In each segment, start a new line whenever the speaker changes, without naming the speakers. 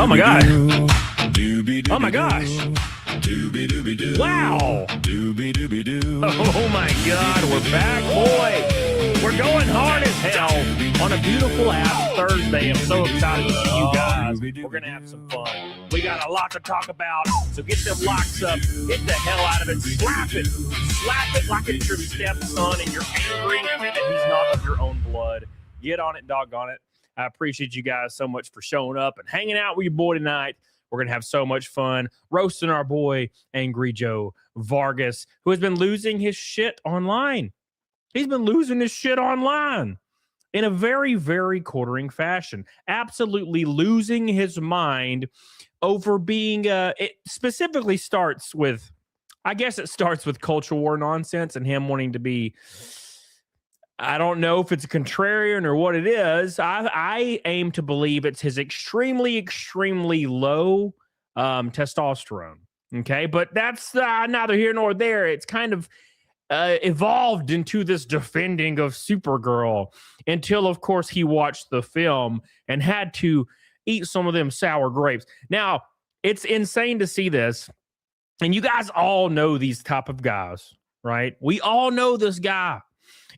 Oh my god. Oh my gosh. Wow. Oh my god, we're back, boy. We're going hard as hell on a beautiful ass Thursday. I'm so excited to see you guys. We're going to have some fun. We got a lot to talk about, so get them locks up, hit the hell out of it, slap it like it's your stepson and you're angry that he's not of your own blood. Get on it, doggone it. I appreciate you guys so much for showing up and hanging out with your boy tonight. We're going to have so much fun roasting our boy, Angry Joe Vargas, who has been losing his shit online. He's been losing his shit online in a very, very quartering fashion. Absolutely losing his mind over being, it specifically starts with, I guess it starts with culture war nonsense and him wanting to be, I don't know if it's a contrarian or what it is. I aim to believe it's his extremely, extremely low testosterone. Okay, but that's neither here nor there. It's kind of evolved into this defending of Supergirl until, of course, he watched the film and had to eat some of them sour grapes. Now, it's insane to see this. And you guys all know these type of guys, right? We all know this guy.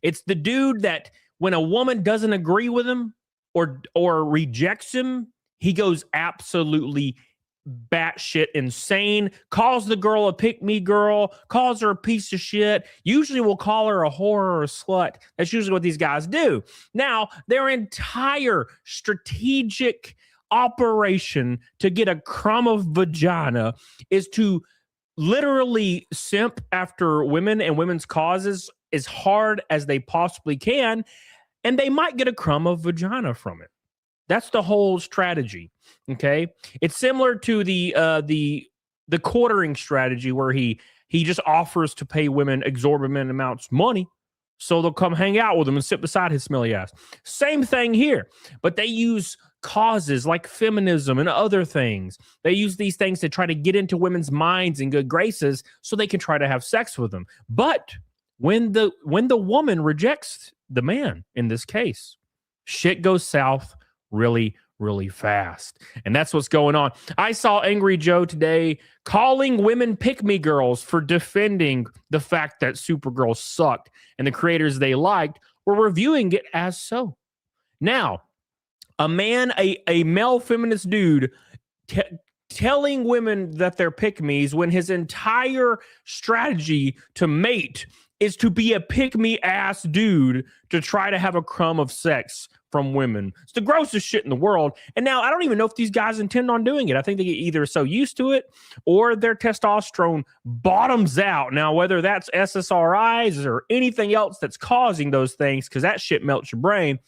It's the dude that when a woman doesn't agree with him or rejects him, he goes absolutely batshit insane, calls the girl a pick-me girl, calls her a piece of shit, usually will call her a whore or a slut. That's usually what these guys do. Now, their entire strategic operation to get a crumb of vagina is to literally simp after women and women's causes as hard as they possibly can, and they might get a crumb of vagina from it. That's the whole strategy. Okay, it's similar to the quartering strategy where he just offers to pay women exorbitant amounts of money so they'll come hang out with him and sit beside his smelly ass. Same thing here, but they use causes like feminism and other things. They use these things to try to get into women's minds and good graces so they can try to have sex with them. But when the woman rejects the man in this case, shit goes south really, really fast. And that's what's going on. I saw Angry Joe today calling women pick-me girls for defending the fact that Supergirl sucked and the creators they liked were reviewing it as so. Now, a man, a male feminist dude telling women that they're pick-me's when his entire strategy to mate is to be a pick-me ass dude to try to have a crumb of sex from women. It's the grossest shit in the world. And now I don't even know if these guys intend on doing it. I think they get either so used to it or their testosterone bottoms out. Now, whether that's SSRIs or anything else that's causing those things, because that shit melts your brain,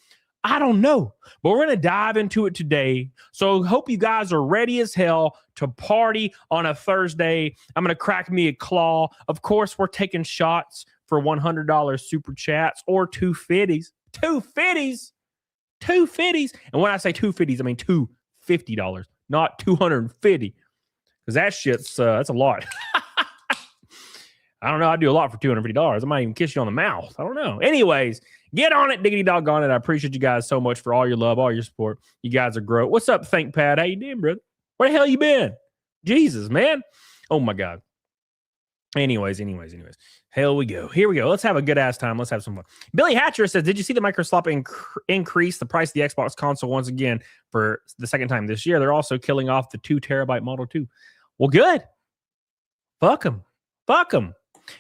I don't know. But we're going to dive into it today. So hope you guys are ready as hell to party on a Thursday. I'm going to crack me a claw. Of course, we're taking shots for $100 super chats or $250s. $250s. And when I say $250s, I mean $250, not $250. Because that shit's, that's a lot. I don't know. I do a lot for $250. I might even kiss you on the mouth. I don't know. Anyways, get on it, diggity doggone it. I appreciate you guys so much for all your love, all your support. You guys are great. What's up, ThinkPad? How you doing, brother? Where the hell you been? Jesus, man. Oh, my God. Anyways. Here we go. Let's have a good ass time. Let's have some fun. Billy Hatcher says, did you see the Microsoft increase the price of the Xbox console once again for the second time this year? They're also killing off the 2 terabyte Model 2. Well, good. Fuck them.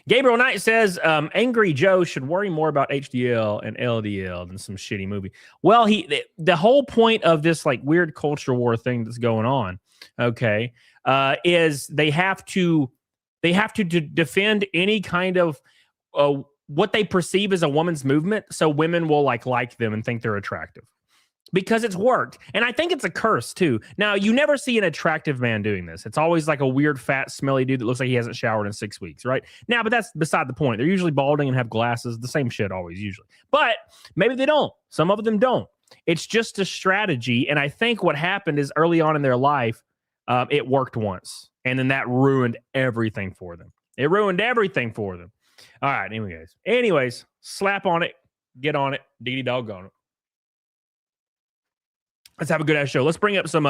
Gabriel Knight says, Angry Joe should worry more about HDL and LDL than some shitty movie. Well, the whole point of this like weird culture war thing that's going on, okay, is they have to defend any kind of what they perceive as a woman's movement, so women will like them and think they're attractive. Because it's worked. And I think it's a curse, too. Now, you never see an attractive man doing this. It's always like a weird, fat, smelly dude that looks like he hasn't showered in 6 weeks, right? Now, but that's beside the point. They're usually balding and have glasses. The same shit always, usually. But maybe they don't. Some of them don't. It's just a strategy. And I think what happened is early on in their life, it worked once. And then that ruined everything for them. All right, anyways, slap on it. Get on it. Diggity doggone it. Let's have a good ass show. Let's bring up some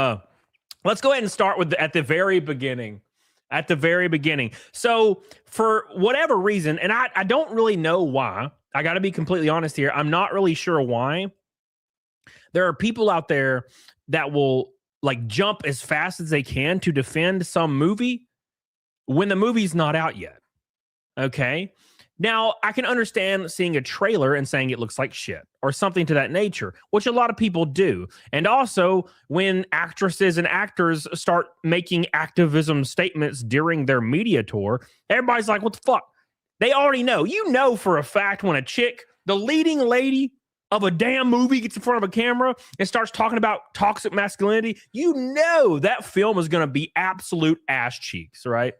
let's go ahead and start with at the very beginning. At the very beginning. So for whatever reason, and I don't really know why, I got to be completely honest here. I'm not really sure why. There are people out there that will like jump as fast as they can to defend some movie when the movie's not out yet. Okay. Now, I can understand seeing a trailer and saying it looks like shit or something to that nature, which a lot of people do. And also, when actresses and actors start making activism statements during their media tour, everybody's like, what the fuck? They already know. You know for a fact when a chick, the leading lady of a damn movie, gets in front of a camera and starts talking about toxic masculinity, you know that film is going to be absolute ass cheeks, right?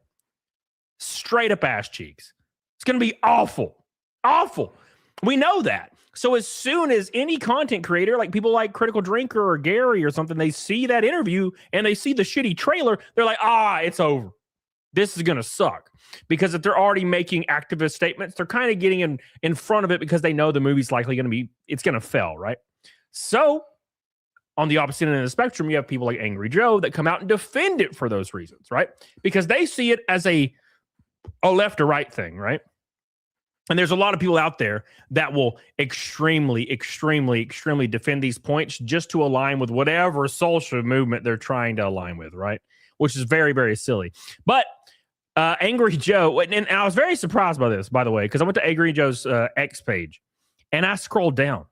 Straight up ass cheeks. It's going to be awful. Awful. We know that. So as soon as any content creator, like people like Critical Drinker or Gary or something, they see that interview and they see the shitty trailer, they're like, it's over. This is going to suck. Because if they're already making activist statements, they're kind of getting in front of it because they know the movie's likely going to be, it's going to fail, right? So on the opposite end of the spectrum, you have people like Angry Joe that come out and defend it for those reasons, right? Because they see it as a left or right thing, right? And there's a lot of people out there that will extremely defend these points just to align with whatever social movement they're trying to align with, right? Which is very, very silly. But Angry Joe, and I was very surprised by this, by the way, because I went to Angry Joe's X page and I scrolled down.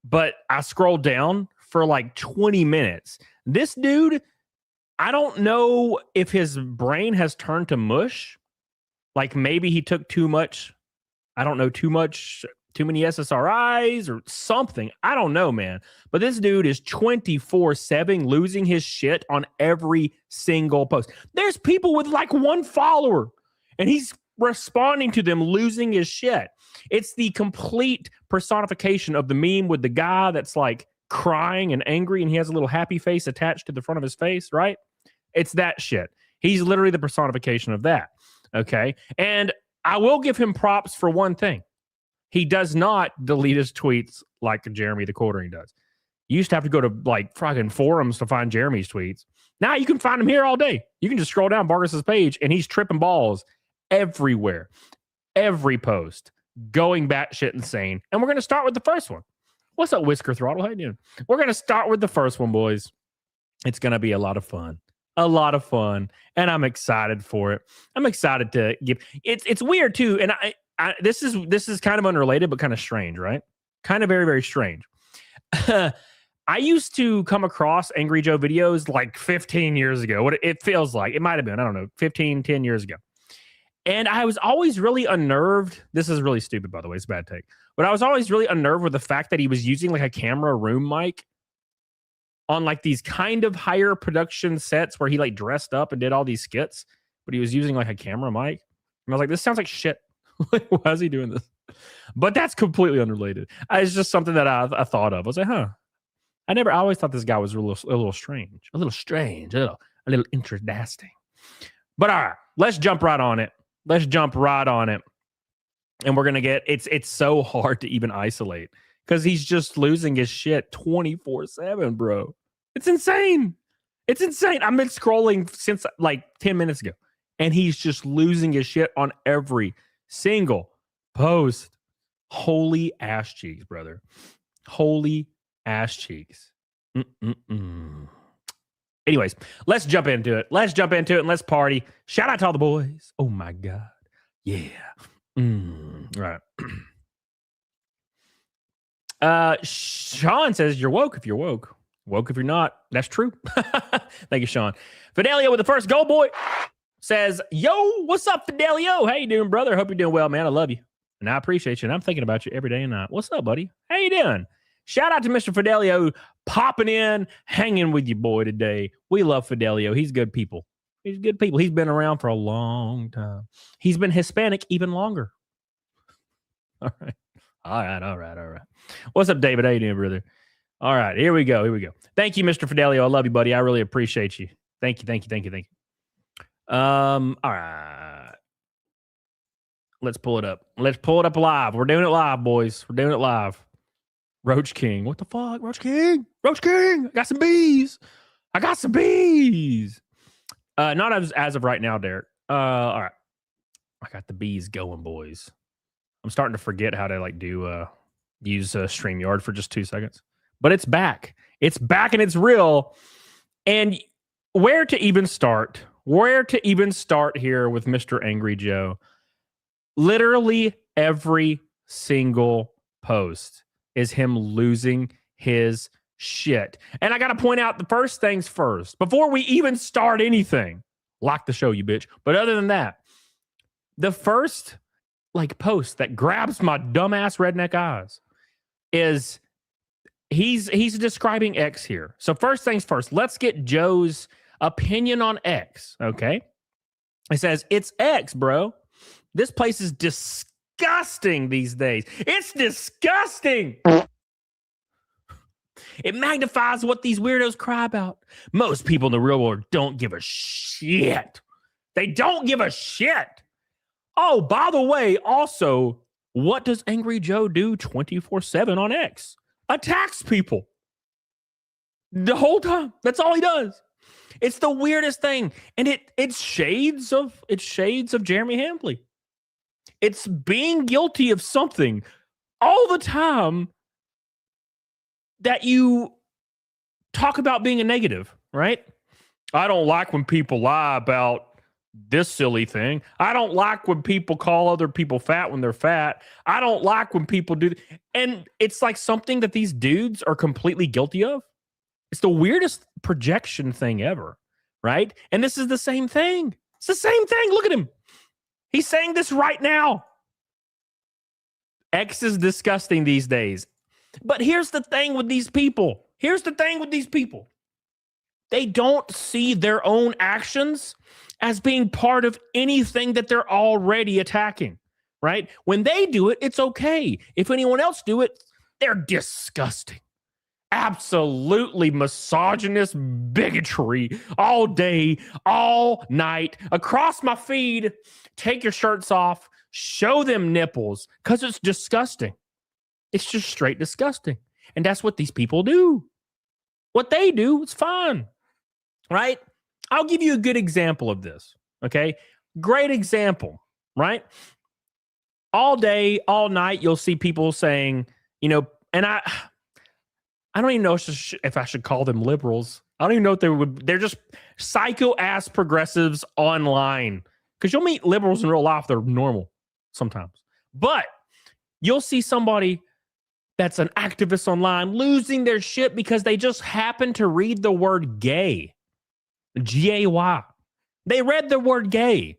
But I scrolled down for like 20 minutes. This dude, I don't know if his brain has turned to mush. Like maybe he took too much, I don't know, too many SSRIs or something. I don't know, man. But this dude is 24/7 losing his shit on every single post. There's people with like one follower and he's responding to them losing his shit. It's the complete personification of the meme with the guy that's like crying and angry and he has a little happy face attached to the front of his face, right? It's that shit. He's literally the personification of that. Okay. And I will give him props for one thing. He does not delete his tweets like Jeremy the Quartering does. You used to have to go to like fucking forums to find Jeremy's tweets. Now you can find him here all day. You can just scroll down Vargas's page and he's tripping balls everywhere. Every post. Going batshit insane. And we're going to start with the first one. What's up, Whisker Throttle? How you doing? We're going to start with the first one, boys. It's going to be a lot of fun. A lot of fun, and I'm excited for it. I'm excited to give. It's weird too, and I this is kind of unrelated, but kind of strange, right? Kind of very, very strange. I used to come across Angry Joe videos like 15 years ago. What it feels like, it might have been, I don't know, 10 years ago. And I was always really unnerved. This is really stupid, by the way. It's a bad take. But I was always really unnerved with the fact that he was using like a camera room mic on like these kind of higher production sets where he like dressed up and did all these skits, but he was using like a camera mic. And I was like, this sounds like shit. Why is he doing this? But that's completely unrelated. It's just something that I thought of. I was like, I always thought this guy was a little strange, a little interesting. But all right, let's jump right on it. And we're going to get, it's so hard to even isolate. Because he's just losing his shit 24/7, bro. It's insane. I've been scrolling since like 10 minutes ago. And he's just losing his shit on every single post. Holy ass cheeks, brother. Holy ass cheeks. Anyways, let's jump into it. And let's party. Shout out to all the boys. Oh my God. Yeah. Right. Sean says you're woke if you're woke. Woke if you're not. That's true. Thank you, Sean. Fidelio with the first goal, boy, says, yo, what's up, Fidelio? How you doing, brother? Hope you're doing well, man. I love you. And I appreciate you. And I'm thinking about you every day and night. What's up, buddy? How you doing? Shout out to Mr. Fidelio popping in, hanging with you, boy, today. We love Fidelio. He's good people. He's been around for a long time. He's been Hispanic even longer. All right. What's up, David? How you doing, brother? All right, here we go. Thank you, Mr. Fidelio. I love you, buddy. I really appreciate you. Thank you. All right. Let's pull it up. Live. We're doing it live, boys. We're doing it live. Roach King. What the fuck? Roach King. I got some bees. I got some bees. Not as of right now, Derek. All right. I got the bees going, boys. I'm starting to forget how to use StreamYard for just 2 seconds. But it's back. It's back and it's real. And where to even start? Where to even start here with Mr. Angry Joe? Literally every single post is him losing his shit. And I got to point out the first things first. Before we even start anything, lock the show, you bitch. But other than that, the first post that grabs my dumbass redneck eyes is he's describing X here. So first things first, let's get Joe's opinion on X, okay? It says, it's X, bro. This place is disgusting these days. It's disgusting. It magnifies what these weirdos cry about. Most people in the real world don't give a shit. They don't give a shit. Oh, by the way, also, what does Angry Joe do 24/7 on X? Attacks people. The whole time. That's all he does. It's the weirdest thing. And it's shades of Jeremy Hambley. It's being guilty of something all the time that you talk about being a negative, right? I don't like when people lie about this silly thing. I don't like when people call other people fat when they're fat. I don't like when people do. And it's like something that these dudes are completely guilty of. It's the weirdest projection thing ever, right? And this is the same thing. It's the same thing. Look at him. He's saying this right now. X is disgusting these days. But here's the thing with these people. They don't see their own actions as being part of anything that they're already attacking, right? When they do it, it's okay. If anyone else do it, they're disgusting. Absolutely misogynist bigotry all day, all night, across my feed. Take your shirts off, show them nipples, because it's disgusting. It's just straight disgusting. And that's what these people do. What they do, it's fun, right? I'll give you a good example of this, okay? Great example, right? All day, all night, you'll see people saying, and I don't even know if I should call them liberals. I don't even know if they're just psycho-ass progressives online. Because you'll meet liberals in real life, they're normal sometimes. But you'll see somebody that's an activist online losing their shit because they just happen to read the word gay. G-A-Y. They read the word gay.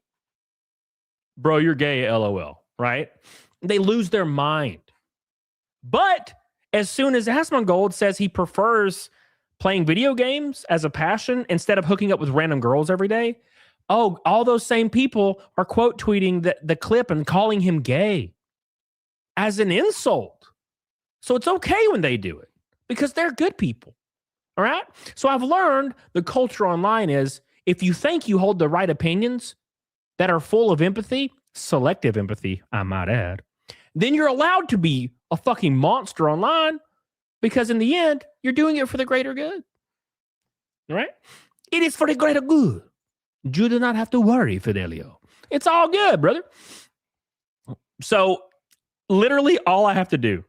Bro, you're gay, LOL, right? They lose their mind. But as soon as Asmongold says he prefers playing video games as a passion instead of hooking up with random girls every day, all those same people are quote tweeting the clip and calling him gay as an insult. So it's okay when they do it because they're good people. All right. So I've learned the culture online is if you think you hold the right opinions that are full of empathy, selective empathy, I might add, then you're allowed to be a fucking monster online because in the end, you're doing it for the greater good. All right. It is for the greater good. You do not have to worry, Fidelio. It's all good, brother. So literally all I have to do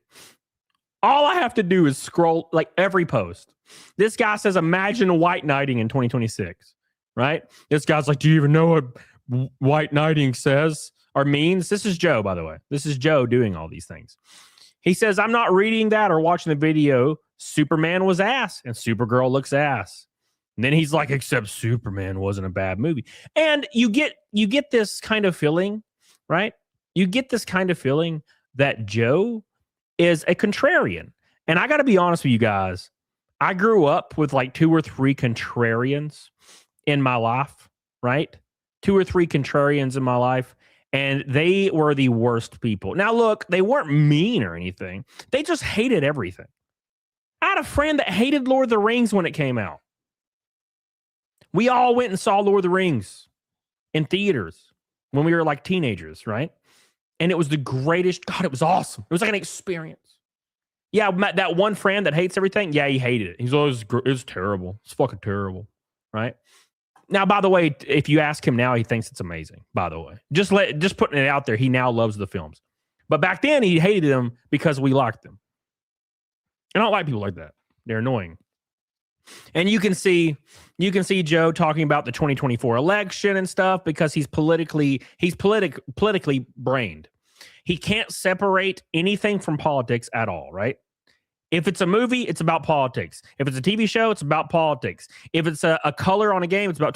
is scroll every post. This guy says, imagine white knighting in 2026, right? This guy's like, do you even know what white knighting says or means? This is Joe, by the way. This is Joe doing all these things. He says, I'm not reading that or watching the video. Superman was ass and Supergirl looks ass. And then he's like, except Superman wasn't a bad movie. And you get this kind of feeling, right? You get this kind of feeling that Joe is a contrarian. And I got to be honest with you guys. I grew up with 2 or 3 contrarians in my life, right? 2 or 3 contrarians in my life. And they were the worst people. Now, look, they weren't mean or anything. They just hated everything. I had a friend that hated Lord of the Rings when it came out. We all went and saw Lord of the Rings in theaters when we were teenagers, right? And it was the greatest. God, it was awesome. It was like an experience. Yeah, that one friend that hates everything. Yeah, he hated it. He's always, it's terrible. It's fucking terrible, right? Now, by the way, if you ask him now, he thinks it's amazing. By the way, just putting it out there, he now loves the films. But back then, he hated them because we liked them. I don't like people like that. They're annoying. And you can see Joe talking about the 2024 election and stuff because he's politically brained. He can't separate anything from politics at all, right? If it's a movie, it's about politics. If it's a TV show, it's about politics. If it's a color on a game, it's about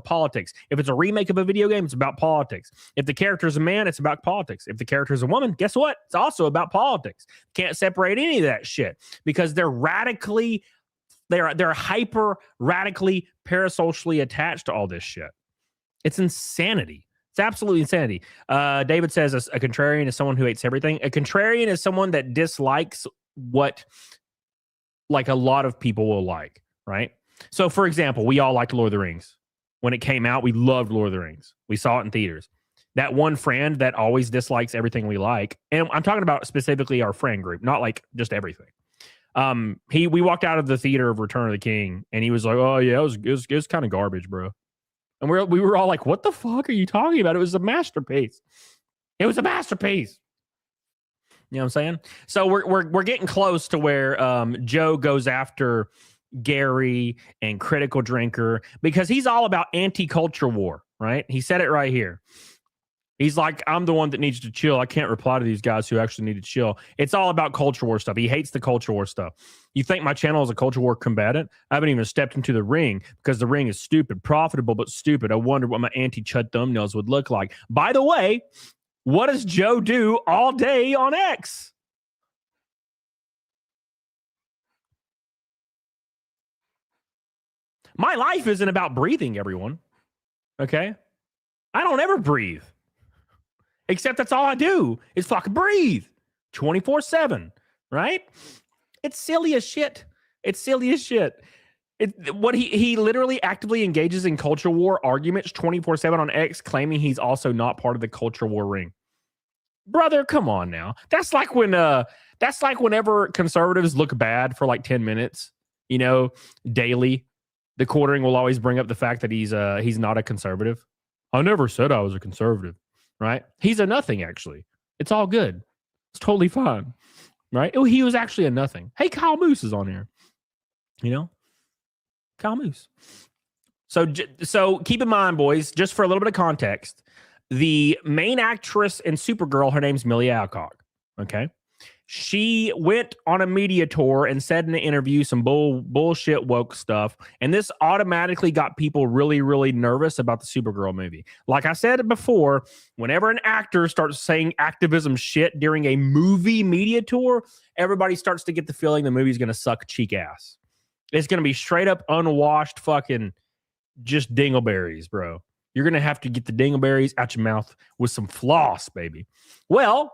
politics. If it's a remake of a video game, it's about politics. If the character is a man, it's about politics. If the character is a woman, guess what? It's also about politics. Can't separate any of that shit because they're hyper radically parasocially attached to all this shit. It's insanity. It's absolutely insanity. David says a contrarian is someone who hates everything. A contrarian is someone that dislikes what like a lot of people will like, right? So for example, we all liked Lord of the Rings. When it came out, we loved Lord of the Rings. We saw it in theaters. That one friend that always dislikes everything we like, and I'm talking about specifically our friend group, not like just everything. We walked out of the theater of Return of the King and he was like, oh yeah, it was kind of garbage, bro. And we were all like, what the fuck are you talking about? It was a masterpiece. It was a masterpiece. You know what I'm saying? So we're getting close to where Joe goes after Gary and Critical Drinker because he's all about anti-culture war, right? He said it right here. He's like, I'm the one that needs to chill. I can't reply to these guys who actually need to chill. It's all about culture war stuff. He hates the culture war stuff. You think my channel is a culture war combatant? I haven't even stepped into the ring because the ring is stupid, profitable, but stupid. I wonder what my anti-chud thumbnails would look like. By the way, what does Joe do all day on X? My life isn't about breathing, everyone. Okay? I don't ever breathe. Except that's all I do is fucking breathe 24/7, right? It's silly as shit. It's silly as shit. What he literally actively engages in culture war arguments 24/7 on X, claiming he's also not part of the culture war ring. Brother, come on now. That's like whenever conservatives look bad for like 10 minutes, you know, daily, the quartering will always bring up the fact that he's not a conservative. I never said I was a conservative, right? He's a nothing, actually. It's all good. It's totally fine, right? Oh, he was actually a nothing. Hey, Kyle Moose is on here, you know? Kyle Moose. So keep in mind, boys, just for a little bit of context, the main actress in Supergirl, her name's Millie Alcock, okay? She went on a media tour and said in the interview some bullshit woke stuff, and this automatically got people really, really nervous about the Supergirl movie. Like I said before, whenever an actor starts saying activism shit during a movie media tour, everybody starts to get the feeling the movie's going to suck cheek ass. It's going to be straight up unwashed fucking just dingleberries, bro. You're going to have to get the dingleberries out your mouth with some floss, baby. Well,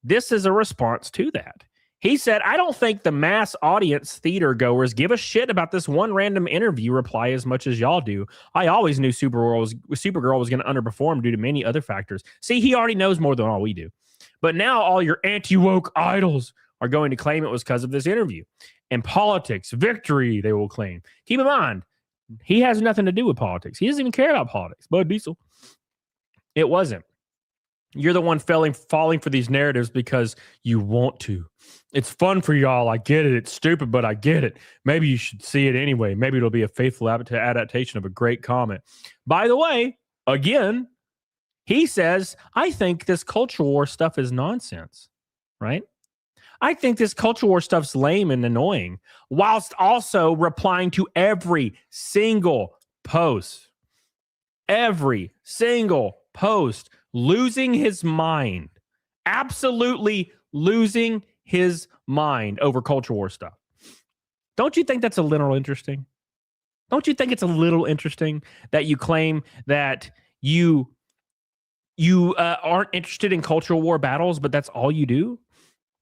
this is a response to that. He said, I don't think the mass audience theater goers give a shit about this one random interview reply as much as y'all do. I always knew Supergirl was going to underperform due to many other factors. See, he already knows more than all we do. But now all your anti-woke idols are going to claim it was because of this interview. And politics, victory, they will claim. Keep in mind, he has nothing to do with politics. He doesn't even care about politics. Bud Diesel. It wasn't. You're the one falling for these narratives because you want to. It's fun for y'all. I get it. It's stupid, but I get it. Maybe you should see it anyway. Maybe it'll be a faithful adaptation of a great comment. By the way, again, he says, I think this culture war stuff is nonsense, right? I think this culture war stuff's lame and annoying, whilst also replying to every single post. Every single post. Losing his mind. Absolutely losing his mind over culture war stuff. Don't you think that's a little interesting? Don't you think it's a little interesting that you claim that you aren't interested in cultural war battles, but that's all you do?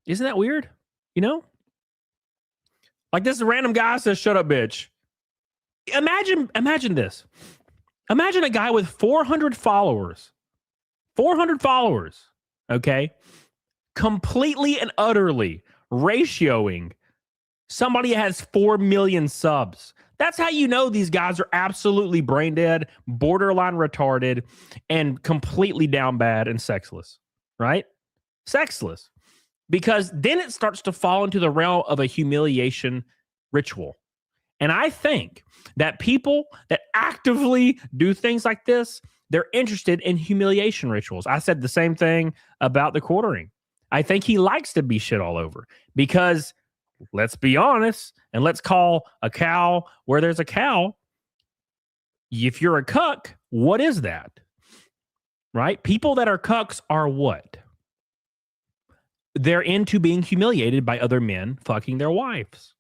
Isn't that weird? You know? Like this random guy says, shut up, bitch. Imagine this. Imagine a guy with 400 followers. 400 followers, okay? Completely and utterly ratioing somebody has 4 million subs. That's how you know these guys are absolutely brain dead, borderline retarded, and completely down bad and sexless, right? Sexless. Because then it starts to fall into the realm of a humiliation ritual. And I think that people that actively do things like this, they're interested in humiliation rituals. I said the same thing about the quartering. I think he likes to be shit all over because, let's be honest, and let's call a cow where there's a cow. If you're a cuck, what is that? Right? People that are cucks are what? They're into being humiliated by other men fucking their wives.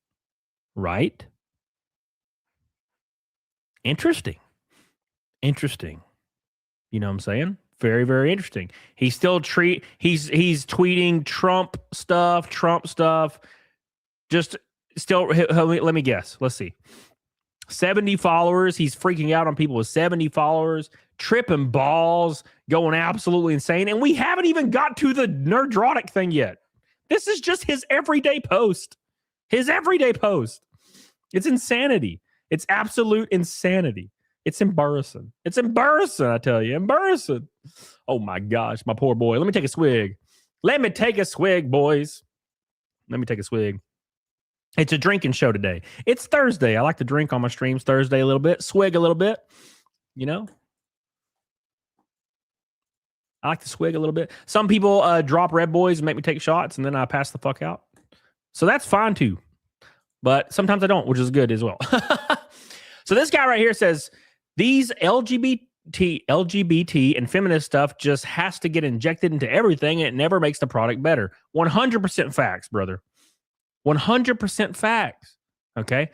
Right? Interesting. You know what I'm saying? Very, very interesting. He's still he's tweeting Trump stuff. Just still, let me guess. Let's see. 70 followers. He's freaking out on people with 70 followers, tripping balls, going absolutely insane. And we haven't even got to the nerdrotic thing yet. This is just his everyday post. It's insanity. It's absolute insanity. It's embarrassing. I tell you. Embarrassing. Oh my gosh, my poor boy. Let me take a swig. Boys. Let me take a swig. It's a drinking show today. It's Thursday. I like to drink on my streams Thursday a little bit, swig a little bit, you know. I like to swig a little bit. Some people drop Red Boys and make me take shots, and then I pass the fuck out. So that's fine too. But sometimes I don't, which is good as well. So this guy right here says, these LGBT and feminist stuff just has to get injected into everything, and it never makes the product better. 100% facts, brother. 100% facts. Okay.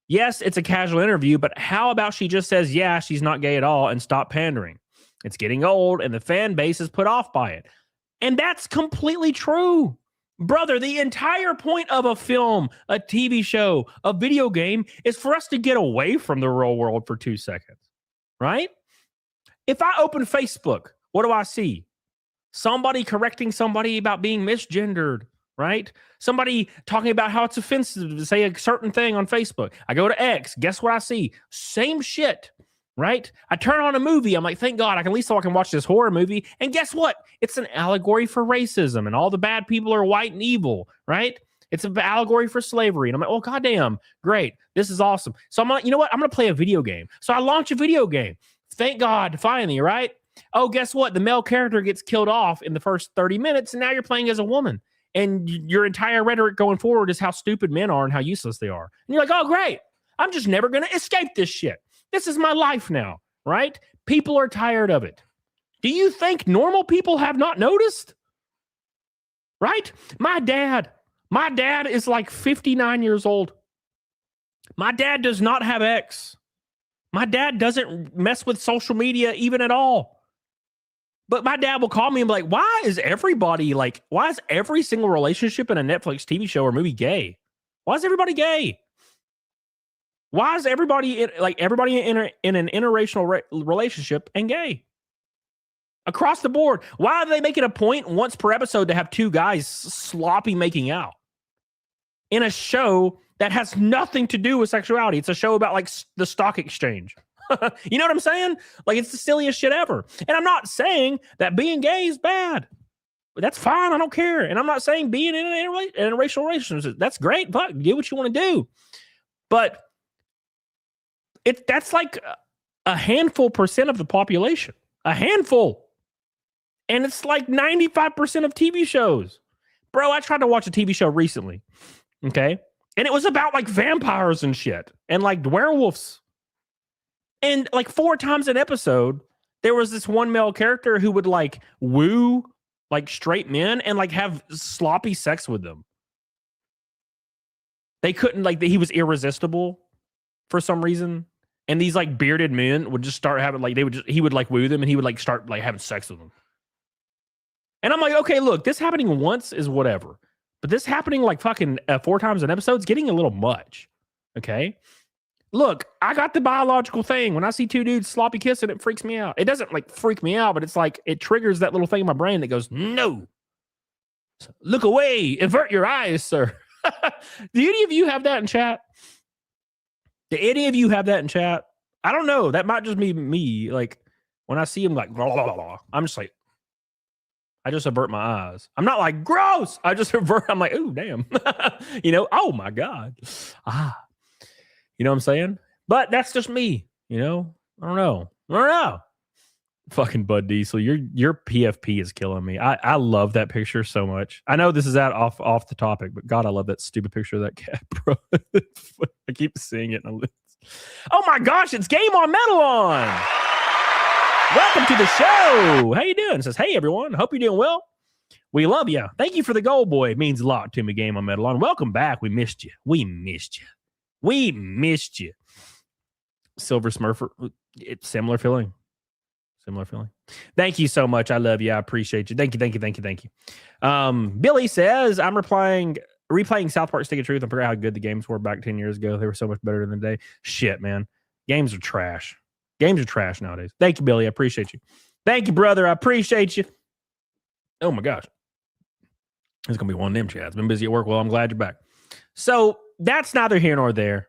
Yes, it's a casual interview, but how about she just says, yeah, she's not gay at all and stop pandering? It's getting old and the fan base is put off by it. And that's completely true. Brother, the entire point of a film, a TV show, a video game is for us to get away from the real world for 2 seconds, right? If I open Facebook, what do I see? Somebody correcting somebody about being misgendered, right? Somebody talking about how it's offensive to say a certain thing on Facebook. I go to X. Guess what I see? Same shit, right? I turn on a movie. I'm like, thank God, I can at least watch this horror movie. And guess what? It's an allegory for racism, and all the bad people are white and evil, right? It's an allegory for slavery. And I'm like, oh, goddamn, great. This is awesome. So I'm like, you know what? I'm going to play a video game. So I launch a video game. Thank God, finally, right? Oh, guess what? The male character gets killed off in the first 30 minutes, and now you're playing as a woman. And your entire rhetoric going forward is how stupid men are and how useless they are. And you're like, oh, great. I'm just never going to escape this shit. This is my life now, right? People are tired of it. Do you think normal people have not noticed? Right? My dad is like 59 years old. My dad does not have X. My dad doesn't mess with social media even at all. But my dad will call me and be like, why is every single relationship in a Netflix TV show or movie gay? Why is everybody gay? Why is everybody in an interracial relationship and gay? Across the board. Why do they make it a point once per episode to have 2 guys sloppy making out? In a show that has nothing to do with sexuality. It's a show about like the stock exchange. You know what I'm saying? Like, it's the silliest shit ever. And I'm not saying that being gay is bad. That's fine. I don't care. And I'm not saying being in an interracial relationship. That's great. Fuck, do what you want to do. But that's like a handful % of the population. A handful. And it's like 95% of TV shows. Bro, I tried to watch a TV show recently. Okay? And it was about like vampires and shit. And like werewolves. And like 4 times an episode, there was this one male character who would like woo like straight men and like have sloppy sex with them. They couldn't, like, he was irresistible for some reason. And these like bearded men would just start having like, he would like woo them and he would like start like having sex with them. And I'm like, okay, look, this happening once is whatever. But this happening like fucking 4 times an episode is getting a little much. Okay? Look, I got the biological thing. When I see 2 dudes sloppy kissing, it freaks me out. It doesn't like freak me out, but it's like it triggers that little thing in my brain that goes, no. Look away. Avert your eyes, sir. Do any of you have that in chat? Do any of you have that in chat? I don't know. That might just be me. Like, when I see him, like, blah, blah, blah, I'm just like, I just avert my eyes. I'm not like, gross. I just avert. I'm like, ooh, damn. You know, oh my God. You know what I'm saying? But that's just me. You know, I don't know. Fucking Bud Diesel, your PFP is killing me. I love that picture so much. I know this is off the topic, but God, I love that stupid picture of that cat, bro. I keep seeing it. Oh my gosh, it's Game on Metal on. Welcome to the show. How you doing? It says, hey everyone, hope you're doing well. We love you. Thank you for the gold, boy. It means a lot to me, Game on Metal on. Welcome back. We missed you. Silver Smurfer. It's similar feeling. Thank you so much. I love you. I appreciate you. Thank you. Billy says, I'm replaying South Park Stick of Truth and forgot how good the games were back 10 years ago. They were so much better than today. Shit, man. Games are trash. Nowadays. Thank you, Billy. I appreciate you. Thank you, brother. I appreciate you. Oh my gosh. It's going to be one of them chats. Been busy at work. Well, I'm glad you're back. So that's neither here nor there.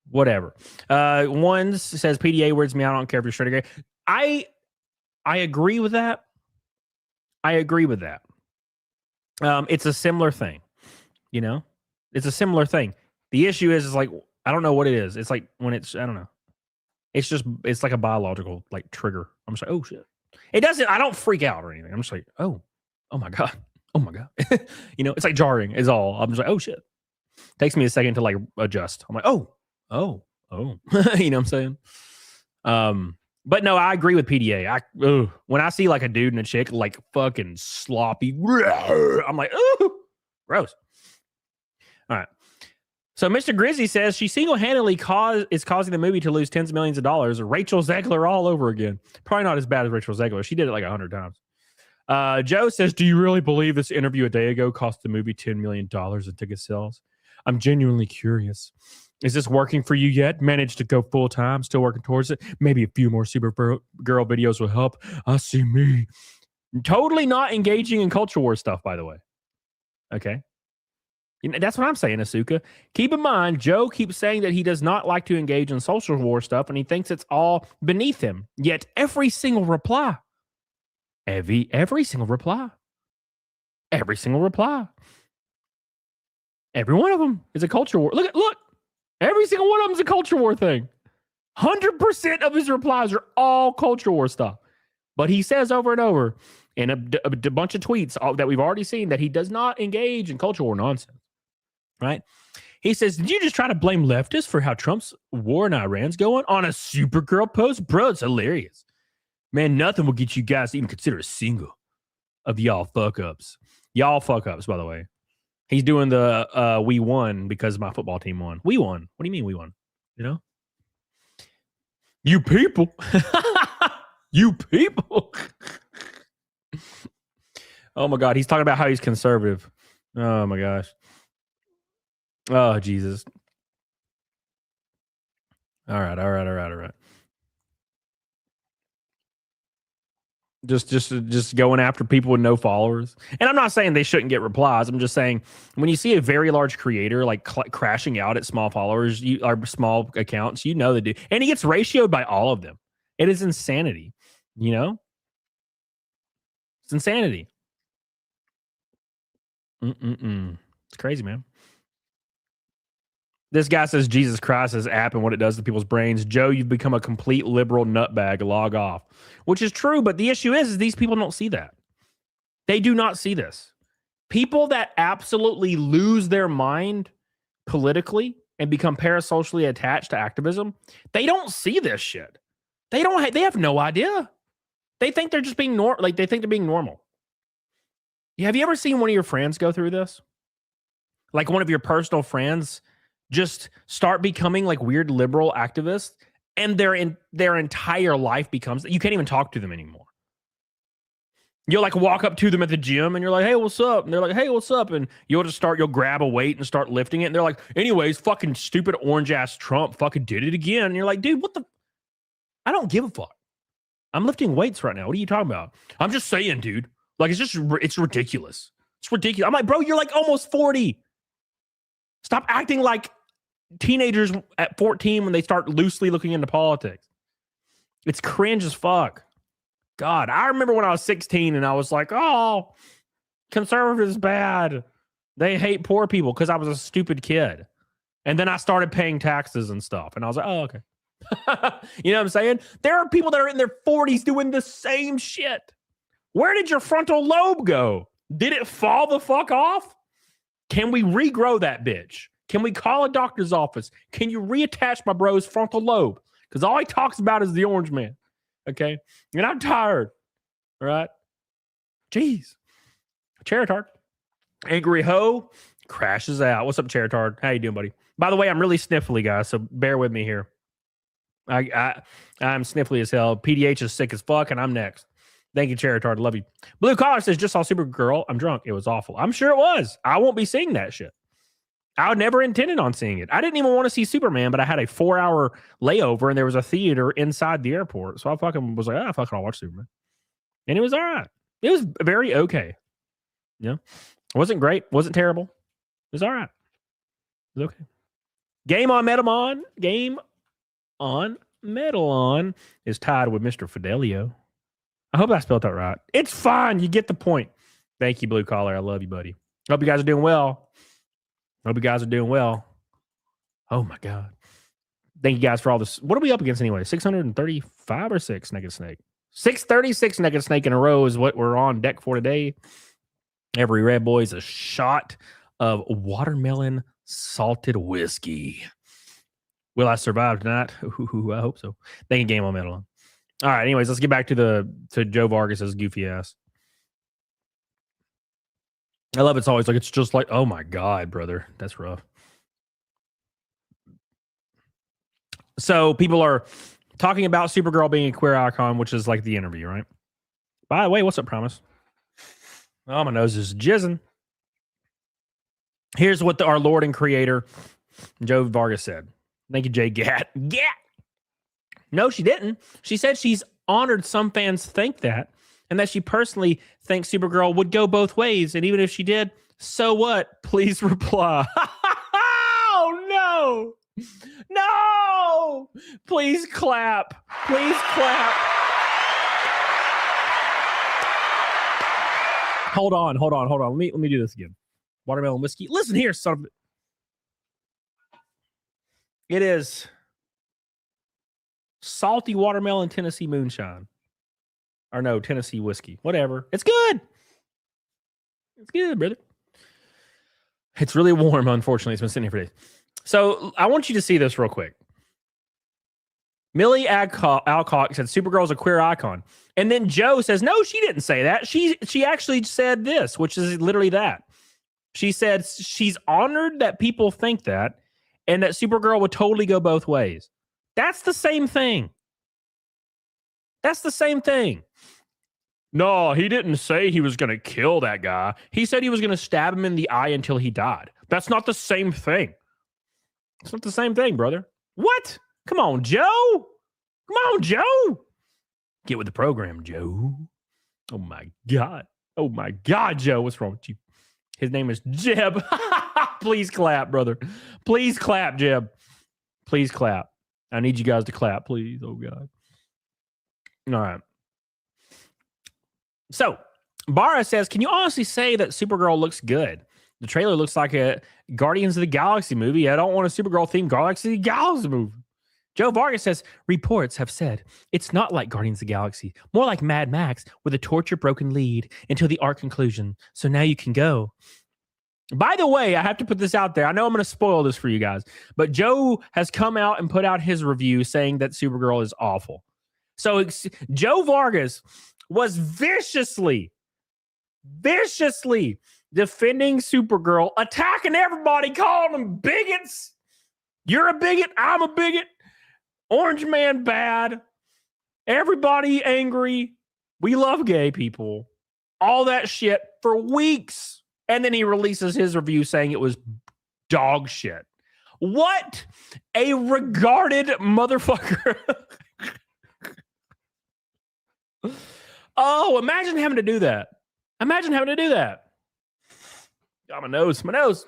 Whatever. One says PDA weirds me out. I don't care if you're straight or gay. I agree with that. It's a similar thing. You know? It's a similar thing. The issue is like, I don't know what it is. It's like when I don't know. It's like a biological like trigger. I'm just like, oh shit. I don't freak out or anything. I'm just like, oh my God. You know, it's like jarring is all. I'm just like, oh shit. Takes me a second to like adjust. I'm like, oh. You know what I'm saying? But no, I agree with PDA. When I see like a dude and a chick like fucking sloppy, I'm like, ooh, gross. All right. So Mr. Grizzy says she single-handedly is causing the movie to lose tens of millions of dollars. Rachel Zegler all over again. Probably not as bad as Rachel Zegler. She did it like 100 times. Joe says, do you really believe this interview a day ago cost the movie $10 million in ticket sales? I'm genuinely curious. Is this working for you yet? Managed to go full time, still working towards it. Maybe a few more Supergirl videos will help. I see me. Totally not engaging in culture war stuff, by the way. Okay. You know, that's what I'm saying, Asuka. Keep in mind, Joe keeps saying that he does not like to engage in social war stuff and he thinks it's all beneath him. Yet every single reply, every single reply, every one of them is a culture war. Look. Every single one of them is a culture war thing. 100% of his replies are all culture war stuff. But he says over and over in a bunch of tweets that we've already seen that he does not engage in culture war nonsense. Right? He says, did you just try to blame leftists for how Trump's war in Iran's going on a Supergirl post? Bro, it's hilarious. Man, nothing will get you guys to even consider a single of y'all fuck-ups. Y'all fuck-ups, by the way. He's doing the we won because my football team won. We won. What do you mean we won? You know? You people. You people. Oh my God. He's talking about how he's conservative. Oh my gosh. Oh, Jesus. All right. Just going after people with no followers. And I'm not saying they shouldn't get replies. I'm just saying when you see a very large creator like crashing out at small followers, or small accounts, you know they do. And he gets ratioed by all of them. It is insanity. You know? It's insanity. It's crazy, man. This guy says Jesus Christ is app and what it does to people's brains. Joe, you've become a complete liberal nutbag. Log off. Which is true, but the issue is these people don't see that. They do not see this. People that absolutely lose their mind politically and become parasocially attached to activism, they don't see this shit. They have no idea. They think they're just being they think they're being normal. Have you ever seen one of your friends go through this? Like one of your personal friends just start becoming like weird liberal activists, and their entire life becomes, you can't even talk to them anymore. You'll like walk up to them at the gym and you're like, hey, what's up? And they're like, hey, what's up? And you'll grab a weight and start lifting it. And they're like, anyways, fucking stupid orange ass Trump fucking did it again. And you're like, dude, I don't give a fuck. I'm lifting weights right now. What are you talking about? I'm just saying, dude. Like, it's ridiculous. It's ridiculous. I'm like, bro, you're like almost 40. Stop acting like teenagers at 14 when they start loosely looking into politics. It's cringe as fuck. God, I remember when I was 16 and I was like, oh, conservatives bad. They hate poor people because I was a stupid kid. And then I started paying taxes and stuff. And I was like, oh, okay. You know what I'm saying? There are people that are in their 40s doing the same shit. Where did your frontal lobe go? Did it fall the fuck off? Can we regrow that bitch? Can we call a doctor's office? Can you reattach my bro's frontal lobe? Because all he talks about is the orange man. Okay? And I'm tired. All right? Jeez. Charitard. Angry Ho crashes out. What's up, Charitard? How you doing, buddy? By the way, I'm really sniffly, guys, so bear with me here. I'm sniffly as hell. PDH is sick as fuck, and I'm next. Thank you, Charitard. Love you. Blue Collar says, just saw Supergirl. I'm drunk. It was awful. I'm sure it was. I won't be seeing that shit. I never intended on seeing it. I didn't even want to see Superman, but I had a 4-hour layover, and there was a theater inside the airport. So I fucking was like, fucking I'll watch Superman. And it was all right. It was very okay. You know? It wasn't great. Wasn't terrible. It was all right. It was okay. Game on Metalon. Game on Metalon is tied with Mr. Fidelio. I hope I spelled that right. It's fine. You get the point. Thank you, Blue Collar. I love you, buddy. Hope you guys are doing well. Hope you guys are doing well. Oh, my God. Thank you guys for all this. What are we up against anyway? 635 or 6 Naked Snake? 636 Naked Snake in a row is what we're on deck for today. Every Red Boy is a shot of watermelon salted whiskey. Will I survive tonight? Ooh, I hope so. Thank you, Game on Metal. All right, anyways, let's get back to Joe Vargas's goofy ass. I love it's always like, it's just like, oh my God, brother. That's rough. So people are talking about Supergirl being a queer icon, which is like the interview, right? By the way, what's up, Promise? Oh, my nose is jizzing. Here's what our Lord and Creator, Joe Vargas, said. Thank you, Jay Gatt. Gatt! No, she didn't. She said she's honored some fans think that, and that she personally thinks Supergirl would go both ways, and even if she did, so what? Please reply. Oh, no! No! Please clap. Please clap. Hold on. Let me do this again. Watermelon whiskey. Listen here, son of a... It is salty watermelon Tennessee moonshine. Or no, Tennessee whiskey. Whatever. It's good. It's good, brother. It's really warm, unfortunately. It's been sitting here for days. So I want you to see this real quick. Millie Alcock said Supergirl's a queer icon. And then Joe says, no, she didn't say that. She actually said this, which is literally that. She said she's honored that people think that and that Supergirl would totally go both ways. That's the same thing. That's the same thing. No, he didn't say he was going to kill that guy. He said he was going to stab him in the eye until he died. That's not the same thing. It's not the same thing, brother. What? Come on, Joe. Come on, Joe. Get with the program, Joe. Oh, my God. Oh, my God, Joe. What's wrong with you? His name is Jeb. Please clap, brother. Please clap, Jeb. Please clap. I need you guys to clap, please. Oh, God. All right. So, Barra says, can you honestly say that Supergirl looks good? The trailer looks like a Guardians of the Galaxy movie. I don't want a Supergirl-themed Guardians of the Galaxy movie. Joe Vargas says, reports have said it's not like Guardians of the Galaxy, more like Mad Max with a torture-broken lead until the arc conclusion. So now you can go. By the way, I have to put this out there. I know I'm going to spoil this for you guys, but Joe has come out and put out his review saying that Supergirl is awful. So Joe Vargas was viciously defending Supergirl, attacking everybody, calling them bigots. You're a bigot. I'm a bigot. Orange man bad. Everybody angry. We love gay people. All that shit for weeks. And then he releases his review saying it was dog shit. What a regarded motherfucker. Oh, imagine having to do that. Imagine having to do that. Got my nose.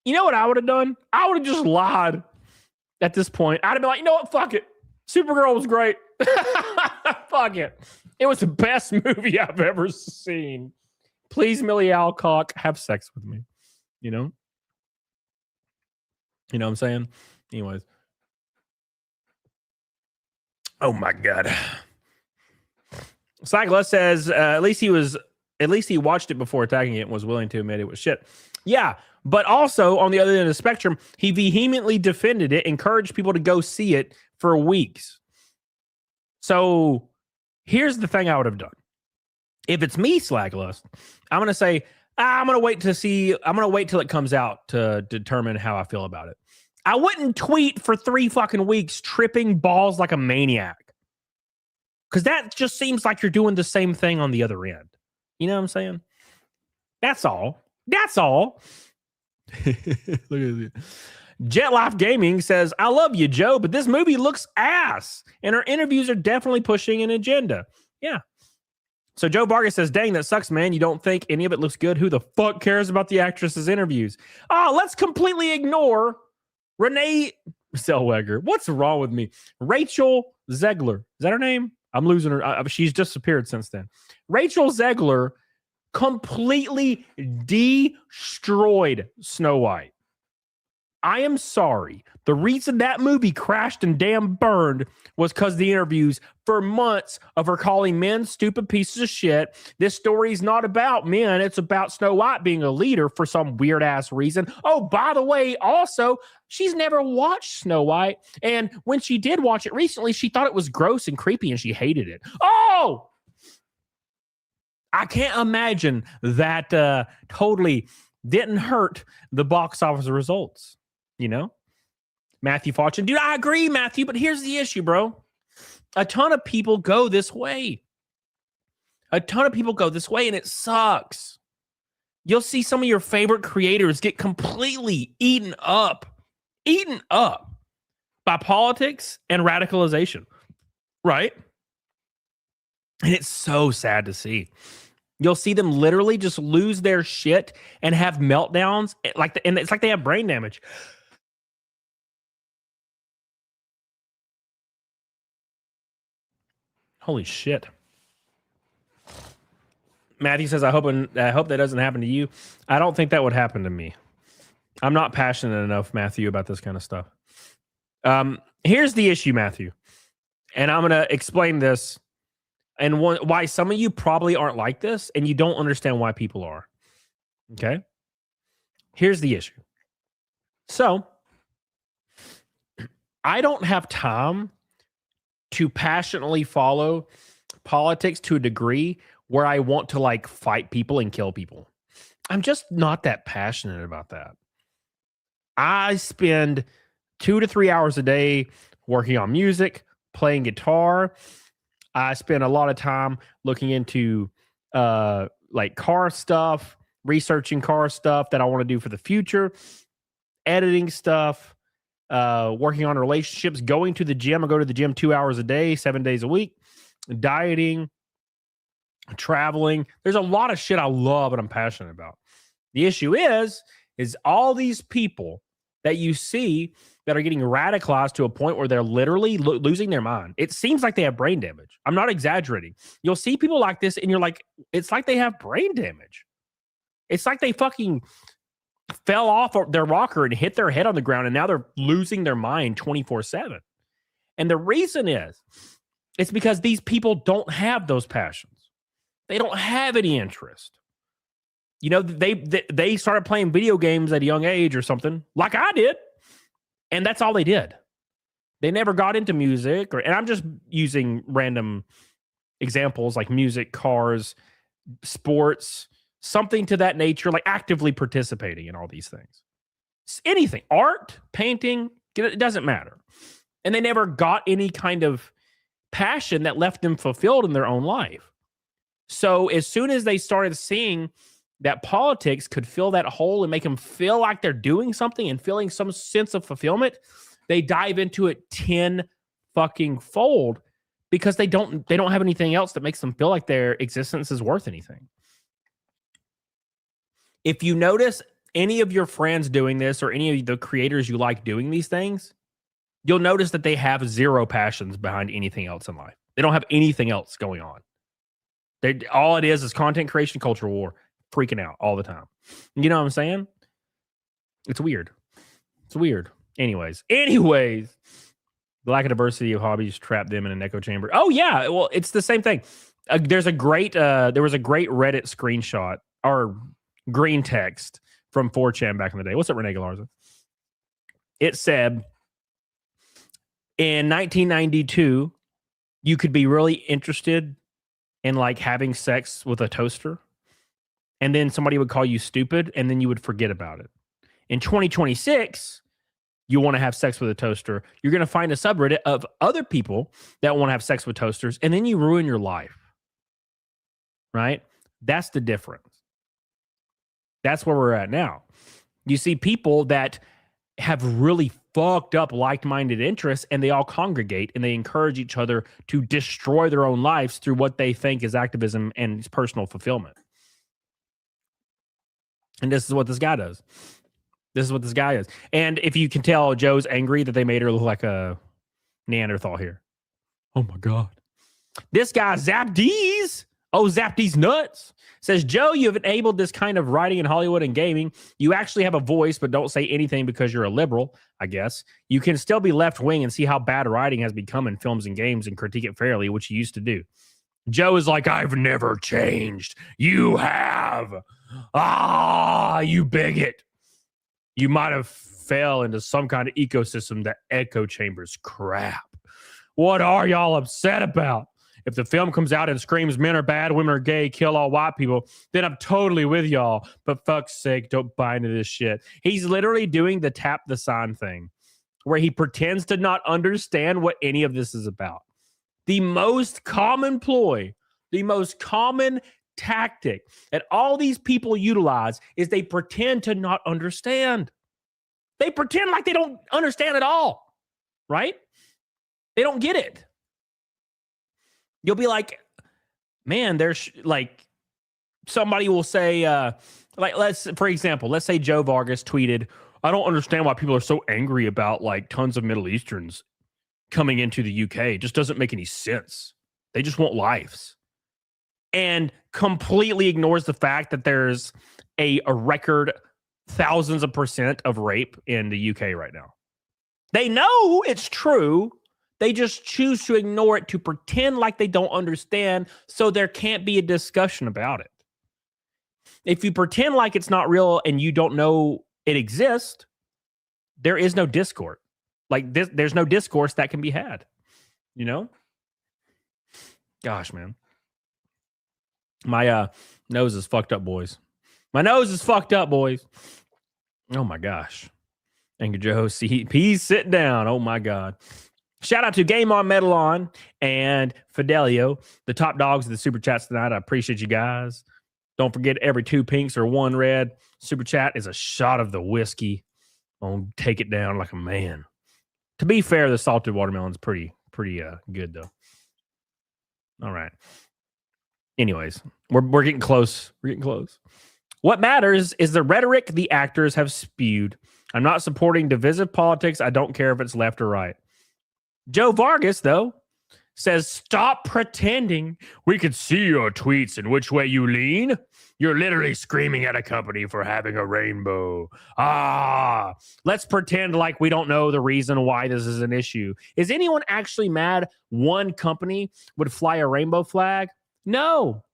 You know what I would have done? I would have just lied at this point. I'd have been like, you know what? Fuck it. Supergirl was great. Fuck it. It was the best movie I've ever seen. Please, Millie Alcock, have sex with me. You know? You know what I'm saying? Anyways. Oh my God. Cyclist says, at least he watched it before attacking it and was willing to admit it was shit. Yeah, but also on the other end of the spectrum, he vehemently defended it, encouraged people to go see it for weeks. So here's the thing I would have done. If it's me, Slacklust, I'm going to say, I'm going to wait till it comes out to determine how I feel about it. I wouldn't tweet for 3 fucking weeks tripping balls like a maniac. Because that just seems like you're doing the same thing on the other end. You know what I'm saying? That's all. Look at this. Jet Life Gaming says, I love you, Joe, but this movie looks ass. And her interviews are definitely pushing an agenda. Yeah. So Joe Vargas says, dang, that sucks, man. You don't think any of it looks good? Who the fuck cares about the actress's interviews? Oh, let's completely ignore Renee Zellweger. What's wrong with me? Rachel Zegler. Is that her name? I'm losing her. She's disappeared since then. Rachel Zegler completely destroyed Snow White. I am sorry. The reason that movie crashed and damn burned was because the interviews for months of her calling men stupid pieces of shit. This story is not about men. It's about Snow White being a leader for some weird ass reason. Oh, by the way, also, she's never watched Snow White. And when she did watch it recently, she thought it was gross and creepy and she hated it. Oh, I can't imagine that totally didn't hurt the box office results. You know, Matthew Fortune, dude, I agree, Matthew, but here's the issue, bro. A ton of people go this way. And it sucks. You'll see some of your favorite creators get completely eaten up by politics and radicalization, right? And it's so sad to see. You'll see them literally just lose their shit and have meltdowns, and it's like they have brain damage. Holy shit. Matthew says, I hope that doesn't happen to you. I don't think that would happen to me. I'm not passionate enough, Matthew, about this kind of stuff. Here's the issue, Matthew. And I'm going to explain this and why some of you probably aren't like this and you don't understand why people are. Okay? Here's the issue. So, I don't have time to passionately follow politics to a degree where I want to like fight people and kill people. I'm just not that passionate about that. I spend 2 to 3 hours a day working on music, playing guitar. I spend a lot of time looking into like car stuff, researching car stuff that I want to do for the future, editing stuff, working on relationships, going to the gym. I go to the gym 2 hours a day, 7 days a week, dieting, traveling. There's a lot of shit I love and I'm passionate about. The issue is all these people that you see that are getting radicalized to a point where they're literally losing their mind. It seems like they have brain damage. I'm not exaggerating. You'll see people like this and you're like, it's like they have brain damage. It's like they fucking fell off their rocker and hit their head on the ground and now they're losing their mind 24/7. And the reason is, it's because these people don't have those passions. They don't have any interest. You know, they started playing video games at a young age or something, like I did. And that's all they did. They never got into music, and I'm just using random examples like music, cars, sports, something to that nature, like actively participating in all these things. Anything, art, painting, it doesn't matter. And they never got any kind of passion that left them fulfilled in their own life. So as soon as they started seeing that politics could fill that hole and make them feel like they're doing something and feeling some sense of fulfillment, they dive into it 10 fucking fold because they don't have anything else that makes them feel like their existence is worth anything. If you notice any of your friends doing this or any of the creators you like doing these things, you'll notice that they have zero passions behind anything else in life. They don't have anything else going on. All it is content creation, culture war, freaking out all the time. You know what I'm saying? It's weird. It's weird. Anyways, the lack of diversity of hobbies trap them in an echo chamber. Oh yeah, well, it's the same thing. There was a great Reddit screenshot or green text from 4chan back in the day. What's up, Renee Galarza? It said, in 1992, you could be really interested in like having sex with a toaster, and then somebody would call you stupid, and then you would forget about it. In 2026, you want to have sex with a toaster, you're going to find a subreddit of other people that want to have sex with toasters, and then you ruin your life. Right? That's the difference. That's where we're at now. You see people that have really fucked up like-minded interests, and they all congregate and they encourage each other to destroy their own lives through what they think is activism and personal fulfillment. And this is what this guy does. This is what this guy is. And if you can tell, Joe's angry that they made her look like a Neanderthal here. Oh my God. This guy, Zapdees. Oh, Zapdees nuts. Says, Joe, you have enabled this kind of writing in Hollywood and gaming. You actually have a voice, but don't say anything because you're a liberal, I guess. You can still be left-wing and see how bad writing has become in films and games and critique it fairly, which you used to do. Joe is like, I've never changed. You have. Ah, you bigot. You might have fell into some kind of ecosystem that echo chambers crap. What are y'all upset about? If the film comes out and screams men are bad, women are gay, kill all white people, then I'm totally with y'all. But fuck's sake, don't buy into this shit. He's literally doing the tap the sign thing where he pretends to not understand what any of this is about. The most common ploy, the most common tactic that all these people utilize is they pretend to not understand. They pretend like they don't understand at all, right? They don't get it. You'll be like, man, there's like somebody will say, for example, let's say Joe Vargas tweeted, I don't understand why people are so angry about like tons of Middle Easterns coming into the UK. It just doesn't make any sense. They just want lives. And completely ignores the fact that there's a record thousands of % of rape in the UK right now. They know it's true. They just choose to ignore it to pretend like they don't understand, so there can't be a discussion about it. If you pretend like it's not real and you don't know it exists, there is no discourse. Like this, there's no discourse that can be had. You know? Gosh, man. My nose is fucked up, boys. My nose is fucked up, boys. Oh my gosh. Angry Joe, he's sitting down. Oh my God. Shout out to Game On, Metal On, and Fidelio, the top dogs of the Super Chats tonight. I appreciate you guys. Don't forget, every 2 pinks or 1 red Super Chat is a shot of the whiskey. I'll take it down like a man. To be fair, the salted watermelon's pretty good, though. All right. Anyways, we're getting close. We're getting close. What matters is the rhetoric the actors have spewed. I'm not supporting divisive politics. I don't care if it's left or right. Joe Vargas, though, says, stop pretending we could see your tweets and which way you lean. You're literally screaming at a company for having a rainbow. Let's pretend like we don't know the reason why this is an issue. Is anyone actually mad one company would fly a rainbow flag? No.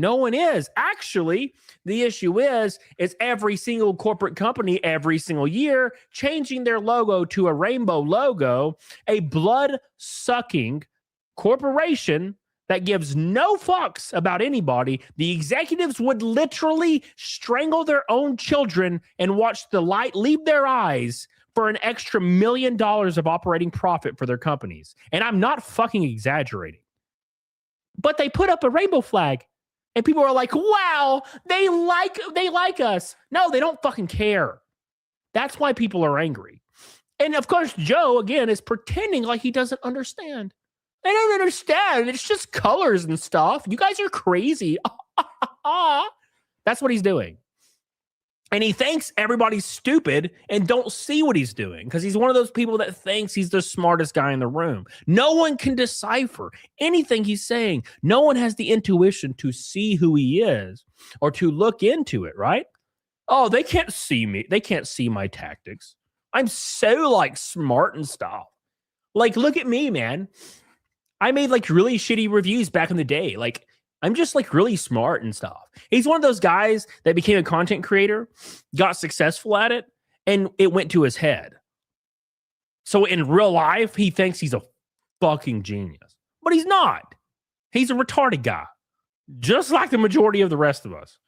No one is. Actually, the issue is every single corporate company every single year changing their logo to a rainbow logo, a blood-sucking corporation that gives no fucks about anybody. The executives would literally strangle their own children and watch the light leave their eyes for an extra $1 million of operating profit for their companies. And I'm not fucking exaggerating. But they put up a rainbow flag. And people are like, wow, they like us. No, they don't fucking care. That's why people are angry. And of course, Joe, again, is pretending like he doesn't understand. They don't understand. It's just colors and stuff. You guys are crazy. That's what he's doing. And he thinks everybody's stupid and don't see what he's doing because he's one of those people that thinks he's the smartest guy in the room. No one can decipher anything he's saying. No one has the intuition to see who he is or to look into it, right? Oh, they can't see me. They can't see my tactics. I'm so like smart and stuff. Like, look at me, man. I made like really shitty reviews back in the day. Like, I'm just like really smart and stuff. He's one of those guys that became a content creator, got successful at it, and it went to his head. So in real life, he thinks he's a fucking genius, but he's not. He's a retarded guy, just like the majority of the rest of us,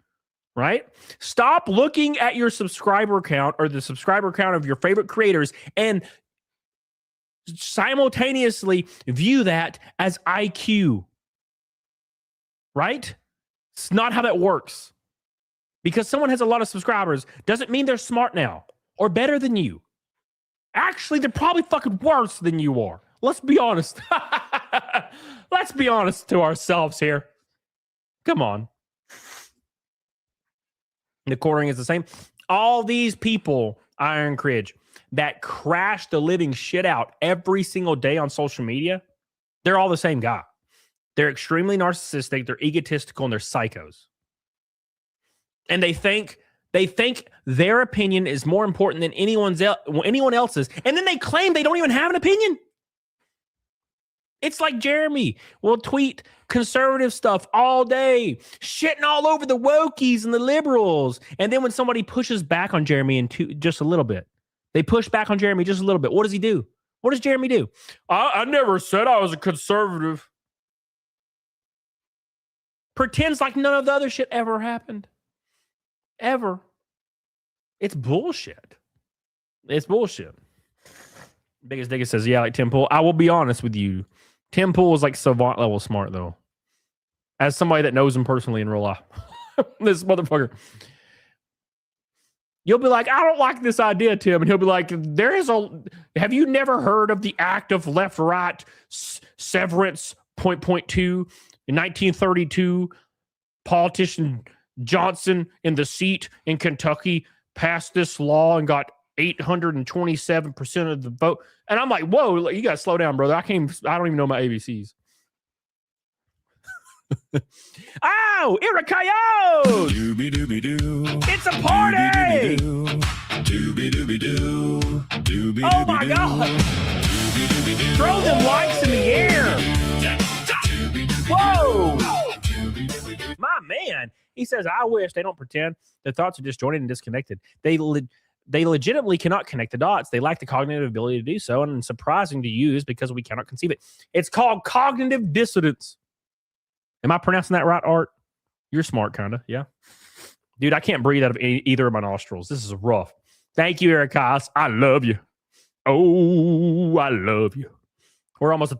right? Stop looking at your subscriber count or the subscriber count of your favorite creators and simultaneously view that as IQ. Right? It's not how that works. Because someone has a lot of subscribers doesn't mean they're smart now or better than you. Actually, they're probably fucking worse than you are. Let's be honest. Let's be honest to ourselves here. Come on. The quartering is the same. All these people, Iron Cridge, that crash the living shit out every single day on social media, they're all the same guy. They're extremely narcissistic, they're egotistical, and they're psychos. And they think their opinion is more important than anyone else's. And then they claim they don't even have an opinion. It's like Jeremy will tweet conservative stuff all day, shitting all over the wokies and the liberals. And then when somebody pushes back on Jeremy just a little bit, they push back on Jeremy just a little bit. What does he do? What does Jeremy do? I never said I was a conservative. Pretends like none of the other shit ever happened. Ever. It's bullshit. It's bullshit. Biggest Digger says, yeah, like Tim Pool. I will be honest with you. Tim Pool is like savant level smart, though. As somebody that knows him personally in real life. This motherfucker. You'll be like, I don't like this idea, Tim. And he'll be like, have you never heard of the act of left-right severance .2? In 1932, politician Johnson in the seat in Kentucky passed this law and got 827% of the vote. And I'm like, whoa, you got to slow down, brother. I don't even know my ABCs. Oh, Irakayo! It's a party! Oh my God! Throw them likes in the air! Whoa! My man, he says, I wish they don't pretend their thoughts are disjointed and disconnected. They legitimately cannot connect the dots. They lack the cognitive ability to do so, and it's surprising to use because we cannot conceive it. It's called cognitive dissonance. Am I pronouncing that right, Art? You're smart, kind of, yeah? Dude, I can't breathe out of either of my nostrils. This is rough. Thank you, Eric Haas. I love you. Oh, I love you. We're almost a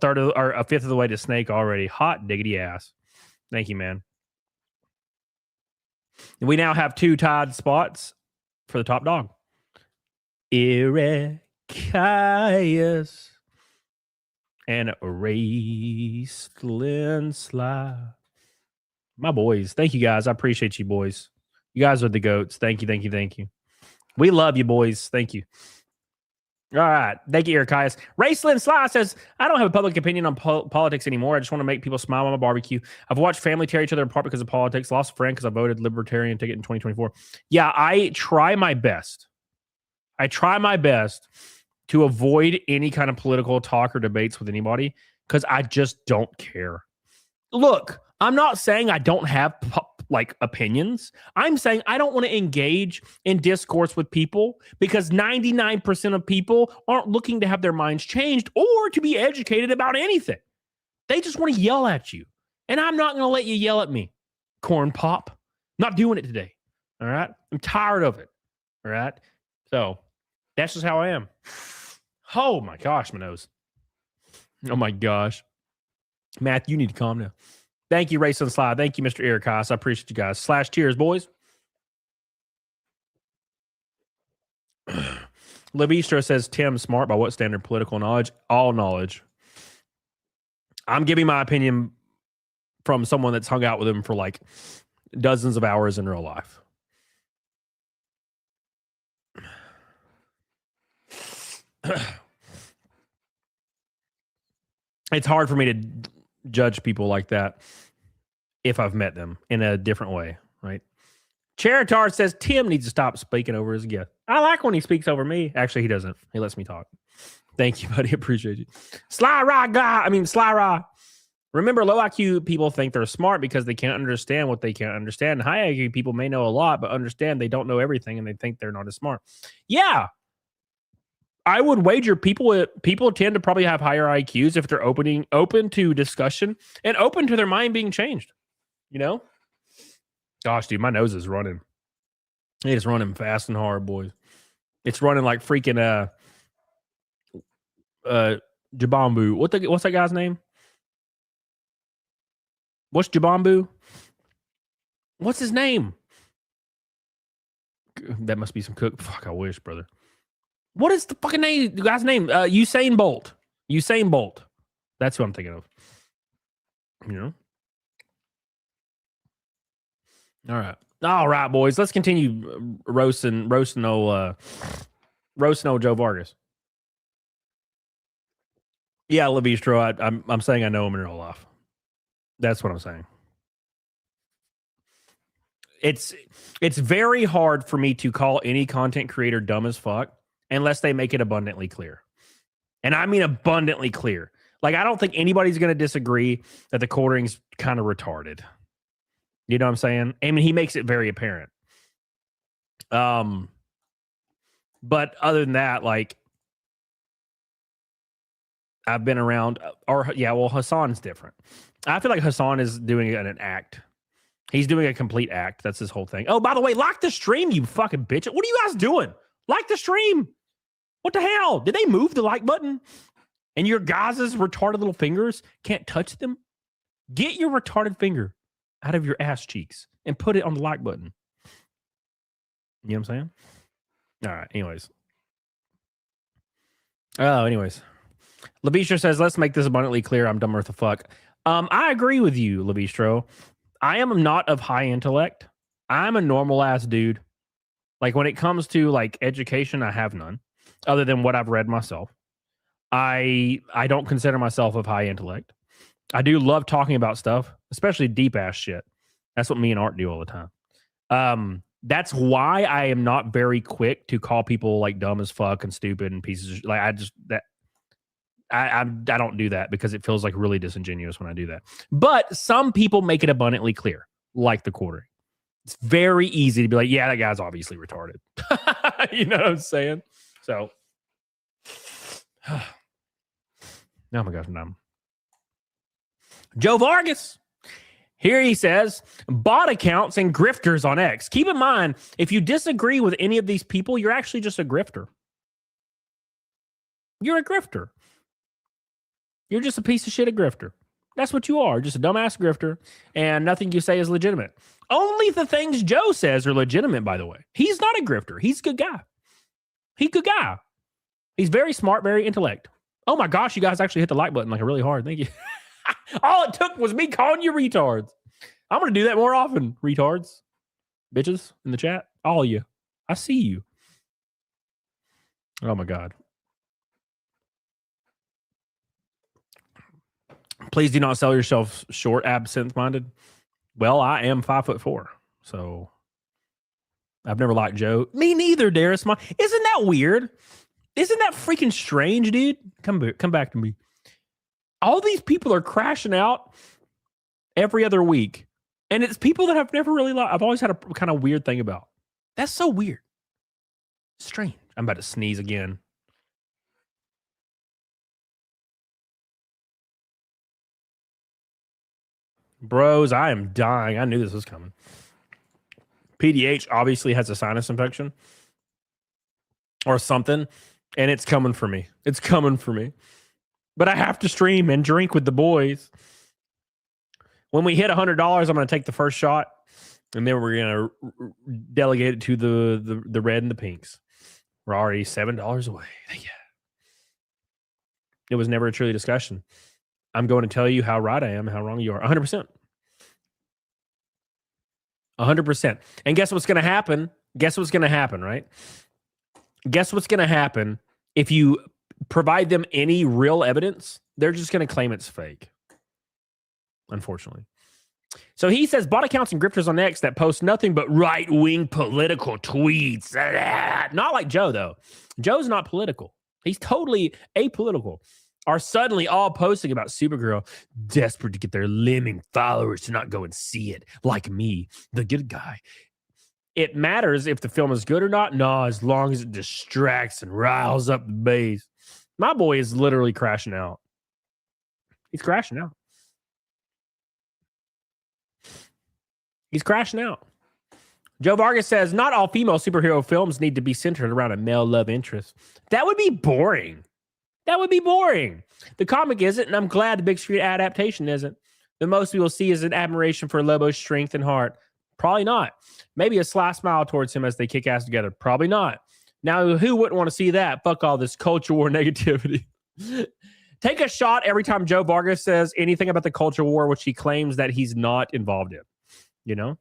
fifth of the way to Snake already. Hot diggity ass. Thank you, man. We now have 2 tied spots for the top dog. Eric and Raceland Sly. My boys. Thank you, guys. I appreciate you, boys. You guys are the goats. Thank you, thank you, thank you. We love you, boys. Thank you. All right. Thank you, Eric. Raceland Sly says, I don't have a public opinion on politics anymore. I just want to make people smile on my barbecue. I've watched family tear each other apart because of politics. Lost a friend because I voted Libertarian ticket in 2024. Yeah, I try my best. To avoid any kind of political talk or debates with anybody because I just don't care. Look, I'm not saying I don't have opinions. I'm saying I don't want to engage in discourse with people because 99% of people aren't looking to have their minds changed or to be educated about anything. They just want to yell at you. And I'm not going to let you yell at me, corn pop. Not doing it today. All right? I'm tired of it. All right? So that's just how I am. Oh my gosh, my nose. Oh my gosh. Matt, you need to calm down. Thank you, Race and Slide. Thank you, Mr. Eric Haas. I appreciate you guys. Slash cheers, boys. Levistra says, Tim, smart by what standard? Political knowledge? All knowledge. I'm giving my opinion from someone that's hung out with him for dozens of hours in real life. It's hard for me to judge people like that if I've met them in a different way, right? Cheritar says Tim needs to stop speaking over his guest. I like when he speaks over me. Actually, he doesn't. He lets me talk. Thank you, buddy. Appreciate you. Sly Rye. Remember, low IQ people think they're smart because they can't understand what they can't understand. High IQ people may know a lot, but understand they don't know everything and they think they're not as smart. Yeah. I would wager people tend to probably have higher IQs if they're open to discussion and open to their mind being changed. You know? Gosh, dude, my nose is running. It is running fast and hard, boys. It's running like freaking Jabambu. What's that guy's name? What's Jabambu? What's his name? That must be some cook. Fuck, I wish, brother. What is the fucking name? The guy's name? Usain Bolt. Usain Bolt. That's who I'm thinking of. You know? All right, boys. Let's continue roasting old Joe Vargas. Yeah, Levistro. I'm saying I know him in real life. That's what I'm saying. It's very hard for me to call any content creator dumb as fuck unless they make it abundantly clear. And I mean abundantly clear. Like, I don't think anybody's going to disagree that the quartering's kind of retarded. You know what I'm saying? I mean, he makes it very apparent. But other than that, like, I've been around, Hassan's different. I feel like Hassan is doing an act. He's doing a complete act. That's his whole thing. Oh, by the way, like the stream, you fucking bitch. What are you guys doing? Like the stream. What the hell? Did they move the like button? And your guys' retarded little fingers can't touch them? Get your retarded finger out of your ass cheeks and put it on the like button. You know what I'm saying? All right. Anyways. Levistro says, let's make this abundantly clear. I'm dumber the fuck. I agree with you, Levistro. I am not of high intellect. I'm a normal ass dude. Like, when it comes to like education, I have none other than what I've read myself. I don't consider myself of high intellect. I do love talking about stuff, especially deep ass shit. That's what me and Art do all the time. That's why I am not very quick to call people like dumb as fuck and stupid and pieces of like I don't do that because it feels like really disingenuous when I do that. But some people make it abundantly clear, like the quartering. It's very easy to be like, yeah, that guy's obviously retarded. You know what I'm saying? So, oh my gosh, I'm dumb. Joe Vargas. Here he says, bot accounts and grifters on X. Keep in mind, if you disagree with any of these people, you're actually just a grifter. You're a grifter. You're just a piece of shit a grifter. That's what you are, just a dumbass grifter, and nothing you say is legitimate. Only the things Joe says are legitimate, by the way. He's not a grifter. He's a good guy. He's very smart, very intellect. Oh my gosh, you guys actually hit the like button like really hard. Thank you. All it took was me calling you retards. I'm going to do that more often, retards. Bitches in the chat. All of you. I see you. Oh my God. Please do not sell yourself short, absent-minded. Well, I am 5'4", so I've never liked Joe. Me neither, Darius. Isn't that weird? Isn't that freaking strange, dude? Come back to me. All these people are crashing out every other week, and it's people that I've never really liked. I've always had a kind of weird thing about. That's so weird. Strange. I'm about to sneeze again. Bros, I am dying. I knew this was coming. PDH obviously has a sinus infection or something, and it's coming for me. It's coming for me. But I have to stream and drink with the boys. When we hit $100, I'm going to take the first shot, and then we're going to delegate it to the red and the pinks. We're already $7 away. Yeah. It was never a truly discussion. I'm going to tell you how right I am and how wrong you are. 100%. 100%. And guess what's going to happen? Guess what's going to happen, right? Guess what's going to happen if you provide them any real evidence? They're just going to claim it's fake, unfortunately. So he says bot accounts and grifters on X that post nothing but right-wing political tweets. Not like Joe, though. Joe's not political. He's totally apolitical. Are suddenly all posting about Supergirl, desperate to get their lemming followers to not go and see it, like me, the good guy. It matters if the film is good or not? No, as long as it distracts and riles up the base. My boy is literally crashing out. He's crashing out. He's crashing out. Joe Vargas says, not all female superhero films need to be centered around a male love interest. That would be boring. That would be boring. The comic isn't, and I'm glad the big screen adaptation isn't. The most we will see is an admiration for Lobo's strength and heart. Probably not. Maybe a sly smile towards him as they kick ass together. Probably not. Now, who wouldn't want to see that? Fuck all this culture war negativity. Take a shot every time Joe Vargas says anything about the culture war, which he claims that he's not involved in. You know?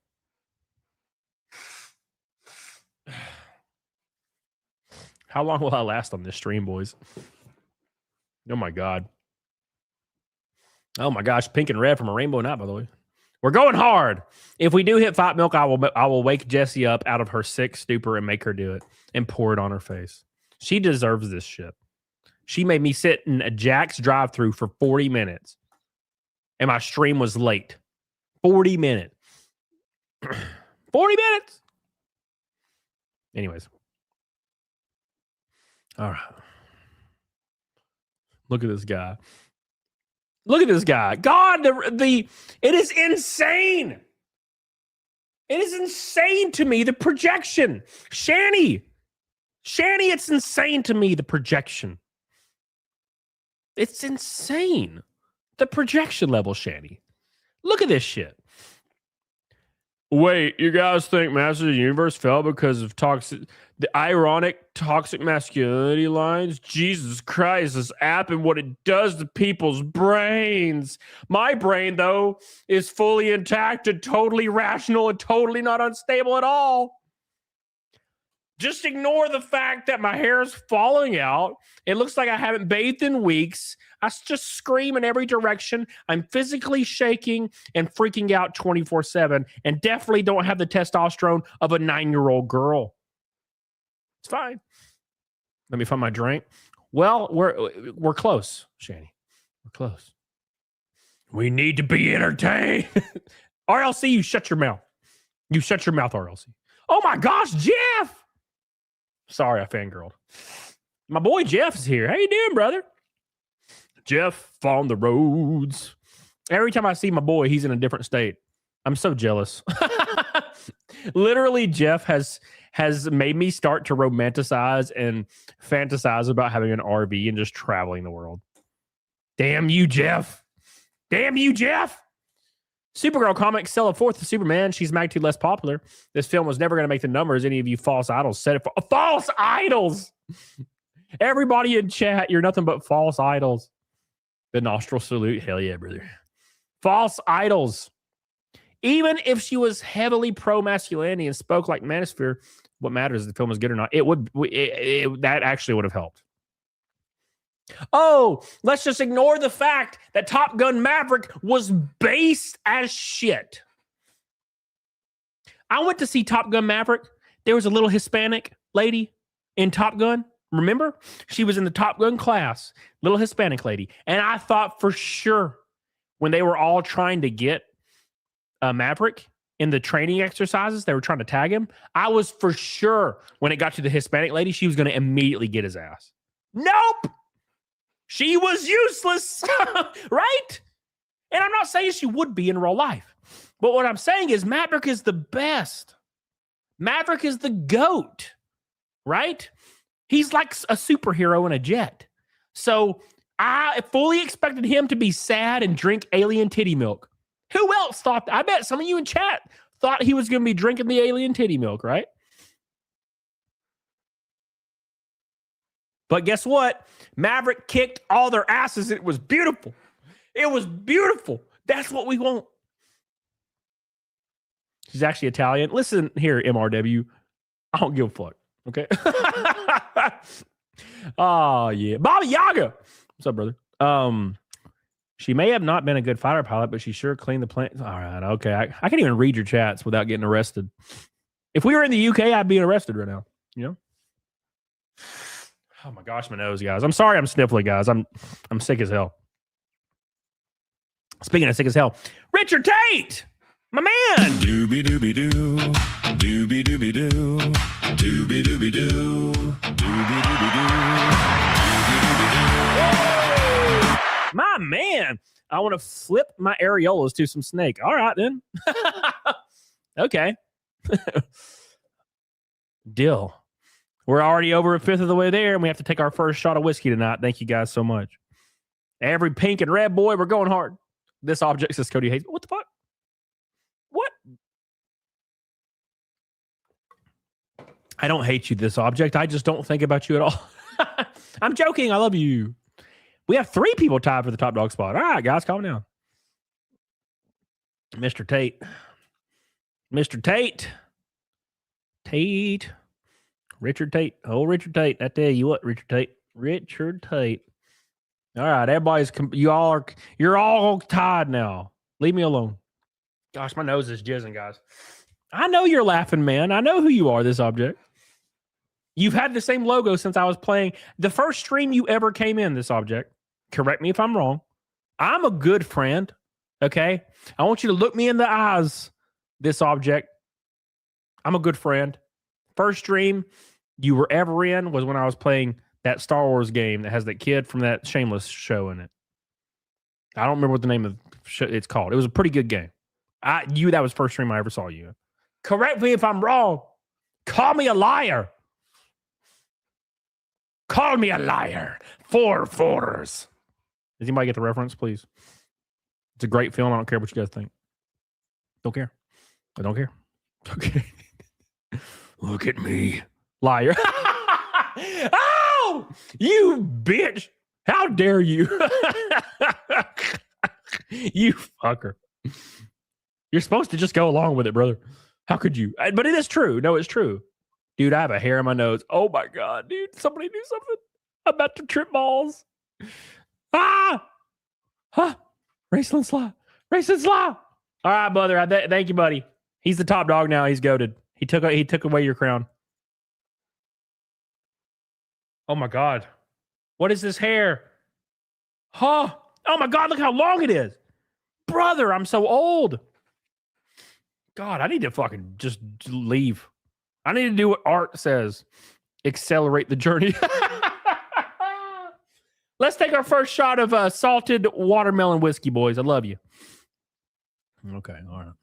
How long will I last on this stream, boys? Oh, my God. Oh, my gosh. Pink and red from a rainbow night, by the way. We're going hard. If we do hit 5 milk, I will wake Jessie up out of her sick stupor and make her do it and pour it on her face. She deserves this shit. She made me sit in a Jack's drive-thru for 40 minutes. And my stream was late. 40 minutes. 40 minutes. Anyways. All right. Look at this guy. Look at this guy. God, it is insane. It is insane to me, the projection. Shanny, it's insane to me, the projection. It's insane. The projection level, Shanny. Look at this shit. Wait, you guys think Masters of the Universe fell because of the ironic toxic masculinity lines? Jesus Christ, this app and what it does to people's brains. My brain, though, is fully intact and totally rational and totally not unstable at all. Just ignore the fact that my hair is falling out. It looks like I haven't bathed in weeks. I just scream in every direction. I'm physically shaking and freaking out 24/7 and definitely don't have the testosterone of a 9-year-old girl. It's fine. Let me find my drink. Well, we're close, Shanny. We're close. We need to be entertained. RLC, you shut your mouth. You shut your mouth, RLC. Oh my gosh, Jeff! Sorry, I fangirled. My boy Jeff is here. How you doing, brother? Jeff on the roads. Every time I see my boy, he's in a different state. I'm so jealous. Literally, Jeff has made me start to romanticize and fantasize about having an RV and just traveling the world. Damn you, Jeff. Damn you, Jeff. Supergirl comics sell a fourth of Superman. She's magically less popular. This film was never going to make the numbers. Any of you false idols said it. False idols. Everybody in chat, you're nothing but false idols. The nostril salute. Hell yeah, brother. False idols. Even if she was heavily pro-masculinity and spoke like Manosphere, what matters is the film is good or not. That actually would have helped. Oh, let's just ignore the fact that Top Gun Maverick was based as shit. I went to see Top Gun Maverick. There was a little Hispanic lady in Top Gun. Remember? She was in the Top Gun class. Little Hispanic lady. And I thought for sure when they were all trying to get Maverick in the training exercises, they were trying to tag him. I was for sure when it got to the Hispanic lady, she was going to immediately get his ass. Nope. She was useless, right? And I'm not saying she would be in real life. But what I'm saying is Maverick is the best. Maverick is the GOAT, right? He's like a superhero in a jet. So I fully expected him to be sad and drink alien titty milk. Who else thought that? I bet some of you in chat thought he was going to be drinking the alien titty milk, right? But guess what? Maverick kicked all their asses. It was beautiful. It was beautiful. That's what we want. She's actually Italian. Listen here, MRW. I don't give a fuck. Okay. Oh, yeah. Baba Yaga. What's up, brother? She may have not been a good fighter pilot, but she sure cleaned the plane. All right. Okay. I can't even read your chats without getting arrested. If we were in the UK, I'd be arrested right now. You know? Oh my gosh, my nose, guys. I'm sorry I'm sniffling, guys. I'm sick as hell. Speaking of sick as hell, Richard Tate, my man.
Doobie doobie doo. Doobie doobie doo. Doobie doobie doo. Doobie doobie doo.
My man. I want to flip my areolas to some snake. All right, then. Okay. Dill. We're already over a fifth of the way there, and we have to take our first shot of whiskey tonight. Thank you guys so much. Every pink and red boy, we're going hard. This object says Cody hates. What the fuck? What? I don't hate you, this object. I just don't think about you at all. I'm joking. I love you. We have 3 people tied for the top dog spot. All right, guys, calm down. Mr. Tate. Mr. Tate. Tate. Richard Tate. Oh, Richard Tate. I tell you what, Richard Tate. Richard Tate. All right, everybody's, you're all tied now. Leave me alone. Gosh, my nose is jizzing, guys. I know you're laughing, man. I know who you are, this object. You've had the same logo since I was playing. The first stream you ever came in, this object. Correct me if I'm wrong. I'm a good friend, okay? I want you to look me in the eyes, this object. I'm a good friend. First stream you were ever in was when I was playing that Star Wars game that has that kid from that Shameless show in it. I don't remember what the name of it's called. It was a pretty good game. That was the first stream I ever saw you in. Correct me if I'm wrong. Call me a liar. Call me a liar. 4 4s. Does anybody get the reference, please? It's a great film. I don't care what you guys think. Don't care. I don't care. Okay. Look at me. Liar. Oh, you bitch. How dare you? You fucker. You're supposed to just go along with it, brother. How could you? But it is true. No, it's true. Dude, I have a hair in my nose. Oh my God, dude. Somebody do something. I'm about to trip balls. Ah! Huh? Raceland Sly. Raceland Sly. All right, brother. Thank you, buddy. He's the top dog now. He's goated. He took away your crown. Oh my God. What is this hair? Huh? Oh my God, look how long it is. Brother, I'm so old. God, I need to fucking just leave. I need to do what Art says. Accelerate the journey. Let's take our first shot of salted watermelon whiskey, boys. I love you. Okay, all right.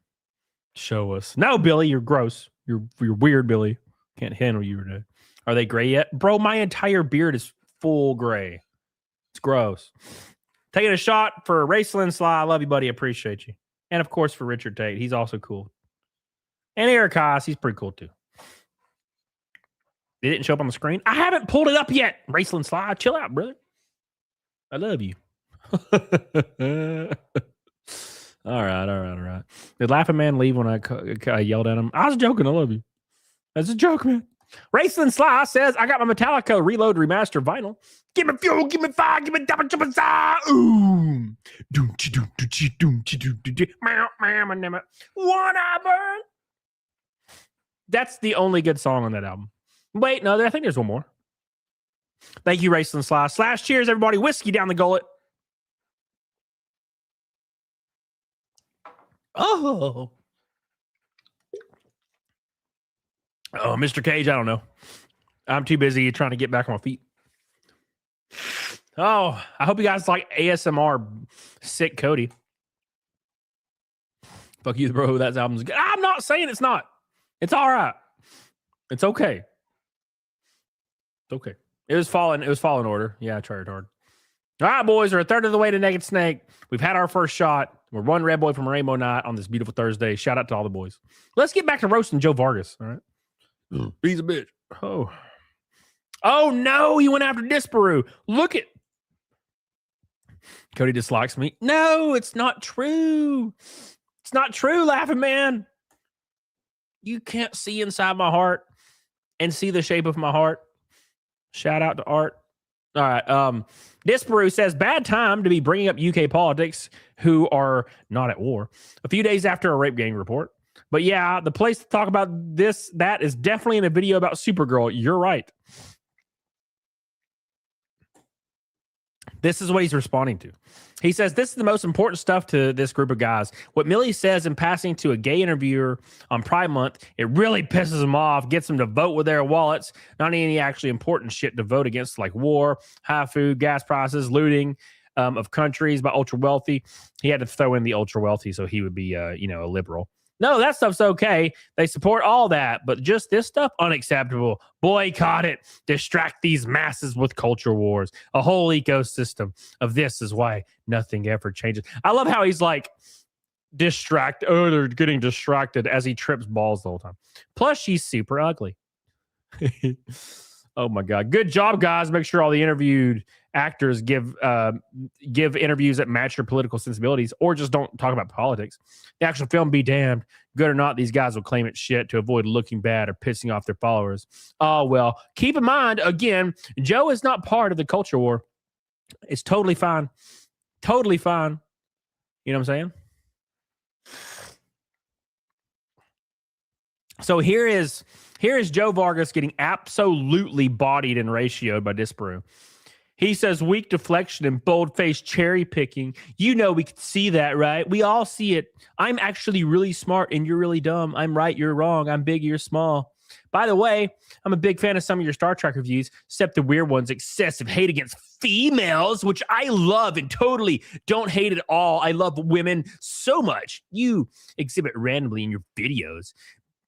Show us. No, Billy, you're gross. You're weird, Billy. Can't handle you today. Are they gray yet? Bro, my entire beard is full gray. It's gross. Taking a shot for Raceland Sly. I love you, buddy. Appreciate you. And, of course, for Richard Tate. He's also cool. And Eric Haas. He's pretty cool, too. It didn't show up on the screen. I haven't pulled it up yet. Raceland Sly. Chill out, brother. I love you. All right. Did Laughing Man leave when I yelled at him? I was joking. I love you. That's a joke, man. Raceland Sly says, I got my Metallica Reload Remaster vinyl. Give me fuel, give me fire, give me double triple side. Ooh. One eye burn. That's the only good song on that album. Wait, no, I think there's one more. Thank you, Raceland Sly. Slash cheers, everybody. Whiskey down the gullet. Oh, Mr. Cage, I don't know. I'm too busy trying to get back on my feet. Oh, I hope you guys like ASMR sick Cody. Fuck you, bro. That album's good. I'm not saying it's not. It's all right. It's okay. It's okay. It was falling order. Yeah, I tried hard. All right, boys, we're a third of the way to Naked Snake. We've had our first shot. We're one red boy from Rainbow Night on this beautiful Thursday. Shout out to all the boys. Let's get back to roasting Joe Vargas. All right. He's a bitch. Oh no, he went after Disparu. Look at Cody dislikes me. No, it's not true. It's not true, Laughing Man. You can't see inside my heart and see the shape of my heart. Shout out to Art. All right. Disparu says, bad time to be bringing up UK politics who are not at war a few days after a rape gang report. But yeah, the place to talk about that is definitely in a video about Supergirl. You're right. This is what he's responding to. He says, this is the most important stuff to this group of guys. What Millie says in passing to a gay interviewer on Pride Month, it really pisses them off, gets them to vote with their wallets, not any actually important shit to vote against, like war, high food, gas prices, looting of countries by ultra wealthy. He had to throw in the ultra wealthy so he would be, a liberal. No, that stuff's okay. They support all that, but just this stuff, unacceptable. Boycott it. Distract these masses with culture wars. A whole ecosystem of this is why nothing ever changes. I love how he's like, they're getting distracted as he trips balls the whole time. Plus, she's super ugly. Oh my God. Good job, guys. Make sure all the interviewed actors give interviews that match your political sensibilities, or just don't talk about politics. The actual film be damned. Good or not, these guys will claim it's shit to avoid looking bad or pissing off their followers. Oh, well, keep in mind, again, Joe is not part of the culture war. It's totally fine. Totally fine. You know what I'm saying? So here is Joe Vargas getting absolutely bodied and ratioed by Disparu. He says weak deflection and bold-faced cherry picking. You know we can see that, right? We all see it. I'm actually really smart and you're really dumb. I'm right, you're wrong. I'm big, you're small. By the way, I'm a big fan of some of your Star Trek reviews, except the weird ones, excessive hate against females, which I love and totally don't hate at all. I love women so much. You exhibit randomly in your videos.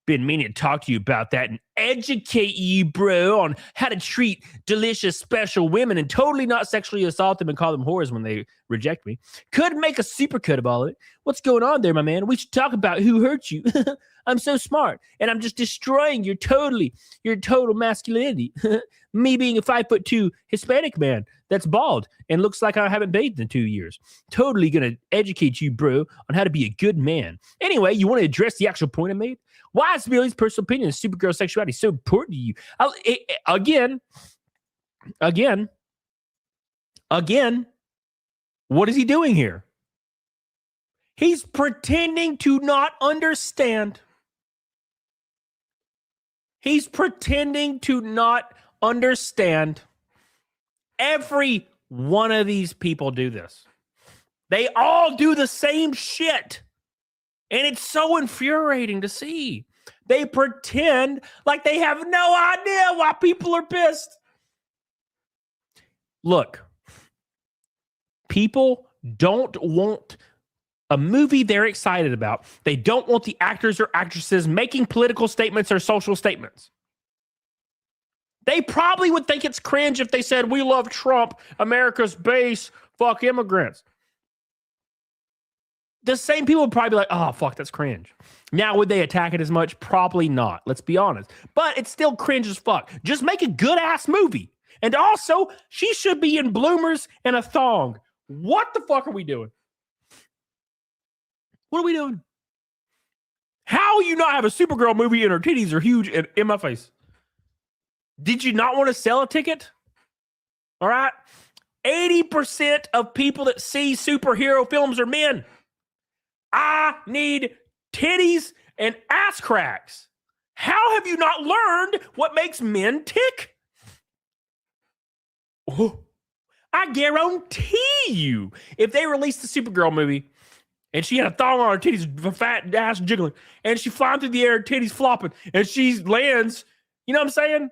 Been meaning to talk to you about that and educate you, bro, on how to treat delicious, special women and totally not sexually assault them and call them whores when they reject me. Could make a supercut of all of it. What's going on there, my man? We should talk about who hurt you. I'm so smart, and I'm just destroying your total masculinity. Me being a 5'2" Hispanic man that's bald and looks like I haven't bathed in 2 years. Totally gonna educate you, bro, on how to be a good man. Anyway, you want to address the actual point I made? Why is Millie's personal opinion of Supergirl sexuality so important to you? Again, what is he doing here? He's pretending to not understand. He's pretending to not understand. Every one of these people do this. They all do the same shit. And it's so infuriating to see. They pretend like they have no idea why people are pissed. Look, people don't want a movie they're excited about. They don't want the actors or actresses making political statements or social statements. They probably would think it's cringe if they said, we love Trump, America's base, fuck immigrants. The same people would probably be like, oh, fuck, that's cringe. Now, would they attack it as much? Probably not. Let's be honest. But it's still cringe as fuck. Just make a good-ass movie. And also, she should be in bloomers and a thong. What the fuck are we doing? What are we doing? How you not have a Supergirl movie and her titties are huge in my face? Did you not want to sell a ticket? All right? 80% of people that see superhero films are men. I need titties and ass cracks. How have you not learned what makes men tick? Oh, I guarantee you, if they released the Supergirl movie and she had a thong on her titties, fat ass jiggling, and she flying through the air, titties flopping, and she lands, you know what I'm saying?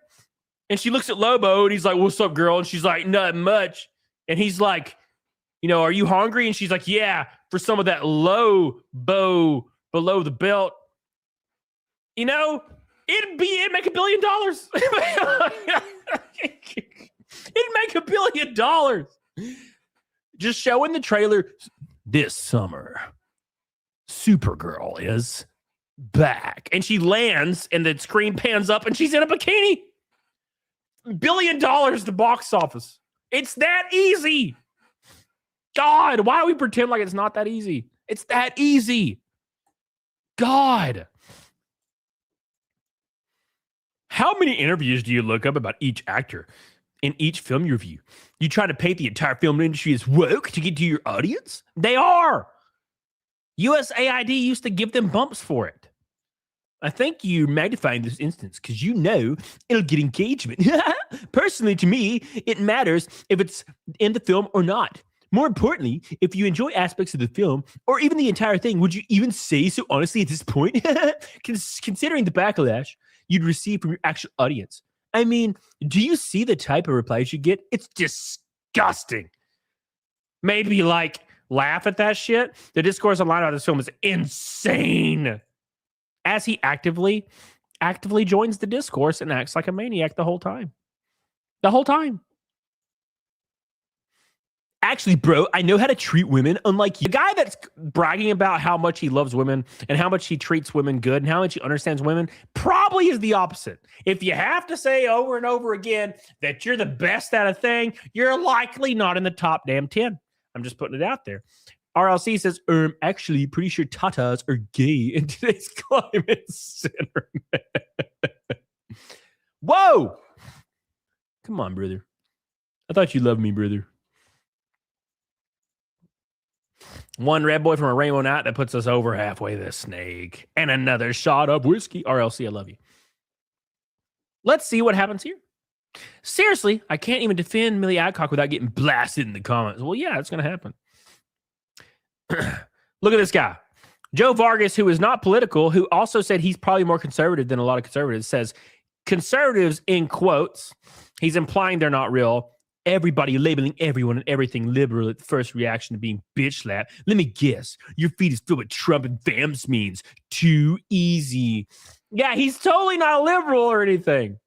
And she looks at Lobo and he's like, what's up, girl? And she's like, nothing much. And he's like, you know, are you hungry? And she's like, yeah, for some of that low bow below the belt. You know, it'd make $1 billion. It'd make $1 billion. Just showing the trailer. This summer, Supergirl is back. And she lands and the screen pans up and she's in a bikini. $1 billion to box office. It's that easy. God, why do we pretend like it's not that easy? It's that easy. God. How many interviews do you look up about each actor in each film you review? You try to paint the entire film industry as woke to get to your audience? They are. USAID used to give them bumps for it. I think you're magnifying this instance because you know it'll get engagement. Personally, to me, it matters if it's in the film or not. More importantly, if you enjoy aspects of the film or even the entire thing, would you even say so honestly at this point? Considering the backlash you'd receive from your actual audience. I mean, do you see the type of replies you get? It's disgusting. Maybe like laugh at that shit. The discourse online about this film is insane. As he actively joins the discourse and acts like a maniac the whole time. The whole time. Actually, bro, I know how to treat women unlike you. The guy that's bragging about how much he loves women and how much he treats women good and how much he understands women probably is the opposite. If you have to say over and over again that you're the best at a thing, you're likely not in the top damn 10. I'm just putting it out there. RLC says, actually, pretty sure tatas are gay in today's climate center. Whoa! Come on, brother. I thought you loved me, brother. One red boy from a rainbow night that puts us over halfway to the snake. And another shot of whiskey. RLC, I love you. Let's see what happens here. Seriously, I can't even defend Millie Adcock without getting blasted in the comments. Well, yeah, it's going to happen. Look at this guy. Joe Vargas, who is not political, who also said he's probably more conservative than a lot of conservatives, says conservatives, in quotes, he's implying they're not real. Everybody labeling everyone and everything liberal at the first reaction to being bitch slapped. Let me guess. Your feed is filled with Trump and Vance memes. Too easy. Yeah, he's totally not liberal or anything.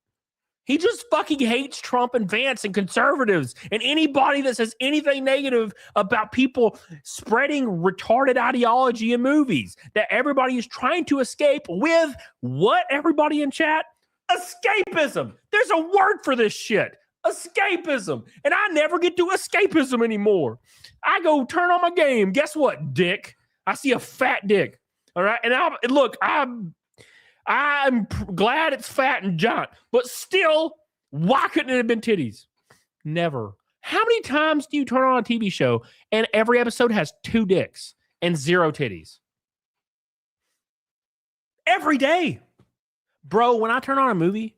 He just fucking hates Trump and Vance and conservatives and anybody that says anything negative about people spreading retarded ideology in movies that everybody is trying to escape with what, everybody in chat? Escapism. There's a word for this shit. Escapism. And I never get to escapism anymore. I go turn on my game. Guess what, dick? I see a fat dick. All right. And I'm glad it's fat and giant, but still, why couldn't it have been titties? Never. How many times do you turn on a TV show and every episode has 2 dicks and 0 titties? Every day. Bro, when I turn on a movie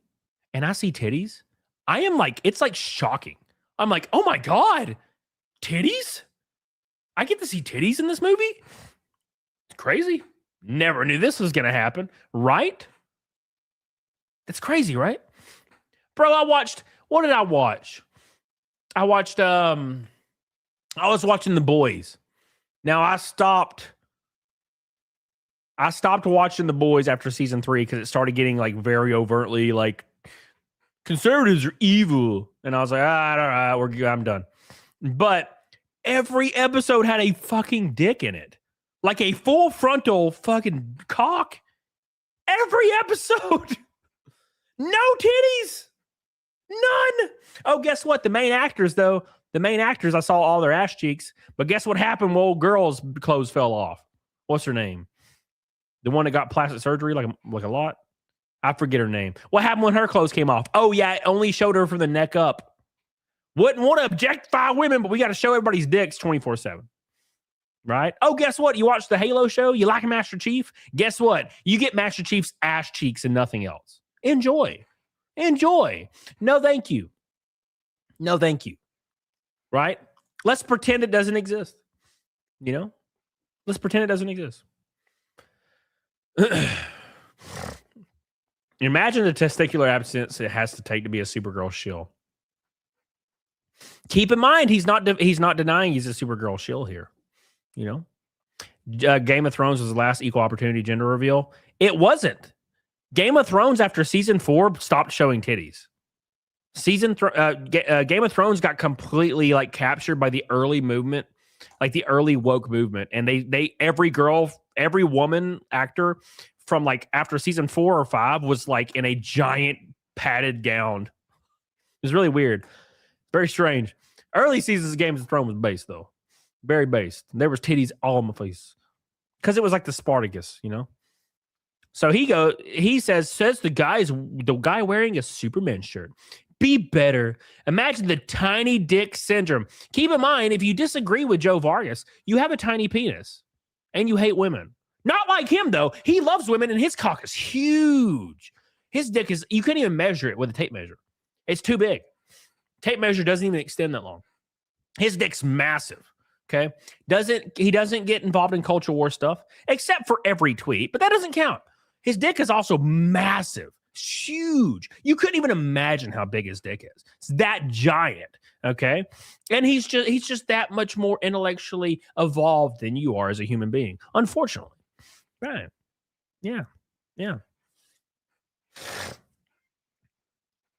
and I see titties, I am like, it's like shocking. I'm like, oh my God, titties? I get to see titties in this movie? It's crazy. Never knew this was going to happen, right? That's crazy, right? Bro, what did I watch? I was watching The Boys. Now I stopped watching The Boys after season 3 because it started getting like very overtly like conservatives are evil. And I was like, I'm done. But every episode had a fucking dick in it. Like a full frontal fucking cock. Every episode. No titties. None. Oh, guess what? The main actors, I saw all their ass cheeks. But guess what happened when old girl's clothes fell off? What's her name? The one that got plastic surgery like a lot? I forget her name. What happened when her clothes came off? Oh, yeah, it only showed her from the neck up. Wouldn't want to objectify women, but we got to show everybody's dicks 24/7. Right? Oh, guess what? You watch the Halo show? You like Master Chief? Guess what? You get Master Chief's ass cheeks and nothing else. Enjoy. No, thank you. No, thank you. Right? Let's pretend it doesn't exist. You know? Let's pretend it doesn't exist. Imagine the testicular abstinence it has to take to be a Supergirl shill. Keep in mind, he's not denying he's a Supergirl shill here. You know, Game of Thrones was the last equal opportunity gender reveal. It wasn't. Game of Thrones after season 4 stopped showing titties. Game of Thrones got completely like captured by the early movement, like the early woke movement, and they every woman actor from like after season 4 or 5 was like in a giant padded gown. It was really weird, very strange. Early seasons of Game of Thrones was based though. Very based. There was titties all in my face. Because it was like the Spartacus, you know? So he says the guy wearing a Superman shirt. Be better. Imagine the tiny dick syndrome. Keep in mind, if you disagree with Joe Vargas, you have a tiny penis and you hate women. Not like him, though. He loves women and his cock is huge. His dick is, you couldn't even measure it with a tape measure. It's too big. Tape measure doesn't even extend that long. His dick's massive. Okay. He doesn't get involved in culture war stuff, except for every tweet, but that doesn't count. His dick is also massive. Huge. You couldn't even imagine how big his dick is. It's that giant. Okay. And he's just that much more intellectually evolved than you are as a human being, unfortunately. Right. Yeah. Yeah.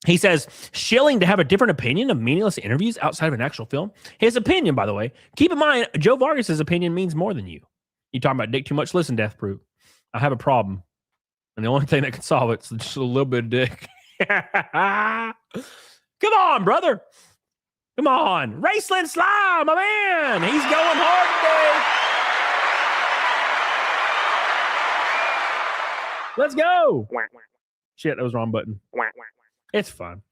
He says, shilling to have a different opinion of meaningless interviews outside of an actual film. His opinion, by the way, keep in mind, Joe Vargas's opinion means more than you. You talking about dick too much? Listen, Death Proof. I have a problem. And the only thing that can solve it is just a little bit of dick. Come on, brother. Come on. Raceland Sly, my man. He's going hard today. Let's go. Shit, that was the wrong button. It's fun.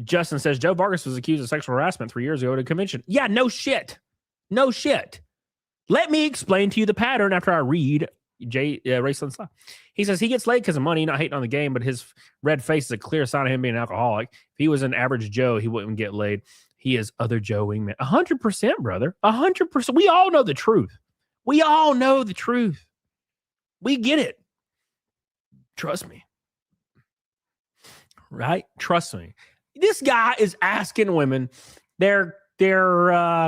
Justin says, Joe Vargas was accused of sexual harassment 3 years ago at a convention. Yeah, no shit. No shit. Let me explain to you the pattern after I read Raceland Sly. He says he gets laid because of money, not hating on the game, but his red face is a clear sign of him being an alcoholic. If he was an average Joe, he wouldn't get laid. He is other Joe wingman. 100%, brother. 100%. We all know the truth. We all know the truth. We get it. Trust me. Right? Trust me. This guy is asking women their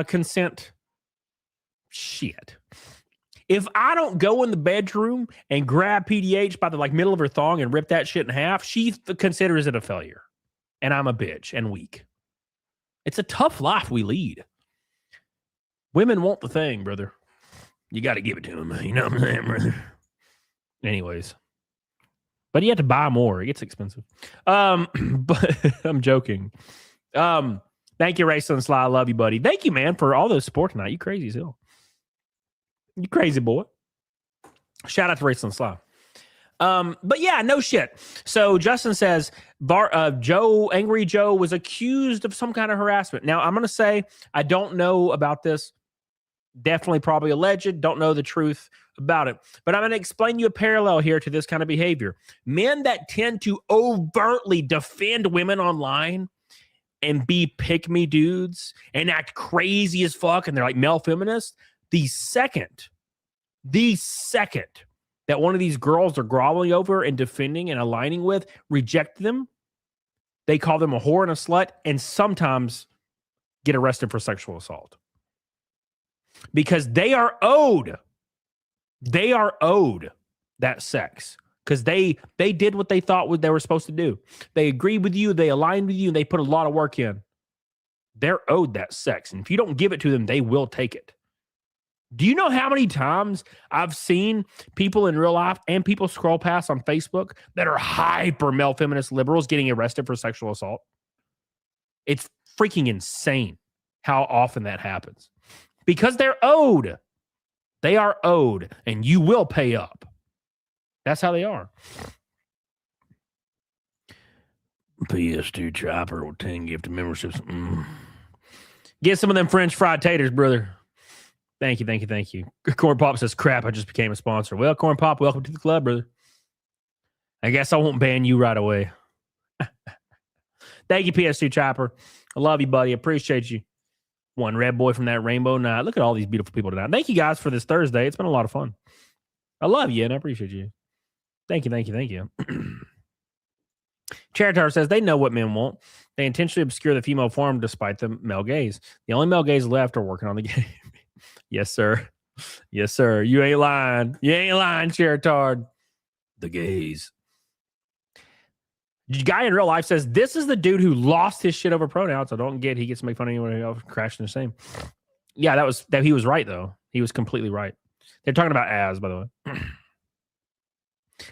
consent. Shit. If I don't go in the bedroom and grab PDH by the middle of her thong and rip that shit in half, she considers it a failure. And I'm a bitch and weak. It's a tough life we lead. Women want the thing, brother. You got to give it to them. You know what I'm saying, brother? Anyways. But you have to buy more. It gets expensive. But I'm joking. Thank you, Raceland Sly. I love you, buddy. Thank you, man, for all the support tonight. You crazy as hell. You crazy boy. Shout out to Raceland Sly. But yeah, no shit. So Justin says Angry Joe was accused of some kind of harassment. Now I'm going to say I don't know about this. Definitely probably alleged. Don't know the truth about it. But I'm going to explain you a parallel here to this kind of behavior. Men that tend to overtly defend women online and be pick-me dudes and act crazy as fuck and they're like male feminists, the second that one of these girls they're groveling over and defending and aligning with reject them, they call them a whore and a slut and sometimes get arrested for sexual assault. Because they are owed that sex. Because they did what they thought they were supposed to do. They agreed with you, they aligned with you, and they put a lot of work in. They're owed that sex. And if you don't give it to them, they will take it. Do you know how many times I've seen people in real life and people scroll past on Facebook that are hyper male feminist liberals getting arrested for sexual assault? It's freaking insane how often that happens. Because they're owed. They are owed, and you will pay up. That's how they are. PS2 Chopper with 10 gift memberships. Get some of them French fried taters, brother. Thank you. Corn Pop says, crap, I just became a sponsor. Well, Corn Pop, welcome to the club, brother. I guess I won't ban you right away. Thank you, PS2 Chopper. I love you, buddy. Appreciate you. One red boy from that rainbow night. Look at all these beautiful people tonight. Thank you guys for this Thursday. It's been a lot of fun. I love you and I appreciate you. Thank you. Charitar says they know what men want. They intentionally obscure the female form despite the male gaze. The only male gaze left are working on the game. Yes, sir. You ain't lying. Charitar. The gaze. Guy in real life says, this is the dude who lost his shit over pronouns. I don't get he gets to make fun of anyone else crashing the same. Yeah, he was right, though. He was completely right. They're talking about as, by the way.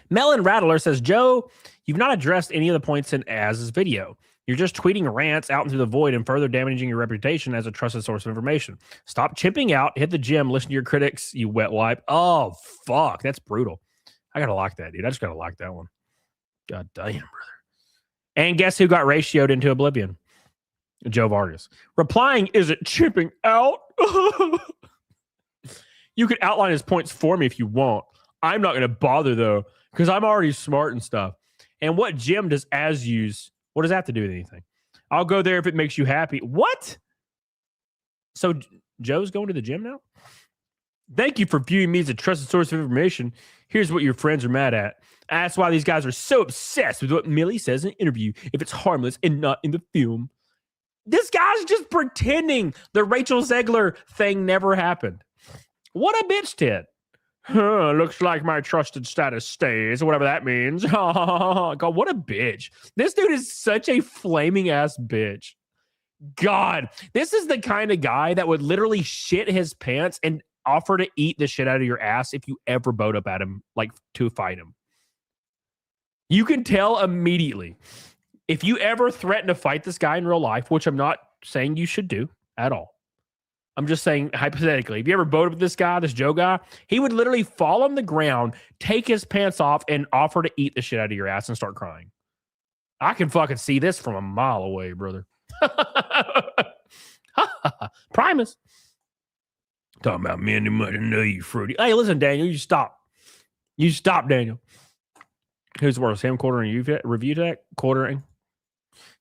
Melon Rattler says, Joe, you've not addressed any of the points in Az's video. You're just tweeting rants out into the void and further damaging your reputation as a trusted source of information. Stop chipping out, hit the gym, listen to your critics, you wet wipe. Oh, fuck. That's brutal. I gotta like that, dude. I just gotta like that one. God damn, brother. And guess who got ratioed into oblivion? Joe Vargas. Replying, is it chipping out? You could outline his points for me if you want. I'm not going to bother, though, because I'm already smart and stuff. And what gym does As use? What does that have to do with anything? I'll go there if it makes you happy. What? So Joe's going to the gym now? Thank you for viewing me as a trusted source of information. Here's what your friends are mad at. That's why these guys are so obsessed with what Millie says in an interview if it's harmless and not in the film. This guy's just pretending the Rachel Zegler thing never happened. What a bitch tit. Looks like my trusted status stays, whatever that means. God, what a bitch. This dude is such a flaming ass bitch. God, this is the kind of guy that would literally shit his pants and offer to eat the shit out of your ass if you ever bowed up at him, like to fight him. You can tell immediately. If you ever threaten to fight this guy in real life, which I'm not saying you should do at all. I'm just saying hypothetically, if you ever bowed up with this guy, this Joe guy, he would literally fall on the ground, take his pants off, and offer to eat the shit out of your ass and start crying. I can fucking see this from a mile away, brother. Primus. Talking about men who might know you fruity. Hey, listen, Daniel, you stop. You stop, Daniel. Who's worse, him quartering you review tech? Quartering.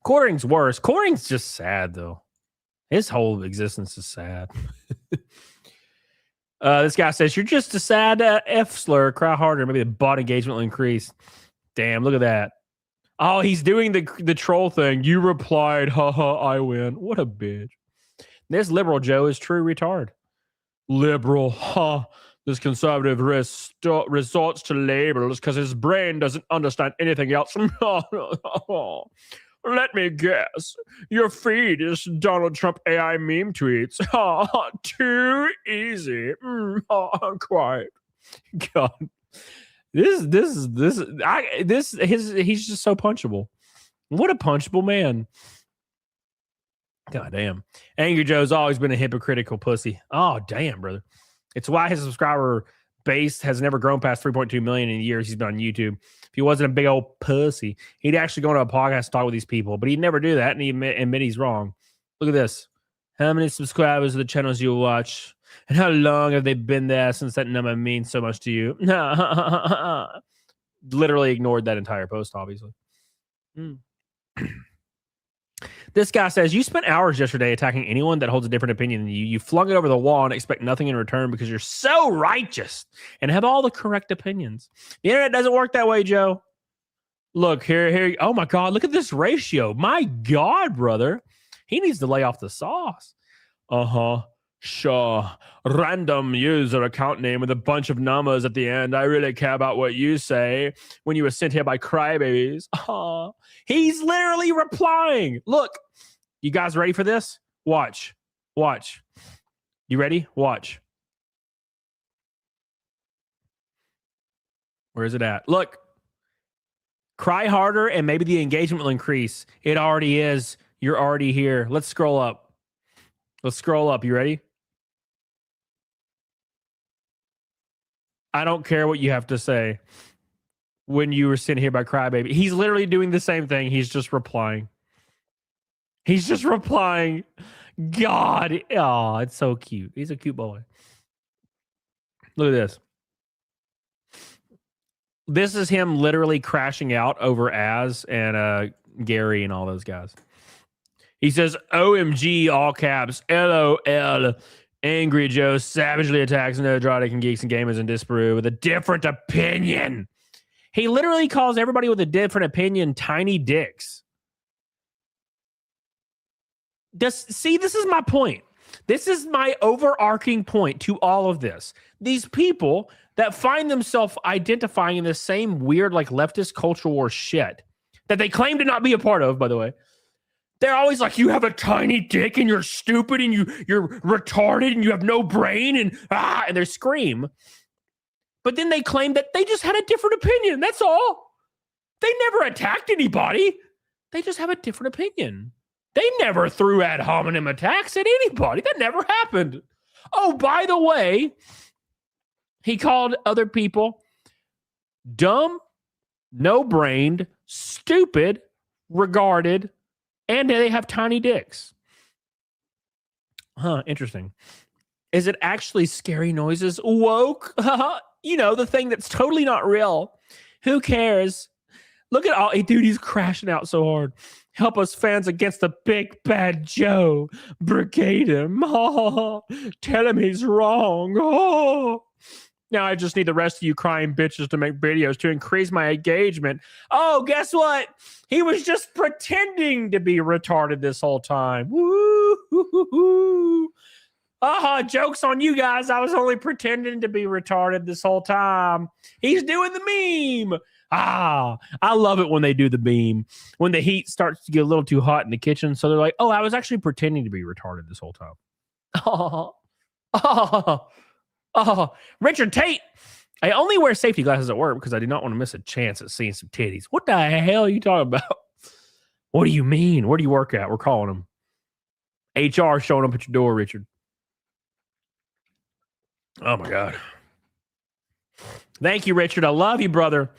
Quartering's worse. Quartering's just sad, though. His whole existence is sad. This guy says, you're just a sad F slur. Cry harder. Maybe the bot engagement will increase. Damn, look at that. Oh, he's doing the troll thing. You replied, haha, I win. What a bitch. This liberal Joe is true retard. Liberal, huh? This conservative resorts to labels because his brain doesn't understand anything else. Let me guess. Your feed is Donald Trump AI meme tweets. Too easy. Quiet. God. He's just so punchable. What a punchable man. God damn. Angry Joe's always been a hypocritical pussy. Oh, damn, brother. It's why his subscriber base has never grown past 3.2 million in the years he's been on YouTube. If he wasn't a big old pussy, he'd actually go to a podcast and talk with these people, but he'd never do that, and he'd admit he's wrong. Look at this. How many subscribers of the channels you watch? And how long have they been there since that number means so much to you? Literally ignored that entire post, obviously. This guy says, you spent hours yesterday attacking anyone that holds a different opinion than you. You flung it over the wall and expect nothing in return because you're so righteous and have all the correct opinions. The internet doesn't work that way, Joe. Look, here. Oh, my God. Look at this ratio. My God, brother. He needs to lay off the sauce. Sure. Random user account name with a bunch of numbers at the end. I really care about what you say when you were sent here by crybabies. He's literally replying. Look, you guys ready for this? Watch. You ready? Watch. Where is it at? Look. Cry harder and maybe the engagement will increase. It already is. You're already here. Let's scroll up. You ready? I don't care what you have to say when you were sent here by crybaby. He's literally doing the same thing. He's just replying. God. Oh, it's so cute. He's a cute boy. Look at this. This is him literally crashing out over Az and Gary and all those guys. He says, OMG, all caps, LOL. Angry Joe savagely attacks Nerdrotic and Geeks and Gamers in Disparu with a different opinion. He literally calls everybody with a different opinion tiny dicks. See, this is my point. This is my overarching point to all of this. These people that find themselves identifying in the same weird, like, leftist culture war shit that they claim to not be a part of, by the way. They're always like, you have a tiny dick and you're stupid and you're retarded and you have no brain and they scream. But then they claim that they just had a different opinion. That's all. They never attacked anybody. They just have a different opinion. They never threw ad hominem attacks at anybody. That never happened. Oh, by the way, he called other people dumb, no-brained, stupid, regarded, and they have tiny dicks. Huh, interesting. Is it actually scary noises? Woke? You know, the thing that's totally not real. Who cares? Look at all, hey, dude, he's crashing out so hard. Help us fans against the big bad Joe. Brigade him. Oh, tell him he's wrong. Oh. Now I just need the rest of you crying bitches to make videos to increase my engagement. Oh, guess what? He was just pretending to be retarded this whole time. Woo! Joke's on you guys. I was only pretending to be retarded this whole time. He's doing the meme. I love it when they do the meme. When the heat starts to get a little too hot in the kitchen. So they're like, oh, I was actually pretending to be retarded this whole time. Richard Tate. I only wear safety glasses at work because I do not want to miss a chance at seeing some titties. What the hell are you talking about? What do you mean? Where do you work at? We're calling them. HR showing up at your door, Richard. Oh, my God. Thank you, Richard. I love you, brother.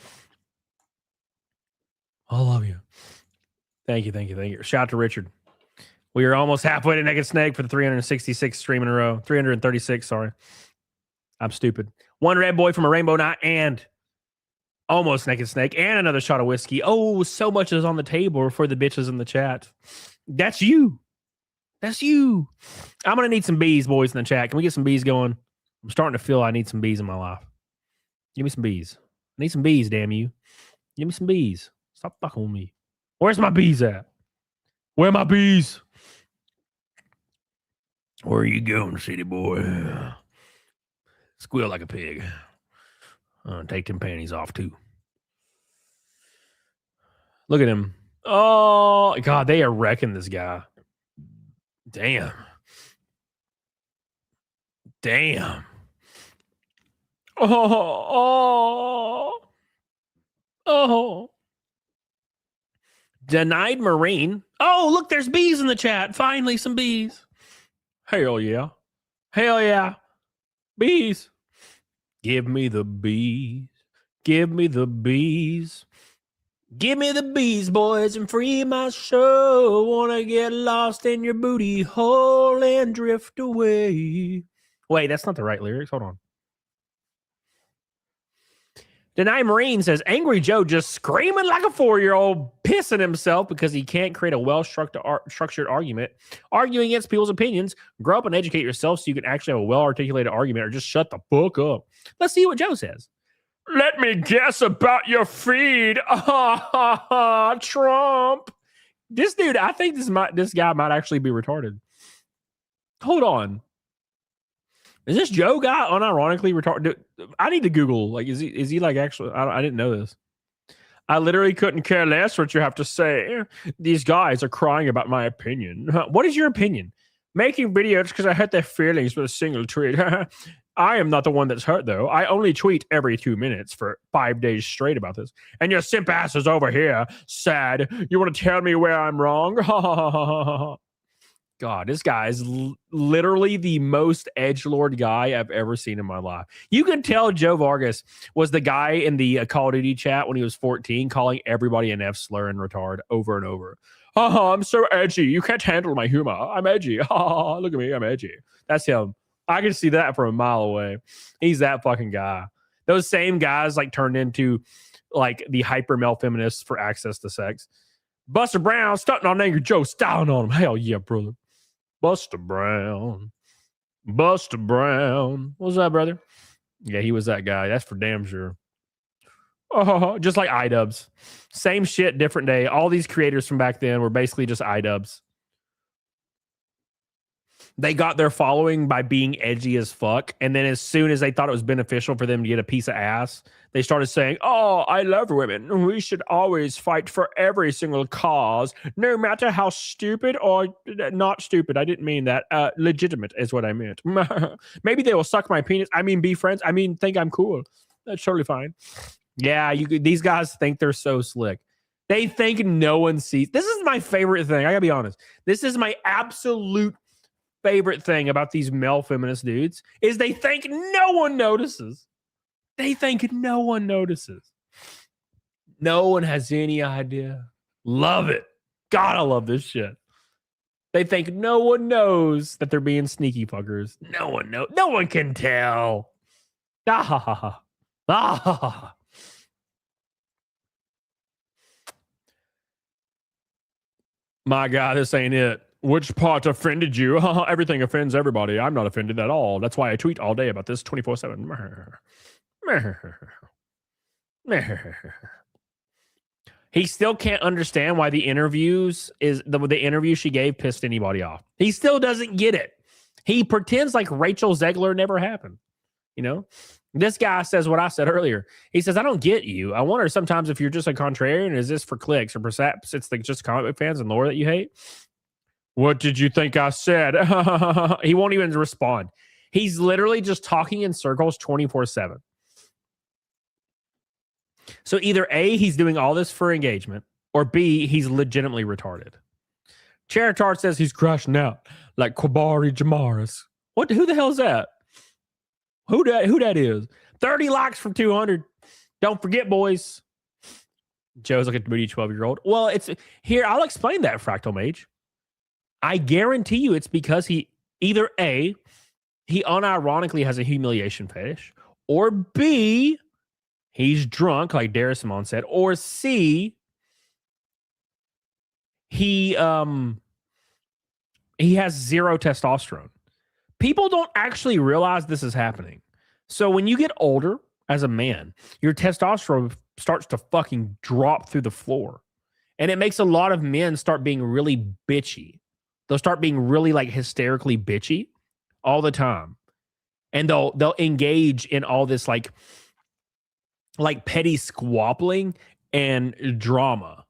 I love you. Thank you. Shout out to Richard. We are almost halfway to Naked Snake for the 366th stream in a row. 336, sorry. I'm stupid. One red boy from a rainbow night and almost Naked Snake and another shot of whiskey. Oh, so much is on the table for the bitches in the chat. That's you. That's you. I'm going to need some bees, boys, in the chat. Can we get some bees going? I'm starting to feel I need some bees in my life. Give me some bees. I need some bees, damn you. Give me some bees. Stop fucking with me. Where's my bees at? Where are my bees? Where are you going, city boy? Squeal like a pig. Take them panties off, too. Look at him. Oh, God, they are wrecking this guy. Damn. Oh. Denied Marine. Oh, look, there's bees in the chat. Finally, some bees. Hell yeah. Bees. Give me the bees. Give me the bees. Give me the bees, boys, and free my soul. Wanna get lost in your booty hole and drift away. Wait, that's not the right lyrics. Hold on. Deny Marine says, Angry Joe just screaming like a 4-year-old, pissing himself because he can't create a well-structured argument, arguing against people's opinions. Grow up and educate yourself so you can actually have a well-articulated argument, or just shut the fuck up. Let's see what Joe says. Let me guess about your feed. Trump. This dude, I think this guy might actually be retarded. Hold on. Is this Joe guy unironically retarded? I need to Google. Like, is he like actually? I didn't know this. I literally couldn't care less what you have to say. These guys are crying about my opinion. What is your opinion? Making videos because I hurt their feelings with a single tweet. I am not the one that's hurt, though. I only tweet every 2 minutes for 5 days straight about this. And your simp ass is over here, sad. You want to tell me where I'm wrong? God, this guy is literally the most edgelord guy I've ever seen in my life. You can tell Joe Vargas was the guy in the Call of Duty chat when he was 14, calling everybody an F slur and retard over and over. I'm so edgy. You can't handle my humor. I'm edgy. Look at me. I'm edgy. That's him. I can see that from a mile away. He's that fucking guy. Those same guys like turned into like the hyper male feminists for access to sex. Buster Brown stunting on Angry Joe, styling on him. Hell yeah, brother. Buster Brown. What's that, brother? Yeah, he was that guy. That's for damn sure. Oh, just like iDubbbz. Same shit, different day. All these creators from back then were basically just iDubbbz. They got their following by being edgy as fuck. And then as soon as they thought it was beneficial for them to get a piece of ass, they started saying, oh, I love women. We should always fight for every single cause, no matter how stupid or not stupid. I didn't mean that. Legitimate is what I meant. Maybe they will suck my penis. I mean, be friends. I mean, think I'm cool. That's totally fine. Yeah, these guys think they're so slick. They think no one sees. This is my favorite thing. I gotta be honest. This is my absolute favorite thing about these male feminist dudes is they think no one notices. They think no one notices. No one has any idea. Love it. God, I love this shit. They think no one knows that they're being sneaky fuckers. No one knows. No one can tell. Ah, ha, ha, ha. Ah, ha, ha, ha. My God, this ain't it. Which part offended you? Everything offends everybody. I'm not offended at all. That's why I tweet all day about this 24/7. He still can't understand why the interview she gave pissed anybody off. He still doesn't get it. He pretends like Rachel Zegler never happened. You know, this guy says what I said earlier. He says, I don't get you. I wonder sometimes if you're just a contrarian, is this for clicks or perhaps it's like just comic book fans and lore that you hate? What did you think I said? He won't even respond. He's literally just talking in circles 24/7. So either A, he's doing all this for engagement, or B, he's legitimately retarded. Charitard says he's crashing out like Kwabari Jamaris. Who the hell is that? Who that is? 30 likes from 200. Don't forget, boys. Joe's like a moody 12-year-old. Well, it's here. I'll explain that, Fractal Mage. I guarantee you it's because he either A, he unironically has a humiliation fetish, or B, he's drunk, like Darasimon said, or C, he has zero testosterone. People don't actually realize this is happening. So when you get older as a man, your testosterone starts to fucking drop through the floor. And it makes a lot of men start being really bitchy. They'll start being really like hysterically bitchy all the time. And they'll engage in all this like petty squabbling and drama.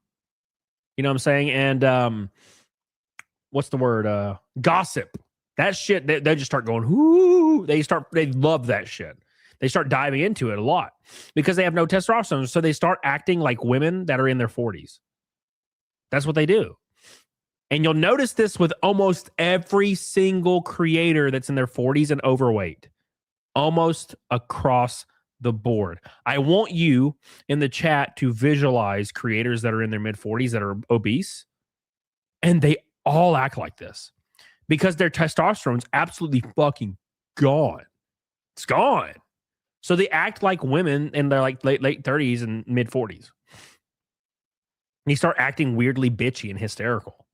You know what I'm saying? And what's the word? Gossip. That shit, they just start going, whoo. They love that shit. They start diving into it a lot because they have no testosterone. So they start acting like women that are in their 40s. That's what they do. And you'll notice this with almost every single creator that's in their 40s and overweight. Almost across the board. I want you in the chat to visualize creators that are in their mid-40s that are obese. And they all act like this. Because their testosterone's absolutely fucking gone. It's gone. So they act like women in their like late 30s and mid 40s. And they start acting weirdly bitchy and hysterical.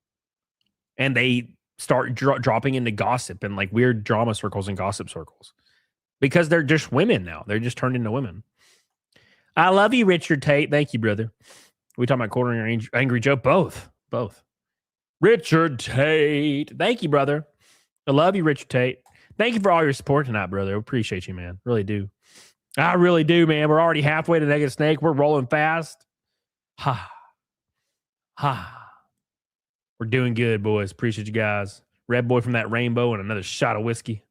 And they start dropping into gossip and like weird drama circles and gossip circles. Because they're just women now. They're just turned into women. I love you, Richard Tate. Thank you, brother. We talking about cornering Angry Joe? Both. Richard Tate. Thank you, brother. I love you, Richard Tate. Thank you for all your support tonight, brother. Appreciate you, man. Really do. I really do, man. We're already halfway to Negative Snake. We're rolling fast. Ha. We're doing good, boys. Appreciate you guys. Red Boy from that rainbow and another shot of whiskey.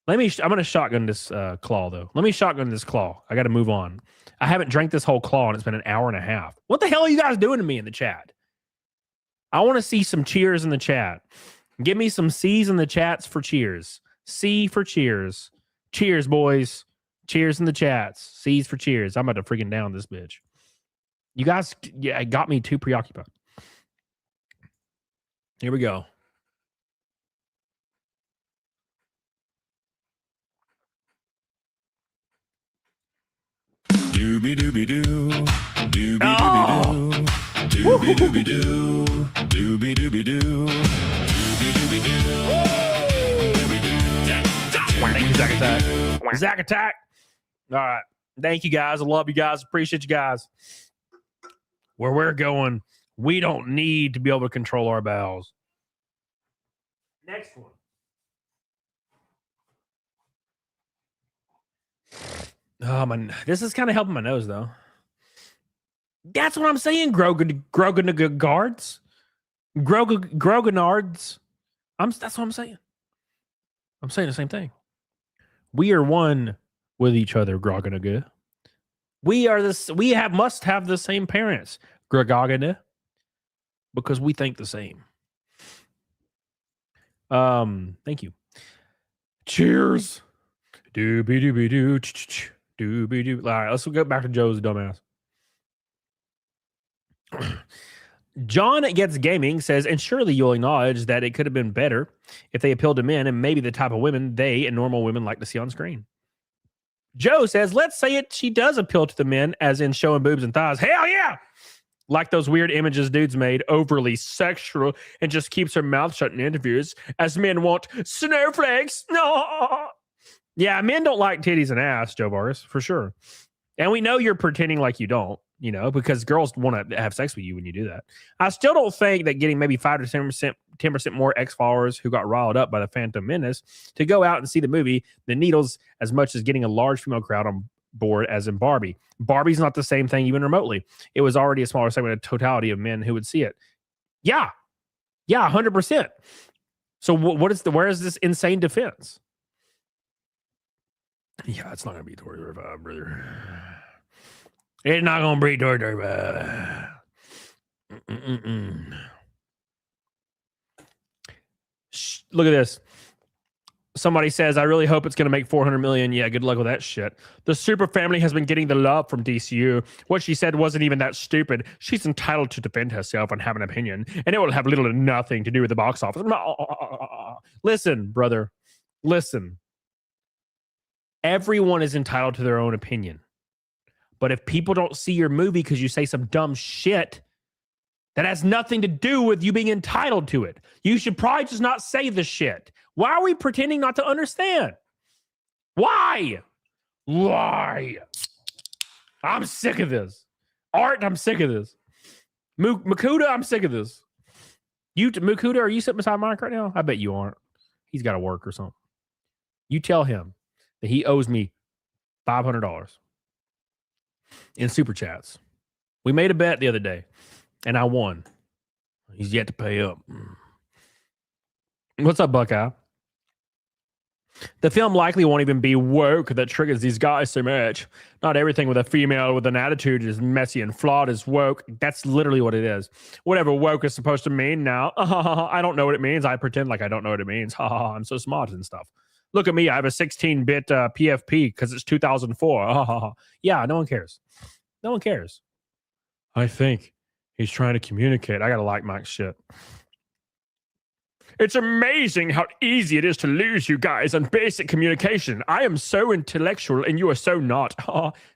I'm going to shotgun this claw, though. Let me shotgun this claw. I got to move on. I haven't drank this whole claw, and it's been an hour and a half. What the hell are you guys doing to me in the chat? I want to see some cheers in the chat. Give me some C's in the chats for cheers. C for cheers. Cheers, boys. Cheers in the chats. C's for cheers. I'm about to freaking down this bitch. You guys got me too preoccupied. Here we go.
Doobie doobie doo. Doobie doobie doo. Doobie doobie doo. Doobie doobie doo. Doobie doobie doo.
Thank you, Zack Attack. Zack Attack. All right. Thank you, guys. I love you guys. Appreciate you guys. Where we're going, we don't need to be able to control our bowels. Next one. Oh, man. This is kind of helping my nose, though. That's what I'm saying, Groganards. Groganards. That's what I'm saying. I'm saying the same thing. We are one with each other, Groganaga. We must have the same parents, Grogagana, because we think the same. Thank you. Cheers. Doobie doobie doo. Doobie doo. All right, let's go back to Joe's dumbass. John Gets Gaming says, and surely you'll acknowledge that it could have been better if they appealed to men and maybe the type of women they and normal women like to see on screen. Joe says, let's say she does appeal to the men, as in showing boobs and thighs. Hell yeah! Like those weird images dudes made, overly sexual, and just keeps her mouth shut in interviews, as men want snowflakes. No. Yeah, men don't like titties and ass, Joe Vargas, for sure. And we know you're pretending like you don't, because girls want to have sex with you when you do that. I still don't think that getting maybe 5 to 10% more ex-followers who got riled up by the Phantom Menace to go out and see the movie the needles as much as getting a large female crowd on board as in Barbie. Barbie's not the same thing even remotely. It was already a smaller segment of totality of men who would see it. Yeah, 100%. So where is this insane defense? Yeah, it's not going to be Tory 35, brother. It's not going to be Tory 35. Look at this. Somebody says, I really hope it's going to make 400 million. Yeah, good luck with that shit. The super family has been getting the love from DCU. What she said wasn't even that stupid. She's entitled to defend herself and have an opinion, and it will have little to nothing to do with the box office. Listen, brother. Listen. Everyone is entitled to their own opinion. But if people don't see your movie because you say some dumb shit, that has nothing to do with you being entitled to it. You should probably just not say the shit. Why are we pretending not to understand? Why? I'm sick of this. Art, I'm sick of this. Makuda, I'm sick of this. Makuda, are you sitting beside Mike right now? I bet you aren't. He's got to work or something. You tell him that he owes me $500 in super chats. We made a bet the other day, and I won. He's yet to pay up. What's up, Buckeye? The film likely won't even be woke that triggers these guys so much. Not everything with a female with an attitude is messy and flawed is woke. That's literally what it is. Whatever woke is supposed to mean now. I don't know what it means. I pretend like I don't know what it means. I'm so smart and stuff. Look at me. I have a 16-bit PFP because it's 2004. Yeah, no one cares. No one cares. I think he's trying to communicate. I got to like Mike's shit. It's amazing how easy it is to lose you guys on basic communication. I am so intellectual and you are so not.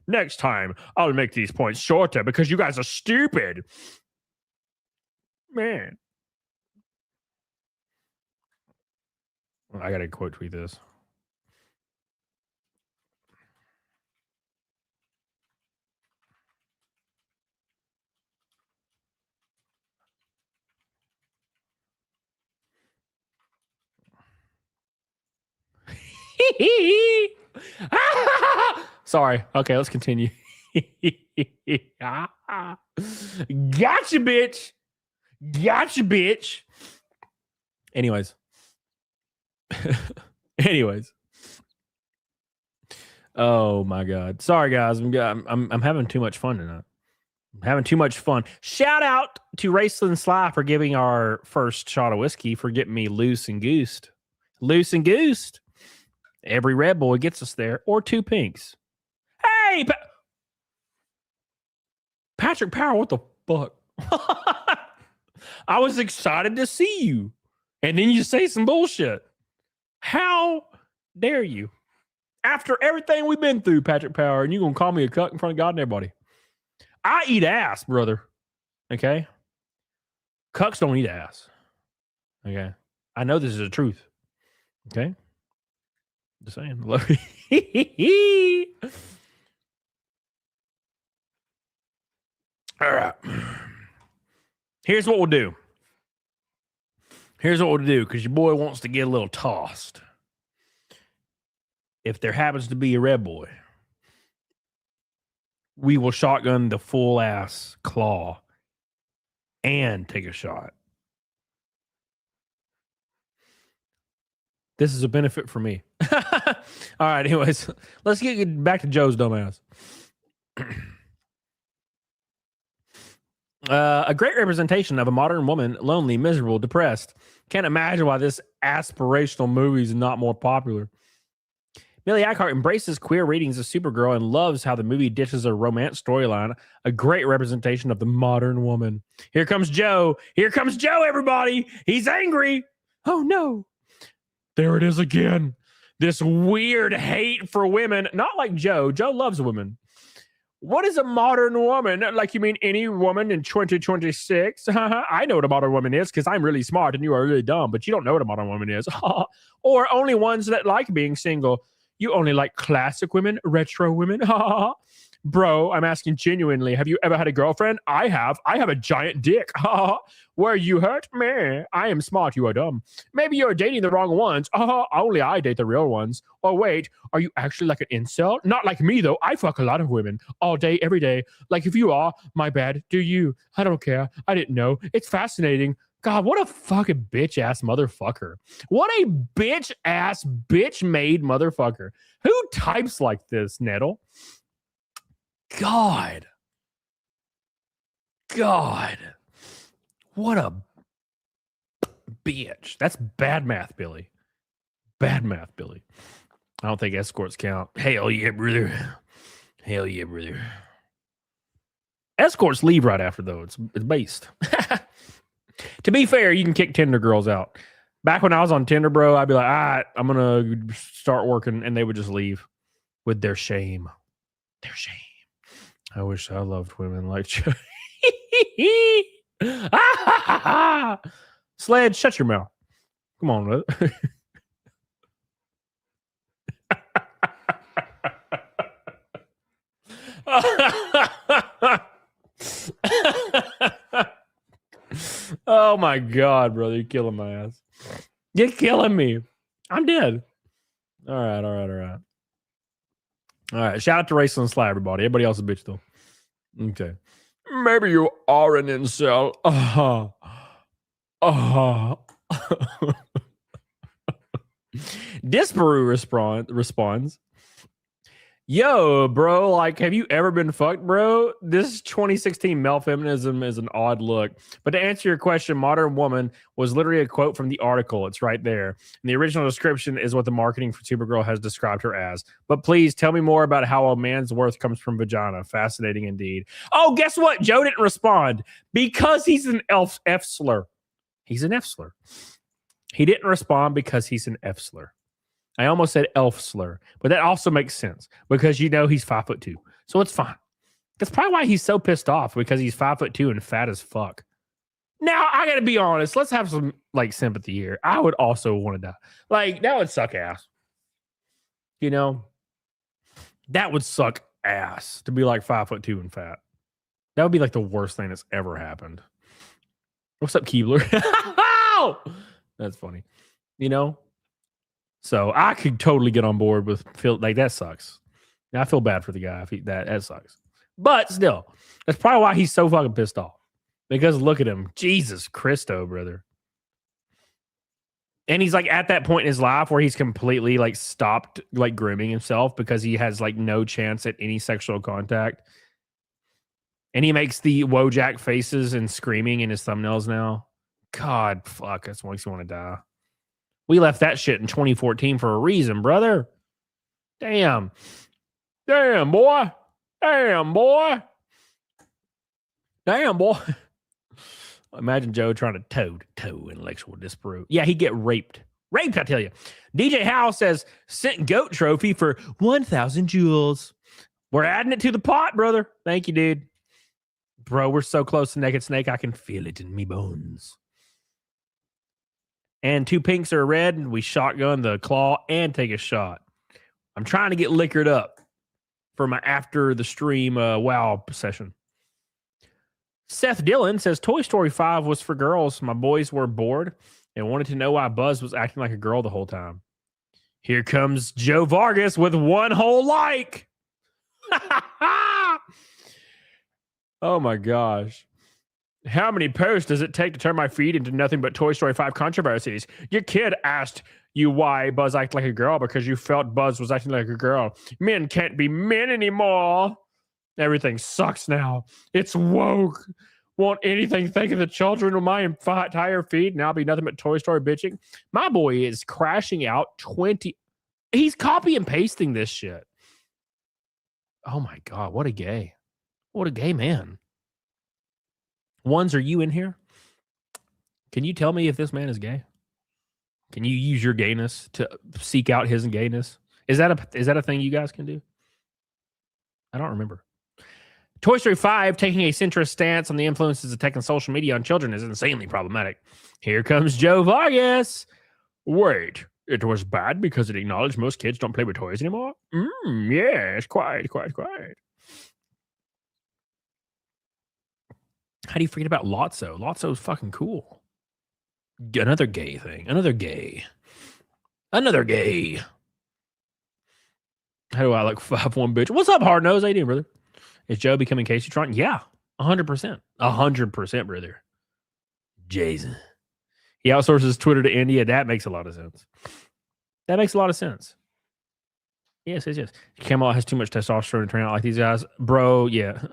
Next time, I'll make these points shorter because you guys are stupid. Man. I got to quote tweet this. Sorry. Okay, let's continue. Gotcha, bitch. Gotcha, bitch. Anyways. Oh my God. Sorry, guys. I'm having too much fun tonight. I'm having too much fun. Shout out to Raceland Sly for giving our first shot of whiskey, for getting me loose and goosed. Loose and goosed. Every red boy gets us there, or 2 pinks. Hey, Patrick Power, what the fuck? I was excited to see you, and then you say some bullshit. How dare you? After everything we've been through, Patrick Power, and you gonna call me a cuck in front of God and everybody? I eat ass, brother. Okay? Cucks don't eat ass. Okay? I know this is the truth. Okay? Just saying. All right. Here's what we'll do. Because your boy wants to get a little tossed. If there happens to be a red boy, we will shotgun the full ass claw and take a shot. This is a benefit for me. All right, anyways, let's get back to Joe's dumbass. A great representation of a modern woman, lonely, miserable, depressed. Can't imagine why this aspirational movie is not more popular. Millie Eckhart embraces queer readings of Supergirl and loves how the movie ditches a romance storyline, a great representation of the modern woman. Here comes Joe. Here comes Joe, everybody. He's angry. Oh, no. There it is again. This weird hate for women. Not like Joe. Joe loves women. What is a modern woman? Like, you mean any woman in 2026? I know what a modern woman is because I'm really smart and you are really dumb, but you don't know what a modern woman is. Or only ones that like being single. You only like classic women, retro women. Bro, I'm asking genuinely, have you ever had a girlfriend? I have. I have a giant dick. Were you hurt? Me. I am smart. You are dumb. Maybe you're dating the wrong ones. Only I date the real ones. Or wait, are you actually like an incel? Not like me, though. I fuck a lot of women all day, every day. Like if you are, my bad. Do you? I don't care. I didn't know. It's fascinating. God, what a fucking bitch-ass motherfucker. What a bitch-ass, bitch-made motherfucker. Who types like this, Nettle? God. What a bitch. That's bad math, Billy. Bad math, Billy. I don't think escorts count. Hell yeah, brother. Hell yeah, brother. Escorts leave right after, though. It's based. To be fair, you can kick Tinder girls out. Back when I was on Tinder, bro, I'd be like, all right, I'm going to start working. And they would just leave with their shame. Their shame. I wish I loved women like Sled, shut your mouth. Come on, brother. Oh my God, brother. You're killing my ass. You're killing me. I'm dead. All right. All right. Shout out to Racing and Sly, everybody. Everybody else is a bitch, though. Okay. Maybe you are an incel. Disparu responds. Yo, bro, like, have you ever been fucked, bro? This 2016 male feminism is an odd look. But to answer your question, modern woman was literally a quote from the article. It's right there. And the original description is what the marketing for Supergirl has described her as. But please tell me more about how a man's worth comes from vagina. Fascinating indeed. Oh, guess what? Joe didn't respond because he's an F slur. He's an F slur. He didn't respond because he's an F slur. I almost said elf slur, but that also makes sense because you know he's 5'2", so it's fine. That's probably why he's so pissed off, because he's 5'2" and fat as fuck. Now I gotta be honest. Let's have some like sympathy here. I would also want to die. Like that would suck ass. You know, that would suck ass to be like 5'2" and fat. That would be like the worst thing that's ever happened. What's up, Keebler? That's funny. You know. So I could totally get on board with feel like that sucks. Now, I feel bad for the guy if that sucks. But still, that's probably why he's so fucking pissed off. Because look at him. Jesus Christo, brother. And he's like at that point in his life where he's completely like stopped like grooming himself because he has like no chance at any sexual contact. And he makes the Wojak faces and screaming in his thumbnails now. God, fuck, that's what makes me want to die. We left that shit in 2014 for a reason, brother. Damn, boy. Imagine Joe trying to toe intellectual disprove. Yeah, he'd get raped. Raped, I tell you. DJ Howe says, sent goat trophy for 1,000 jewels. We're adding it to the pot, brother. Thank you, dude. Bro, we're so close to Naked Snake, I can feel it in me bones. And 2 pinks are red, and we shotgun the claw and take a shot. I'm trying to get liquored up for my after the stream WoW session. Seth Dillon says, Toy Story 5 was for girls. My boys were bored and wanted to know why Buzz was acting like a girl the whole time. Here comes Joe Vargas with one whole like. Oh, my gosh. How many posts does it take to turn my feed into nothing but Toy Story 5 controversies? Your kid asked you why Buzz acted like a girl because you felt Buzz was acting like a girl. Men can't be men anymore. Everything sucks now. It's woke. Want anything think of the children of my entire feed? Now I'll be nothing but Toy Story bitching. My boy is crashing out 20. He's copy and pasting this shit. Oh my God, what a gay. What a gay man. Ones, are you in here? Can you tell me if this man is gay? Can you use your gayness to seek out his gayness? Is that a thing you guys can do? I don't remember. Toy Story 5 taking a centrist stance on the influences of tech and social media on children is insanely problematic. Here comes Joe Vargas. Wait, it was bad because it acknowledged most kids don't play with toys anymore? Yes, quite. How do you forget about Lotso? Lotso is fucking cool. Another gay thing. Another gay. How do I look 5'1" bitch? What's up, hard nose? How you doing, brother? Is Joe becoming Casey Tron? Yeah, 100%. 100%, brother. Jason. He outsources Twitter to India. That makes a lot of sense. Yes. Camel has too much testosterone to turn out like these guys. Bro, yeah.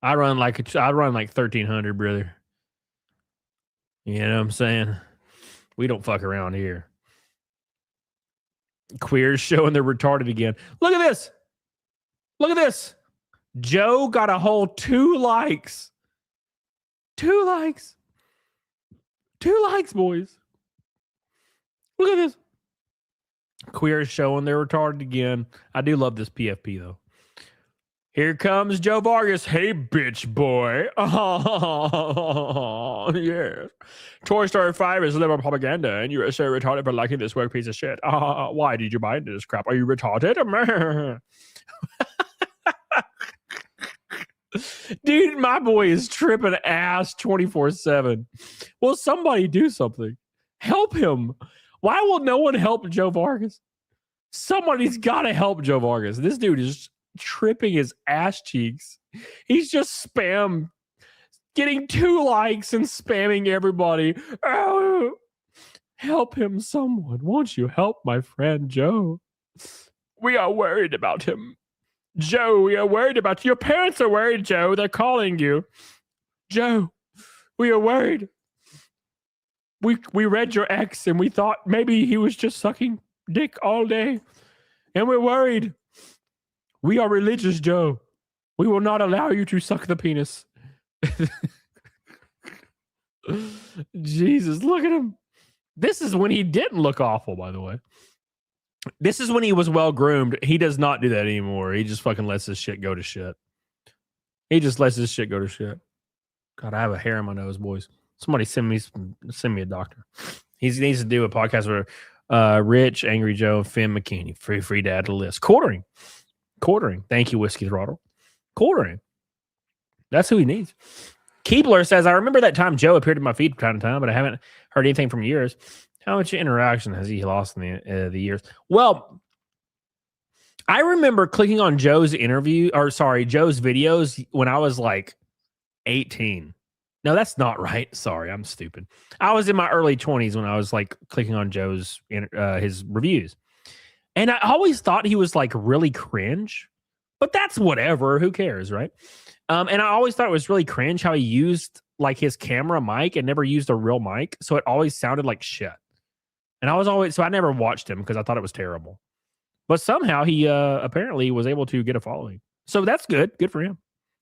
I run like 1,300, brother. You know what I'm saying? We don't fuck around here. Queers showing they're retarded again. Look at this. Joe got a whole 2 likes. 2 likes. 2 likes, boys. Look at this. Queers showing they're retarded again. I do love this PFP, though. Here comes Joe Vargas. Hey, bitch boy. Oh, yes. Toy Story 5 is liberal propaganda, and you are so retarded for liking this work piece of shit. Why did you buy into this crap? Are you retarded? Dude, my boy is tripping ass 24/7. Will somebody do something? Help him. Why will no one help Joe Vargas? Somebody's got to help Joe Vargas. This dude is tripping his ass cheeks. He's just getting 2 likes and spamming everybody. Oh, help him, someone. Won't you help my friend Joe? We are worried about him. Joe, we are worried about you. Your parents are worried, Joe. They're calling you. Joe, we are worried. We read your ex and we thought maybe he was just sucking dick all day. And we're worried. We are religious, Joe. We will not allow you to suck the penis. Jesus, look at him. This is when he didn't look awful, by the way. This is when he was well groomed. He does not do that anymore. He just fucking lets this shit go to shit. God, I have a hair in my nose, boys. Somebody send me a doctor. He needs to do a podcast where Rich, Angry Joe, and Finn McKinney. Free to add to the list. Quartering. Thank you, Whiskey Throttle. Quartering. That's who he needs. Keebler says, I remember that time Joe appeared in my feed from time to time, but I haven't heard anything from years. How much interaction has he lost in the years? Well, I remember clicking on Joe's videos when I was like 18. No, that's not right. Sorry, I'm stupid. I was in my early 20s when I was like clicking on Joe's his reviews. And I always thought he was like really cringe, but that's whatever. Who cares, right? And I always thought it was really cringe how he used like his camera mic and never used a real mic. So it always sounded like shit. And I never watched him because I thought it was terrible. But somehow he apparently was able to get a following. So that's good. Good for him.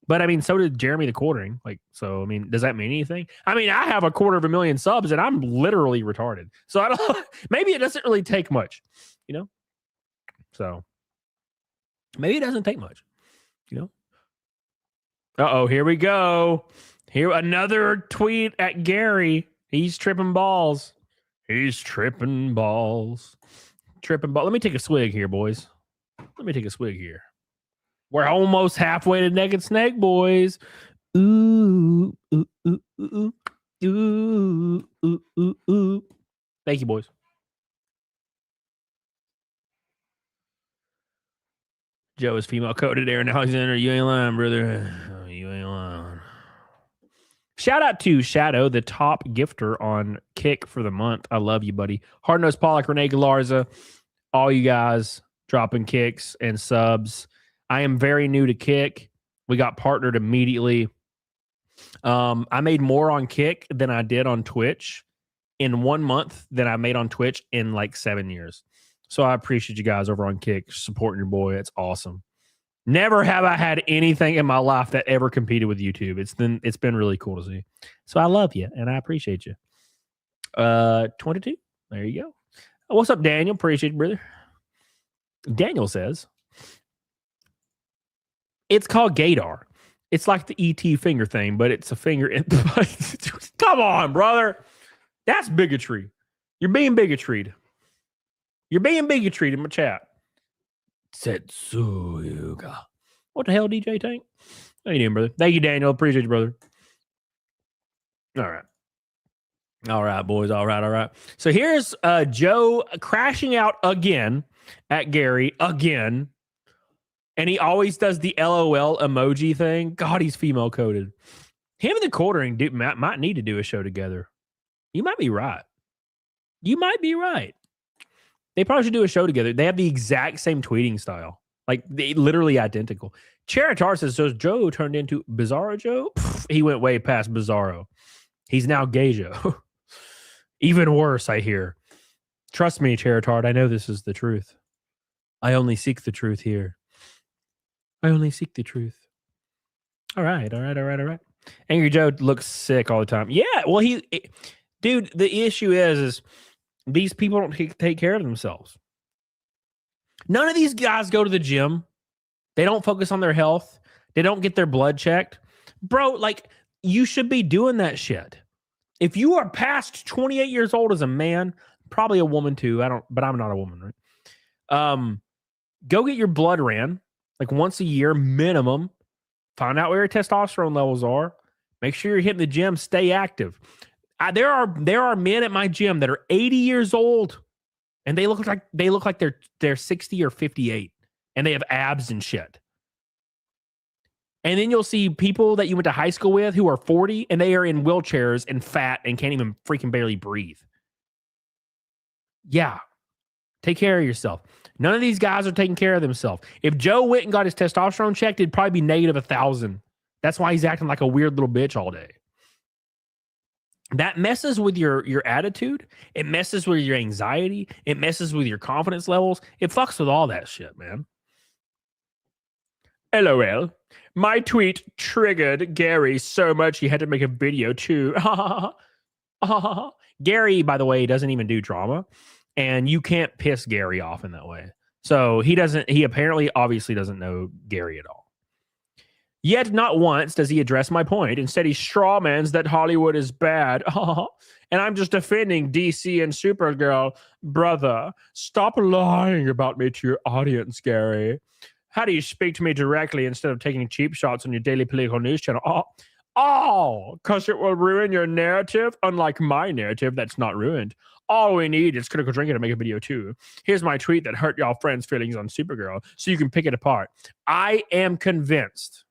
But I mean, so did Jeremy the Quartering. So I mean, does that mean anything? I mean, I have 250,000 subs and I'm literally retarded. So I don't maybe it doesn't really take much, you know? So maybe it doesn't take much, you know? Uh-oh, here we go. Here, another tweet at Gary. He's tripping balls. Let me take a swig here, boys. We're almost halfway to Naked Snake, boys. Ooh, ooh, ooh, ooh, ooh, ooh, ooh, ooh. Thank you, boys. Joe is female coded. Aaron Alexander, you ain't lying, brother. You ain't lying. Shout out to Shadow, the top gifter on Kick for the month. I love you, buddy. Hardnose Pollock, Renee Galarza, all you guys dropping kicks and subs. I am very new to Kick. We got partnered immediately. I made more on Kick than I did on Twitch in 1 month than I made on Twitch in like 7 years. So I appreciate you guys over on Kick supporting your boy. It's awesome. Never have I had anything in my life that ever competed with YouTube. It's been really cool to see. So I love you and I appreciate you. 22. There you go. What's up, Daniel? Appreciate you, brother. Daniel says it's called gaydar. It's like the ET finger thing, but it's a finger. Come on, brother. That's bigotry. You're being bigotried. You're being bigotried in my chat. Setsuyuga. What the hell, DJ Tank? How you doing, brother? Thank you, Daniel. Appreciate you, brother. All right. All right, boys. All right. So here's Joe crashing out again at Gary again. And he always does the LOL emoji thing. God, he's female coded. Him and the quartering dude might need to do a show together. You might be right. They probably should do a show together. They have the exact same tweeting style. Like, they literally identical. Cheritar says, so Joe turned into Bizarro Joe? Pff, he went way past Bizarro. He's now Gay Joe. Even worse, I hear. Trust me, Cheritard, I know this is the truth. I only seek the truth here. I only seek the truth. All right. Angry Joe looks sick all the time. Yeah, well, dude, the issue is these people don't take care of themselves. None of these guys go to the gym. They don't focus on their health. They don't get their blood checked. Bro, like, you should be doing that shit. If you are past 28 years old as a man, probably a woman too. But I'm not a woman, right? Go get your blood ran like once a year minimum. Find out where your testosterone levels are. Make sure you're hitting the gym. Stay active. There are men at my gym that are 80 years old, and they look like they're 60 or 58, and they have abs and shit. And then you'll see people that you went to high school with who are 40, and they are in wheelchairs and fat and can't even freaking barely breathe. Yeah, take care of yourself. None of these guys are taking care of themselves. If Joe went and got his testosterone checked, it'd probably be negative 1,000. That's why he's acting like a weird little bitch all day. That messes with your attitude. It messes with your anxiety. It messes with your confidence levels. It fucks with all that shit, man. LOL. My tweet triggered Gary so much he had to make a video too. Gary, by the way, doesn't even do drama. And you can't piss Gary off in that way. So he apparently obviously doesn't know Gary at all. Yet not once does he address my point. Instead, he strawmans that Hollywood is bad. And I'm just defending DC and Supergirl. Brother, stop lying about me to your audience, Gary. How do you speak to me directly instead of taking cheap shots on your daily political news channel? Because it will ruin your narrative, unlike my narrative that's not ruined. All we need is critical drinking to make a video too. Here's my tweet that hurt y'all friends' feelings on Supergirl, so you can pick it apart. I am convinced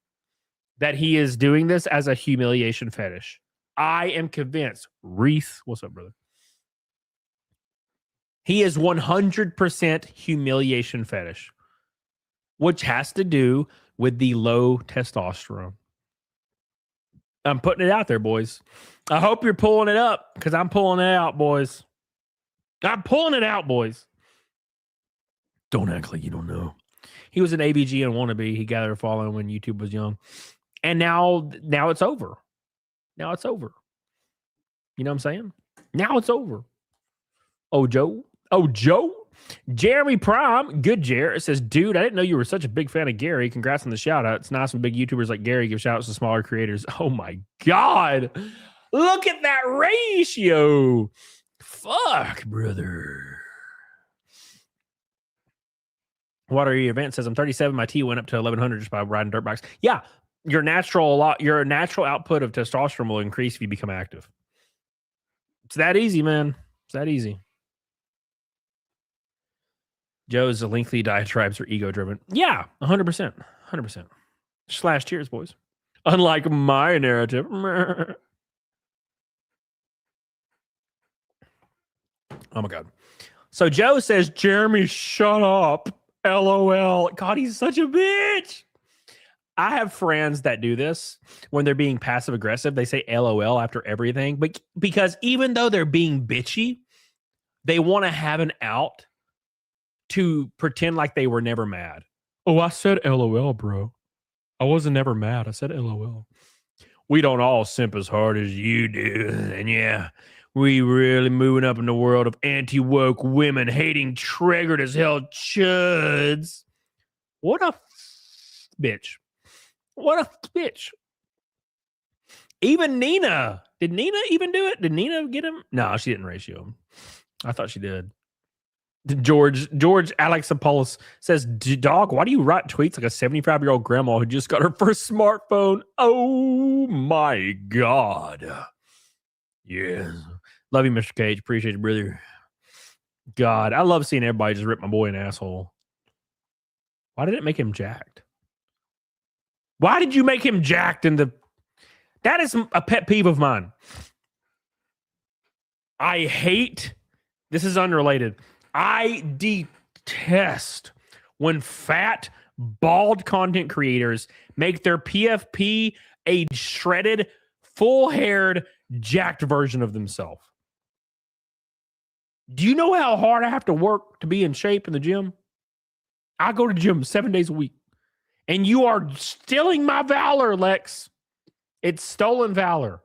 that he is doing this as a humiliation fetish. I am convinced. Reese, what's up, brother? He is 100% humiliation fetish, which has to do with the low testosterone. I'm putting it out there, boys. I hope you're pulling it up, because I'm pulling it out, boys. I'm pulling it out, boys. Don't act like you don't know. He was an ABG and wannabe. He gathered a following when YouTube was young. And now it's over. Now it's over. You know what I'm saying? Now it's over. Oh, Joe. Jeremy Prime. Good, Jer. Says, dude, I didn't know you were such a big fan of Gary. Congrats on the shout out. It's nice when big YouTubers like Gary give shout outs to smaller creators. Oh my God. Look at that ratio. Fuck, brother. Water event says, I'm 37. My T went up to 1100 just by riding dirt bikes. Yeah. Your natural output of testosterone will increase if you become active. It's that easy, man. It's that easy. Joe's lengthy diatribes are ego-driven. Yeah, 100%. 100%. Slash cheers, boys. Unlike my narrative. Oh, my God. So Joe says, Jeremy, shut up. LOL. God, he's such a bitch. I have friends that do this when they're being passive aggressive. They say LOL after everything, but because even though they're being bitchy, they want to have an out to pretend like they were never mad. Oh, I said LOL, bro. I wasn't never mad. I said LOL. We don't all simp as hard as you do. And yeah, we really moving up in the world of anti-woke women hating triggered as hell chuds. What a bitch. What a bitch. Even Nina. Did Nina even do it? Did Nina get him? No, she didn't ratio him. I thought she did. George Alexopoulos says, dog, why do you write tweets like a 75-year-old grandma who just got her first smartphone? Oh my God. Yes. Love you, Mr. Cage. Appreciate it, brother. God, I love seeing everybody just rip my boy an asshole. Why did it make him jacked? Why did you make him jacked in the... That is a pet peeve of mine. I hate... This is unrelated. I detest when fat, bald content creators make their PFP a shredded, full-haired, jacked version of themselves. Do you know how hard I have to work to be in shape in the gym? I go to the gym 7 days a week. And you are stealing my valor, Lex. It's stolen valor.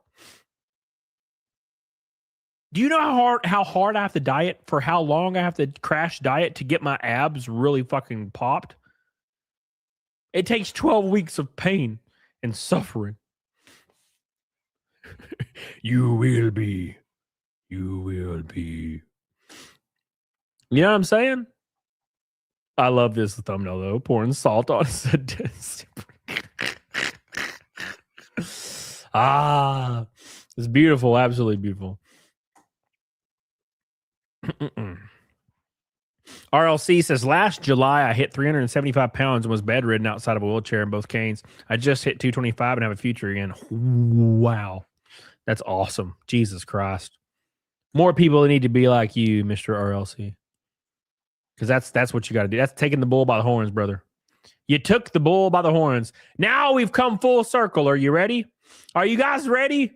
Do you know how hard I have to diet, for how long I have to crash diet to get my abs really fucking popped? It takes 12 weeks of pain and suffering. You will be. You will be. You know what I'm saying? I love this thumbnail, though. Pouring salt on it. It's beautiful. Absolutely beautiful. RLC says, last July, I hit 375 pounds and was bedridden outside of a wheelchair in both canes. I just hit 225 and have a future again. Wow. That's awesome. Jesus Christ. More people need to be like you, Mr. RLC. Because that's what you got to do. That's taking the bull by the horns, brother. You took the bull by the horns. Now we've come full circle. Are you ready? Are you guys ready?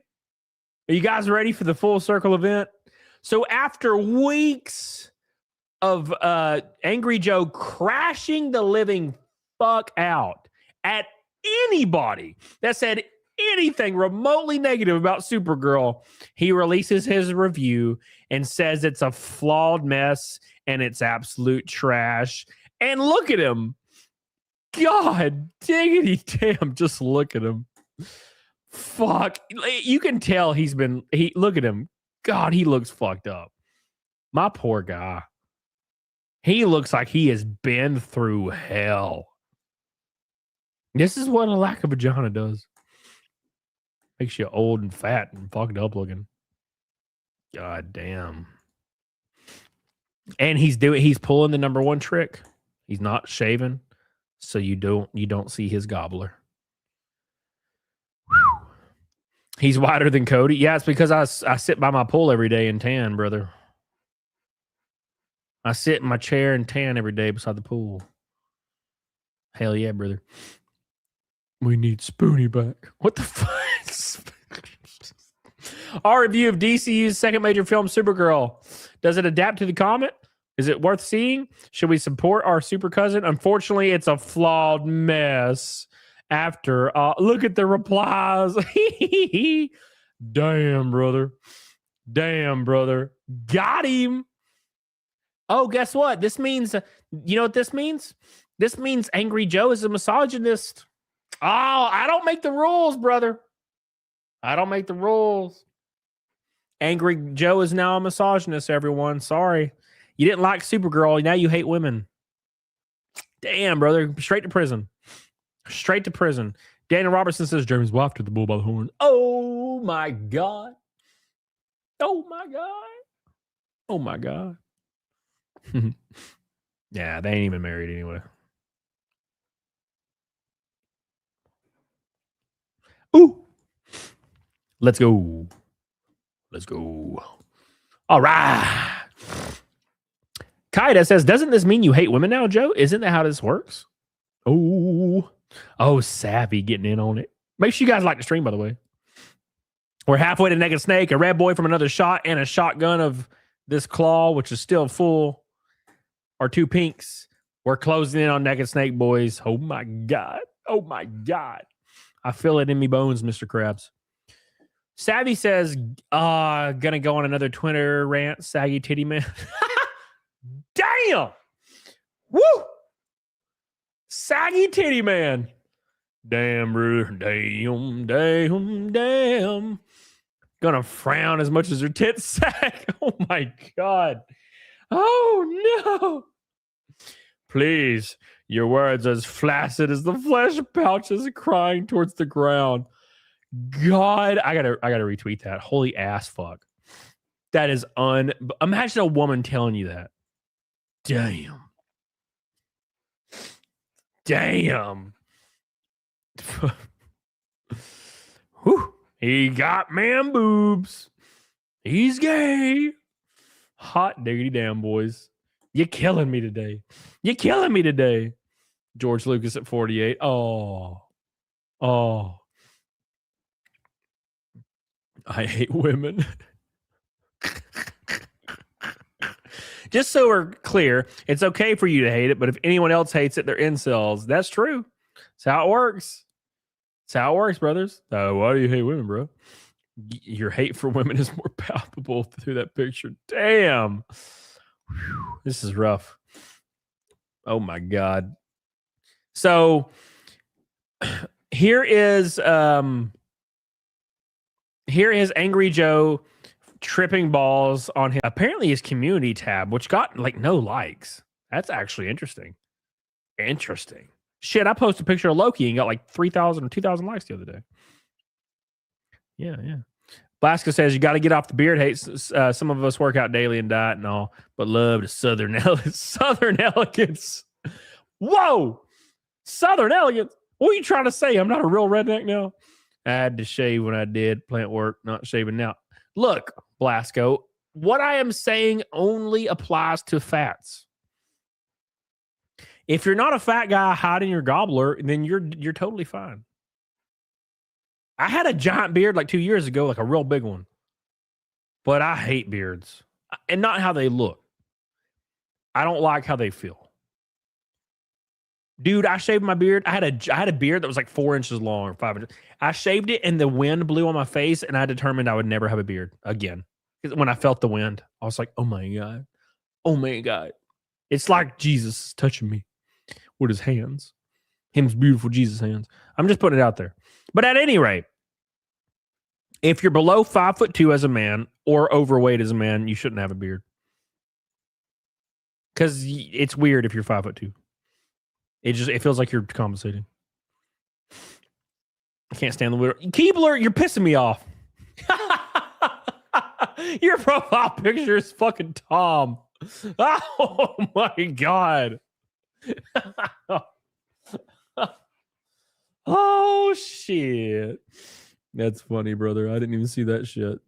Are you guys ready for the full circle event? So after weeks of Angry Joe crashing the living fuck out at anybody that said anything remotely negative about Supergirl, he releases his review and says it's a flawed mess and it's absolute trash. And look at him. God diggity damn, just look at him. Fuck. You can tell look at him. God, he looks fucked up. My poor guy. He looks like he has been through hell. This is what a lack of vagina does. Makes you old and fat and fucked up looking. God damn. And he's pulling the number one trick. He's not shaving, so you don't see his gobbler. Whew. He's whiter than Cody. Yeah, it's because I sit by my pool every day and tan, brother. I sit in my chair and tan every day beside the pool. Hell yeah, brother. We need Spoonie back. What the fuck? Our review of DCU's second major film, Supergirl. Does it adapt to the comic? Is it worth seeing? Should we support our super cousin? Unfortunately, it's a flawed mess. After, look at the replies. Damn, brother. Damn, brother. Got him. Oh, guess what? This means, you know what this means? This means Angry Joe is a misogynist. Oh, I don't make the rules, brother. I don't make the rules. Angry Joe is now a misogynist, everyone. Sorry. You didn't like Supergirl. Now you hate women. Damn, brother. Straight to prison. Straight to prison. Daniel Robertson says Jeremy's wife took the bull by the horn. Oh, my God. Oh, my God. Oh, my God. Yeah, they ain't even married anyway. Ooh. Let's go. Let's go. All right. Kaida says, doesn't this mean you hate women now, Joe? Isn't that how this works? Oh, savvy getting in on it. Make sure you guys like the stream, by the way. We're halfway to Naked Snake, a red boy from another shot, and a shotgun of this claw, which is still full. or two pinks. We're closing in on Naked Snake, boys. Oh my God. Oh my God. I feel it in me bones, Mr. Krabs. Savvy says, gonna go on another Twitter rant, saggy titty man. Damn. Woo. Saggy titty man. Damn, brother. Damn, damn, damn. Gonna frown as much as her tits sag. Oh my God. Oh no. Please, your words are as flaccid as the flesh pouches crying towards the ground. God, I gotta retweet that. Holy ass fuck. That is imagine a woman telling you that. Damn. Damn. Whew. He got man boobs. He's gay. Hot diggity damn, boys. You're killing me today. You're killing me today. George Lucas at 48. Oh. I hate women. Just so we're clear, it's okay for you to hate it, but if anyone else hates it, they're incels. That's true. That's how it works. That's how it works, brothers. Why do you hate women, bro? Your hate for women is more palpable through that picture. Damn. Whew, this is rough. Oh my God. So here is Angry Joe tripping balls on his apparently his community tab, which got like no likes. That's actually interesting. Interesting. Shit, I posted a picture of Loki and got like 3,000 or 2,000 likes the other day. Yeah. Blasco says you got to get off the beard hate. Some of us work out daily and diet and all, but love to Southern elegance. Whoa, Southern elegance. What are you trying to say? I'm not a real redneck now. I had to shave when I did plant work, not shaving now. Look, Blasco, what I am saying only applies to fats. If you're not a fat guy hiding your gobbler, then you're totally fine. I had a giant beard like 2 years ago, like a real big one. But I hate beards. And not how they look. I don't like how they feel. Dude, I shaved my beard. I had a beard that was like 4 inches long or 5 inches. I shaved it and the wind blew on my face and I determined I would never have a beard again. Because when I felt the wind, I was like, oh my God. Oh my God. It's like Jesus touching me with his hands. Him's beautiful Jesus hands. I'm just putting it out there. But at any rate, if you're below 5'2" as a man or overweight as a man, you shouldn't have a beard. Because it's weird if you're 5'2". It feels like you're compensating. I can't stand the word. Keebler, you're pissing me off. Your profile picture is fucking Tom. Oh my God. Oh shit. That's funny, brother. I didn't even see that shit.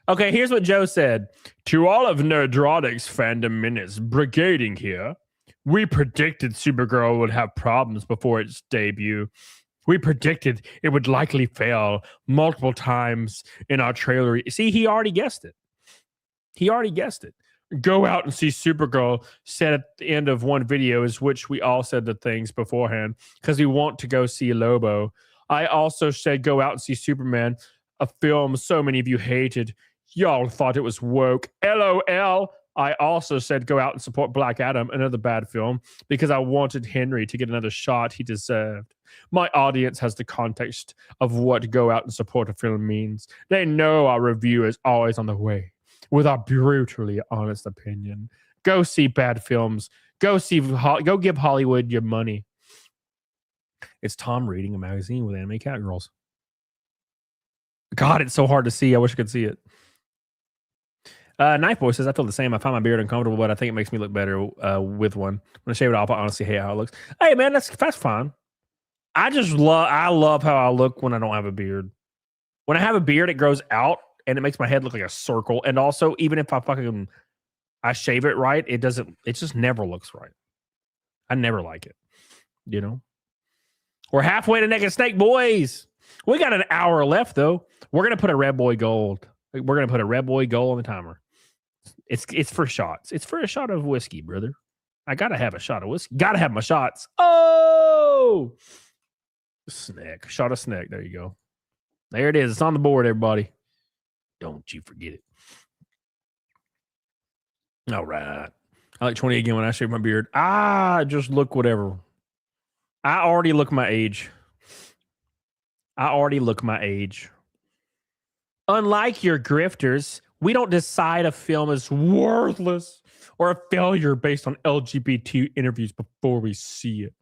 Okay, here's what Joe said. To all of Nerdrotics fandom minutes brigading here. We predicted Supergirl would have problems before its debut. We predicted it would likely fail multiple times in our trailer. See, he already guessed it. Go out and see Supergirl said at the end of one video, is which we all said the things beforehand because we want to go see Lobo. I also said go out and see Superman, a film so many of you hated. Y'all thought it was woke. LOL. I also said go out and support Black Adam, another bad film, because I wanted Henry to get another shot he deserved. My audience has the context of what go out and support a film means. They know our review is always on the way with our brutally honest opinion. Go see bad films. Go give Hollywood your money. It's Tom reading a magazine with anime catgirls. God, it's so hard to see. I wish I could see it. Knife Boy says, I feel the same. I find my beard uncomfortable, but I think it makes me look better with one. When I shave it off, I honestly hate how it looks. Hey, man, that's fine. I love how I look when I don't have a beard. When I have a beard, it grows out, and it makes my head look like a circle. And also, even if I shave it right, it just never looks right. I never like it. You know? We're halfway to Naked Snake, boys. We got an hour left, though. We're going to put a Red Boy Gold. We're going to put a Red Boy Gold on the timer. It's for shots. It's for a shot of whiskey, brother. I gotta have a shot of whiskey. Gotta have my shots. Oh, snack. Shot of snack. There you go. There it is. It's on the board, everybody. Don't you forget it. All right. I like 20 again when I shave my beard. Just look whatever. I already look my age. Unlike your grifters, we don't decide a film is worthless or a failure based on LGBT interviews before we see it.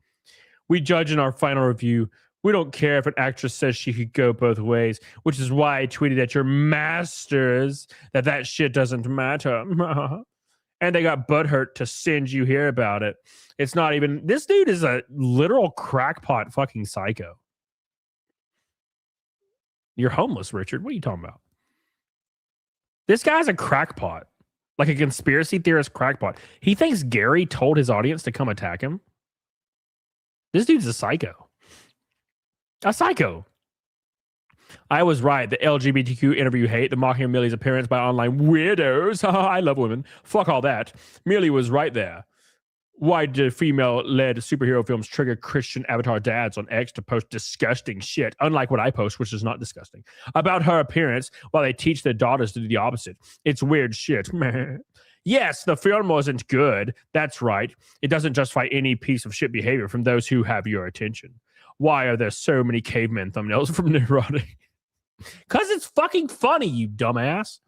We judge in our final review. We don't care if an actress says she could go both ways, which is why I tweeted at your masters that shit doesn't matter. And they got butthurt to send you hear about it. It's not even... This dude is a literal crackpot fucking psycho. You're homeless, Richard. What are you talking about? This guy's a crackpot. Like a conspiracy theorist crackpot. He thinks Gary told his audience to come attack him. This dude's a psycho. A psycho. I was right. The LGBTQ interview hate, the mocking of Millie's appearance by online weirdos. I love women. Fuck all that. Millie was right there. Why do female-led superhero films trigger Christian avatar dads on X to post disgusting shit, unlike what I post, which is not disgusting, about her appearance while they teach their daughters to do the opposite? It's weird shit. Yes, the film wasn't good. That's right. It doesn't justify any piece of shit behavior from those who have your attention. Why are there so many caveman thumbnails from Neurotic? Because it's fucking funny, you dumbass.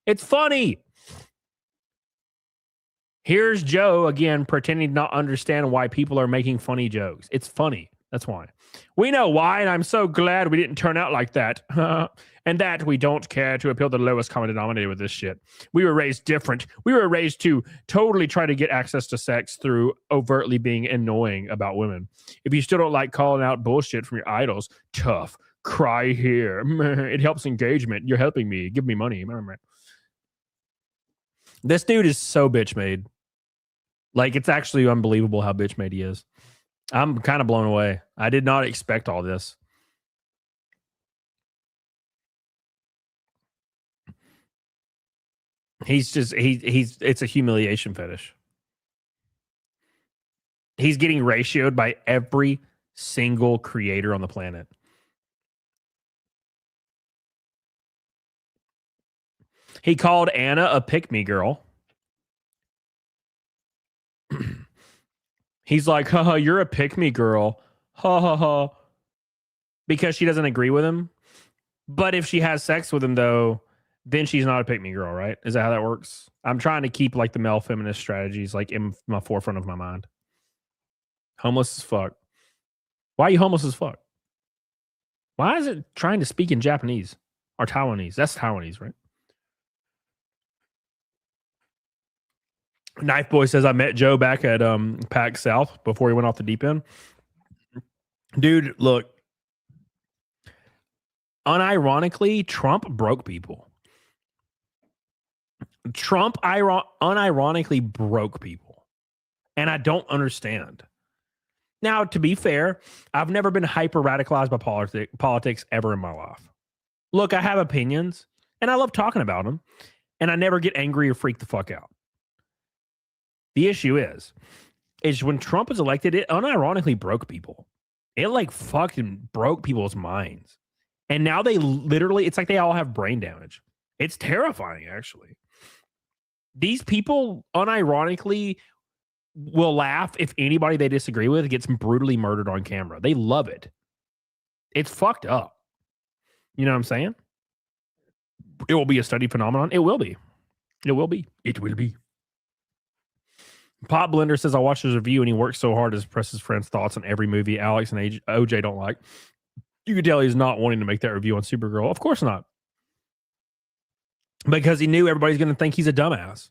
It's funny. Here's Joe again pretending to not understand why people are making funny jokes. It's funny. That's why. We know why, and I'm so glad we didn't turn out like that. And that we don't care to appeal to the lowest common denominator with this shit. We were raised different. We were raised to totally try to get access to sex through overtly being annoying about women. If you still don't like calling out bullshit from your idols, tough. Cry here. It helps engagement. You're helping me. Give me money. This dude is so bitch made. Like, it's actually unbelievable how bitch made he is. I'm kind of blown away. I did not expect all this. He's it's a humiliation fetish. He's getting ratioed by every single creator on the planet. He called Anna a pick-me girl. He's like, haha, you're a pick-me girl. Ha ha ha. Because she doesn't agree with him. But if she has sex with him, though, then she's not a pick-me girl, right? Is that how that works? I'm trying to keep like the male feminist strategies like in my forefront of my mind. Homeless as fuck. Why are you homeless as fuck? Why is it trying to speak in Japanese or Taiwanese? That's Taiwanese, right? Knife Boy says, I met Joe back at PAX South before he went off the deep end. Dude, look. Unironically, Trump broke people. Trump unironically broke people. And I don't understand. Now, to be fair, I've never been hyper radicalized by politics ever in my life. Look, I have opinions, and I love talking about them, and I never get angry or freak the fuck out. The issue is when Trump was elected, it unironically broke people. It like fucking broke people's minds. And now they literally, it's like they all have brain damage. It's terrifying, actually. These people unironically will laugh if anybody they disagree with gets brutally murdered on camera. They love it. It's fucked up. You know what I'm saying? It will be a studied phenomenon. It will be. It will be. It will be. Pop Blender says, I watched his review and he works so hard to express his friends' thoughts on every movie Alex and OJ don't like. You could tell he's not wanting to make that review on Supergirl. Of course not. Because he knew everybody's going to think he's a dumbass.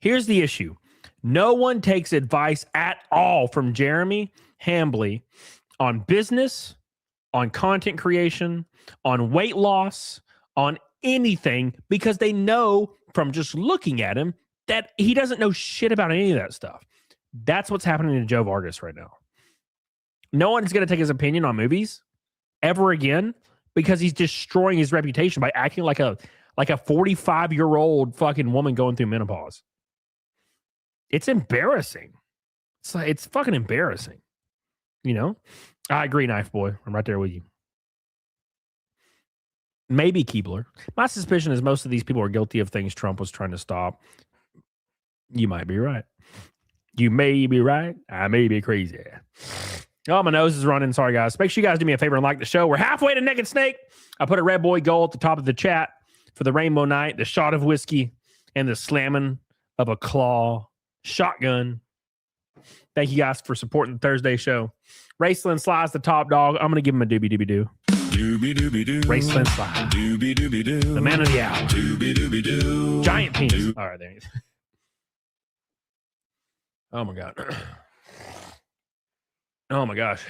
Here's the issue. No one takes advice at all from Jeremy Hambly on business, on content creation, on weight loss, on anything, because they know from just looking at him that he doesn't know shit about any of that stuff. That's what's happening to Joe Vargas right now. No one's going to take his opinion on movies ever again because he's destroying his reputation by acting like a 45-year-old fucking woman going through menopause. It's embarrassing. It's fucking embarrassing. You know? I agree, Knife Boy. I'm right there with you. Maybe Keebler. My suspicion is most of these people are guilty of things Trump was trying to stop. You might be right. You may be right. I may be crazy. Oh, my nose is running. Sorry, guys. Make sure you guys do me a favor and like the show. We're halfway to Naked Snake. I put a Red Boy goal at the top of the chat for the Rainbow Night, the shot of whiskey, and the slamming of a claw shotgun. Thank you guys for supporting the Thursday show. Raceland Sly's the top dog. I'm going to give him a doobie-doobie-doo.
Doobie-doobie-doo.
Raceland Sly.
Doobie-doobie-doo.
The man of the hour.
Doobie-doobie-doo.
Giant penis. All right, there he is. Oh, my God. Oh, my gosh.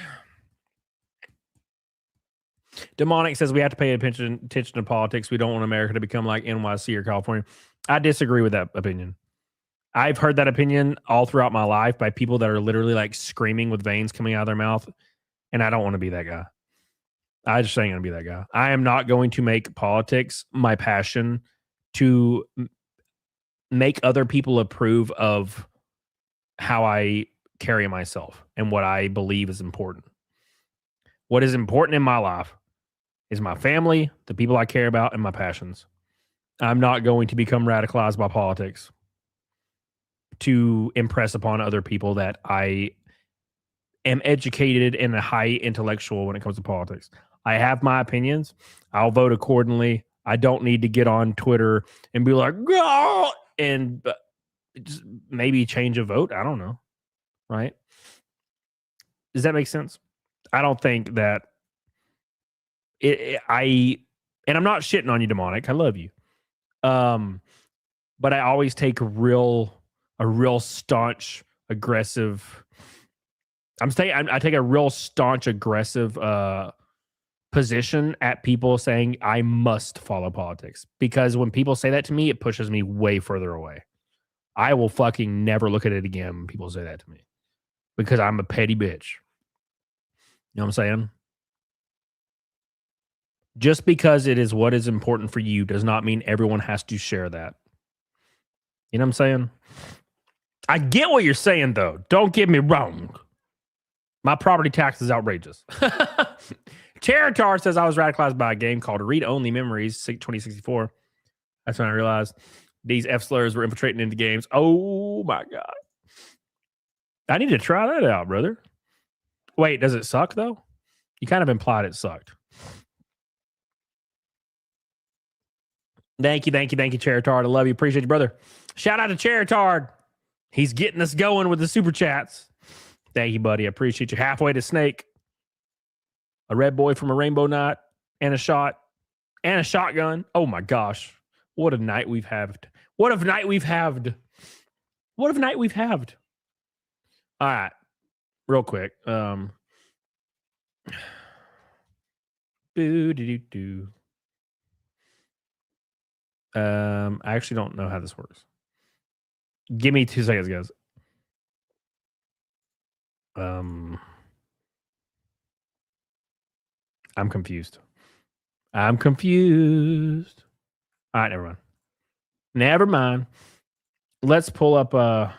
Demonic says we have to pay attention to politics. We don't want America to become like NYC or California. I disagree with that opinion. I've heard that opinion all throughout my life by people that are literally like screaming with veins coming out of their mouth. And I don't want to be that guy. I just ain't going to be that guy. I am not going to make politics my passion to make other people approve of how I carry myself and what I believe is important. What is important in my life is my family, the people I care about, and my passions. I'm not going to become radicalized by politics to impress upon other people that I am educated and a high intellectual when it comes to politics. I have my opinions. I'll vote accordingly. I don't need to get on Twitter and be like, "Go!" and just maybe change a vote. I don't know. Right? Does that make sense? I don't think that and I'm not shitting on you, Demonic. I love you. But I always take a real staunch, aggressive. I take a real staunch, aggressive position at people saying I must follow politics, because when people say that to me, it pushes me way further away. I will fucking never look at it again when people say that to me, because I'm a petty bitch. You know what I'm saying? Just because it is what is important for you does not mean everyone has to share that. You know what I'm saying? I get what you're saying, though. Don't get me wrong. My property tax is outrageous. Cheritar says I was radicalized by a game called Read Only Memories 2064. That's when I realized these F slurs were infiltrating into games. Oh my God. I need to try that out, brother. Wait, does it suck though? You kind of implied it sucked. Thank you, Cheritard. I love you. Appreciate you, brother. Shout out to Cheritard. He's getting us going with the super chats. Thank you, buddy. I appreciate you. Halfway to Snake. A Red Boy from a Rainbow Night. And a shot. And a shotgun. Oh, my gosh. What a night we've had. What a night we've had. What a night we've had. All right. Real quick. Boo-doo-doo-doo. I actually don't know how this works. Give me 2 seconds, guys. I'm confused. All right, never mind. Let's pull up all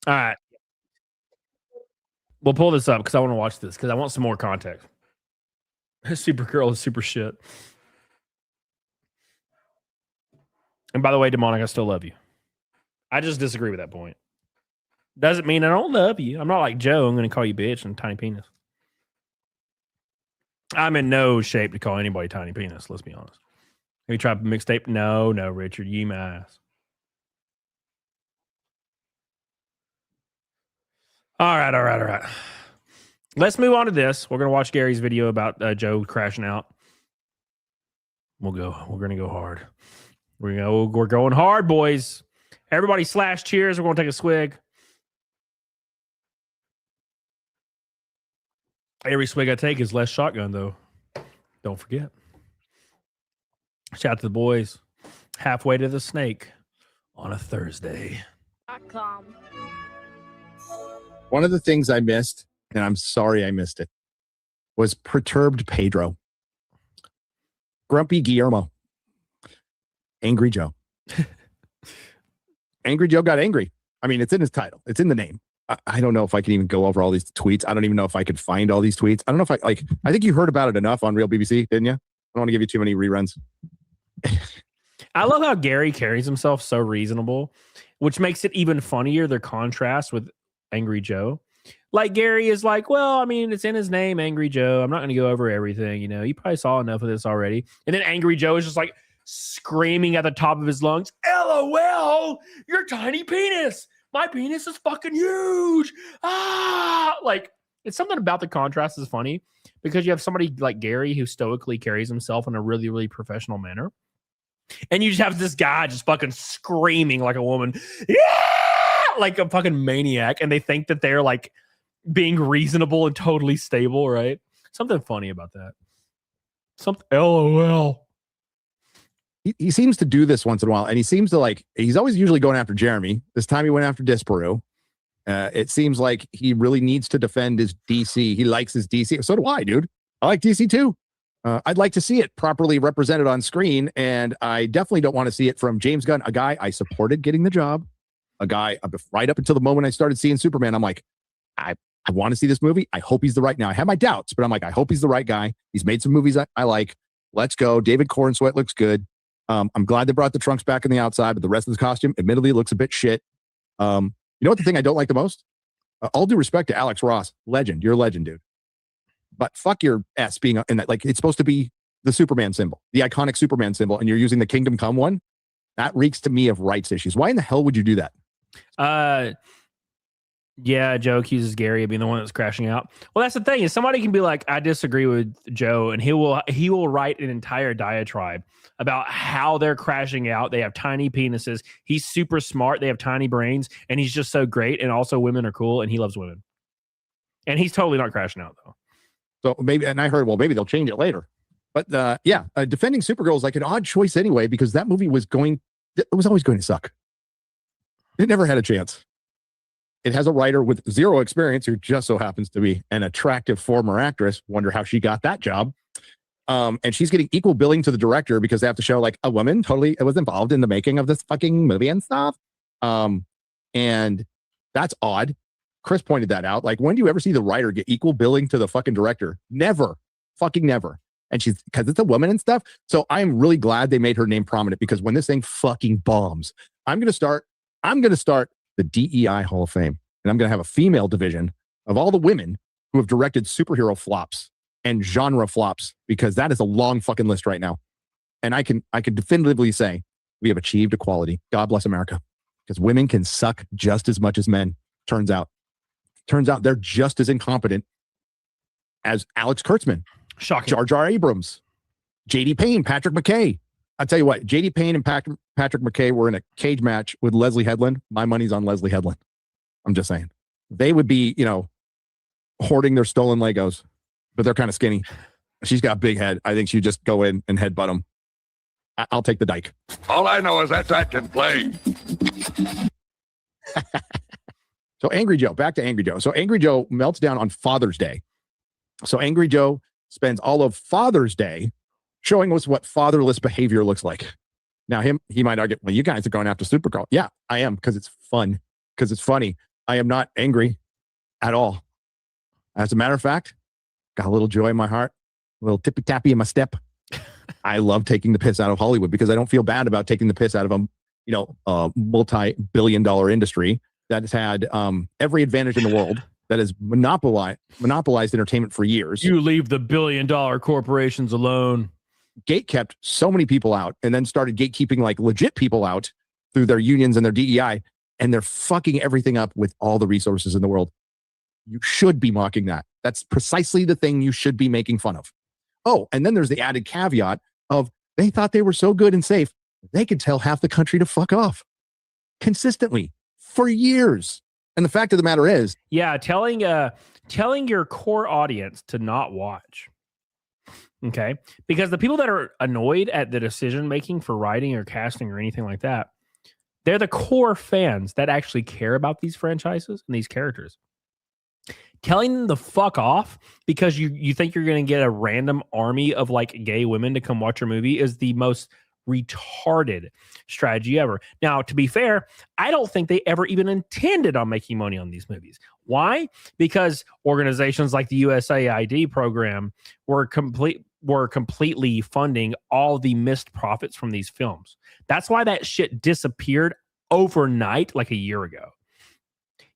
right. We'll pull this up because I want to watch this, because I want some more context. Supergirl is super shit. And by the way, Demonic, I still love you. I just disagree with that point. Doesn't mean I don't love you. I'm not like Joe. I'm going to call you bitch and tiny penis. I'm in no shape to call anybody tiny penis. Let's be honest. Have you tried mixtape? No, Richard. You my ass. All right. Let's move on to this. We're going to watch Gary's video about Joe crashing out. We're going to go hard. We're going hard, boys. Everybody slash cheers. We're going to take a swig. Every swig I take is less shotgun, though. Don't forget. Shout out to the boys. Halfway to the Snake on a Thursday.
One of the things I missed, and I'm sorry I missed it, was perturbed Pedro, grumpy Guillermo, Angry Joe. Angry Joe got angry. I mean, it's in his title. It's in the name. I don't know if I can even go over all these tweets. I don't even know if I could find all these tweets. I don't know if I think you heard about it enough on Real BBC, didn't you? I don't want to give you too many reruns.
I love how Gary carries himself so reasonable, which makes it even funnier, their contrast with Angry Joe. Like Gary is like, well, I mean, it's in his name, Angry Joe. I'm not going to go over everything. You know, you probably saw enough of this already. And then Angry Joe is just like screaming at the top of his lungs, LOL, your tiny penis. My penis is fucking huge. Ah, like it's something about the contrast is funny because you have somebody like Gary who stoically carries himself in a really, really professional manner. And you just have this guy just fucking screaming like a woman. Yeah, like a fucking maniac. And they think that they're like being reasonable and totally stable, right? Something funny about that. Something LOL.
He seems to do this once in a while, and he seems to he's always usually going after Jeremy. This time he went after Disparu. It seems like he really needs to defend his DC. He likes his DC. So do I, dude. I like DC too. I'd like to see it properly represented on screen, and I definitely don't want to see it from James Gunn, a guy I supported getting the job, a guy right up until the moment I started seeing Superman. I'm like, I want to see this movie. I hope he's the right. Now I have my doubts, but I'm like, I hope he's the right guy. He's made some movies I like. Let's go. David Cornsweet looks good. I'm glad they brought the trunks back on the outside, but the rest of the costume, admittedly, looks a bit shit. You know what the thing I don't like the most? All due respect to Alex Ross, legend. You're a legend, dude. But fuck your S being in that. Like, it's supposed to be the Superman symbol, the iconic Superman symbol, and you're using the Kingdom Come one. That reeks to me of rights issues. Why in the hell would you do that?
Yeah, Joe accuses Gary of being the one that's crashing out. Well, that's the thing is somebody can be like, I disagree with Joe, and he will write an entire diatribe about how they're crashing out. They have tiny penises. He's super smart. They have tiny brains, and he's just so great. And also, women are cool, and he loves women. And he's totally not crashing out though.
So maybe, and I heard, well, maybe they'll change it later. But defending Supergirl is like an odd choice anyway, because that movie was always going to suck. It never had a chance. It has a writer with zero experience who just so happens to be an attractive former actress. Wonder how she got that job. And she's getting equal billing to the director because they have to show like a woman totally was involved in the making of this fucking movie and stuff. And that's odd. Chris pointed that out. Like, when do you ever see the writer get equal billing to the fucking director? Never. Fucking never. And because it's a woman and stuff. So I'm really glad they made her name prominent, because when this thing fucking bombs, I'm going to start the DEI Hall of Fame. And I'm going to have a female division of all the women who have directed superhero flops and genre flops, because that is a long fucking list right now. And I can definitively say we have achieved equality. God bless America. Because women can suck just as much as men. Turns out they're just as incompetent as Alex Kurtzman.
Shocking.
Jar Jar Abrams, J.D. Payne, Patrick McKay. I'll tell you what, J.D. Payne and Patrick McKay were in a cage match with Leslie Headland. My money's on Leslie Headland. I'm just saying. They would be, hoarding their stolen Legos, but they're kind of skinny. She's got a big head. I think she'd just go in and headbutt them. I'll take the dyke.
All I know is that can play.
So Angry Joe, back to Angry Joe. So Angry Joe melts down on Father's Day. So Angry Joe spends all of Father's Day showing us what fatherless behavior looks like. Now he might argue, well, you guys are going after Supergirl. Yeah, I am, because it's fun, because it's funny. I am not angry at all. As a matter of fact, got a little joy in my heart, a little tippy tappy in my step. I love taking the piss out of Hollywood, because I don't feel bad about taking the piss out of a multi-billion-dollar industry that has had every advantage in the world, that has monopolized entertainment for years.
You leave the billion-dollar corporations alone.
Gatekept so many people out, and then started gatekeeping like legit people out through their unions and their DEI, and they're fucking everything up with all the resources in the world. You should be mocking that. That's precisely the thing you should be making fun of. Oh, and then there's the added caveat of they thought they were so good and safe, they could tell half the country to fuck off consistently for years. And the fact of the matter is,
yeah, telling your core audience to not watch. Okay, because the people that are annoyed at the decision making for writing or casting or anything like that, they're the core fans that actually care about these franchises and these characters. Telling them to fuck off because you think you're going to get a random army of like gay women to come watch your movie is the most retarded strategy ever. Now, to be fair, I don't think they ever even intended on making money on these movies. Why? Because organizations like the USAID program were completely funding all the missed profits from these films. That's why that shit disappeared overnight like a year ago.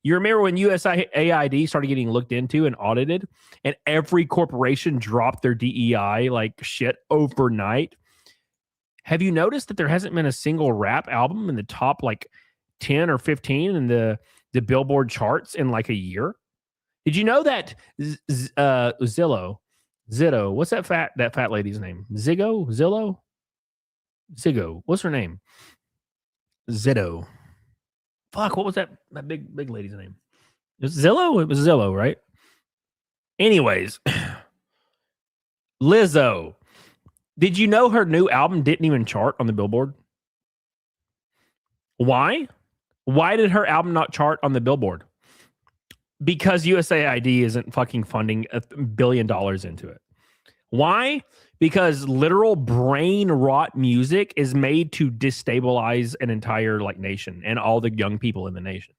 You remember when USAID started getting looked into and audited, and every corporation dropped their DEI like shit overnight? Have you noticed that there hasn't been a single rap album in the top like 10 or 15 in the Billboard charts in like a year? Did you know that Zillow, what's that fat lady's name? Zillow? What's her name? Zitto. Fuck, what was that big lady's name? It was Zillow? It was Zillow, right? Anyways, Lizzo. Did you know her new album didn't even chart on the Billboard? Why? Why did her album not chart on the Billboard? Because USAID isn't fucking funding $1 billion into it. Why? Because literal brain rot music is made to destabilize an entire like nation and all the young people in the nation.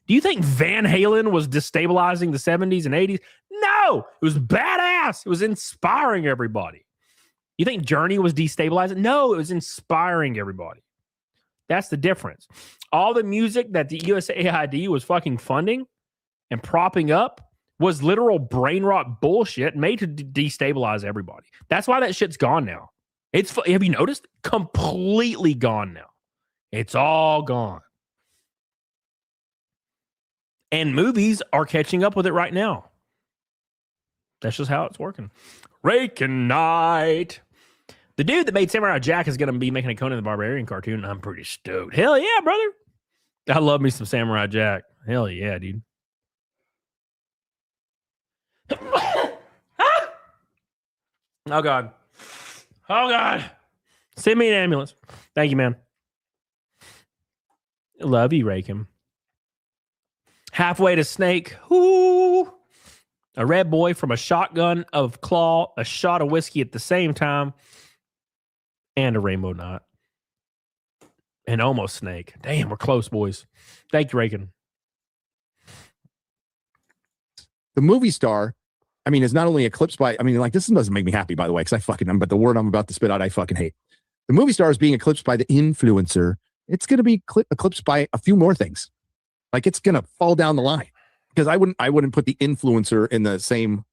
Do you think Van Halen was destabilizing the 70s and 80s? No, it was badass. It was inspiring everybody. You think Journey was destabilizing? No, it was inspiring everybody. That's the difference. All the music that the USAID was fucking funding and propping up was literal brain rot bullshit made to destabilize everybody. That's why that shit's gone now. Have you noticed? Completely gone now. It's all gone. And movies are catching up with it right now. That's just how it's working. Raking Night. The dude that made Samurai Jack is going to be making a Conan the Barbarian cartoon. I'm pretty stoked. Hell yeah, brother. I love me some Samurai Jack. Hell yeah, dude. Oh, God. Oh, God. Send me an ambulance. Thank you, man. Love you, Rakim. Halfway to Snake. Ooh. A red boy from a shotgun of claw, a shot of whiskey at the same time, and a rainbow knot. And almost Snake. Damn, we're close, boys. Thank you, Rakim.
The movie star, I mean, is not only eclipsed by, I mean, like, this doesn't make me happy, by the way, because I fucking am, but the word I'm about to spit out, I fucking hate. The movie star is being eclipsed by the influencer. It's going to be eclipsed by a few more things. Like, it's going to fall down the line. Because I wouldn't put the influencer in the same,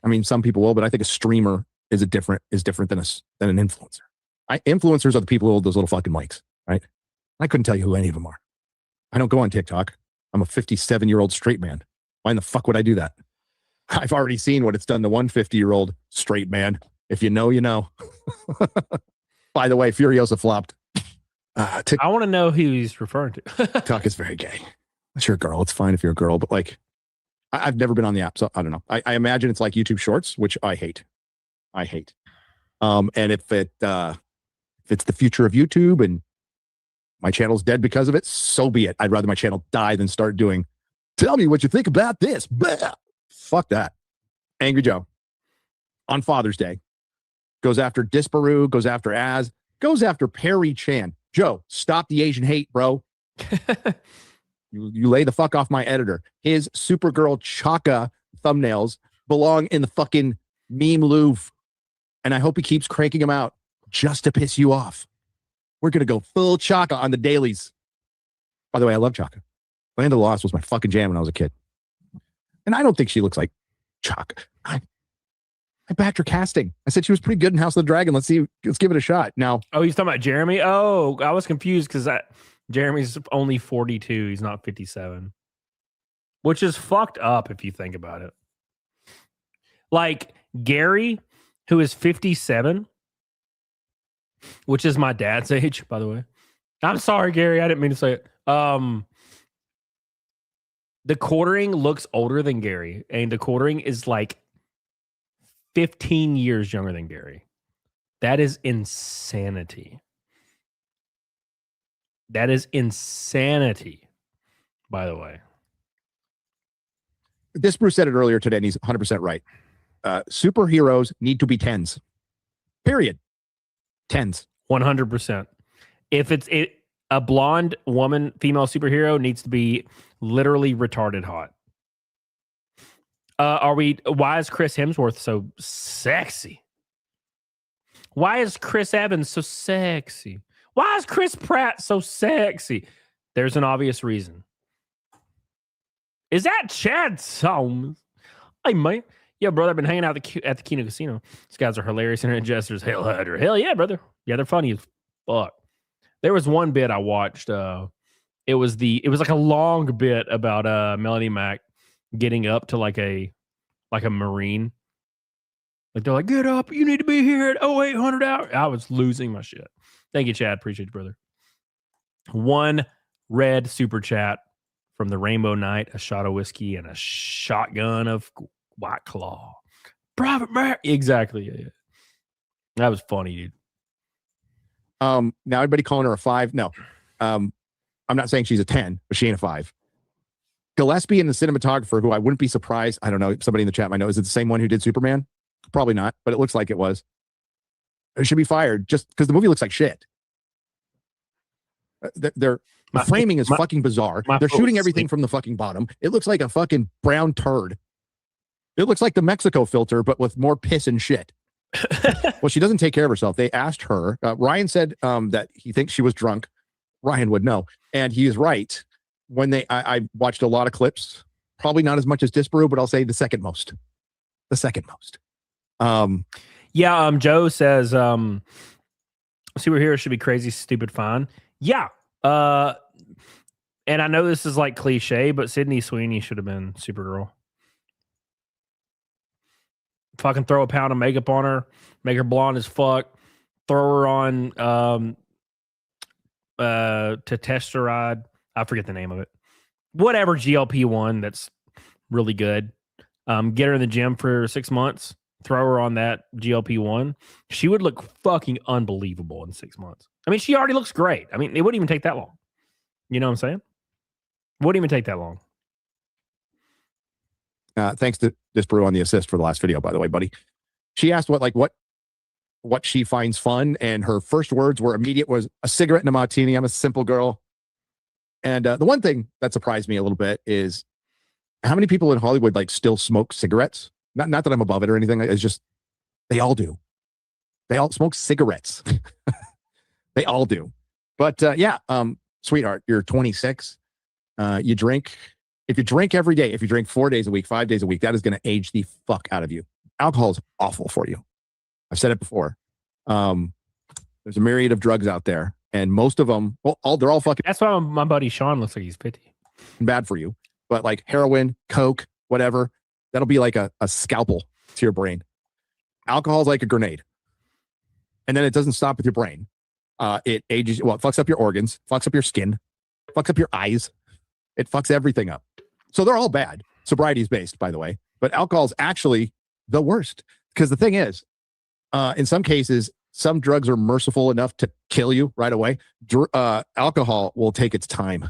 I mean, some people will, but I think a streamer is different than an influencer. Influencers are the people who hold those little fucking mics, right? I couldn't tell you who any of them are. I don't go on TikTok. I'm a 57-year-old straight man. Why in the fuck would I do that? I've already seen what it's done to one 50-year-old straight man. If you know, you know. By the way, Furiosa flopped.
I want to know who he's referring to.
TikTok is very gay. Unless you're a girl, it's fine if you're a girl, but like, I've never been on the app, so I don't know. I imagine it's like YouTube Shorts, which I hate. And if it's the future of YouTube and my channel's dead because of it, so be it. I'd rather my channel die than start doing, tell me what you think about this. Blah. Fuck that. Angry Joe on Father's Day goes after Disparu, goes after Az, goes after Perry Chan. Joe, stop the Asian hate, bro. You lay the fuck off my editor. His Supergirl Chaka thumbnails belong in the fucking meme louvre. And I hope he keeps cranking them out just to piss you off. We're going to go full Chaka on the dailies. By the way, I love Chaka. Land of the Lost was my fucking jam when I was a kid. And I don't think she looks like Chaka. I backed her casting. I said she was pretty good in House of the Dragon. Let's give it a shot. Now.
Oh, he's talking about Jeremy? Oh, I was confused because Jeremy's only 42. He's not 57. Which is fucked up if you think about it. Like Gary, who is 57, which is my dad's age, by the way. I'm sorry, Gary. I didn't mean to say it. The quartering looks older than Gary, and the quartering is like 15 years younger than Gary. That is insanity. That is insanity, by the way.
This Bruce said it earlier today, and he's 100% right. Superheroes need to be 10s. Period. 10s.
100%. If a blonde woman, female superhero needs to be literally retarded hot. Why is Chris Hemsworth so sexy? Why is Chris Evans so sexy? Why is Chris Pratt so sexy? There's an obvious reason. Is that Chad Solms? Hey, man. Yeah, brother, I've been hanging out at the Kino Casino. These guys are hilarious internet jesters. Hell yeah, brother. Yeah, they're funny as fuck. There was one bit I watched. It was like a long bit about Melanie Mac getting up to like a Marine. Like they're like, get up, you need to be here at 0800 hours. I was losing my shit. Thank you, Chad. Appreciate you, brother. One red super chat from the Rainbow Knight, a shot of whiskey, and a shotgun of White Claw. Private Mac. Exactly. Yeah. That was funny, dude.
Now everybody calling her a 5. No. I'm not saying she's a 10, but she ain't a 5. Gillespie and the cinematographer, who I wouldn't be surprised, I don't know, somebody in the chat might know, is it the same one who did Superman? Probably not, but it looks like it was. It should be fired just because the movie looks like shit. The framing is fucking bizarre. They're shooting everything from the fucking bottom. It looks like a fucking brown turd. It looks like the Mexico filter, but with more piss and shit. Well, she doesn't take care of herself. They asked her. Ryan said that he thinks she was drunk. Ryan would know. And he is right. When I watched a lot of clips, probably not as much as Disparu, but I'll say the second most. The second most.
Joe says superheroes should be crazy, stupid, fine. Yeah. And I know this is like cliche, but Sydney Sweeney should have been Supergirl. Fucking throw a pound of makeup on her, make her blonde as fuck, throw her on testosterone. I forget the name of it. Whatever GLP-1 that's really good. Get her in the gym for 6 months, throw her on that GLP-1. She would look fucking unbelievable in 6 months. I mean, she already looks great. I mean, it wouldn't even take that long. You know what I'm saying? Wouldn't even take that long.
Thanks to Disparu on the assist for the last video, by the way, buddy. She asked what she finds fun, and her first words were immediate was a cigarette and a martini. I'm a simple girl. And the one thing that surprised me a little bit is how many people in Hollywood like still smoke cigarettes. Not that I'm above it or anything. It's just they all do. They all smoke cigarettes. They all do. But sweetheart, you're 26. You drink. If you drink every day, if you drink 4 days a week, 5 days a week, that is going to age the fuck out of you. Alcohol is awful for you. I've said it before. There's a myriad of drugs out there, and most of them, they're all fucking.
That's why my buddy Sean looks like he's 50.
Bad for you. But like heroin, coke, whatever, that'll be like a scalpel to your brain. Alcohol is like a grenade. And then it doesn't stop with your brain. It ages, it fucks up your organs, fucks up your skin, fucks up your eyes. It fucks everything up. So they're all bad. Sobriety is based, by the way. But alcohol is actually the worst. Because the thing is, in some cases, some drugs are merciful enough to kill you right away. Alcohol will take its time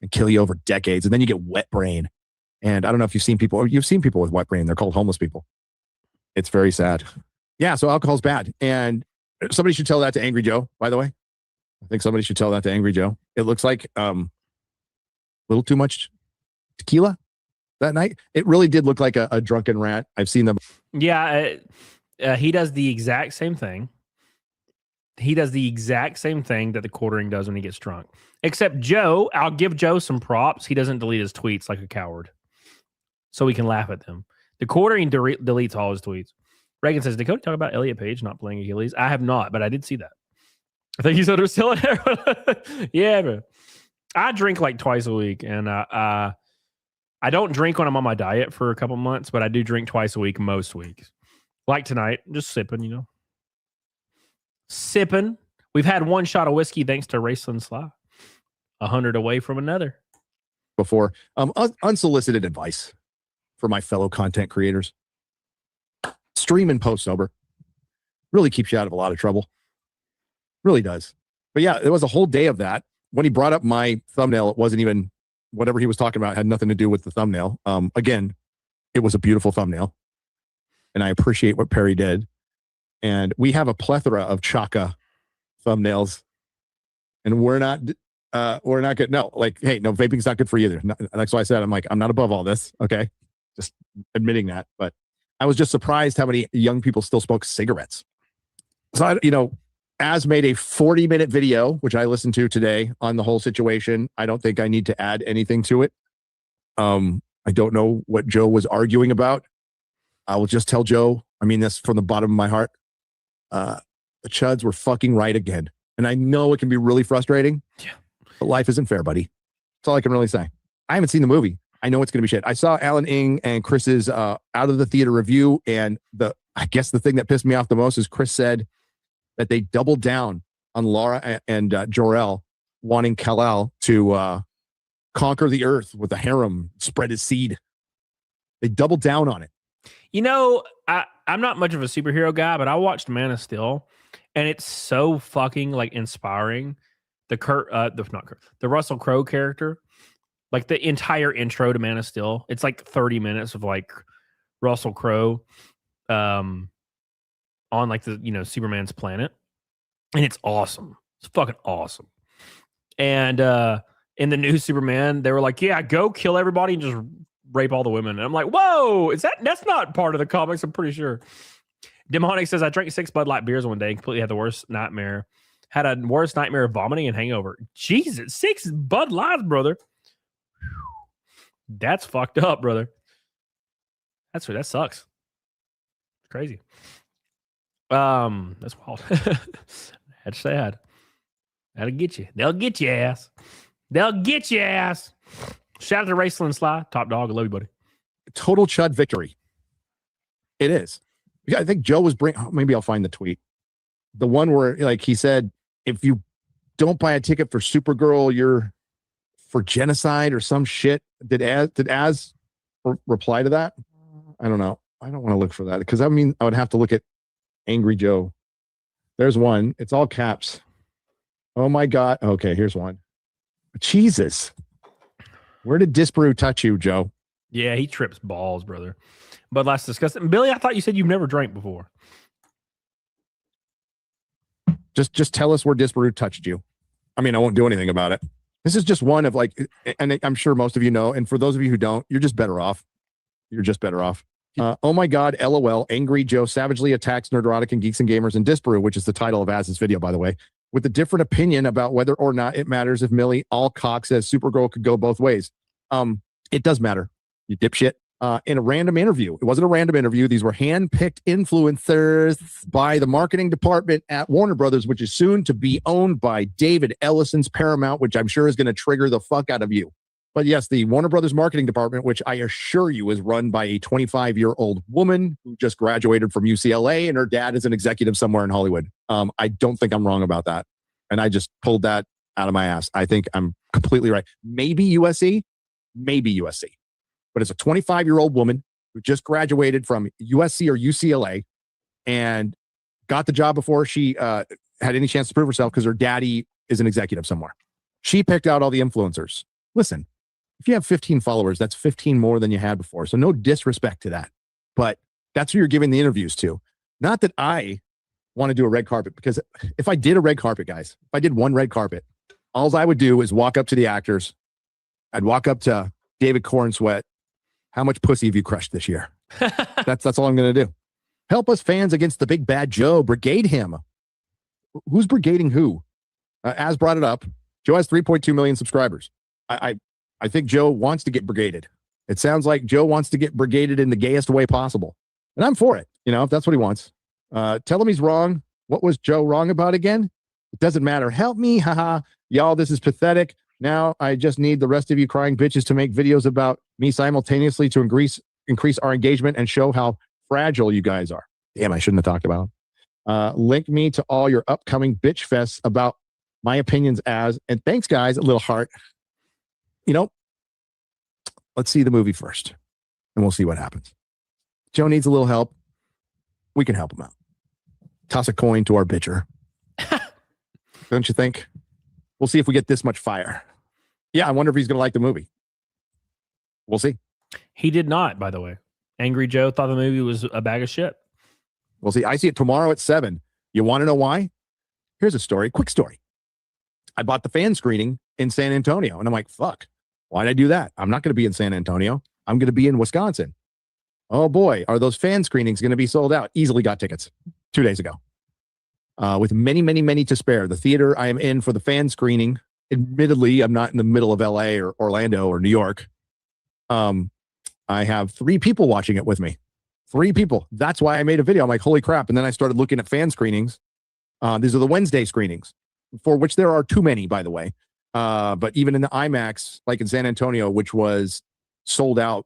and kill you over decades. And then you get wet brain. And I don't know if you've seen people with wet brain. They're called homeless people. It's very sad. Yeah, so alcohol's bad. And somebody should tell that to Angry Joe, by the way. I think somebody should tell that to Angry Joe. It looks like a little too much tequila that night. It really did look like a drunken rat. I've seen them.
Yeah, he does the exact same thing. He does the exact same thing that the quartering does when he gets drunk. Except Joe, I'll give Joe some props. He doesn't delete his tweets like a coward. So we can laugh at them. The quartering deletes all his tweets. Reagan says, did Cody talk about Elliot Page not playing Achilles? I have not, but I did see that. I think he's underselling it. Yeah, bro. I drink like twice a week, and I don't drink when I'm on my diet for a couple months, but I do drink twice a week most weeks. Like tonight, just sipping, you know. Sipping. We've had one shot of whiskey thanks to Raceland Sly. 100 away from another.
Before. Unsolicited advice for my fellow content creators. Stream and post sober. Really keeps you out of a lot of trouble. Really does. But yeah, it was a whole day of that. When he brought up my thumbnail, it wasn't even whatever he was talking about had nothing to do with the thumbnail. Again, it was a beautiful thumbnail. And I appreciate what Perry did. And we have a plethora of Chaka thumbnails. And we're not good. No, like, hey, no, vaping's not good for you either. No, that's why I said, I'm like, I'm not above all this. Okay. Just admitting that. But I was just surprised how many young people still smoke cigarettes. So, Az made a 40-minute video, which I listened to today on the whole situation. I don't think I need to add anything to it. I don't know what Joe was arguing about. I will just tell Joe, I mean this from the bottom of my heart. The chuds were fucking right again. And I know it can be really frustrating.
Yeah.
But life isn't fair, buddy. That's all I can really say. I haven't seen the movie. I know it's going to be shit. I saw Alan Ng and Chris's out of the theater review. And I guess the thing that pissed me off the most is Chris said that they doubled down on Laura and Jor-El wanting Kal-El to conquer the earth with a harem, spread his seed. They doubled down on it.
I'm not much of a superhero guy, but I watched Man of Steel, and it's so fucking like inspiring. The Russell Crowe character, like the entire intro to Man of Steel, it's like 30 minutes of like Russell Crowe, on like the Superman's planet, and it's awesome. It's fucking awesome. And in the new Superman, they were like, "Yeah, go kill everybody and just rape all the women." And I'm like, "Whoa, that's not part of the comics? I'm pretty sure." Demonic says, "I drank 6 Bud Light beers one day and completely had the worst nightmare. Had a worst nightmare of vomiting and hangover." Jesus, 6 Bud Lights, brother. That's fucked up, brother. That sucks. It's crazy. That's wild. That's sad. That'll get you. They'll get your ass. They'll get your ass. Shout out to Raceland Sly. Top dog. I love you, buddy.
Total chud victory. It is. Yeah, I think Joe was maybe I'll find the tweet. The one where like he said, if you don't buy a ticket for Supergirl, you're for genocide or some shit. Did Az reply to that? I don't know. I don't want to look for that because I would have to look at Angry Joe. There's one. It's all caps. Oh my God. Okay, here's one. Jesus. Where did Disparu touch you, Joe?
Yeah, he trips balls, brother. But let's discuss it. Billy, I thought you said you've never drank before.
Just tell us where Disparu touched you. I mean, I won't do anything about it. This is just one of like, and I'm sure most of you know, and for those of you who don't, you're just better off. You're just better off. Oh my God, LOL, Angry Joe savagely attacks Nerderotic and Geeks and Gamers and Disparu, which is the title of Az's video, by the way, with a different opinion about whether or not it matters if Millie Alcock says Supergirl could go both ways. It does matter, you dipshit. In a random interview. It wasn't a random interview. These were hand-picked influencers by the marketing department at Warner Brothers, which is soon to be owned by David Ellison's Paramount, which I'm sure is going to trigger the fuck out of you. But yes, the Warner Brothers marketing department, which I assure you is run by a 25-year-old woman who just graduated from UCLA and her dad is an executive somewhere in Hollywood. I don't think I'm wrong about that. And I just pulled that out of my ass. I think I'm completely right. Maybe USC. But it's a 25-year-old woman who just graduated from USC or UCLA and got the job before she had any chance to prove herself because her daddy is an executive somewhere. She picked out all the influencers. Listen, if you have 15 followers, that's 15 more than you had before. So no disrespect to that. But that's who you're giving the interviews to. Not that I want to do a red carpet, because if I did a red carpet, guys, if I did one red carpet, all I would do is walk up to the actors. I'd walk up to David Cornsweet. How much pussy have you crushed this year? That's all I'm going to do. Help us fans against the big bad Joe. Brigade him. Who's brigading who? Az brought it up. Joe has 3.2 million subscribers. I think Joe wants to get brigaded. It sounds like Joe wants to get brigaded in the gayest way possible. And I'm for it. If that's what he wants. Tell him he's wrong. What was Joe wrong about again? It doesn't matter. Help me. Haha. Y'all, this is pathetic. Now I just need the rest of you crying bitches to make videos about me simultaneously to increase our engagement and show how fragile you guys are. Damn, I shouldn't have talked about it. Link me to all your upcoming bitch fests about my opinions as, and thanks guys, a little heart. Let's see the movie first and we'll see what happens. Joe needs a little help. We can help him out. Toss a coin to our bitcher. Don't you think? We'll see if we get this much fire. Yeah, I wonder if he's going to like the movie. We'll see.
He did not, by the way. Angry Joe thought the movie was a bag of shit.
We'll see. I see it tomorrow at 7. You want to know why? Here's a story. Quick story. I bought the fan screening in San Antonio, and I'm like, fuck, why'd I do that? I'm not going to be in San Antonio. I'm going to be in Wisconsin. Oh boy, are those fan screenings going to be sold out? Easily got tickets 2 days ago. With many to spare. The theater I am in for the fan screening, admittedly, I'm not in the middle of LA or Orlando or New York. I have 3 people watching it with me. 3 people. That's why I made a video. I'm like, holy crap. And then I started looking at fan screenings. These are the Wednesday screenings, for which there are too many, by the way. But even in the IMAX, like in San Antonio, which was sold out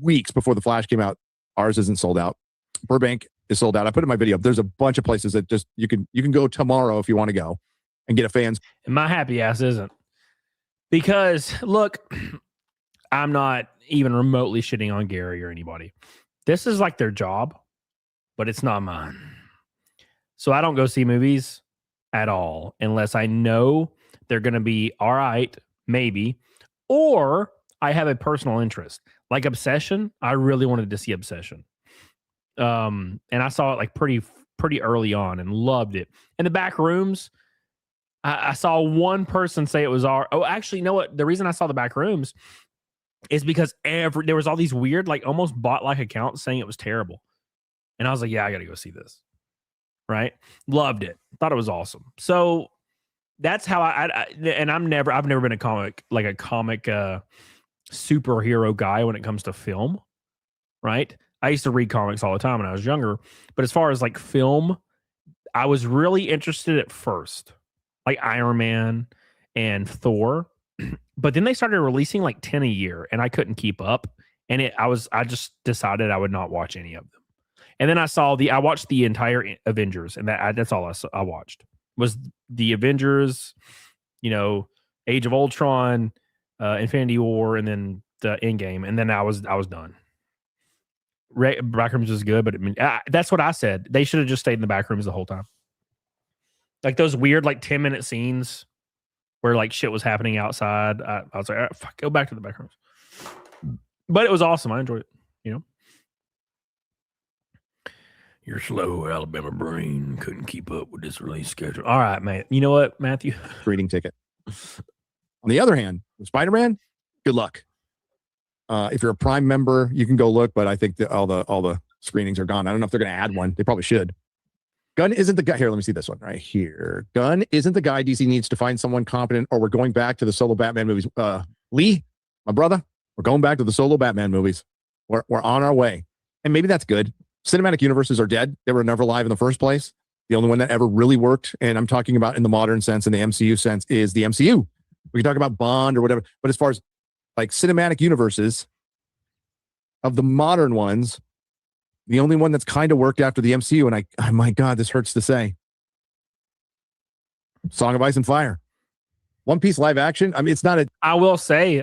weeks before The Flash came out, ours isn't sold out. Burbank is sold out. I put in my video. There's a bunch of places that just you can go tomorrow if you want to go and get a fans.
And my happy ass isn't. Because look, I'm not even remotely shitting on Gary or anybody. This is like their job, but it's not mine. So I don't go see movies at all unless I know they're going to be all right, maybe, or I have a personal interest. Like Obsession, I really wanted to see Obsession. And I saw it like pretty early on and loved it. In the back rooms, I saw one person say it was actually, you know what? The reason I saw the back rooms is because there was all these weird, like almost bot-like accounts saying it was terrible. And I was like, yeah, I got to go see this. Right? Loved it. Thought it was awesome. So that's how I've never been a comic superhero guy when it comes to film. Right? I used to read comics all the time when I was younger. But as far as like film, I was really interested at first. Like Iron Man and Thor. But then they started releasing like 10 a year and I couldn't keep up. And I just decided I would not watch any of them. And then I watched the entire Avengers, and that's all I watched was the Avengers, Age of Ultron, Infinity War, and then the Endgame, and then I was done. Backrooms was good, but that's what I said. They should have just stayed in the backrooms the whole time. Like those weird 10-minute scenes where like shit was happening outside. I was like, all right, fuck, go back to the backrooms. But it was awesome. I enjoyed it. Your slow Alabama brain couldn't keep up with this release schedule. All right, man. You know what, Matthew?
Screening ticket. On the other hand, Spider-Man, good luck. If you're a Prime member, you can go look, but I think that all the screenings are gone. I don't know if they're going to add one. They probably should. Gunn isn't the guy. Here, let me see this one right here. Gunn isn't the guy. DC needs to find someone competent, or we're going back to the solo Batman movies. Lee, my brother, we're going back to the solo Batman movies. We're on our way. And maybe that's good. Cinematic universes are dead. They were never live in the first place. The only one that ever really worked, and I'm talking about in the modern sense, in the MCU sense, is the MCU. We can talk about Bond or whatever, but as far as like cinematic universes of the modern ones, the only one that's kind of worked after the MCU, and I my God, this hurts to say, Song of Ice and Fire. One Piece live action. I mean, it's not a...
I will say,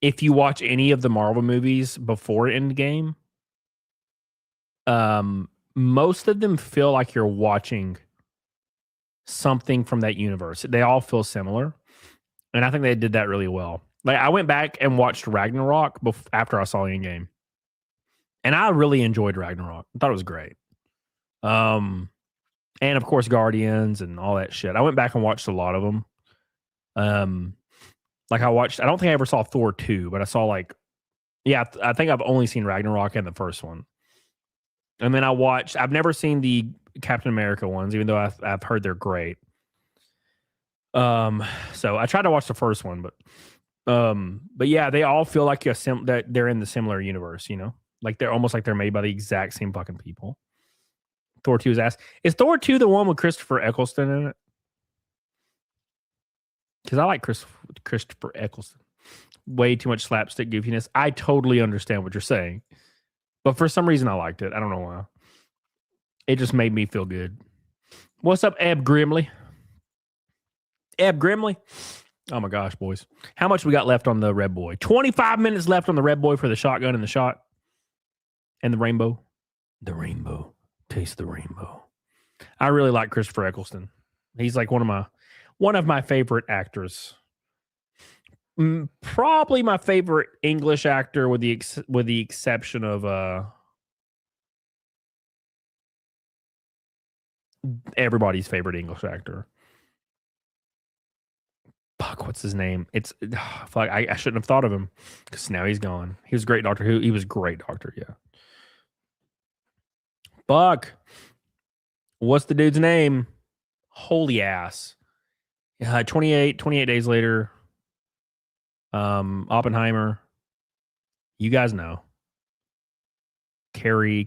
if you watch any of the Marvel movies before Endgame, most of them feel like you're watching something from that universe. They all feel similar, and I think they did that really well. Like I went back and watched Ragnarok after I saw Endgame, and I really enjoyed Ragnarok. I thought it was great. And of course Guardians and all that shit. I went back and watched a lot of them. I don't think I ever saw Thor 2, but I saw I think I've only seen Ragnarok and the first one. And then I've never seen the Captain America ones, even though I've heard they're great. So I tried to watch the first one, but yeah, they all feel like that they're in the similar universe, like they're almost like they're made by the exact same fucking people. Thor 2 is ass. Is Thor 2 the one with Christopher Eccleston in it? Because I like Christopher Eccleston. Way too much slapstick goofiness. I totally understand what you're saying. But for some reason, I liked it. I don't know why. It just made me feel good. What's up, Eb Grimley? Eb Grimley? Oh my gosh, boys. How much we got left on the Red Boy? 25 minutes left on the Red Boy for the shotgun and the shot. And the rainbow. The rainbow. Taste the rainbow. I really like Christopher Eccleston. He's like one of my favorite actors. Probably my favorite English actor, with the exception of everybody's favorite English actor. Fuck, what's his name? It's fuck. I shouldn't have thought of him because now he's gone. He was great Doctor Who. He was great Doctor. Yeah. Fuck. What's the dude's name? Holy ass. 28 days later. Oppenheimer. You guys know. Kelly.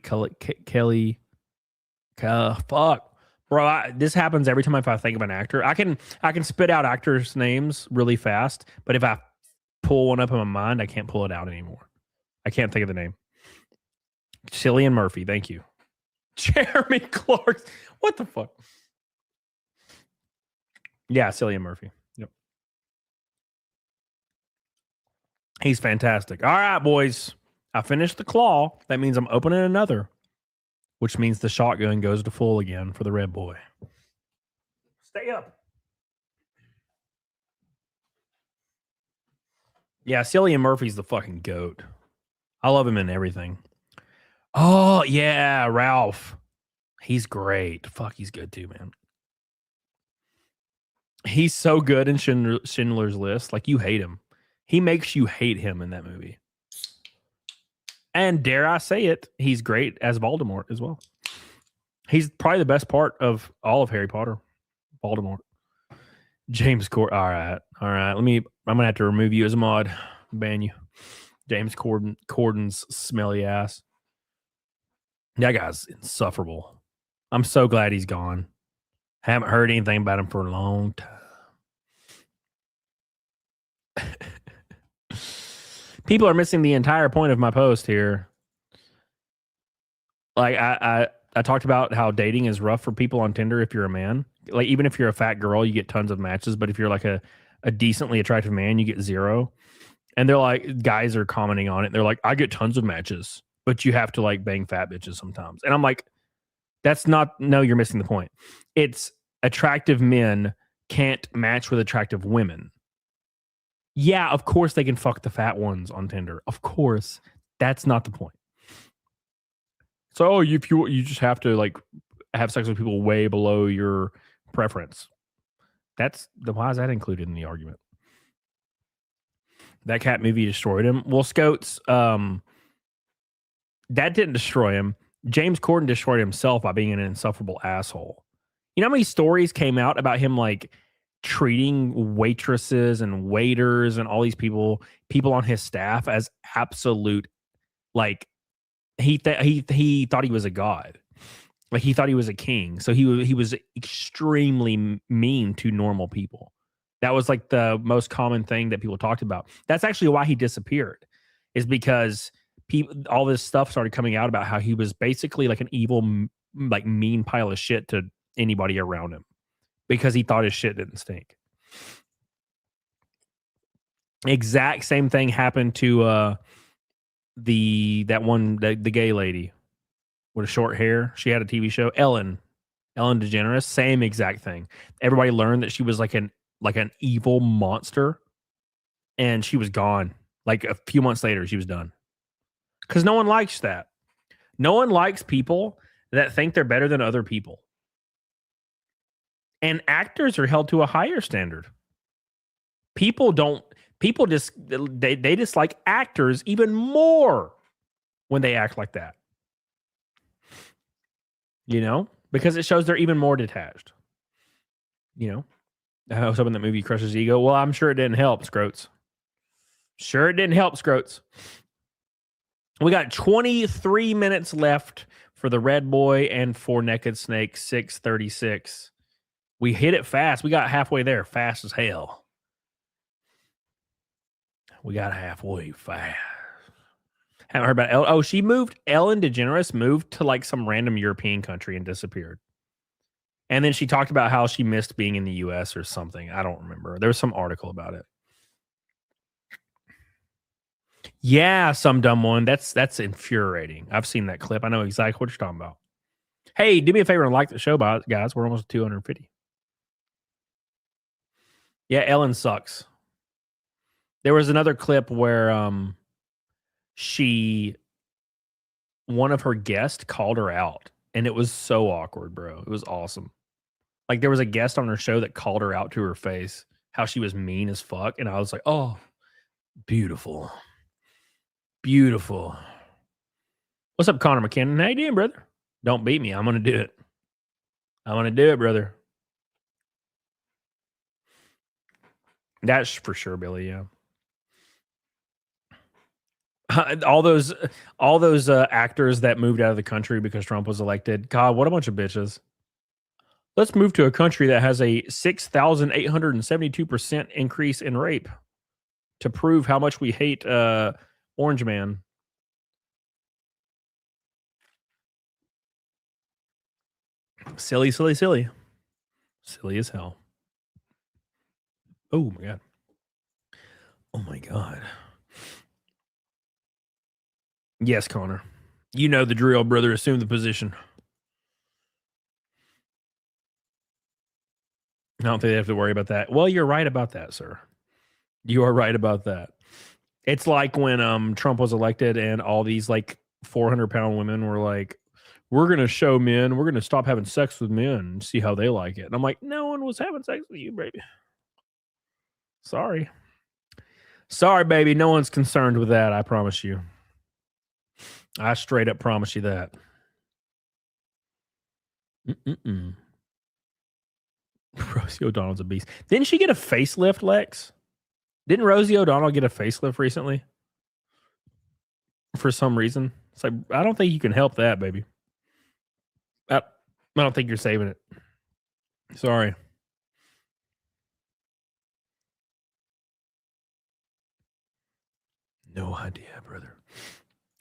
Fuck. Bro, this happens every time if I think of an actor. I can spit out actors' names really fast, but if I pull one up in my mind, I can't pull it out anymore. I can't think of the name. Cillian Murphy, thank you. Jeremy Clarkson. What the fuck? Yeah, Cillian Murphy. Yep. He's fantastic. All right, boys. I finished the claw. That means I'm opening another, which means the shotgun goes to full again for the red boy. Stay up. Yeah, Cillian Murphy's the fucking goat. I love him in everything. Oh, yeah, Ralph. He's great. Fuck, he's good too, man. He's so good in Schindler's List. Like, you hate him. He makes you hate him in that movie. And dare I say it, he's great as Voldemort as well. He's probably the best part of all of Harry Potter. Voldemort. James Corden. All right. I'm gonna have to remove you as a mod. Ban you. James Corden's smelly ass. That guy's insufferable. I'm so glad he's gone. Haven't heard anything about him for a long time. People are missing the entire point of my post here. Like I talked about how dating is rough for people on Tinder if you're a man. Like, even if you're a fat girl, you get tons of matches, but if you're like a decently attractive man, you get zero. And they're like, guys are commenting on it. They're like, I get tons of matches, but you have to like bang fat bitches sometimes. And I'm like, no, you're missing the point. It's attractive men can't match with attractive women. Yeah, of course they can fuck the fat ones on Tinder. Of course. That's not the point. So if you just have to like have sex with people way below your preference. Why is that included in the argument? That cat movie destroyed him. Well, Scoats, that didn't destroy him. James Corden destroyed himself by being an insufferable asshole. You know how many stories came out about him like treating waitresses and waiters and all these people on his staff as absolute, like, he thought he was a god. Like, he thought he was a king. So he was extremely mean to normal people. That was like the most common thing that people talked about. That's actually why he disappeared, is because all this stuff started coming out about how he was basically like an evil, like mean pile of shit to anybody around him because he thought his shit didn't stink. Exact same thing happened to the gay lady with a short hair. She had a TV show, Ellen DeGeneres. Same exact thing. Everybody learned that she was like an evil monster, and she was gone. Like a few months later, she was done. Because no one likes that. No one likes people that think they're better than other people. And actors are held to a higher standard. People dislike actors even more when they act like that. You know? Because it shows they're even more detached. You know? I was hoping that movie crushes ego. Well, I'm sure it didn't help, Scroats. Sure it didn't help, Scroats. We got 23 minutes left for the Red Boy and for Naked Snake 636. We hit it fast. We got halfway there, fast as hell. We got halfway fast. Haven't heard about Ellen. Oh, she moved. Ellen DeGeneres moved to like some random European country and disappeared. And then she talked about how she missed being in the U.S. or something. I don't remember. There was some article about it. Yeah, some dumb one. That's infuriating. I've seen that clip. I know exactly what you're talking about. Hey, do me a favor and like the show, guys. We're almost 250. Yeah, Ellen sucks. There was another clip where one of her guests called her out, and it was so awkward, bro. It was awesome. Like, there was a guest on her show that called her out to her face, how she was mean as fuck, and I was like, oh, beautiful. Beautiful. What's up, Connor McKinnon? How you doing, brother? Don't beat me. I'm going to do it. I'm going to do it, brother. That's for sure, Billy, yeah. All those actors that moved out of the country because Trump was elected. God, what a bunch of bitches. Let's move to a country that has a 6,872% increase in rape to prove how much we hate Orange Man. Silly, silly, silly. Silly as hell. Oh, my God. Oh, my God. Yes, Connor. You know the drill, brother. Assume the position. I don't think they have to worry about that. Well, you're right about that, sir. You are right about that. It's like when Trump was elected and all these like 400-pound women were like, we're going to show men, we're going to stop having sex with men and see how they like it. And I'm like, no one was having sex with you, baby. Sorry. Sorry, baby. No one's concerned with that. I promise you. I straight up promise you that. Rosie O'Donnell's a beast. Didn't she get a facelift, Lex? Didn't Rosie O'Donnell get a facelift recently? For some reason. It's like, I don't think you can help that, baby. I don't think you're saving it. Sorry. No idea, brother.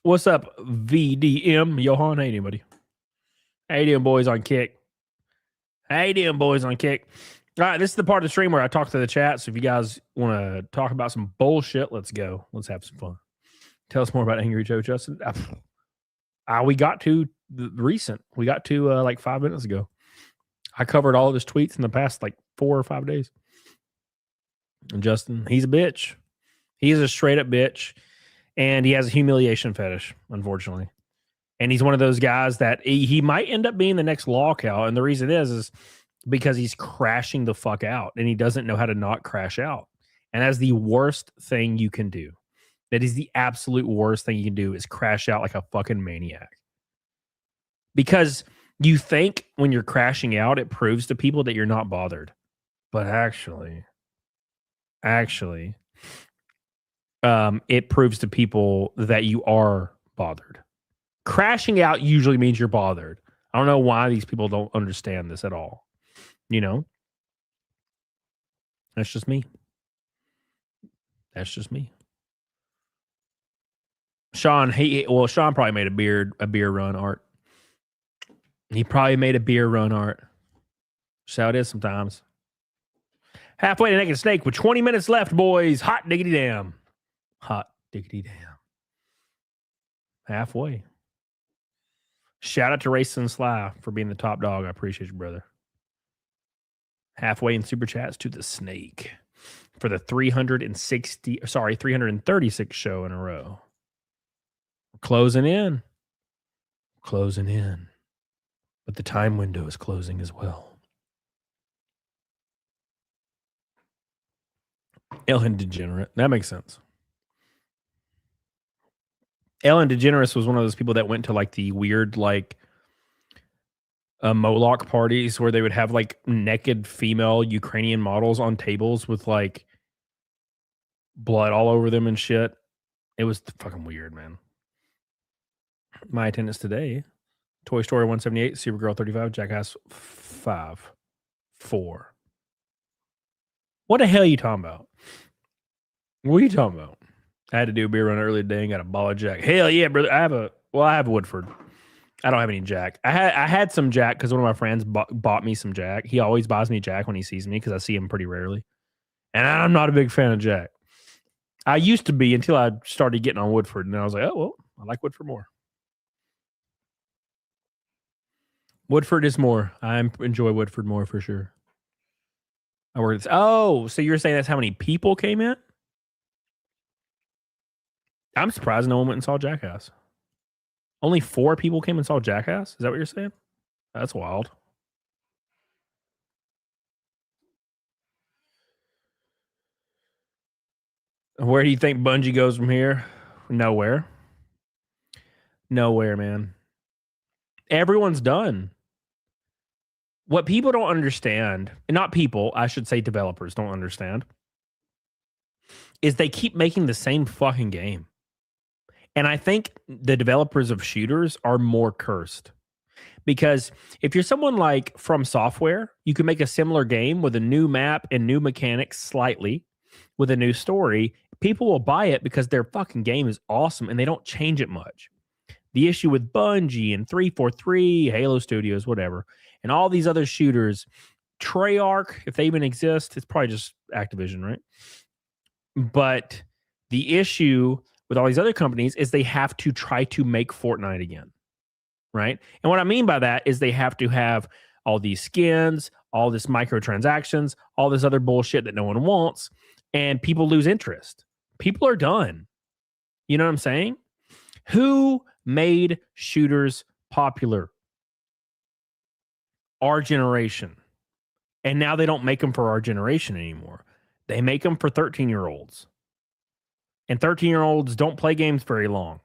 What's up, VDM? Johan, hey, anybody? Hey, them boys on Kick. Hey, them boys on Kick. All right, this is the part of the stream where I talk to the chat. So if you guys want to talk about some bullshit, let's go. Let's have some fun. Tell us more about Angry Joe, Justin. We got to the recent. We got to like 5 minutes ago. I covered all of his tweets in the past like 4 or 5 days. And Justin, he's a bitch. He's a straight up bitch. And he has a humiliation fetish, unfortunately. And he's one of those guys that he might end up being the next lockout. And the reason is because he's crashing the fuck out and he doesn't know how to not crash out. And that's the worst thing you can do. That is the absolute worst thing you can do is crash out like a fucking maniac. Because you think when you're crashing out, it proves to people that you're not bothered. But actually, it proves to people that you are bothered. Crashing out usually means you're bothered. I don't know why these people don't understand this at all. You know? That's just me. That's just me. Sean probably made a beer run, Art. He probably made a beer run, Art. That's how it is sometimes. Halfway to Naked Snake with 20 minutes left, boys. Hot diggity damn. Hot diggity damn. Halfway. Shout out to Racing Sly for being the top dog. I appreciate you, brother. Halfway in super chats to the Snake for the 336 show in a row. We're closing in. Closing in. But the time window is closing as well. Ellen Degenerate. That makes sense. Ellen DeGeneres was one of those people that went to like the weird like Moloch parties where they would have like naked female Ukrainian models on tables with like blood all over them and shit. It was fucking weird, man. My attendance today: Toy Story 178, Supergirl 35, Jackass 5, 4. What the hell are you talking about? What are you talking about? I had to do a beer run earlier today and got a ball of Jack. Hell yeah, brother. I have Woodford. I don't have any Jack. I had some Jack because one of my friends bought me some Jack. He always buys me Jack when he sees me because I see him pretty rarely. And I'm not a big fan of Jack. I used to be until I started getting on Woodford. And then I was like, oh, well, I like Woodford more. Woodford is more. I enjoy Woodford more for sure. So you're saying that's how many people came in? I'm surprised no one went and saw Jackass. Only 4 people came and saw Jackass? Is that what you're saying? That's wild. Where do you think Bungie goes from here? Nowhere. Nowhere, man. Everyone's done. What people don't understand, and not people, I should say developers don't understand, is they keep making the same fucking game. And I think the developers of shooters are more cursed. Because if you're someone like From Software, you can make a similar game with a new map and new mechanics slightly with a new story. People will buy it because their fucking game is awesome and they don't change it much. The issue with Bungie and 343, Halo Studios, whatever, and all these other shooters, Treyarch, if they even exist, it's probably just Activision, right? But the issue with all these other companies is they have to try to make Fortnite again, right? And what I mean by that is they have to have all these skins, all this microtransactions, all this other bullshit that no one wants, and people lose interest. People are done. You know what I'm saying? Who made shooters popular? Our generation. And now they don't make them for our generation anymore. They make them for 13-year-olds. And 13-year-olds don't play games very long.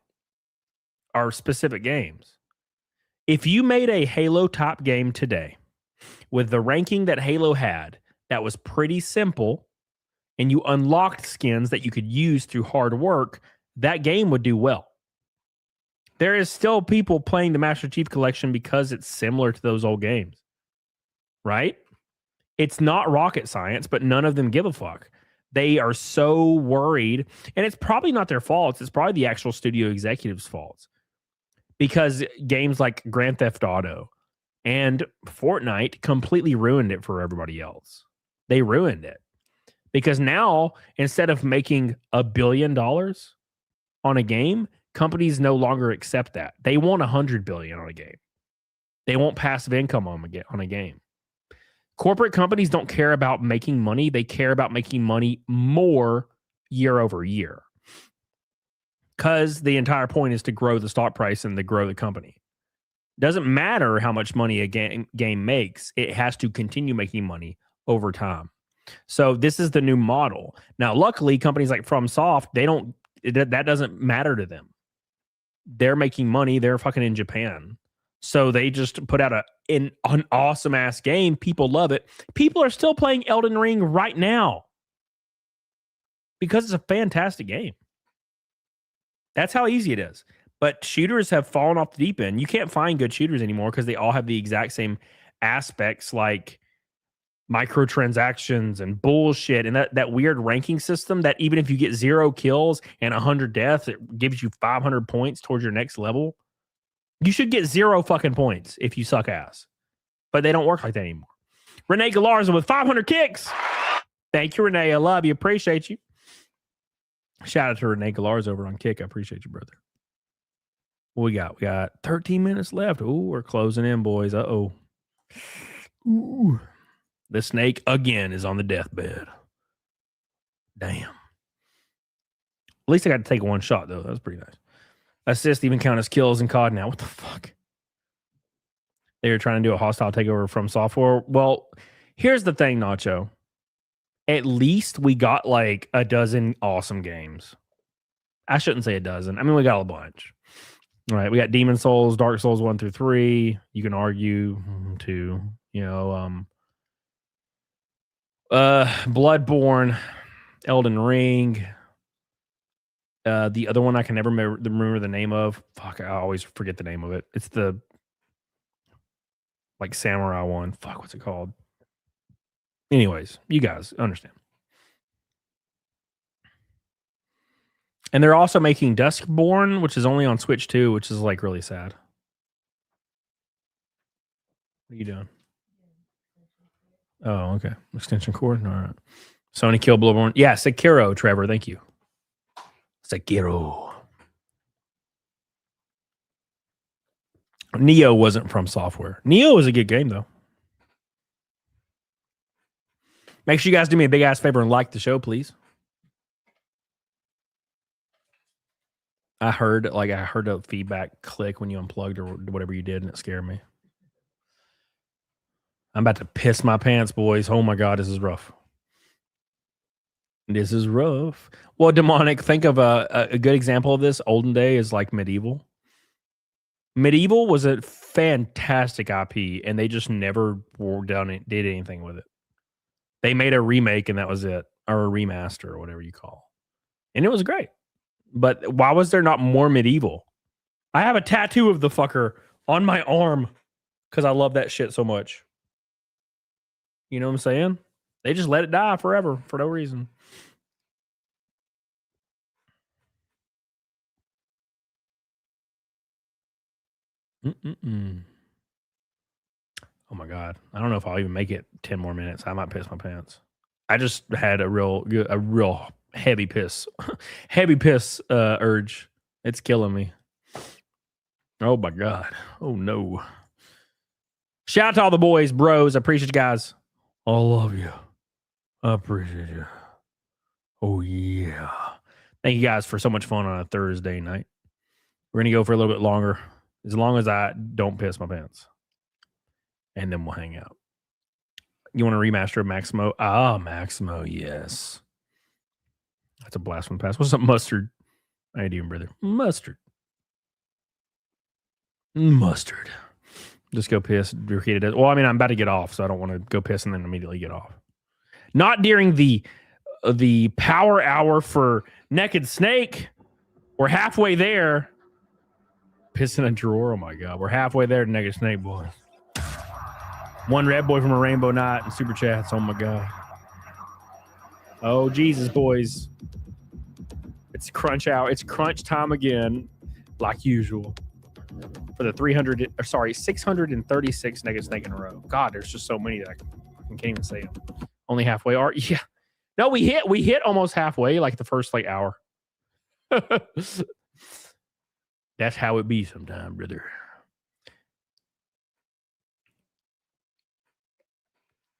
Or specific games. If you made a Halo top game today with the ranking that Halo had, that was pretty simple, and you unlocked skins that you could use through hard work, that game would do well. There is still people playing the Master Chief Collection because it's similar to those old games, right? It's not rocket science, but none of them give a fuck. They are so worried, and it's probably not their fault. It's probably the actual studio executives' faults, because games like Grand Theft Auto and Fortnite completely ruined it for everybody else. They ruined it because now, instead of making $1 billion on a game, companies no longer accept that. They want $100 billion on a game. They want passive income on a game. Corporate companies don't care about making money. They care about making money more year over year. Because the entire point is to grow the stock price and to grow the company. Doesn't matter how much money a game makes. It has to continue making money over time. So this is the new model. Now, luckily, companies like FromSoft, that doesn't matter to them. They're making money. They're fucking in Japan. So they just put out an awesome ass game. People love it. People are still playing Elden Ring right now because it's a fantastic game. That's how easy it is. But shooters have fallen off the deep end. You can't find good shooters anymore because they all have the exact same aspects, like microtransactions and bullshit and that weird ranking system that even if you get 0 kills and 100 deaths, it gives you 500 points towards your next level. You should get 0 fucking points if you suck ass. But they don't work like that anymore. Renee Galarza with 500 kicks. Thank you, Renee. I love you. Appreciate you. Shout out to Renee Galarza over on Kick. I appreciate you, brother. What we got? We got 13 minutes left. Ooh, we're closing in, boys. Uh-oh. Ooh. The snake again is on the deathbed. Damn. At least I got to take one shot, though. That was pretty nice. Assist even count as kills in COD now. What the fuck? They were trying to do a hostile takeover from software. Well, here's the thing, Nacho. At least we got like a dozen awesome games. I shouldn't say a dozen. I mean, we got a bunch. All right, we got Demon Souls, Dark Souls 1 through 3. You can argue 2. You know, Bloodborne, Elden Ring. The other one I can never remember the name of. Fuck, I always forget the name of it. It's the like samurai one. Fuck, what's it called? Anyways, you guys understand. And they're also making Duskborn, which is only on Switch 2, which is like really sad. What are you doing? Oh, okay. Extension cord. All right. Sony killed Bloodborne. Yeah, Sekiro, Trevor. Thank you. Sekiro. Neo wasn't from software. Neo was a good game, though. Make sure you guys do me a big ass favor and like the show, please. I heard a feedback click when you unplugged or whatever you did, and it scared me. I'm about to piss my pants, boys. Oh my God, this is rough. This is rough. Well, demonic, think of a good example of this. Olden day is like Medieval. Medieval was a fantastic IP, and they just never did anything with it. They made a remake, and that was it, or a remaster, or whatever you call. And it was great. But why was there not more Medieval? I have a tattoo of the fucker on my arm because I love that shit so much. You know what I'm saying? They just let it die forever for no reason. Oh my God. I don't know if I'll even make it 10 more minutes. I might piss my pants. I just had a real heavy piss. Urge. It's killing me. Oh my God. Oh no. Shout out to all the boys, bros. I appreciate you guys. I love you. I appreciate you. Oh yeah. Thank you guys for so much fun on a Thursday night. We're going to go for a little bit longer. As long as I don't piss my pants. And then we'll hang out. You want to remaster of Maximo? Ah, Maximo, yes. That's a blast from the past. What's up, Mustard? How you doing, brother? Mustard. Just go piss. Repeat it. Well, I mean, I'm about to get off, so I don't want to go piss and then immediately get off. Not during the power hour for Naked Snake. We're halfway there. Piss in a drawer. Oh my God. We're halfway there to Naked Snake, boys. One red boy from a rainbow night and super chats. Oh my God. Oh Jesus, boys. It's crunch hour. It's crunch time again, like usual. For the 636 Naked Snake in a row. God, there's just so many that I can't even say them. Only halfway are. Yeah. No, we hit almost halfway, like the first hour. That's how it be sometime, brother.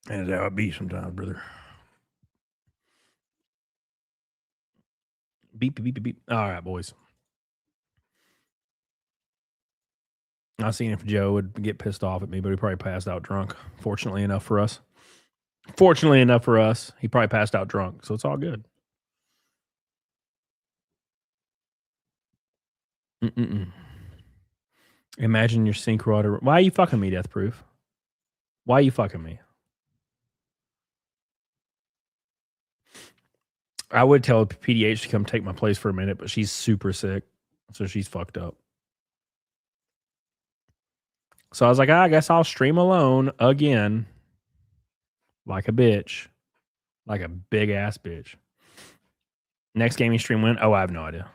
That's how it be sometimes, brother. Beep, beep, beep, beep. All right, boys. I seen if Joe would get pissed off at me, but he probably passed out drunk. Fortunately enough for us, he probably passed out drunk, so it's all good. Imagine your sync router. Why are you fucking me, Death Proof? Why are you fucking me? I would tell PDH to come take my place for a minute, but she's super sick, so she's fucked up. So I was like, I guess I'll stream alone again. Like a bitch. Like a big ass bitch. Next gaming stream when? Oh, I have no idea.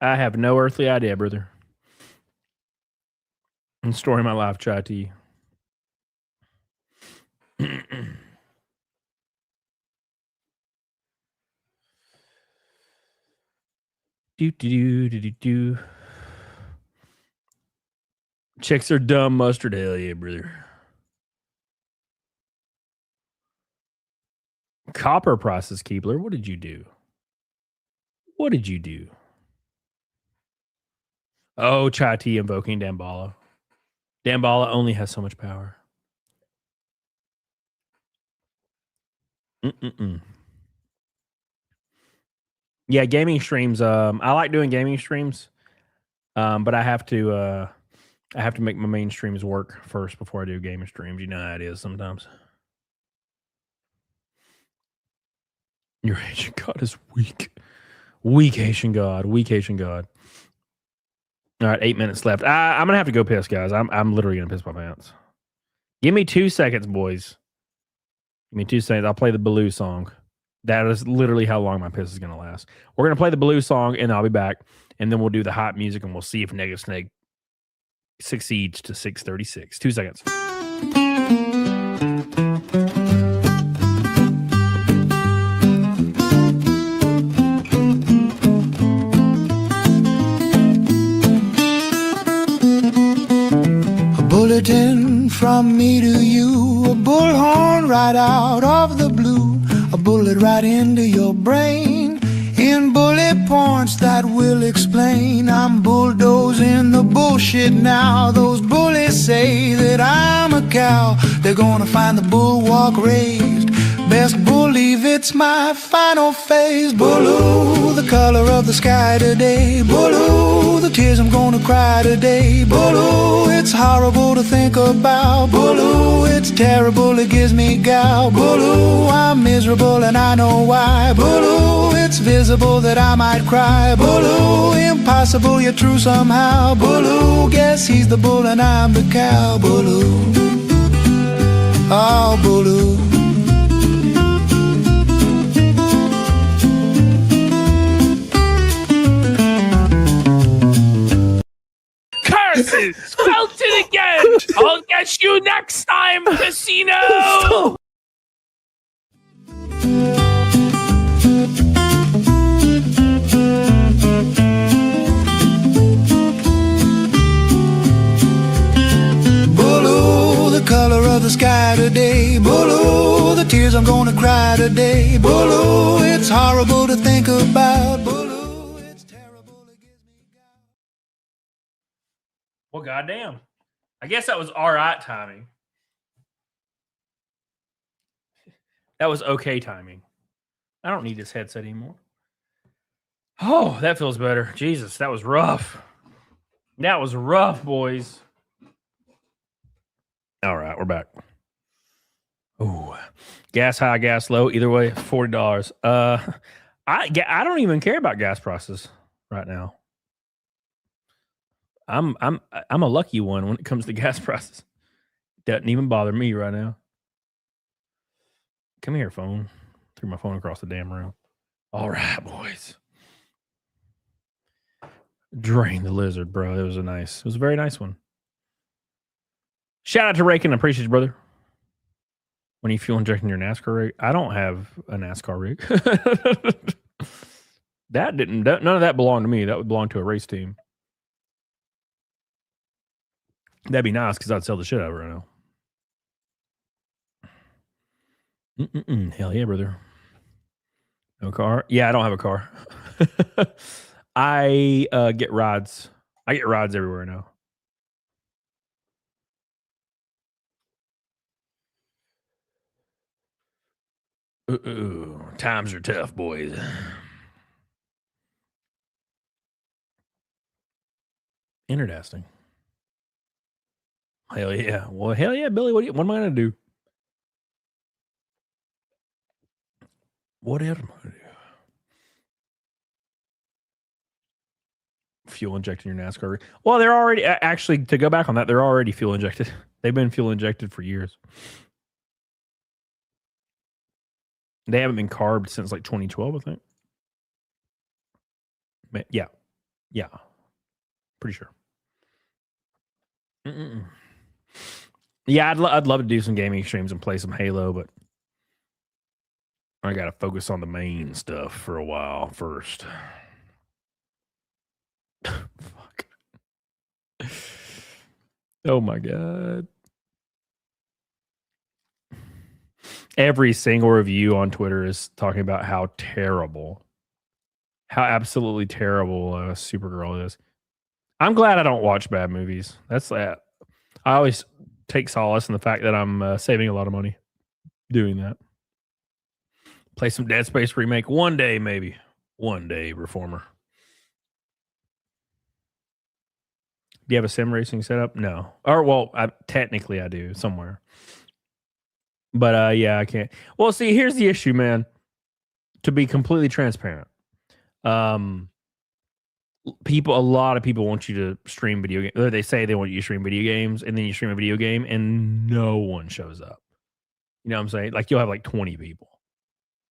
I have no earthly idea, brother. And story of my life, chat to you. Do. Chicks are dumb, Mustard. Hell yeah, brother. Copper process, Keebler. What did you do? What did you do? Oh, Chai T invoking Damballa. Damballa only has so much power. Yeah, gaming streams. I like doing gaming streams, but I have to make my main streams work first before I do gaming streams. You know how it is sometimes. Your Haitian God is weak. Weak Haitian God. Weak Haitian God. All right, 8 minutes left. I'm gonna have to go piss, guys. I'm literally gonna piss my pants. Give me 2 seconds, boys. Give me 2 seconds. I'll play the Baloo song. That is literally how long my piss is gonna last. We're gonna play the Baloo song, and I'll be back, and then we'll do the hot music, and we'll see if Negative Snake succeeds to 636. 2 seconds.
Bulletin from me to you, a bullhorn right out of the blue, a bullet right into your brain. In bullet points that will explain. I'm bulldozing the bullshit now. Those bullies say that I'm a cow. They're gonna find the bulwark raised. Best believe it's my final phase. Blue, the color of the sky today. Blue, the tears I'm gonna cry today. Blue, it's horrible to think about. Blue, it's terrible, it gives me gout. Blue, I'm miserable and I know why. Blue, it's visible that I might cry. Blue, impossible yet true somehow. Blue, guess he's the bull and I'm the cow. Blue, oh Blue.
Curses! Spelt it again! I'll get you next time, casino!
Blue, the color of the sky today. Blue, the tears I'm gonna cry today. Blue, it's horrible to think about. Blue, it's terrible, it gives me gout.
Well, goddamn. I guess that was all right timing. That was okay timing. I don't need this headset anymore. Oh, that feels better. Jesus, that was rough. That was rough, boys. All right, we're back. Ooh, gas high, gas low. Either way, $40. I don't even care about gas prices right now. I'm a lucky one when it comes to gas prices. Doesn't even bother me right now. Come here, phone. Threw my phone across the damn room. All right, boys. Drain the lizard, bro. It was a very nice one. Shout out to Rakin. I appreciate you, brother. When you fuel injecting your NASCAR rig, I don't have a NASCAR rig. None of that belonged to me. That would belong to a race team. That'd be nice because I'd sell the shit out of it right now. Hell yeah, brother. No car? Yeah, I don't have a car. I get rides. I get rides everywhere now. Times are tough, boys. Interesting. Hell yeah. Well, hell yeah, Billy. What am I going to do? What am I going to do? Fuel injecting your NASCAR rig. Well, they're already, actually, to go back on that, they're already fuel injected. They've been fuel injected for years. They haven't been carbed since like 2012, I think. Yeah. Yeah. Pretty sure. Yeah, I'd love to do some gaming streams and play some Halo, but I got to focus on the main stuff for a while first. Fuck. Oh my God. Every single review on Twitter is talking about how absolutely terrible Supergirl is. I'm glad I don't watch bad movies. That's that. I always take solace in the fact that I'm saving a lot of money doing that. Play some Dead Space remake one day, maybe. One day, Reformer. Do you have a sim racing setup? No. Or, well, technically I do somewhere. But, yeah, I can't. Well, see, here's the issue, man. To be completely transparent. A lot of people want you to stream video games. They say they want you to stream video games, and then you stream a video game, and no one shows up. You know what I'm saying? Like, you'll have like 20 people.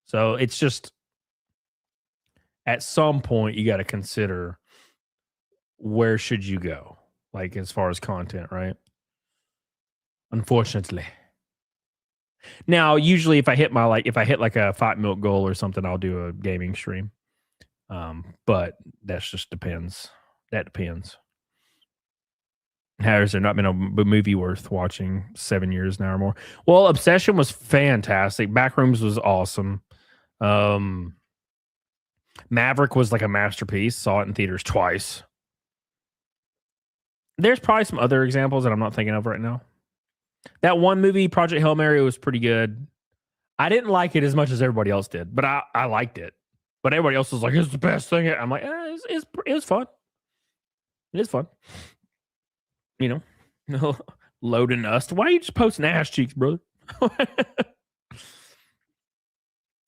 So it's just, at some point, you got to consider where should you go, like as far as content, right? Unfortunately. Now, usually, if I hit like a 5 milk goal or something, I'll do a gaming stream. But that just depends. That depends. Has there not been a movie worth watching 7 years now or more? Well, Obsession was fantastic. Backrooms was awesome. Maverick was like a masterpiece. Saw it in theaters twice. There's probably some other examples that I'm not thinking of right now. That one movie, Project Hail Mary, was pretty good. I didn't like it as much as everybody else did, but I liked it. But everybody else was like, it's the best thing. I'm like, it was fun. It is fun. You know, loading us. Why are you just posting ass cheeks, brother?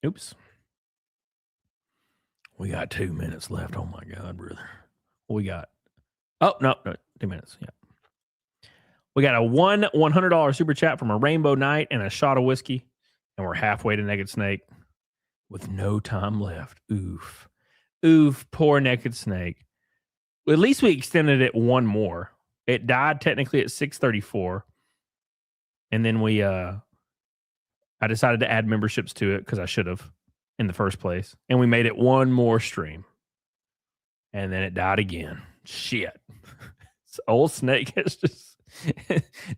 Oops. We got 2 minutes left. Oh my God, brother. What we got? Oh, no, 2 minutes. Yeah. We got a $100 super chat from a Rainbow Knight and a shot of whiskey. And we're halfway to Naked Snake with no time left. Oof. Oof, poor Naked Snake. Well, at least we extended it one more. It died technically at 6:34. And then I decided to add memberships to it because I should have in the first place. And we made it one more stream. And then it died again. Shit. Old Snake is just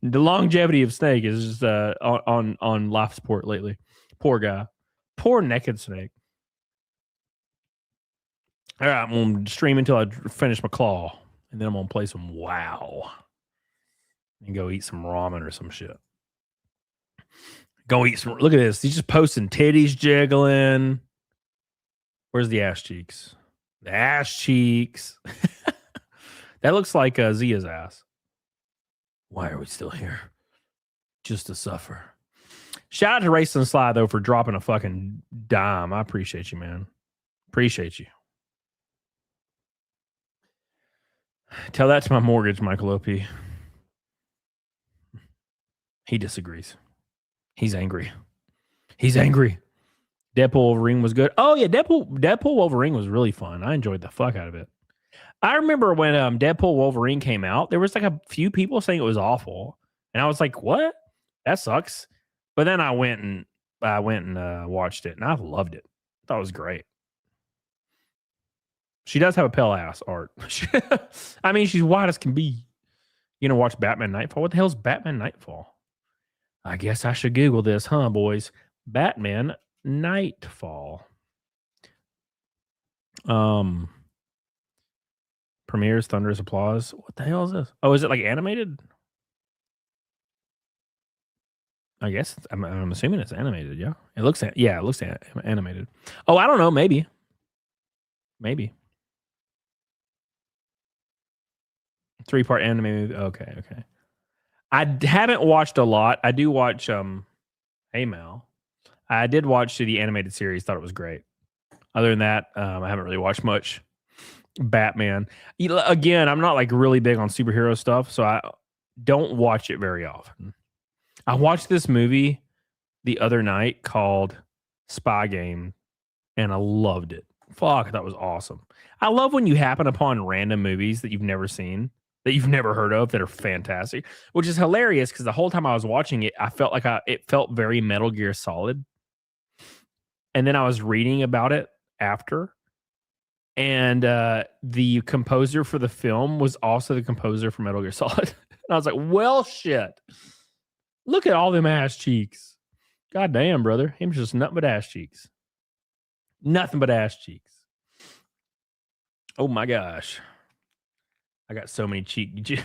the longevity of Snake is just on life support lately. Poor guy. Poor Naked Snake. All right, I'm going to stream until I finish my claw. And then I'm going to play some WoW. And go eat some ramen or some shit. Go eat some. Look at this. He's just posting titties jiggling. Where's the ass cheeks? The ass cheeks. That looks like Zia's ass. Why are we still here? Just to suffer. Shout out to Race and Sly, though, for dropping a fucking dime. I appreciate you, man. Appreciate you. Tell that to my mortgage, Michael O.P. He disagrees. He's angry. He's angry. Deadpool Wolverine was good. Oh, yeah, Deadpool Wolverine was really fun. I enjoyed the fuck out of it. I remember when Deadpool Wolverine came out, there was like a few people saying it was awful. And I was like, what? That sucks. But then I went and watched it, and I loved it. I thought it was great. She does have a pale ass, Art. I mean, she's white as can be. You know, watch Batman Nightfall. What the hell's Batman Nightfall? I guess I should Google this, huh, boys? Batman Nightfall. Premieres, thunderous applause. What the hell is this? Oh, is it like animated? I guess I'm assuming it's animated. Yeah, it looks animated. Oh, I don't know. Maybe. 3-part anime movie. Okay. I haven't watched a lot. I do watch Hey Mal. I did watch the animated series. Thought it was great. Other than that, I haven't really watched much. Batman. Again, I'm not like really big on superhero stuff, so I don't watch it very often. I watched this movie the other night called Spy Game, and I loved it. Fuck, that was awesome. I love when you happen upon random movies that you've never seen, that you've never heard of, that are fantastic, which is hilarious because the whole time I was watching it, I felt like it felt very Metal Gear Solid. And then I was reading about it after, and the composer for the film was also the composer for Metal Gear Solid. And I was like, well, shit. Look at all them ass cheeks. God damn, brother. Him just nothing but ass cheeks. Nothing but ass cheeks. Oh my gosh. I got so many cheeks.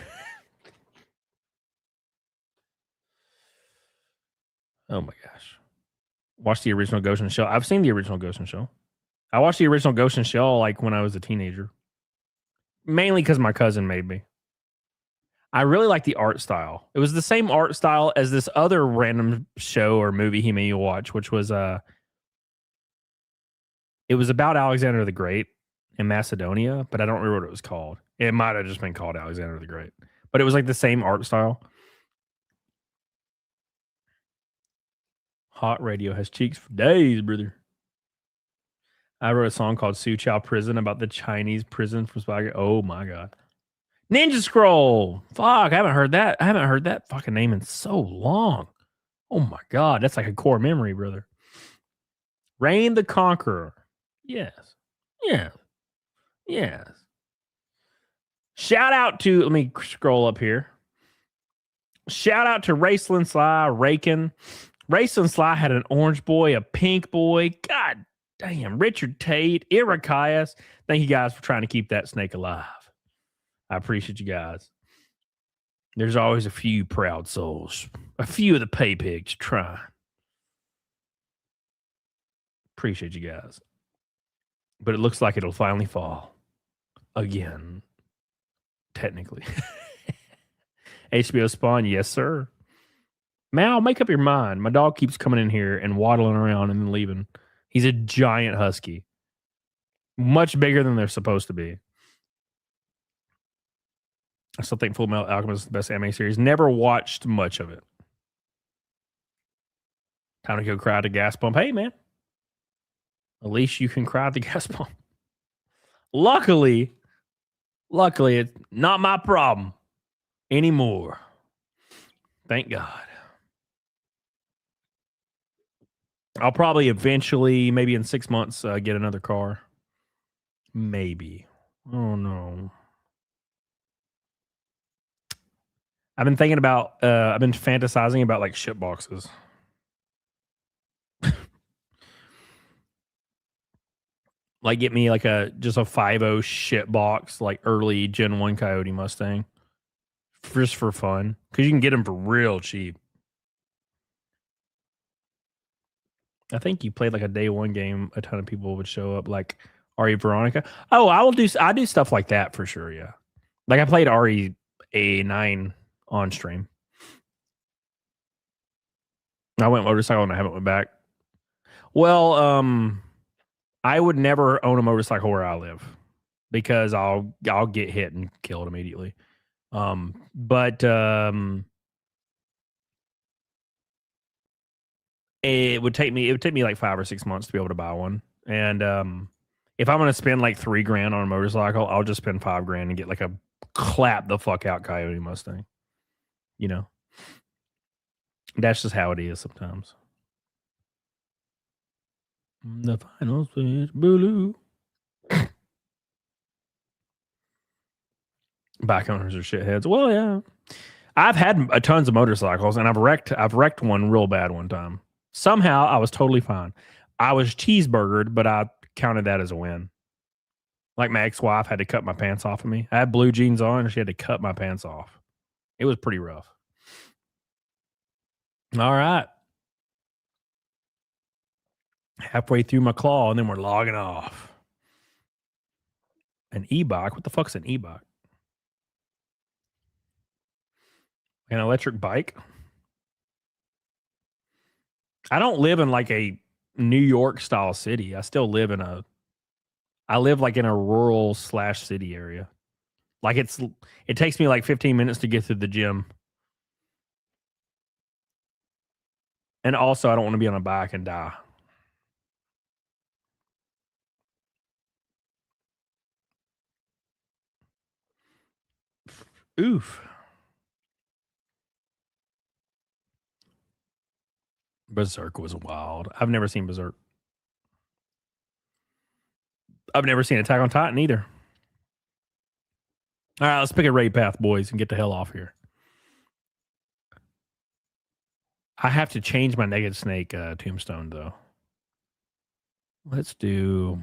Oh my gosh. Watch the original Ghost in the Shell. I've seen the original Ghost in the Shell. I watched the original Ghost in the Shell like when I was a teenager. Mainly because my cousin made me. I really like the art style. It was the same art style as this other random show or movie he made me watch, which was it was about Alexander the Great in Macedonia, but I don't remember what it was called. It might have just been called Alexander the Great, but it was like the same art style. Hot radio has cheeks for days, brother. I wrote a song called Su Chow Prison about the Chinese prison from Spy. Oh my God. Ninja Scroll. Fuck, I haven't heard that. I haven't heard that fucking name in so long. Oh my God, that's like a core memory, brother. Reign the Conqueror. Yes. Shout out to, let me scroll up here. Shout out to Raceland Sly, Rakin. Raceland Sly had an orange boy, a pink boy. God Damn, Richard Tate, Irakias. Thank you guys for trying to keep that snake alive. I appreciate you guys. There's always a few proud souls, a few of the pay pigs trying. Appreciate you guys. But it looks like it'll finally fall again, technically. HBO Spawn, yes, sir. Mal, make up your mind. My dog keeps coming in here and waddling around and then leaving. He's a giant husky. Much bigger than they're supposed to be. I still think Full Metal Alchemist is the best anime series. Never watched much of it. Time to go cry at the gas pump. Hey, man. At least you can cry at the gas pump. Luckily, it's not my problem anymore. Thank God. I'll probably eventually, maybe in 6 months, get another car. Maybe. Oh, no. I've been thinking about, I've been fantasizing about like shit boxes. Like get me like just a 5.0 shit box, like early Gen 1 Coyote Mustang. Just for fun. Because you can get them for real cheap. I think you played like a day one game, a ton of people would show up, like Ari Veronica. Oh, I do stuff like that for sure, yeah. Like I played Ari A9 on stream. I went motorcycle and I haven't went back. Well, I would never own a motorcycle where I live because I'll get hit and killed immediately. But it would take me like 5 or 6 months to be able to buy one. And if I'm gonna spend like $3,000 on a motorcycle, I'll just spend $5,000 and get like a clap the fuck out Coyote Mustang. You know, that's just how it is sometimes. The final switch, blue. Bike owners are shitheads. Well, yeah, I've had tons of motorcycles, and I've wrecked one real bad one time. Somehow, I was totally fine. I was cheeseburgered, but I counted that as a win. Like my ex-wife had to cut my pants off of me. I had blue jeans on, and she had to cut my pants off. It was pretty rough. All right. Halfway through my claw, and then we're logging off. An e-bike? What the fuck's an e-bike? An electric bike? I don't live in like a New York style city. I still live I live like in a rural / city area. Like it takes me like 15 minutes to get to the gym. And also I don't want to be on a bike and die. Oof. Berserk was wild. I've never seen Berserk. I've never seen Attack on Titan either. All right, let's pick a raid path, boys, and get the hell off here. I have to change my Naked Snake tombstone, though. Let's do...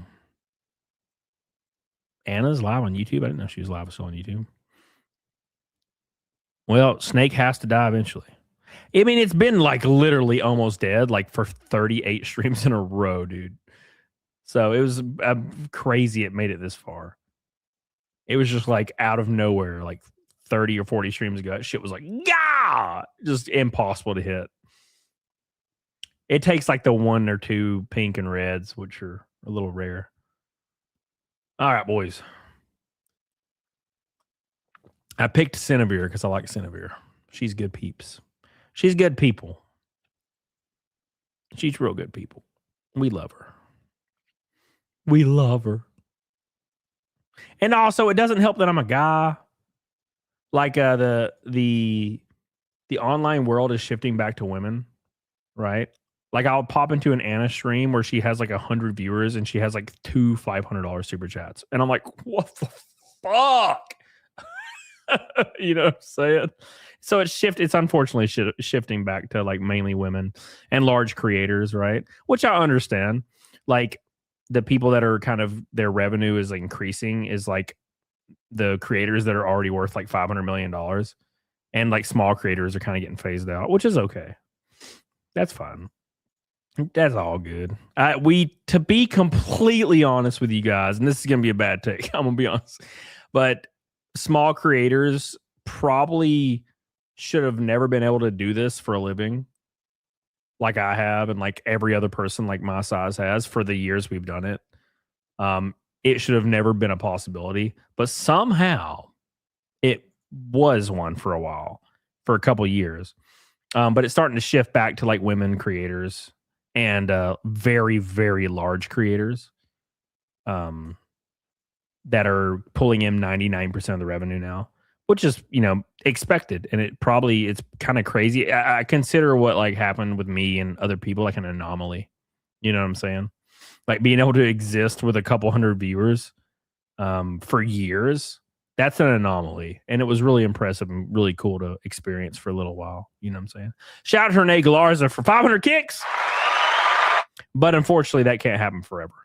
Anna's live on YouTube. I didn't know she was live still on YouTube. Well, Snake has to die eventually. I mean, it's been like literally almost dead, like for 38 streams in a row, dude. So it was crazy it made it this far. It was just like out of nowhere, like 30 or 40 streams ago. Shit was like, yeah, just impossible to hit. It takes like the 1 or 2 pink and reds, which are a little rare. All right, boys. I picked Cinevere because I like Cinevere. She's good peeps. She's good people. She's real good people. We love her. We love her. And also, it doesn't help that I'm a guy. Like the online world is shifting back to women, right? Like I'll pop into an Anna stream where she has like 100 viewers and she has like 2 $500 super chats, and I'm like, what the fuck? You know what I'm saying? So it's unfortunately shifting back to like mainly women and large creators, right? Which I understand. Like the people that are kind of their revenue is like increasing is like the creators that are already worth like $500 million, and like small creators are kind of getting phased out, which is okay. That's fine. That's all good. To be completely honest with you guys, and this is going to be a bad take, I'm going to be honest, but small creators probably should have never been able to do this for a living like I have, and like every other person like my size has for the years we've done it. It should have never been a possibility, but somehow it was one for a while, for a couple years. But it's starting to shift back to like women creators and very, very large creators that are pulling in 99% of the revenue now, which is, expected. And it's kind of crazy. I consider what like happened with me and other people like an anomaly. You know what I'm saying? Like being able to exist with a couple hundred viewers for years, that's an anomaly. And it was really impressive and really cool to experience for a little while. You know what I'm saying? Shout out to Renee Galarza for 500 kicks. But unfortunately, that can't happen forever.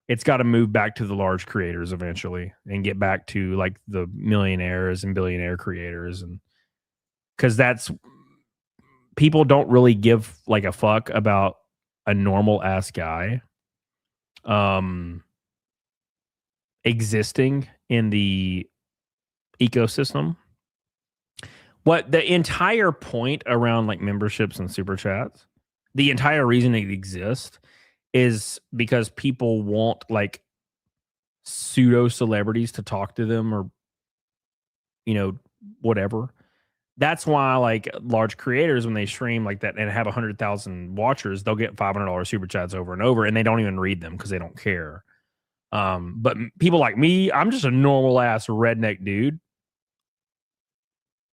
It's got to move back to the large creators eventually and get back to like the millionaires and billionaire creators. And because people don't really give like a fuck about a normal ass guy existing in the ecosystem. What the entire point around like memberships and super chats, the entire reason it exists is because people want like pseudo celebrities to talk to them or whatever. That's why like large creators, when they stream like that and have 100,000 watchers, they'll get $500 super chats over and over, and they don't even read them because they don't care. But people like me, I'm just a normal ass redneck dude.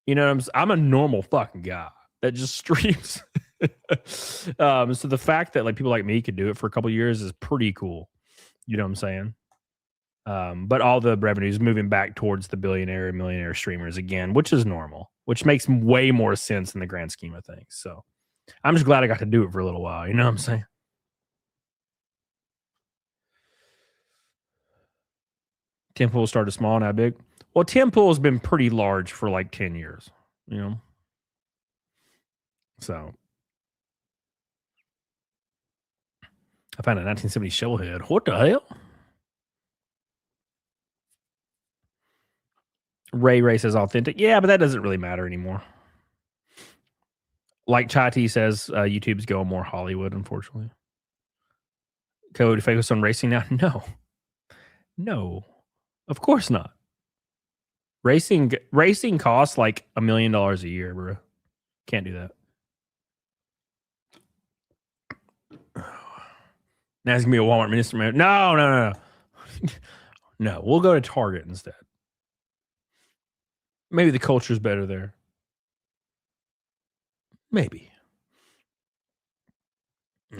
I'm a normal fucking guy that just streams. So the fact that like people like me could do it for a couple of years is pretty cool. You know what I'm saying? But all the revenue is moving back towards the billionaire and millionaire streamers again, which is normal, which makes way more sense in the grand scheme of things. So I'm just glad I got to do it for a little while. You know what I'm saying? Tim Pool started small, now big. Well, Tim Pool's been pretty large for like 10 years, So I found a 1970 shellhead. What the hell? Ray says authentic. Yeah, but that doesn't really matter anymore. Like Chai T says, YouTube's going more Hollywood, unfortunately. Code focus on racing now? No, of course not. Racing costs like $1 million a year, bro. Can't do that. Now it's gonna be a Walmart minister man. No. No, we'll go to Target instead. Maybe the culture's better there. Maybe.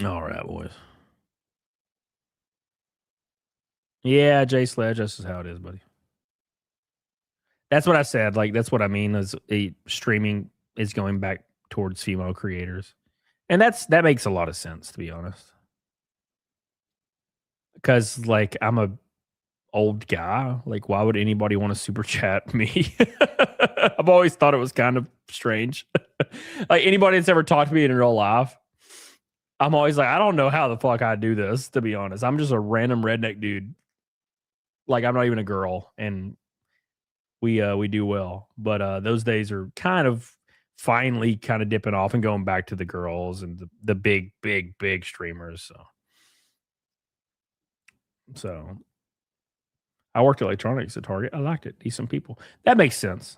All right, boys. Yeah, Jay Sledge, that's just how it is, buddy. That's what I said. Like, that's what I mean is streaming is going back towards female creators. And that makes a lot of sense, to be honest. Because, like, I'm a old guy. Like, why would anybody want to super chat me? I've always thought it was kind of strange. Like, anybody that's ever talked to me in real life, I'm always like, I don't know how the fuck I do this, to be honest. I'm just a random redneck dude. Like, I'm not even a girl, and we do well. But those days are kind of finally kind of dipping off and going back to the girls and the big streamers. So I worked electronics at Target. I liked it. Decent people. That makes sense.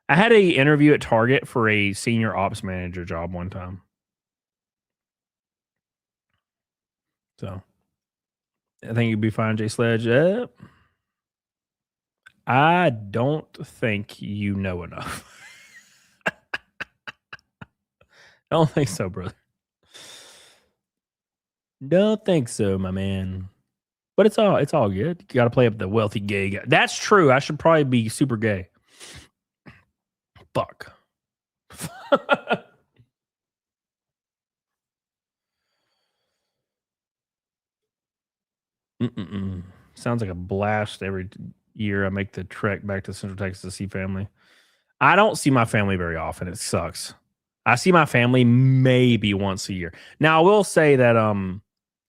I had a interview at Target for a senior ops manager job one time. So I think you'd be fine, Jay Sledge. I don't think you know enough. I don't think so, brother. Don't think so, my man. But it's all good. You got to play up the wealthy gay guy. That's true. I should probably be super gay. Fuck. Sounds like a blast every year. I make the trek back to Central Texas to see family. I don't see my family very often. It sucks. I see my family maybe once a year. Now, I will say that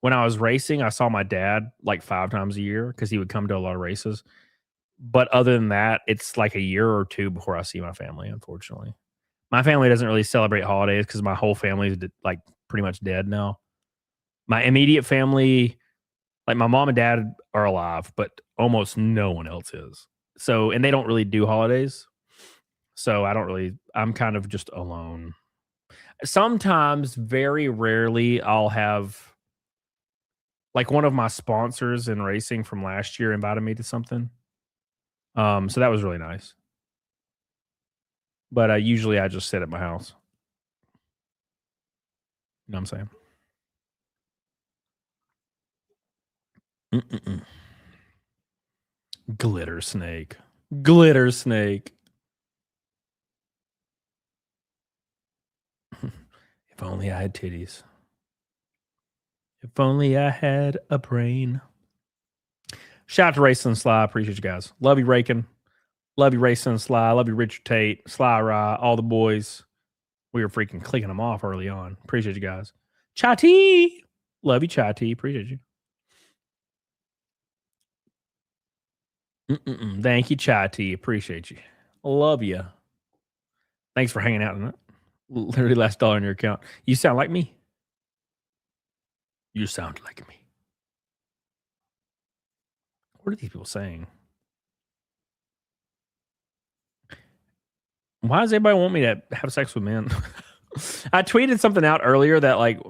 when I was racing, I saw my dad like 5 times a year because he would come to a lot of races. But other than that, it's like a year or 2 before I see my family, unfortunately. My family doesn't really celebrate holidays because my whole family is like pretty much dead now. My immediate family, like my mom and dad are alive, but almost no one else is. So, and they don't really do holidays. So I'm kind of just alone. Sometimes, very rarely, I'll have like one of my sponsors in racing from last year invited me to something. So that was really nice. But usually I just sit at my house. You know what I'm saying? Mm-mm-mm. Glitter snake. Glitter snake. If only I had titties. If only I had a brain. Shout out to Racing Sly. Appreciate you guys. Love you, Rakin. Love you, Racing Sly. Love you, Richard Tate, Sly Rye, all the boys. We were freaking clicking them off early on. Appreciate you guys. Chai Tea. Love you, Chai Tea. Appreciate you. Thank you, Chai Tea. Appreciate you. Love you. Thanks for hanging out tonight. Literally last dollar in your account. You sound like me. You sound like me. What are these people saying? Why does everybody want me to have sex with men? I tweeted something out earlier that like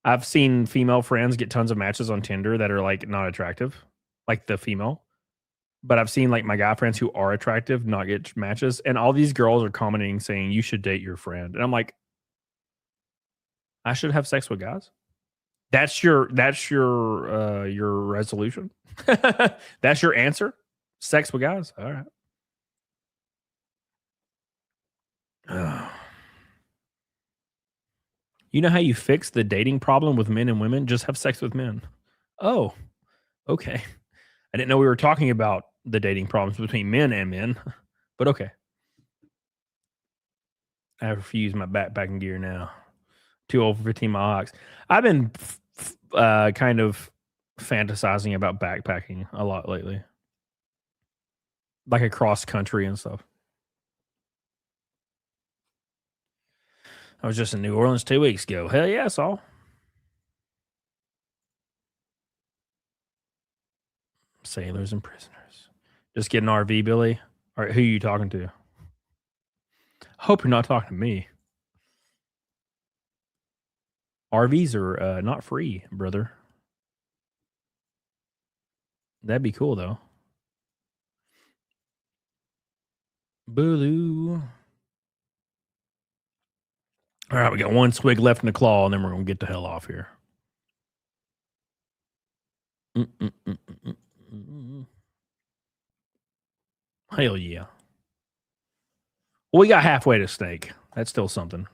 I've seen female friends get tons of matches on Tinder that are like not attractive, like the female. But I've seen like my guy friends who are attractive not get matches, and all these girls are commenting saying you should date your friend, and I'm like, I should have sex with guys. That's your resolution. That's your answer. Sex with guys. All right. You know how you fix the dating problem with men and women? Just have sex with men. Oh, okay. I didn't know we were talking about the dating problems between men and men, but okay. I refuse my backpacking gear now. Too old for 15 mile hikes. I've been kind of fantasizing about backpacking a lot lately, like across country and stuff. I was just in New Orleans 2 weeks ago. Hell yeah, Saul. Sailors and prisoners. Just get an RV, Billy. All right, who are you talking to? Hope you're not talking to me. RVs are not free, brother. That'd be cool, though. Booloo. All right, we got one swig left in the claw, and then we're going to get the hell off here. Hell yeah. Well, we got halfway to snake. That's still something.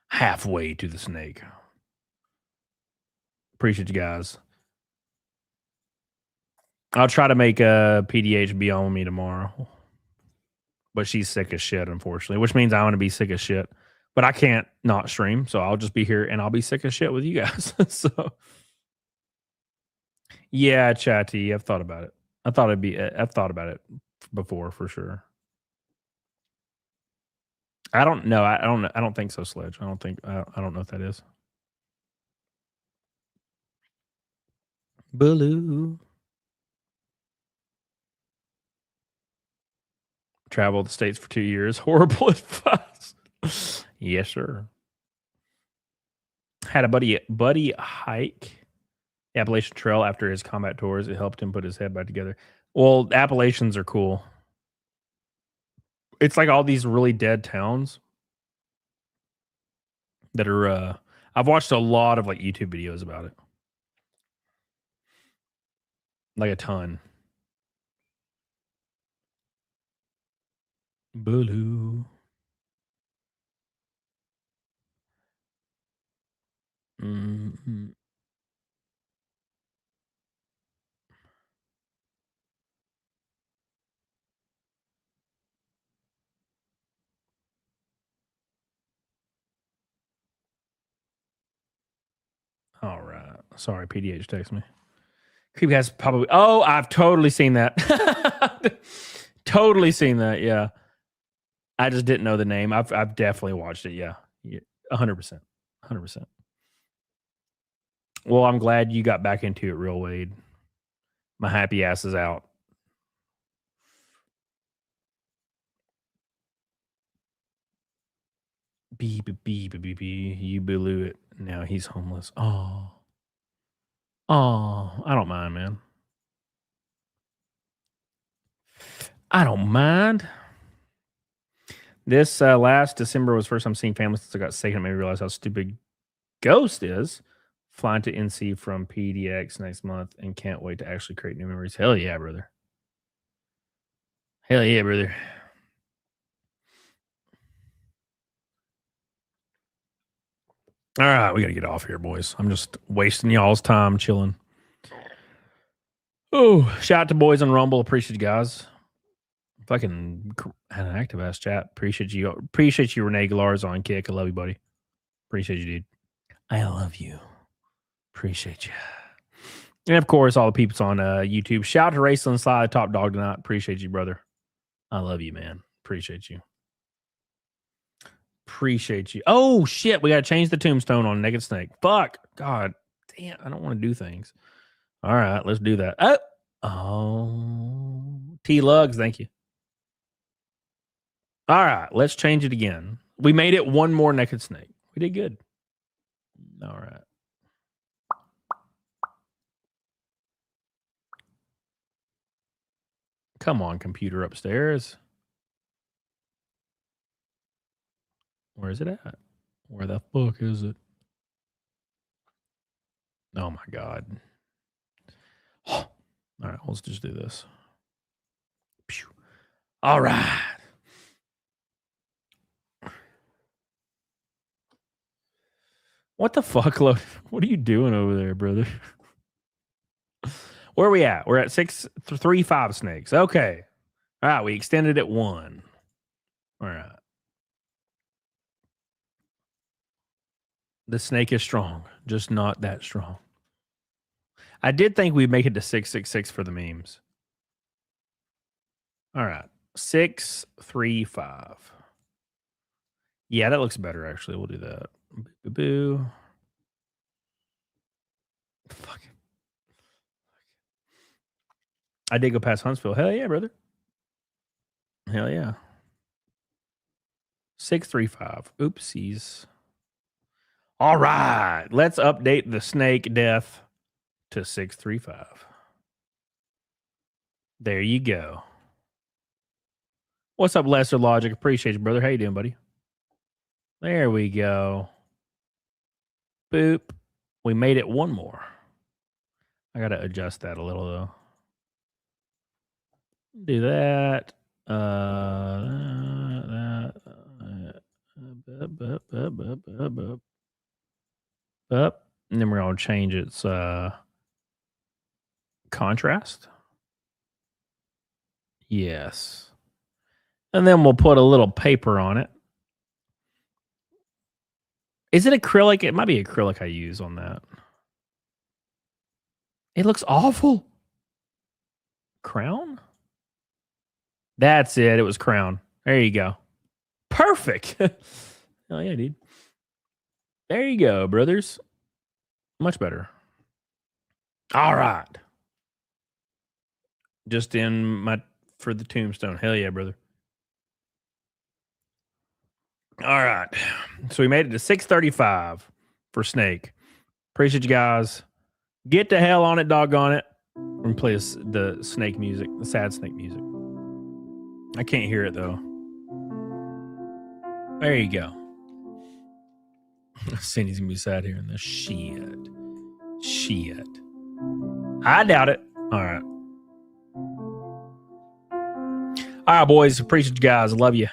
Halfway to the snake. Appreciate you guys. I'll try to make a PDH be on me tomorrow. But she's sick as shit, unfortunately, which means I'm going to be sick as shit. But I can't not stream, so I'll just be here and I'll be sick as shit with you guys. So, yeah, Chatty, I've thought about it. I've thought about it before for sure. I don't know. I don't think so, Sledge. I don't know if that is. Baloo. Traveled the States for 2 years. Horrible advice. Yes, sir. Had a buddy hike the Appalachian Trail after his combat tours. It helped him put his head back together. Well, the Appalachians are cool. It's like all these really dead towns that are I've watched a lot of like YouTube videos about it. Like a ton. Baloo. Mm-hmm. All right. Sorry, PDH text me. Creepcast probably. Oh, I've totally seen that. Totally seen that. Yeah. I just didn't know the name. I've definitely watched it. Yeah. 100%. 100%. Well, I'm glad you got back into it, real Wade. My happy ass is out. Beep, beep, beep, beep, beep. You blew it. Now he's homeless. Oh, I don't mind, man. I don't mind. This last December was the first time seeing family since I got sick, and it made me realize how stupid Ghost is. Flying to NC from PDX next month and can't wait to actually create new memories. Hell yeah, brother. Hell yeah, brother. All right, we got to get off here, boys. I'm just wasting y'all's time chilling. Oh, shout out to boys on Rumble. Appreciate you guys. Fucking had an active ass chat. Appreciate you. Appreciate you, Renee Galars on Kick. I love you, buddy. Appreciate you, dude. I love you. Appreciate you. And of course, all the peeps on YouTube. Shout out to Raceland Sly, top dog tonight. Appreciate you, brother. I love you, man. Appreciate you. Appreciate you. Oh, shit. We got to change the tombstone on Naked Snake. Fuck. God damn. I don't want to do things. All right. Let's do that. Oh. T-Lugs. Thank you. All right. Let's change it again. We made it one more Naked Snake. We did good. All right. Come on, computer upstairs. Where is it at? Where the fuck is it? Oh my God. All right, let's just do this. All right. What the fuck, Lo? What are you doing over there, brother? Where are we at? We're at 635 snakes. Okay. All right, we extended it 1. All right. The snake is strong, just not that strong. I did think we'd make it to 666 for the memes. All right. 635. Yeah, that looks better, actually. We'll do that. Boo. Fuck. I did go past Huntsville. Hell yeah, brother. Hell yeah. 635. Oopsies. All right. Let's update the snake death to 635. There you go. What's up, Lesser Logic? Appreciate you, brother. How you doing, buddy? There we go. Boop. We made it one more. I got to adjust that a little, though. Do that. Up. And then we're going to change its contrast. Yes. And then we'll put a little paper on it. Is it acrylic? It might be acrylic I use on that. It looks awful. Crown? That's it. It was crown. There you go. Perfect. Oh, yeah, dude. There you go, brothers. Much better. All right. Just in my for the tombstone. Hell yeah, brother. All right. So we made it to 635 for Snake. Appreciate you guys. Get the hell on it, doggone it. And play the snake music, the sad snake music. I can't hear it though. There you go. Cindy's gonna be sad hearing this. Shit. I doubt it. All right. All right, boys. Appreciate you guys. Love you.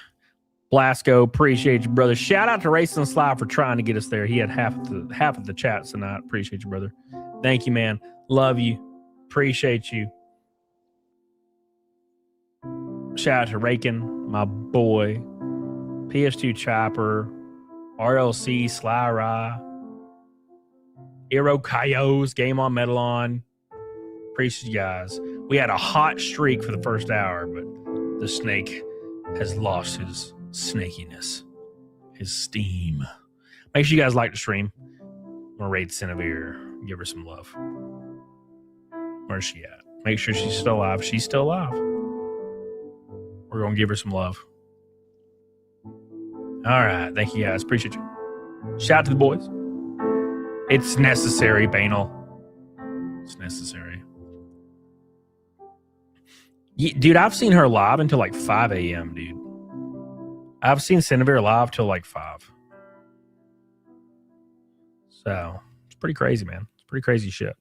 Blasco, appreciate you, brother. Shout out to Racing Sly for trying to get us there. He had half of the chats tonight. Appreciate you, brother. Thank you, man. Love you. Appreciate you. Shout out to Rakin, my boy. PS2 Chopper. RLC, Sly Rye. Irokayos, Game on Metalon. Appreciate you guys. We had a hot streak for the first hour, but the snake has lost his snakiness, his steam. Make sure you guys like the stream. I'm gonna raid Cinevere. Give her some love. Where's she at? Make sure she's still alive. She's still alive. We're gonna give her some love. All right. Thank you guys. Appreciate you. Shout out to the boys. It's necessary, Banal. It's necessary. Dude, I've seen her live until like 5 a.m., dude. I've seen Cinevere live till like 5. So, it's pretty crazy, man. It's pretty crazy shit.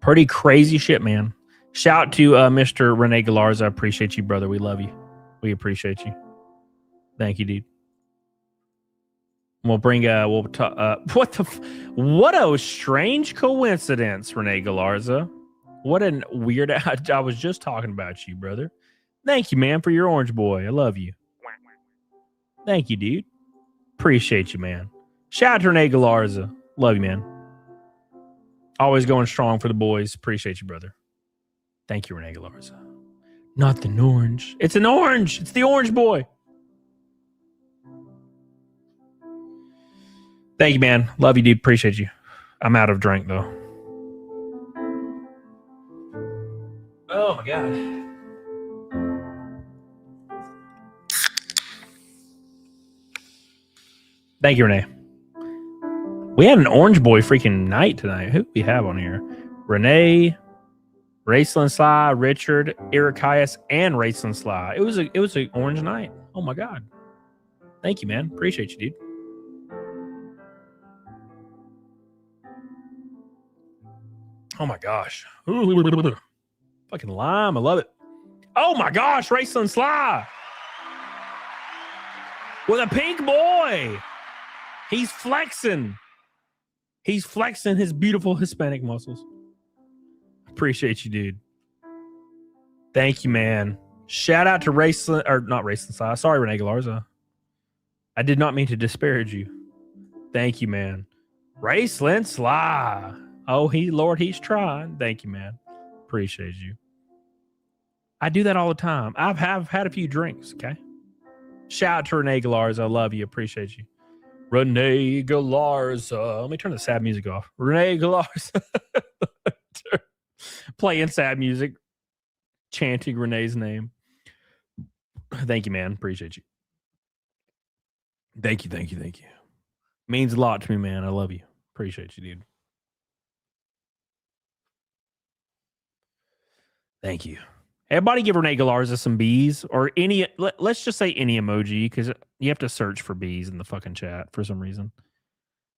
Pretty crazy shit, man. Shout out to Mr. Rene Galarza. I appreciate you, brother. We love you. We appreciate you. Thank you, dude. We'll bring what a strange coincidence, Rene Galarza. What a weird I was just talking about you, brother. Thank you, man, for your orange boy. I love you. Thank you, dude. Appreciate you, man. Shout out to Rene Galarza. Love you, man. Always going strong for the boys. Appreciate you, brother. Thank you, Rene Galarza. Not an orange. It's an orange. It's the orange boy. Thank you, man. Love you, dude. Appreciate you. I'm out of drink, though. Oh, my God. Thank you, Renee. We had an orange boy freaking night tonight. Who do we have on here? Renee, Raceland Sly, Richard, Irikias, and Raceland Sly. It was an orange night. Oh, my God. Thank you, man. Appreciate you, dude. Oh my gosh. Ooh, fucking lime. I love it. Oh my gosh, Raceland Sly. With a pink boy. He's flexing. He's flexing his beautiful Hispanic muscles. Appreciate you, dude. Thank you, man. Shout out to Raceland, or not Raceland Sly. Sorry, Rene Galarza. I did not mean to disparage you. Thank you, man. Raceland Sly. Oh, Lord, he's trying. Thank you, man. Appreciate you. I do that all the time. I've had a few drinks, okay? Shout out to Rene Galarza. I love you. Appreciate you. Rene Galarza. Let me turn the sad music off. Rene Galarza. Playing sad music. Chanting Renee's name. Thank you, man. Appreciate you. Thank you. Means a lot to me, man. I love you. Appreciate you, dude. Thank you. Everybody give Rene Galarza some bees or any, let's just say any emoji because you have to search for bees in the fucking chat for some reason.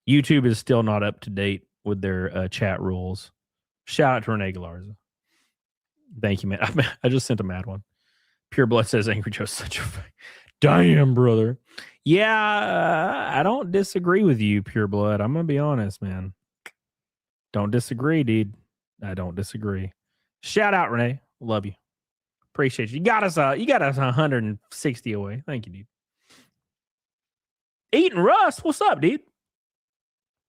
YouTube is still not up to date with their chat rules. Shout out to Rene Galarza. Thank you, man. I just sent a mad one. Pure Blood says Angry Joe's such a damn, brother. Yeah, I don't disagree with you, Pure Blood. I'm going to be honest, man. Don't disagree, dude. I don't disagree. Shout out, Renee. Love you. Appreciate you. You got us 160 away. Thank you, dude. Eating Russ. What's up, dude?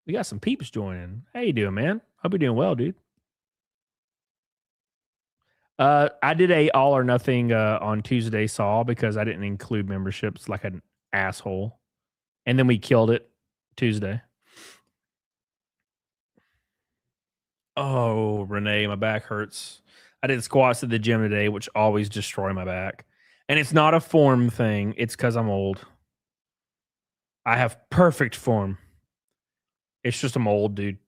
We got some peeps joining. How you doing, man? Hope you're doing well, dude. I did a all or nothing on Tuesday Saw because I didn't include memberships like an asshole. And then we killed it Tuesday. Oh, Renee, my back hurts. I did squats at the gym today, which always destroy my back. And it's not a form thing. It's because I'm old. I have perfect form. It's just I'm old, dude.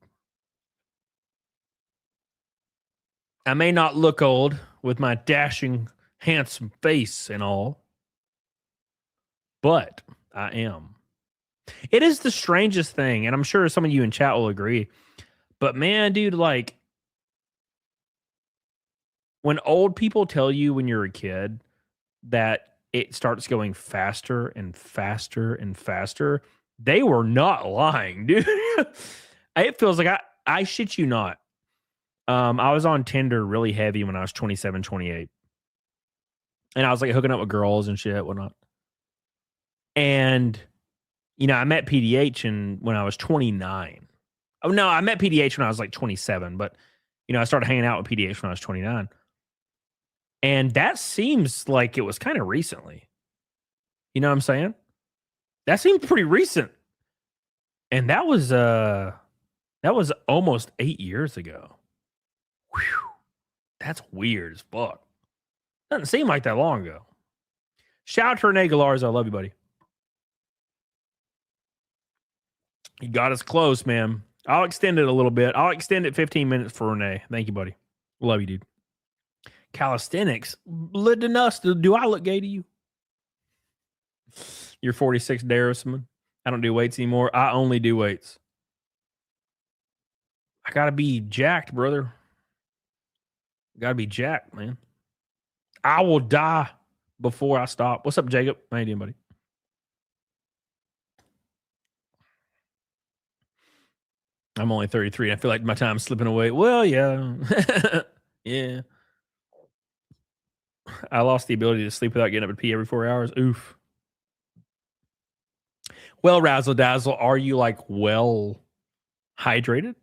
I may not look old with my dashing, handsome face and all, but I am. It is the strangest thing, and I'm sure some of you in chat will agree. But man, dude, like, when old people tell you when you're a kid that it starts going faster and faster and faster, they were not lying, dude. It feels like I shit you not. I was on Tinder really heavy when I was 27, 28. And I was like hooking up with girls and shit, whatnot. And, you know, I met PDH when I was 29. Oh, no, I met PDH when I was like 27, but, you know, I started hanging out with PDH when I was 29. And that seems like it was kind of recently. You know what I'm saying? That seemed pretty recent. And that was almost 8 years ago. Whew. That's weird as fuck. Doesn't seem like that long ago. Shout out to Renee Galarza. I love you, buddy. You got us close, man. I'll extend it a little bit. I'll extend it 15 minutes for Renee. Thank you, buddy. Love you, dude. Calisthenics. Do I look gay to you? You're 46 Darrisman. I don't do weights anymore. I only do weights. I gotta be jacked, brother. Gotta be jacked, man. I will die before I stop. What's up, Jacob? How you doing, buddy? I'm only 33. I feel like my time's slipping away. Well, yeah. Yeah. I lost the ability to sleep without getting up and pee every 4 hours. Oof. Well, Razzle Dazzle, are you like well hydrated?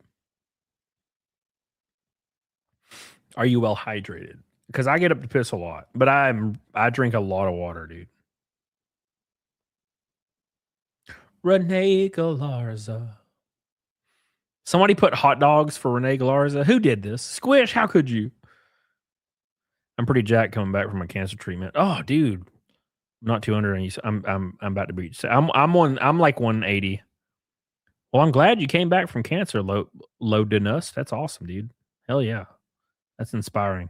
Are you well hydrated? Because I get up to piss a lot, but I drink a lot of water, dude. Renee Galarza. Somebody put hot dogs for Renee Galarza. Who did this? Squish, how could you? I'm pretty jacked coming back from a cancer treatment. Oh, dude. Not 200 and you, I'm about to reach. I'm like 180. Well, I'm glad you came back from cancer, low Denus. That's awesome, dude. Hell yeah. That's inspiring.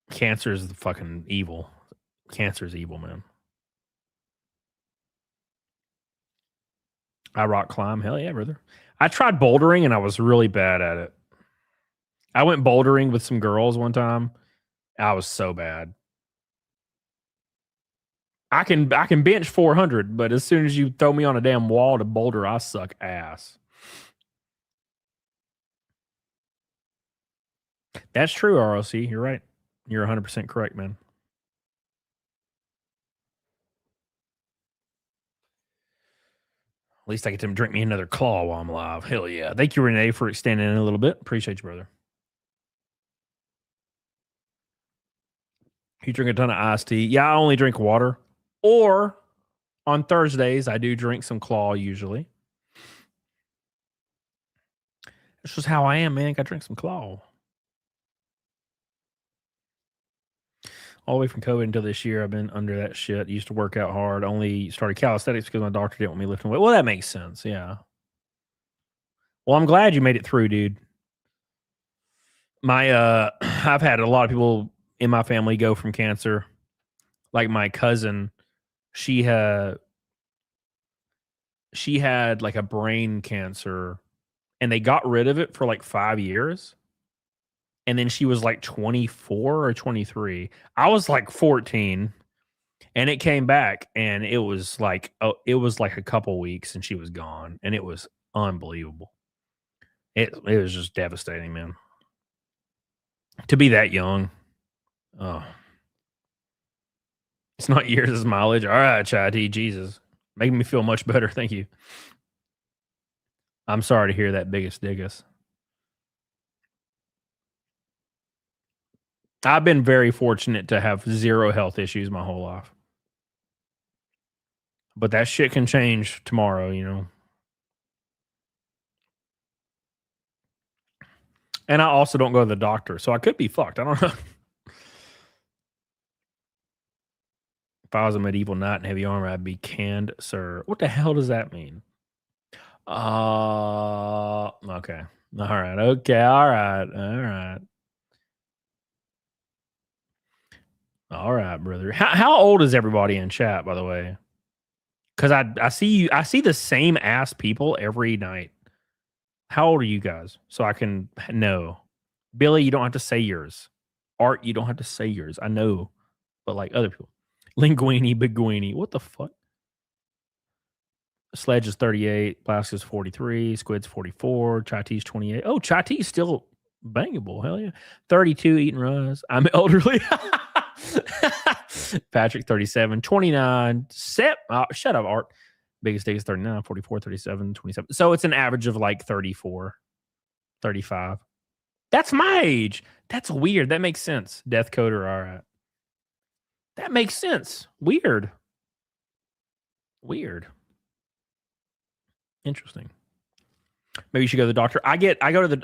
Cancer is fucking evil. Cancer is evil, man. I rock climb. Hell yeah, brother. I tried bouldering and I was really bad at it. I went bouldering with some girls one time. I was so bad. I can bench 400, but as soon as you throw me on a damn wall to boulder, I suck ass. That's true, ROC. You're right. You're 100% correct, man. At least I get to drink me another claw while I'm alive. Hell yeah. Thank you, Renee, for extending it a little bit. Appreciate you, brother. You drink a ton of iced tea. Yeah, I only drink water. Or on Thursdays, I do drink some claw usually. That's just how I am, man. Got to drink some claw. All the way from COVID until this year, I've been under that shit. Used to work out hard. Only started calisthenics because my doctor didn't want me lifting weight. Well, that makes sense. Yeah. Well, I'm glad you made it through, dude. I've had a lot of people in my family go from cancer. Like my cousin, she had like a brain cancer, and they got rid of it for like 5 years. And then she was like 24 or 23. I was like 14, and it came back, and it was like a couple weeks, and she was gone, and it was unbelievable. It was just devastating, man. To be that young, oh, it's not years, it's mileage. All right, Chai T, Jesus, making me feel much better. Thank you. I'm sorry to hear that, biggest diggus. I've been very fortunate to have zero health issues my whole life. But that shit can change tomorrow, you know. And I also don't go to the doctor, so I could be fucked. I don't know. If I was a medieval knight in heavy armor, I'd be canned, sir. What the hell does that mean? Okay. All right. Okay. All right. All right, brother. How old is everybody in chat, by the way? Because I see the same ass people every night. How old are you guys? So I can know. Billy, you don't have to say yours. Art, you don't have to say yours. I know. But like other people. Linguini, Biguini. What the fuck? Sledge is 38. Blask is 43. Squid's 44. Chai T's 28. Oh, Chai T's still bangable. Hell yeah. 32 eating Ruz. I'm elderly. Patrick 37. 29. Shut up, Art. Biggest day is 39, 44, 37, 27. So it's an average of like 34, 35. That's my age. That's weird. That makes sense. Death Coder, all right. That makes sense. Weird. Interesting. Maybe you should go to the doctor. I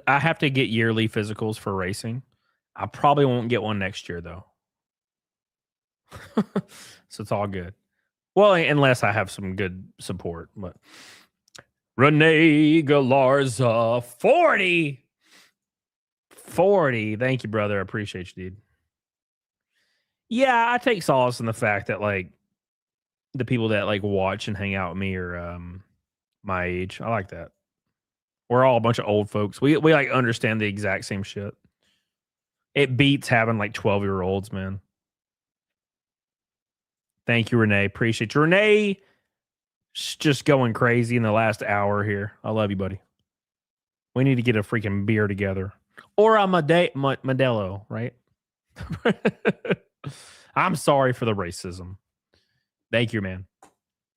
have to get yearly physicals for racing. I probably won't get one next year though. So it's all good. Well, unless I have some good support. But Renee Galarza, 40. 40. Thank you, brother. I appreciate you, dude. Yeah, I take solace in the fact that like the people that like watch and hang out with me are my age. I like that. We're all a bunch of old folks. We like understand the exact same shit. It beats having like 12-year-olds, man. Thank you, Renee. Appreciate you. Renee just going crazy in the last hour here. I love you, buddy. We need to get a freaking beer together. Or a Modelo, right? I'm sorry for the racism. Thank you, man.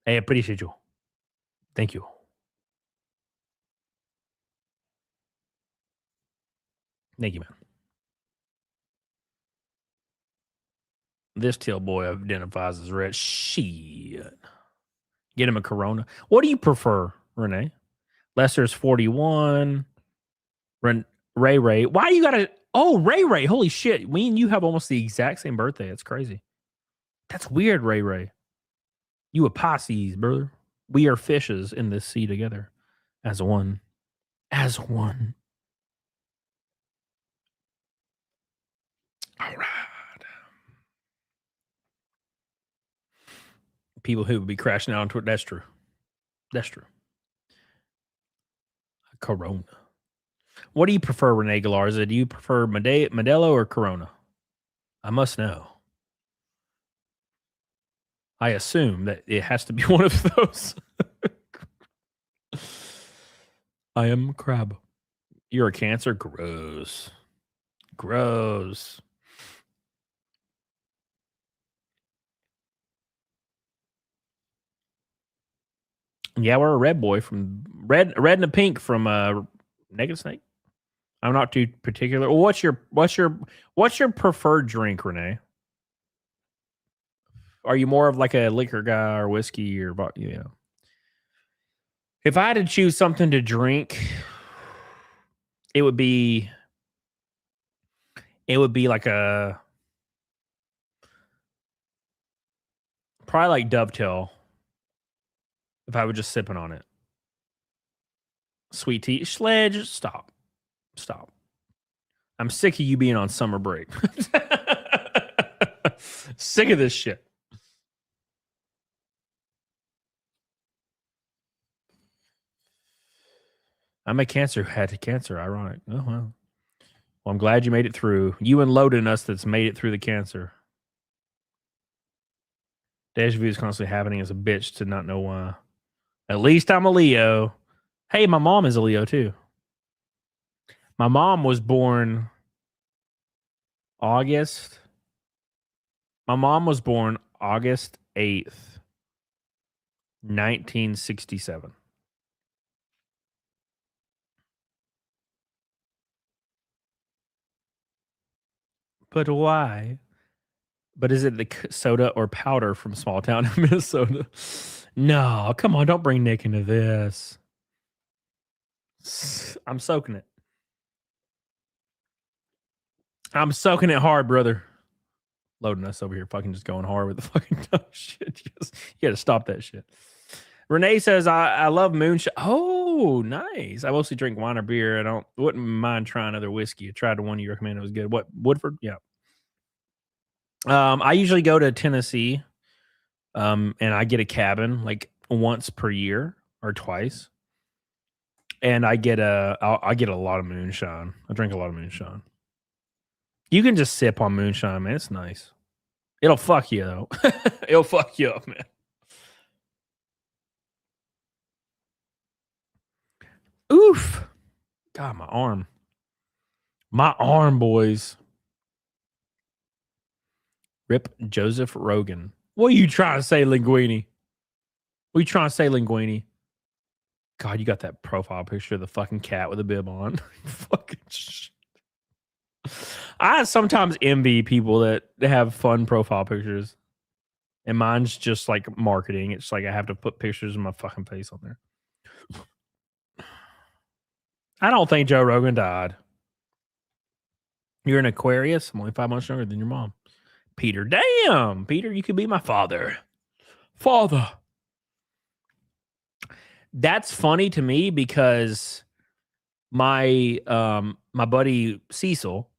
I appreciate you. Thank you. Thank you, man. This tail boy identifies as red. Shit. Get him a Corona. What do you prefer, Renee? Lester's 41. Ray. Why you gotta... Oh, Ray. Holy shit. We and you have almost the exact same birthday. That's crazy. That's weird, Ray. You a Pisces, brother. We are fishes in this sea together. As one. All right. People who would be crashing out into it. That's true. Corona. What do you prefer, Renee Galarza? Do you prefer Modelo or Corona? I must know. I assume that it has to be one of those. I am crab. You're a Cancer? Gross. Yeah, we're a red boy from red and a pink from Negative Snake. I'm not too particular. Well, what's your preferred drink, Renee? Are you more of like a liquor guy or whiskey or If I had to choose something to drink, it would be like probably like Dovetail. If I was just sipping on it. Sweet tea. Sledge, stop. I'm sick of you being on summer break. Sick of this shit. I'm a Cancer who had cancer. Ironic. Oh, well. Well, I'm glad you made it through. You and loading us that's made it through the cancer. Deja vu is constantly happening as a bitch to not know why. At least I'm a Leo. Hey, my mom is a Leo too. My mom was born August 8th, 1967. But why? But is it the soda or powder from small town in Minnesota? No, come on, don't bring Nick into this. I'm soaking it. I'm soaking it hard, brother. Loading us over here, fucking just going hard with the fucking dumb shit. You gotta stop that shit. Renee says, I love moonshine. Oh, nice. I mostly drink wine or beer. Wouldn't mind trying other whiskey. I tried the one you recommended. It was good. What, Woodford? Yeah. I usually go to Tennessee, and I get a cabin like once per year or twice, and I get a lot of moonshine. I drink a lot of moonshine. You can just sip on moonshine, man. It's nice. It'll fuck you though. It'll fuck you up, man. Oof. God, my arm. My arm, boys. Rip Joseph Rogan. What are you trying to say, Linguini? What are you trying to say, Linguini? God, you got that profile picture of the fucking cat with a bib on. Fucking shit. I sometimes envy people that have fun profile pictures. And mine's just like marketing. It's like I have to put pictures of my fucking face on there. I don't think Joe Rogan died. You're an Aquarius. I'm only 5 months younger than your mom. Peter, damn. Peter, you could be my father. Father. That's funny to me because my buddy Cecil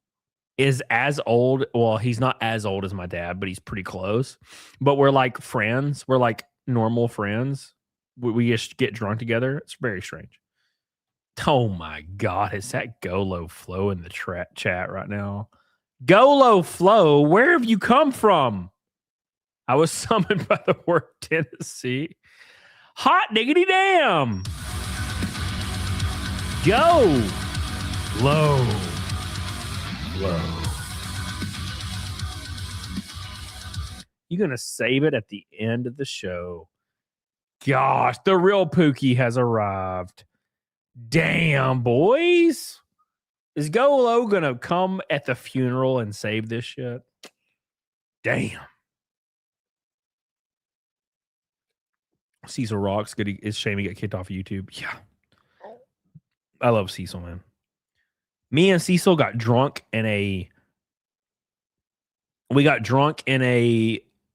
is as old. Well, he's not as old as my dad, but he's pretty close. But we're like friends. We're like normal friends. We just get drunk together. It's very strange. Oh my God. Is that Golo Flow in the chat right now? Golo Flow, where have you come from? I was summoned by the word Tennessee. Hot diggity damn. Go. Low. You're going to save it at the end of the show. Gosh, the real Pookie has arrived. Damn, boys. Is Golo going to come at the funeral and save this shit? Damn. Cecil rocks. Good. It's a shame he got kicked off of YouTube. Yeah. I love Cecil, man. Me and Cecil got drunk in a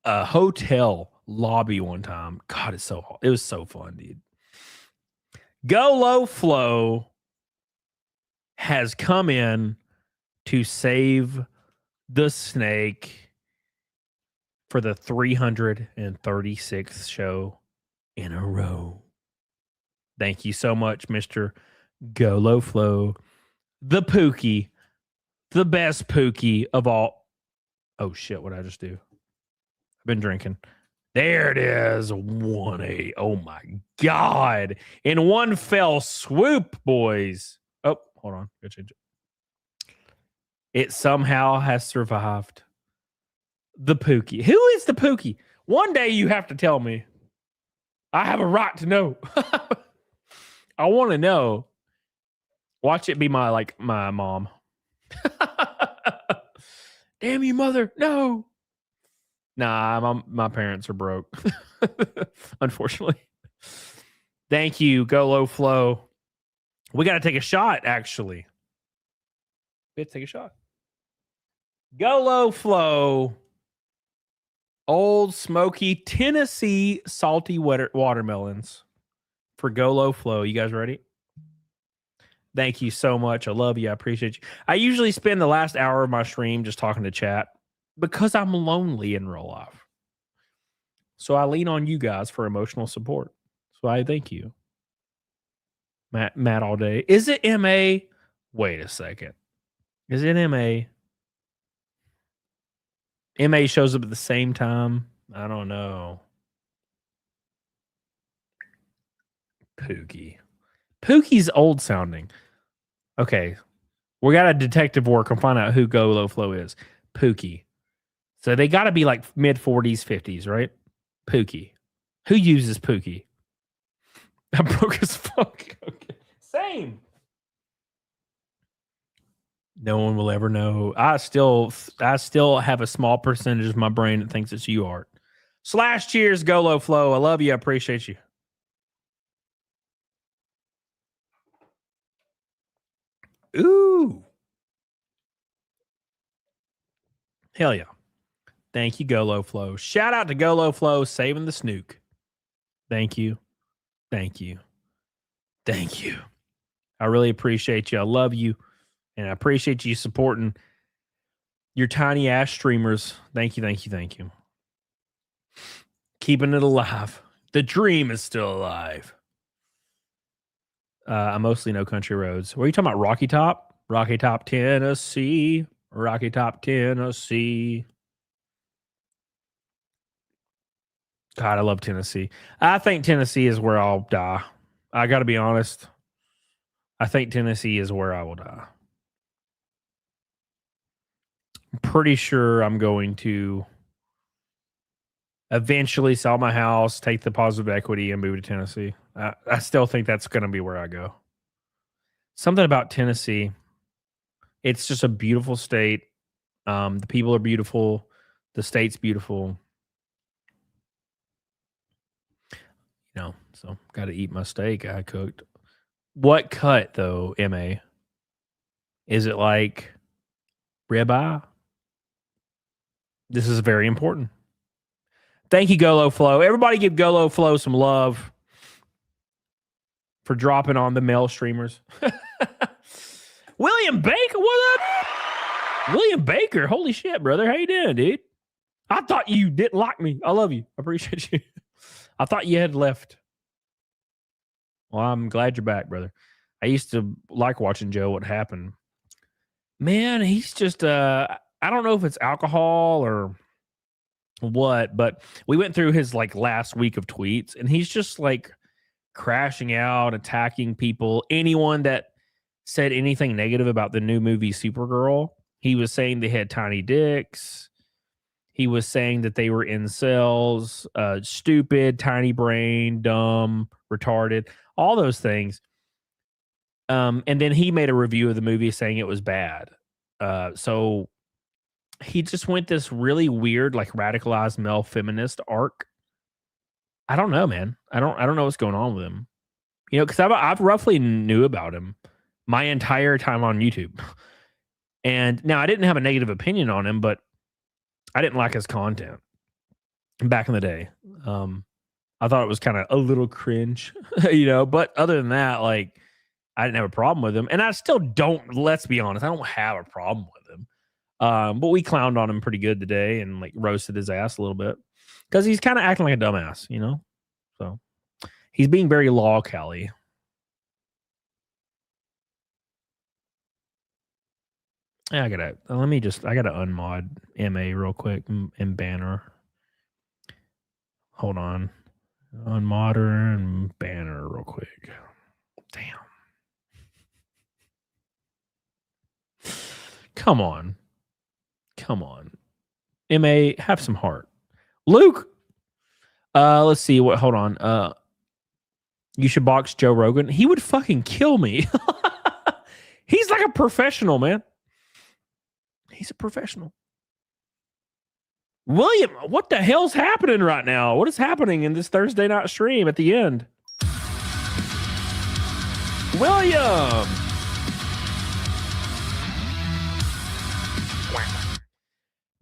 hotel lobby one time. God, it was so fun, dude. Golo Flow has come in to save the snake for the 336th show in a row. Thank you so much, Mr. Golo Flow. The Pookie. The best Pookie of all. Oh, shit. What did I just do? I've been drinking. There it is. 1-8. Oh, my God. In one fell swoop, boys. Oh, hold on. Go change it. It somehow has survived. The Pookie. Who is the Pookie? One day you have to tell me. I have a right to know. I want to know. Watch it be my mom. Damn you, mother. No. Nah, my parents are broke. Unfortunately. Thank you, Golo Flow. We got to take a shot, actually. We have to take a shot. Golo Flow. Old Smoky Tennessee salty watermelons for Golo Flow. You guys ready? Thank you so much. I love you. I appreciate you. I usually spend the last hour of my stream just talking to chat because I'm lonely in real life. So I lean on you guys for emotional support. So I thank you. Matt all day. Is it MA? Wait a second. Is it MA? MA shows up at the same time. I don't know. Pookie. Pookie's old sounding. Okay. We got a detective work and find out who Golo Flow is. Pookie. So they got to be like mid 40s, 50s, right? Pookie. Who uses Pookie? I'm broke as fuck. Okay. Same. No one will ever know. I still have a small percentage of my brain that thinks it's you, Art. / cheers, Golo Flow. I love you. I appreciate you. Ooh. Hell yeah. Thank you, Golo Flow. Shout out to Golo Flow saving the snook. Thank you. Thank you. Thank you. I really appreciate you. I love you. And I appreciate you supporting your tiny ass streamers. Thank you, thank you, thank you. Keeping it alive. The dream is still alive. I mostly know country roads. What are you talking about? Rocky Top? Rocky Top, Tennessee. Rocky Top, Tennessee. God, I love Tennessee. I think Tennessee is where I'll die. I got to be honest. I think Tennessee is where I will die. I'm pretty sure I'm going to eventually sell my house, take the positive equity, and move to Tennessee. I still think that's going to be where I go. Something about Tennessee. It's just a beautiful state. The people are beautiful. The state's beautiful. So got to eat my steak I cooked. What cut, though, MA? Is it like ribeye? This is very important. Thank you, Golo Flow. Everybody give Golo Flow some love for dropping on the male streamers. William Baker, what up? William Baker, holy shit, brother. How you doing, dude? I thought you didn't like me. I love you. I appreciate you. I thought you had left. Well, I'm glad you're back, brother. I used to like watching Joe. What happened? Man, he's just, I don't know if it's alcohol or what, but we went through his like last week of tweets and he's just like crashing out, attacking people. Anyone that said anything negative about the new movie Supergirl, he was saying they had tiny dicks. He was saying that they were incels, stupid, tiny brain, dumb, retarded, all those things. And then he made a review of the movie saying it was bad. So he just went this really weird, like radicalized male feminist arc. I don't know, man. I don't know what's going on with him. You know, because I've roughly knew about him my entire time on YouTube. And now I didn't have a negative opinion on him, but I didn't like his content back in the day. I thought it was kind of a little cringe, you know, but other than that, like, I didn't have a problem with him. And I still don't, let's be honest, I don't have a problem with him. But we clowned on him pretty good today and like roasted his ass a little bit because he's kind of acting like a dumbass, you know? So he's being very lol-cally. Yeah, I gotta unmod MA real quick and banner. Hold on. Unmodder and banner real quick. Damn. Come on. MA, have some heart. Luke. Let's see what, hold on. You should box Joe Rogan. He would fucking kill me. He's like a professional, man. He's a professional. William, what the hell's happening right now? What is happening in this Thursday night stream at the end? William!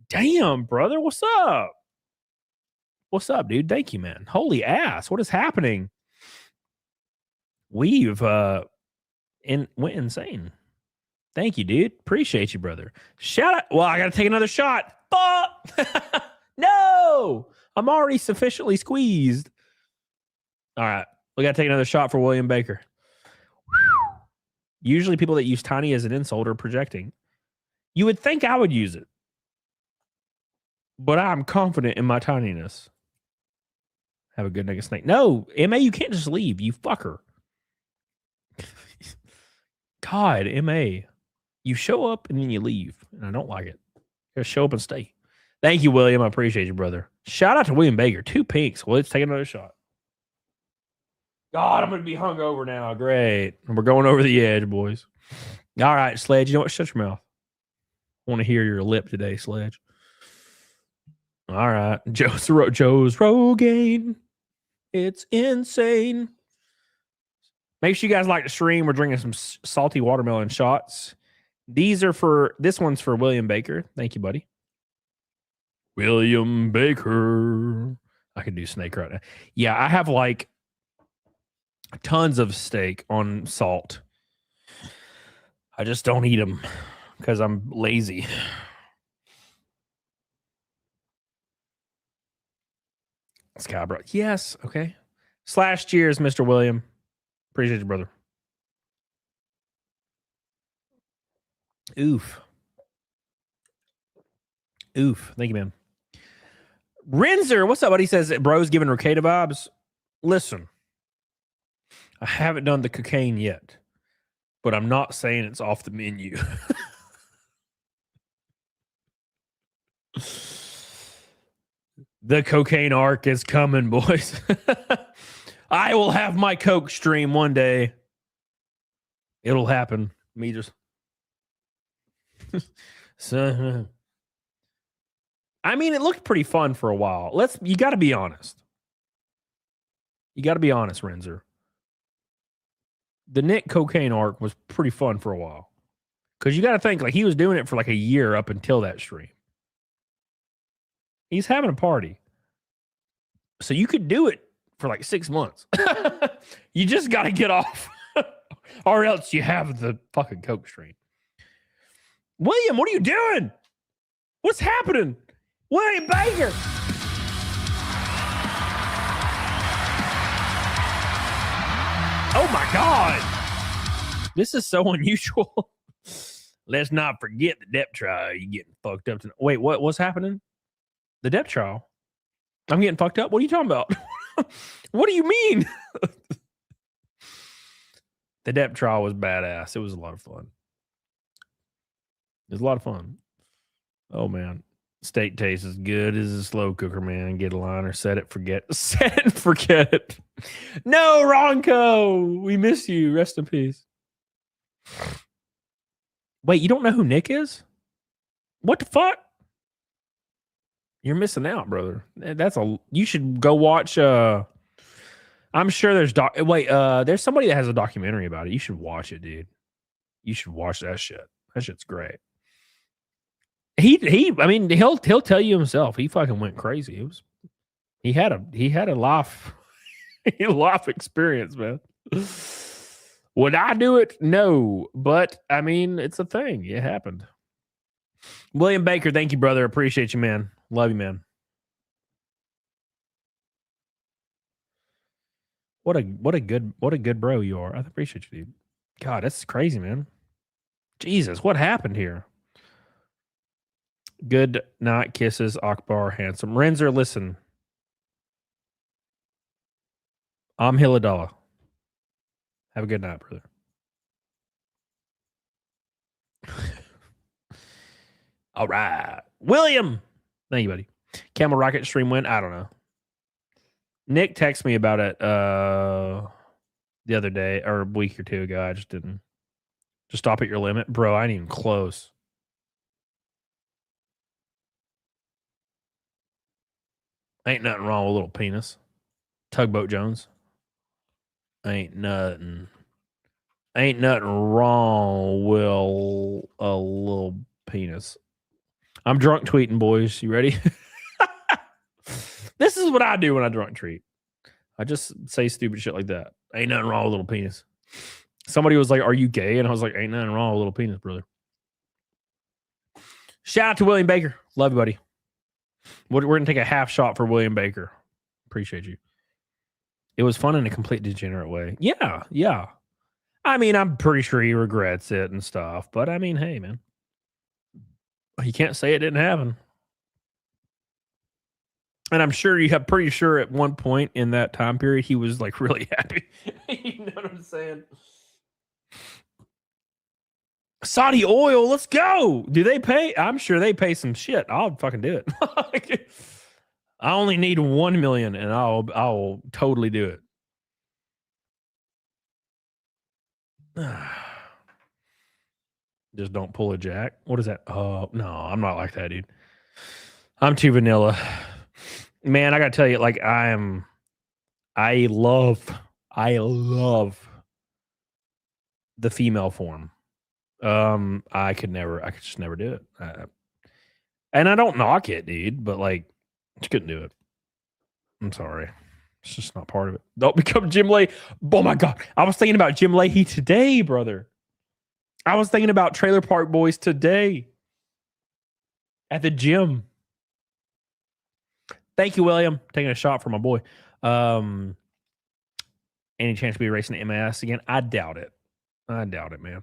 Damn, brother. What's up? What's up, dude? Thank you, man. Holy ass. What is happening? We've went insane. Thank you, dude. Appreciate you, brother. Shout out. Well, I got to take another shot. Fuck. No. I'm already sufficiently squeezed. All right. We got to take another shot for William Baker. Usually people that use tiny as an insult are projecting. You would think I would use it. But I'm confident in my tininess. Have a good nigga snake. No, MA, you can't just leave. You fucker. God, MA. You show up and then you leave. And I don't like it. Just show up and stay. Thank you, William. I appreciate you, brother. Shout out to William Baker. 2 pinks. Well, let's take another shot. God, I'm going to be hungover now. Great. And we're going over the edge, boys. All right, Sledge. You know what? Shut your mouth. I want to hear your lip today, Sledge. All right. Joe's Rogaine. It's insane. Make sure you guys like the stream. We're drinking some salty watermelon shots. This one's for William Baker. Thank you, buddy. William Baker. I could do snake right now. Yeah, I have like tons of steak on salt. I just don't eat them because I'm lazy. Skybro. Yes. Okay. / cheers, Mr. William. Appreciate you, brother. Oof. Thank you, man. Renzer, what's up, buddy? He says, bro's giving Ricada vibes. Listen, I haven't done the cocaine yet, but I'm not saying it's off the menu. The cocaine arc is coming, boys. I will have my coke stream one day. It'll happen. Me just so I mean, it looked pretty fun for a while. You got to be honest. You got to be honest, Renzer. The Nick cocaine arc was pretty fun for a while. Because you got to think, like, he was doing it for like a year up until that stream. He's having a party. So you could do it for like 6 months. You just got to get off. Or else you have the fucking coke stream. William, what are you doing? What's happening? William Baker. Oh my God. This is so unusual. Let's not forget the depth trial. You getting fucked up tonight. Wait, what's happening? The depth trial? I'm getting fucked up? What are you talking about? What do you mean? The depth trial was badass. It was a lot of fun. It was a lot of fun. Oh, man. Steak tastes as good as a slow cooker, man. Get a liner, set it, forget. Set it and forget it. No, Ronco. We miss you. Rest in peace. Wait, you don't know who Nick is? What the fuck? You're missing out, brother. You should go watch I'm sure there's there's somebody that has a documentary about it. You should watch it, dude. You should watch that shit. That shit's great. I mean, he'll tell you himself. He fucking went crazy. He had a life life experience, man. Would I do it? No, but I mean, it's a thing. It happened. William Baker, thank you, brother. Appreciate you, man. Love you, man. What a good bro you are. I appreciate you, dude. God, that's crazy, man. Jesus, what happened here? Good night, kisses, Akbar, handsome. Renzer, listen. I'm Hilladala. Have a good night, brother. All right. William. Thank you, buddy. Camel Rocket stream win. I don't know. Nick texted me about it the other day or a week or two ago. I just didn't. Just stop at your limit. Bro, I ain't even close. Ain't nothing wrong with a little penis. Tugboat Jones. Ain't nothing wrong with a little penis. I'm drunk tweeting, boys. You ready? This is what I do when I drunk tweet. I just say stupid shit like that. Ain't nothing wrong with a little penis. Somebody was like, "Are you gay?" And I was like, "Ain't nothing wrong with a little penis, brother." Shout out to William Baker. Love you, buddy. We're going to take a half shot for William Baker. Appreciate you. It was fun in a complete degenerate way. Yeah. I mean, I'm pretty sure he regrets it and stuff. But I mean, hey, man. You can't say it didn't happen. And I'm pretty sure at one point in that time period, he was like really happy. You know what I'm saying? Saudi oil, let's go. Do they pay? I'm sure they pay some shit. I'll fucking do it. I only need 1 million and I'll totally do it. Just don't pull a jack. What is that? Oh, no, I'm not like that, dude. I'm too vanilla. Man, I gotta tell you, like, I love the female form. I could just never do it. And I don't knock it, dude, but like, just couldn't do it. I'm sorry. It's just not part of it. Don't become Jim Leahy. Oh my God. I was thinking about Jim Leahy today, brother. I was thinking about Trailer Park Boys today at the gym. Thank you, William. Taking a shot for my boy. Any chance to be racing MAS again? I doubt it. Man.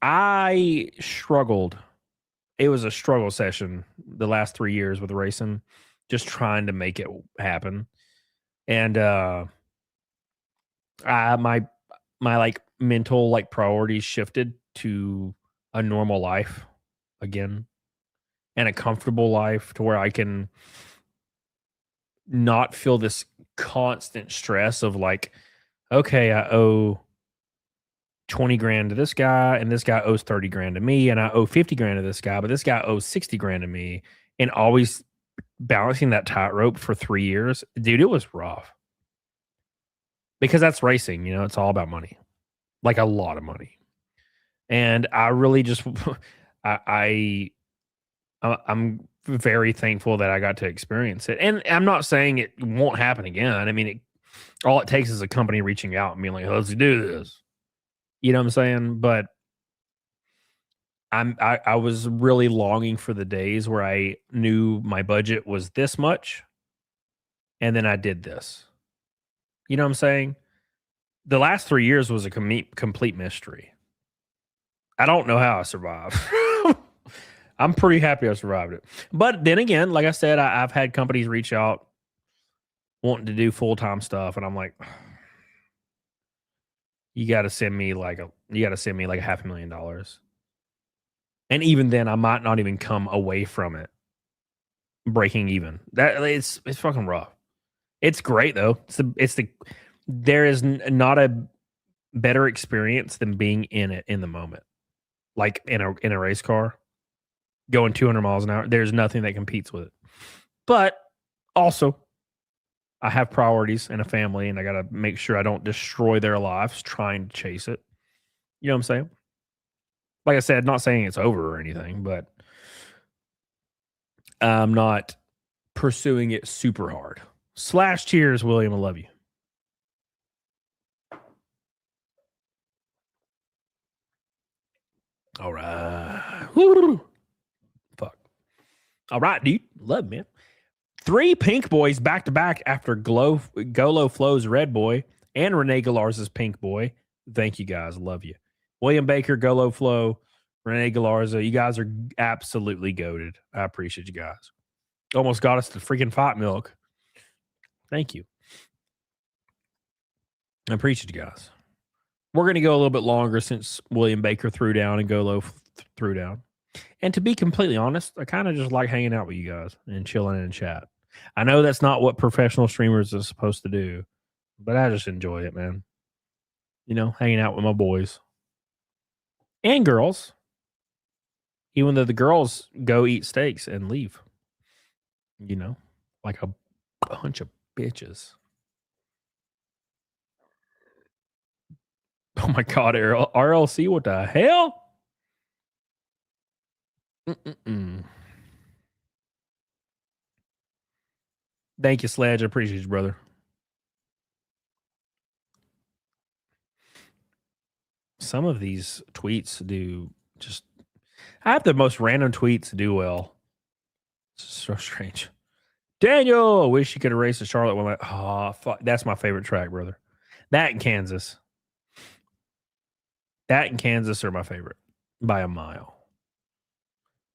I struggled. It was a struggle session the last 3 years with racing, just trying to make it happen. And my like mental like priorities shifted to a normal life again. and a comfortable life to where I can not feel this constant stress of like, okay, I owe 20 grand to this guy and this guy owes 30 grand to me and I owe 50 grand to this guy, but this guy owes 60 grand to me, and always balancing that tightrope for 3 years. Dude, it was rough. Because that's racing, you know, it's all about money. Like a lot of money. And I really just I'm very thankful that I got to experience it. And I'm not saying it won't happen again. I mean, all it takes is a company reaching out and being like, let's do this. You know what I'm saying? But I was really longing for the days where I knew my budget was this much and then I did this. You know what I'm saying? The last 3 years was a complete mystery. I don't know how I survived. I'm pretty happy I survived it. But then again, like I said, I've had companies reach out wanting to do full-time stuff, and I'm like, you got to send me like $500,000. And even then, I might not even come away from it breaking even. That it's fucking rough. It's great though. There is not a better experience than being in it in the moment. Like in a race car, going 200 miles an hour. There's nothing that competes with it. But also, I have priorities and a family, and I got to make sure I don't destroy their lives trying to chase it. You know what I'm saying? Like I said, not saying it's over or anything, but I'm not pursuing it super hard. /cheers, William. I love you. All right. Woo. Fuck. All right, dude. Love, man. 3 pink boys back to back after Golo Flow's red boy and Renee Galarza's pink boy. Thank you guys. Love you. William Baker, Golo Flow, Renee Galarza. You guys are absolutely goated. I appreciate you guys. Almost got us to freaking Fight Milk. Thank you. I appreciate you guys. We're going to go a little bit longer since William Baker threw down and Golo threw down. And to be completely honest, I kind of just like hanging out with you guys and chilling in chat. I know that's not what professional streamers are supposed to do, but I just enjoy it, man. You know, hanging out with my boys and girls, even though the girls go eat steaks and leave, you know, like a bunch of bitches. Oh my God, RLC, what the hell? Thank you, Sledge. I appreciate you, brother. Some of these tweets do just... I have the most random tweets do well. It's so strange. Daniel, I wish you could erase the Charlotte one. Oh, fuck. That's my favorite track, brother. That in Kansas. That and Kansas are my favorite by a mile.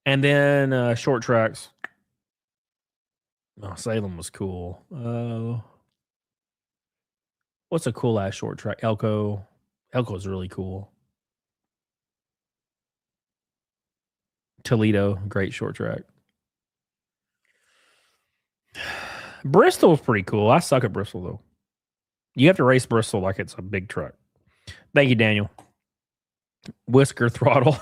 And then short tracks. Oh, Salem was cool. What's a cool ass short track? Elko. Elko is really cool. Toledo, great short track. Bristol's pretty cool. I suck at Bristol though. You have to race Bristol like it's a big truck. Thank you, Daniel. Whisker Throttle.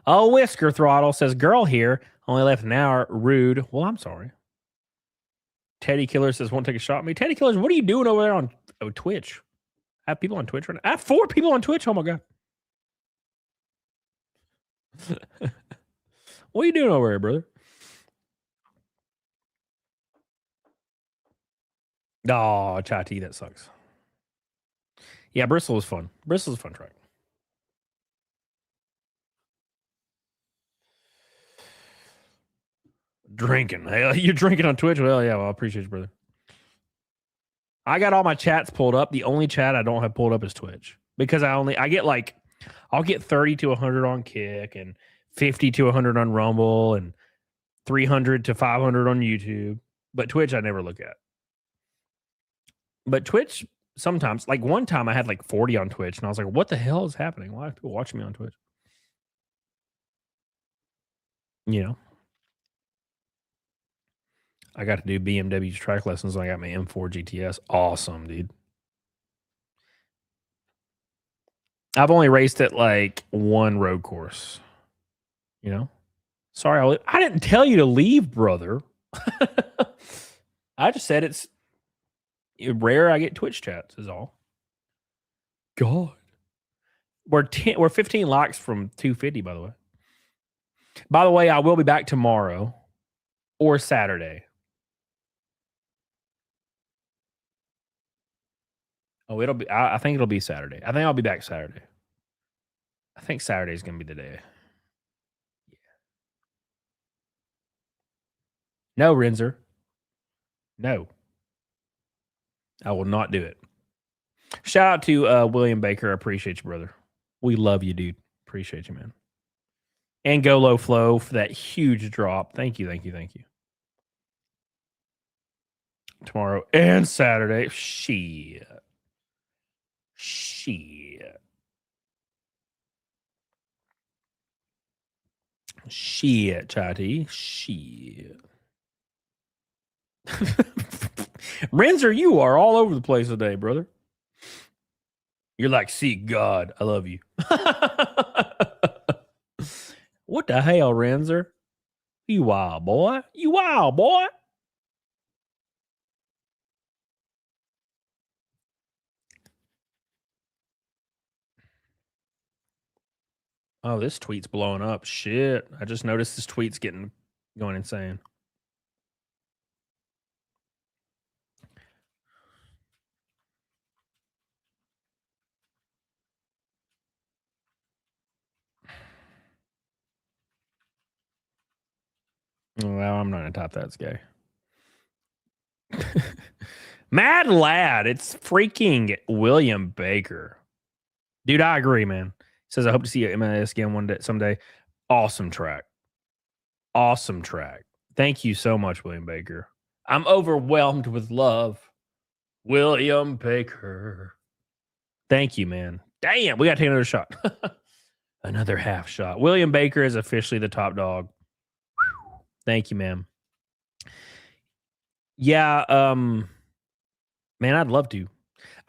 Oh, Whisker Throttle says, girl here, only left an hour. Rude. Well, I'm sorry. Teddy Killer says, won't take a shot at me. Teddy Killers, what are you doing over there on Twitch? I have people on Twitch right now. I have 4 people on Twitch. Oh my God. What are you doing over here, brother? Oh, Chati, that sucks. Yeah, Bristol was fun. Bristol's a fun track. Drinking. Hell, you're drinking on Twitch? Well, yeah, well, I appreciate you, brother. I got all my chats pulled up. The only chat I don't have pulled up is Twitch. Because I get like, I'll get 30 to 100 on Kick and 50 to 100 on Rumble and 300 to 500 on YouTube. But Twitch, I never look at. But Twitch, sometimes, like one time I had like 40 on Twitch and I was like, what the hell is happening? Why are people watching me on Twitch? You know? I got to do BMW's track lessons when I got my M4 GTS. Awesome, dude. I've only raced at like one road course. You know? Sorry, I didn't tell you to leave, brother. I just said it's rare I get Twitch chats is all. God. We're 15 likes from 250, by the way. By the way, I will be back tomorrow or Saturday. Oh, it'll be. I think it'll be Saturday. I think I'll be back Saturday. I think Saturday's gonna be the day. Yeah. No, Renzer. No. I will not do it. Shout out to William Baker. I appreciate you, brother. We love you, dude. Appreciate you, man. And Go Low Flow for that huge drop. Thank you, thank you, thank you. Tomorrow and Saturday. Shit. Shit. Shit, Chatty. Shit. Renzer, you are all over the place today, brother. You're like, see God, I love you. What the hell, Renzer? You wild boy. You wild boy. Oh, this tweet's blowing up. Shit. I just noticed this tweet's going insane. Well, I'm not going to top that. It's gay. Mad Lad. It's freaking William Baker. Dude, I agree, man. Says, I hope to see you at MLS again one day, someday. Awesome track. Awesome track. Thank you so much, William Baker. I'm overwhelmed with love. William Baker. Thank you, man. Damn, we got to take another shot. Another half shot. William Baker is officially the top dog. Whew. Thank you, man. Yeah, man, I'd love to.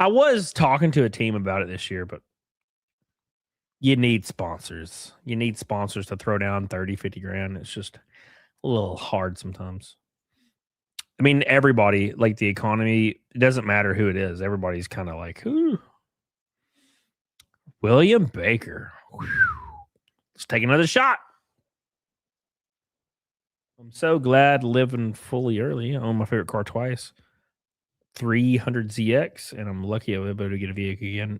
I was talking to a team about it this year, but you need sponsors. You need sponsors to throw down 30, 50 grand. It's just a little hard sometimes. I mean, everybody, like the economy, it doesn't matter who it is. Everybody's kind of like, ooh. William Baker. Whew. Let's take another shot. I'm so glad living fully early. I own my favorite car twice. 300ZX, and I'm lucky I was able to get a vehicle again.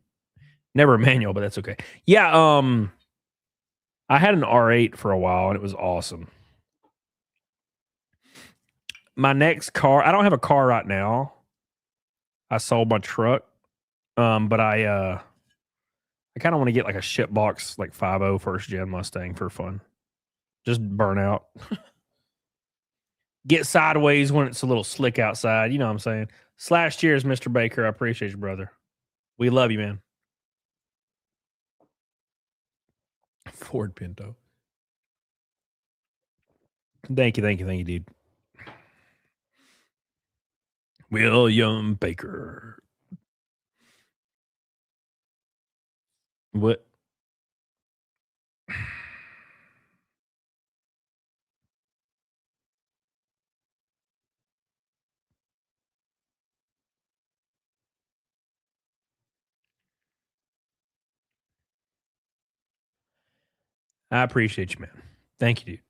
Never a manual, but that's okay. Yeah, I had an R8 for a while, and it was awesome. My next car, I don't have a car right now. I sold my truck, but I kind of want to get like a ship box, like 5.0 first gen Mustang for fun. Just burn out. Get sideways when it's a little slick outside. You know what I'm saying? Slash cheers, Mr. Baker. I appreciate you, brother. We love you, man. Ford Pinto. Thank you, dude. William Baker. What? I appreciate you, man. Thank you, dude.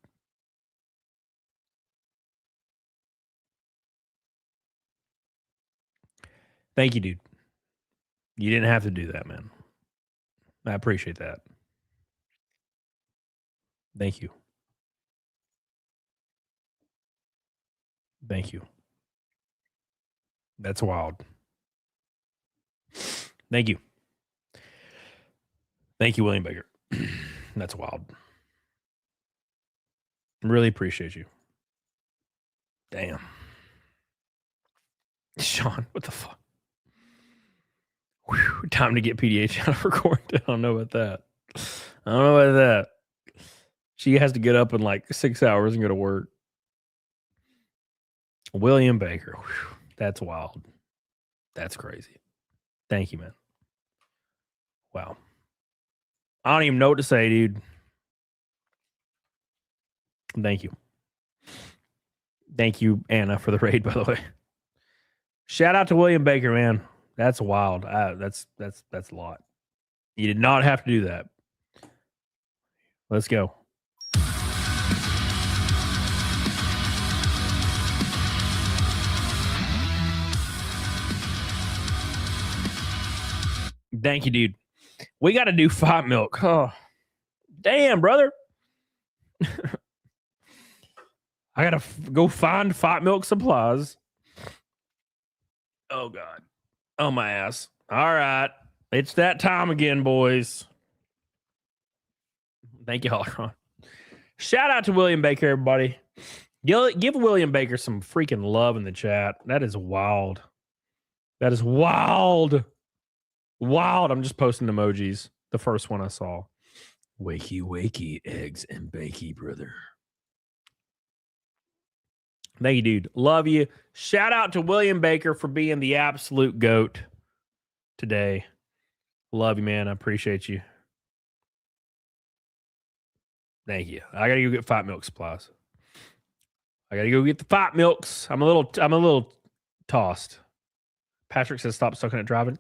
Thank you, dude. You didn't have to do that, man. I appreciate that. Thank you. Thank you. That's wild. Thank you. Thank you, William Baker. That's wild. Really appreciate you. Damn. Sean, what the fuck? Whew, time to get PDH out of her quarantine. I don't know about that. I don't know about that. She has to get up in like 6 hours and go to work. William Baker. Whew, that's wild. That's crazy. Thank you, man. Wow. I don't even know what to say, dude. Thank you. Thank you, Anna, for the raid, by the way. Shout out to William Baker, man. That's wild. That's a lot. You did not have to do that. Let's go. Thank you, dude. We got to do Fight Milk. Oh, damn, brother. I got to go find Fight Milk supplies. Oh, God. Oh, my ass. All right. It's that time again, boys. Thank you, Holocron. Shout out to William Baker, everybody. Give William Baker some freaking love in the chat. That is wild. That is wild. Wild. I'm just posting emojis. The first one I saw. Wakey, wakey, eggs and bakey, brother. Thank you, dude. Love you. Shout out to William Baker for being the absolute GOAT today. Love you, man. I appreciate you. Thank you. I gotta go get Fight Milk supplies. I gotta go get the Fight Milks. I'm a little tossed. Patrick says stop sucking at driving.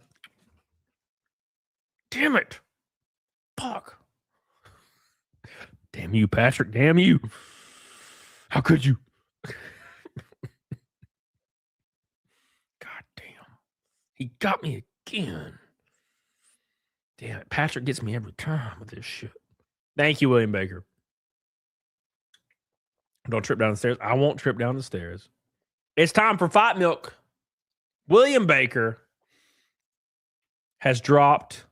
Damn it. Fuck. Damn you, Patrick. Damn you. How could you? God damn. He got me again. Damn it. Patrick gets me every time with this shit. Thank you, William Baker. Don't trip down the stairs. I won't trip down the stairs. It's time for Fight Milk. William Baker has dropped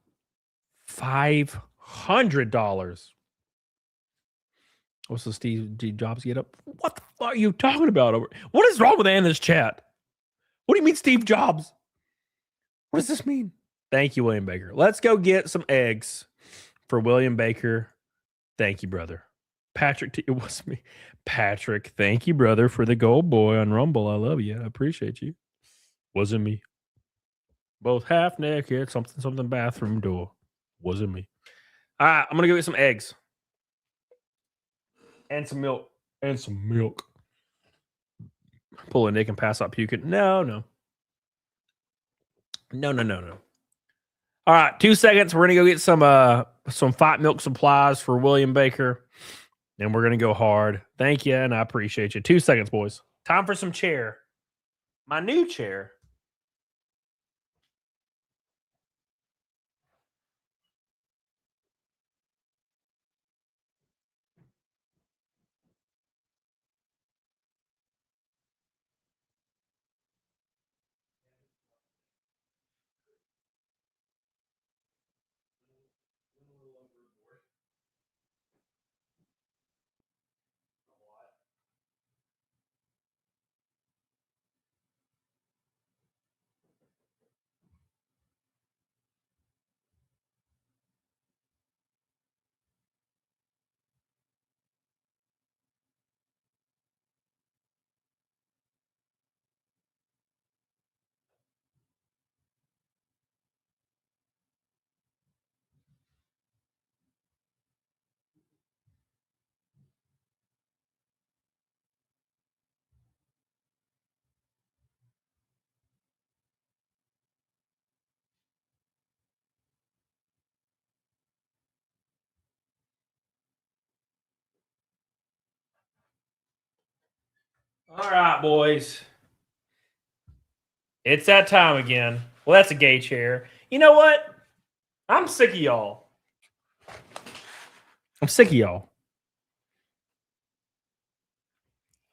$500. What's the Steve Jobs get up? What the fuck are you talking about? What is wrong with Anna's chat? What do you mean Steve Jobs? What does this mean? Thank you, William Baker. Let's go get some eggs for William Baker. Thank you, brother. Patrick, it was me. Patrick, thank you, brother, for the gold boy on Rumble. I love you. I appreciate you. Wasn't me. Both half naked, something bathroom door. Wasn't me. All right, I'm going to go get some eggs. And some milk. Pull a Nick and pass out puking. No. All right, 2 seconds. We're going to go get some Fight Milk supplies for William Baker. And we're going to go hard. Thank you, and I appreciate you. 2 seconds, boys. Time for some chair. My new chair. All right, boys. It's that time again. Well, that's a gay chair. You know what? I'm sick of y'all.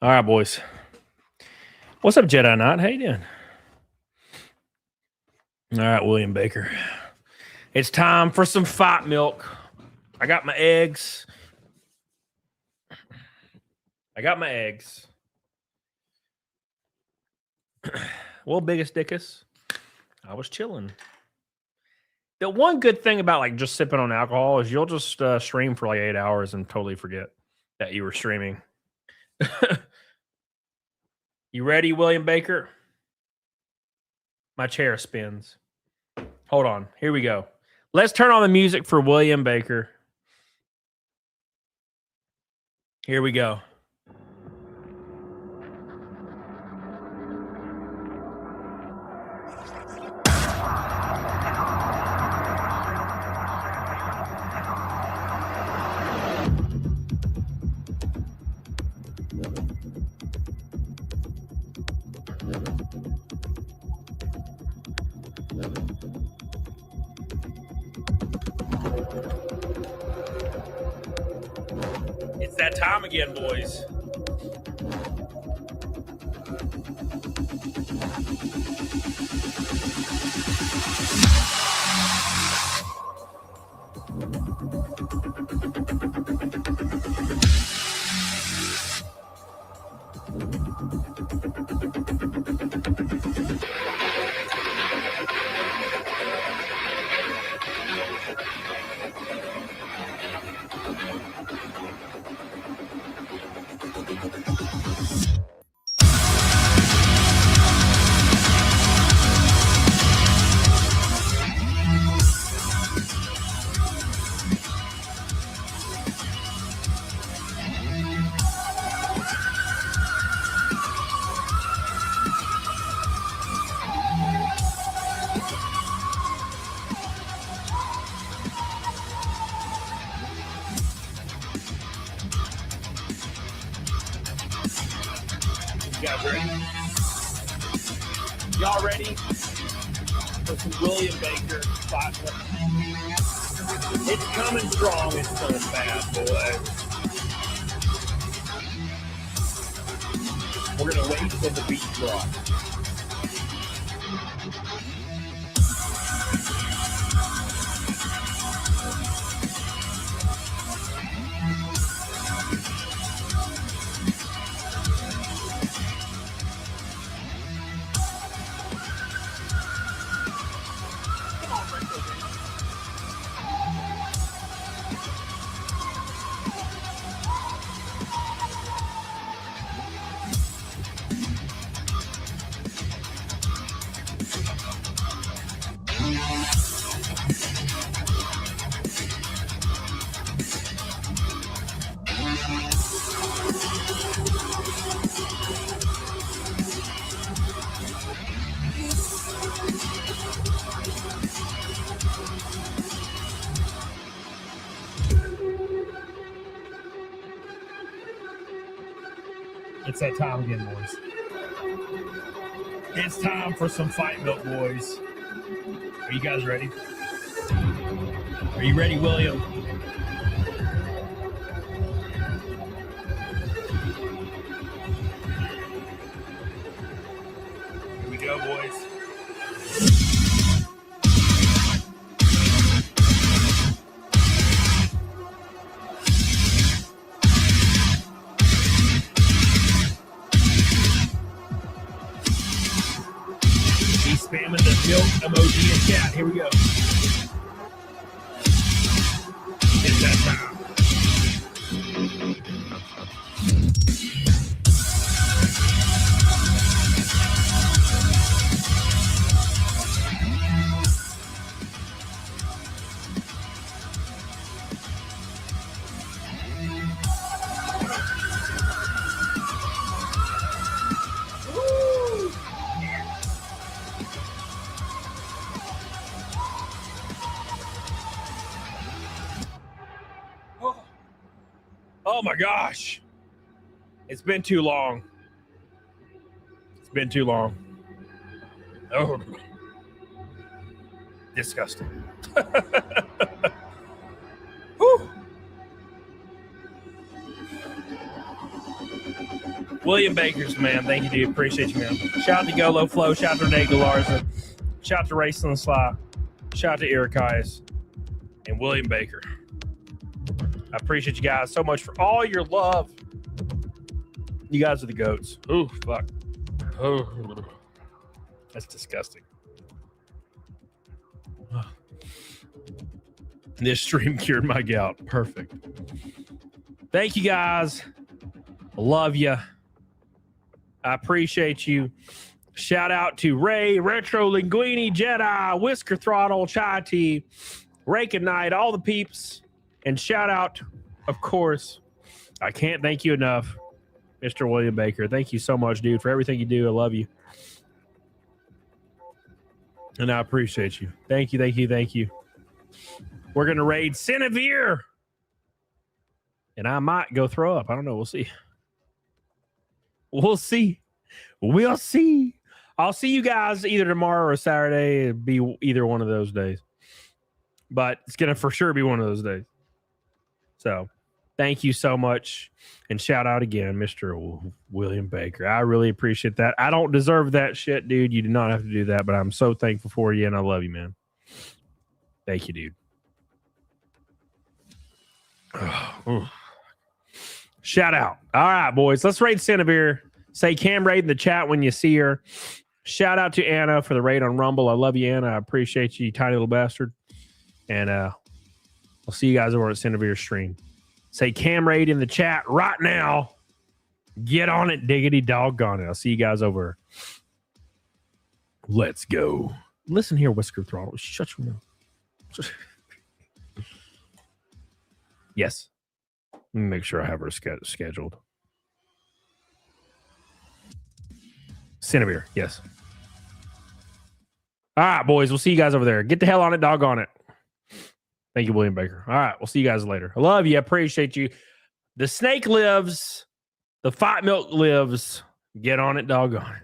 All right, boys. What's up, Jedi Knight? How you doing? All right, William Baker. It's time for some Fight Milk. I got my eggs. Well, biggest dickus. I was chilling. The one good thing about like just sipping on alcohol is you'll just stream for like 8 hours and totally forget that you were streaming. You ready, William Baker? My chair spins. Hold on. Here we go. Let's turn on the music for William Baker. Here we go. It's that time again, boys. You guys ready? Y'all ready for some William Baker spot? It's coming strong. It's coming fast, boys. We're gonna wait until the beat drops. It's that time again, boys. It's time for some fight milk, boys. Are you guys ready? Are you ready, William? Here we go, boys. Spamming the milk emoji in chat. Here we go. It's that time. Oh my gosh. It's been too long. It's been too long. Oh. Disgusting. Whew. William Baker's, man. Thank you, dude. Appreciate you, man. Shout out to Golo Flow. Shout out to Renee Galarza. Shout out to Racing the Sly. Shout out to Ericais and William Baker. I appreciate you guys so much for all your love. You guys are the goats. Oh, fuck. Oh, that's disgusting. This stream cured my gout. Perfect. Thank you, guys. I love you. I appreciate you. Shout out to Ray, Retro Linguini, Jedi, Whisker Throttle, Chai Tea, Rake and Night, all the peeps. And shout out, of course, I can't thank you enough, Mr. William Baker. Thank you so much, dude, for everything you do. I love you. And I appreciate you. Thank you, thank you, thank you. We're going to raid Cinevere. And I might go throw up. I don't know. We'll see. We'll see. We'll see. I'll see you guys either tomorrow or Saturday. It'll be either one of those days. But it's going to for sure be one of those days. So thank you so much. And shout out again, Mr. William Baker. I really appreciate that. I don't deserve that shit, dude. You did not have to do that, but I'm so thankful for you, and I love you, man. Thank you, dude. Shout out. All right, boys. Let's raid Cinevere. Say Cam raid in the chat when you see her. Shout out to Anna for the raid on Rumble. I love you, Anna. I appreciate you, tiny little bastard. And I'll see you guys over at Cinevere's stream. Say Cam raid in the chat right now. Get on it, diggity doggone it. I'll see you guys over. Let's go. Listen here, Whisker Throttle. Shut your mouth. Yes. Let me make sure I have her scheduled. Cinevere, yes. All right, boys. We'll see you guys over there. Get the hell on it, doggone it. Thank you, William Baker. All right, we'll see you guys later. I love you. I appreciate you. The snake lives. The fight milk lives. Get on it, doggone it.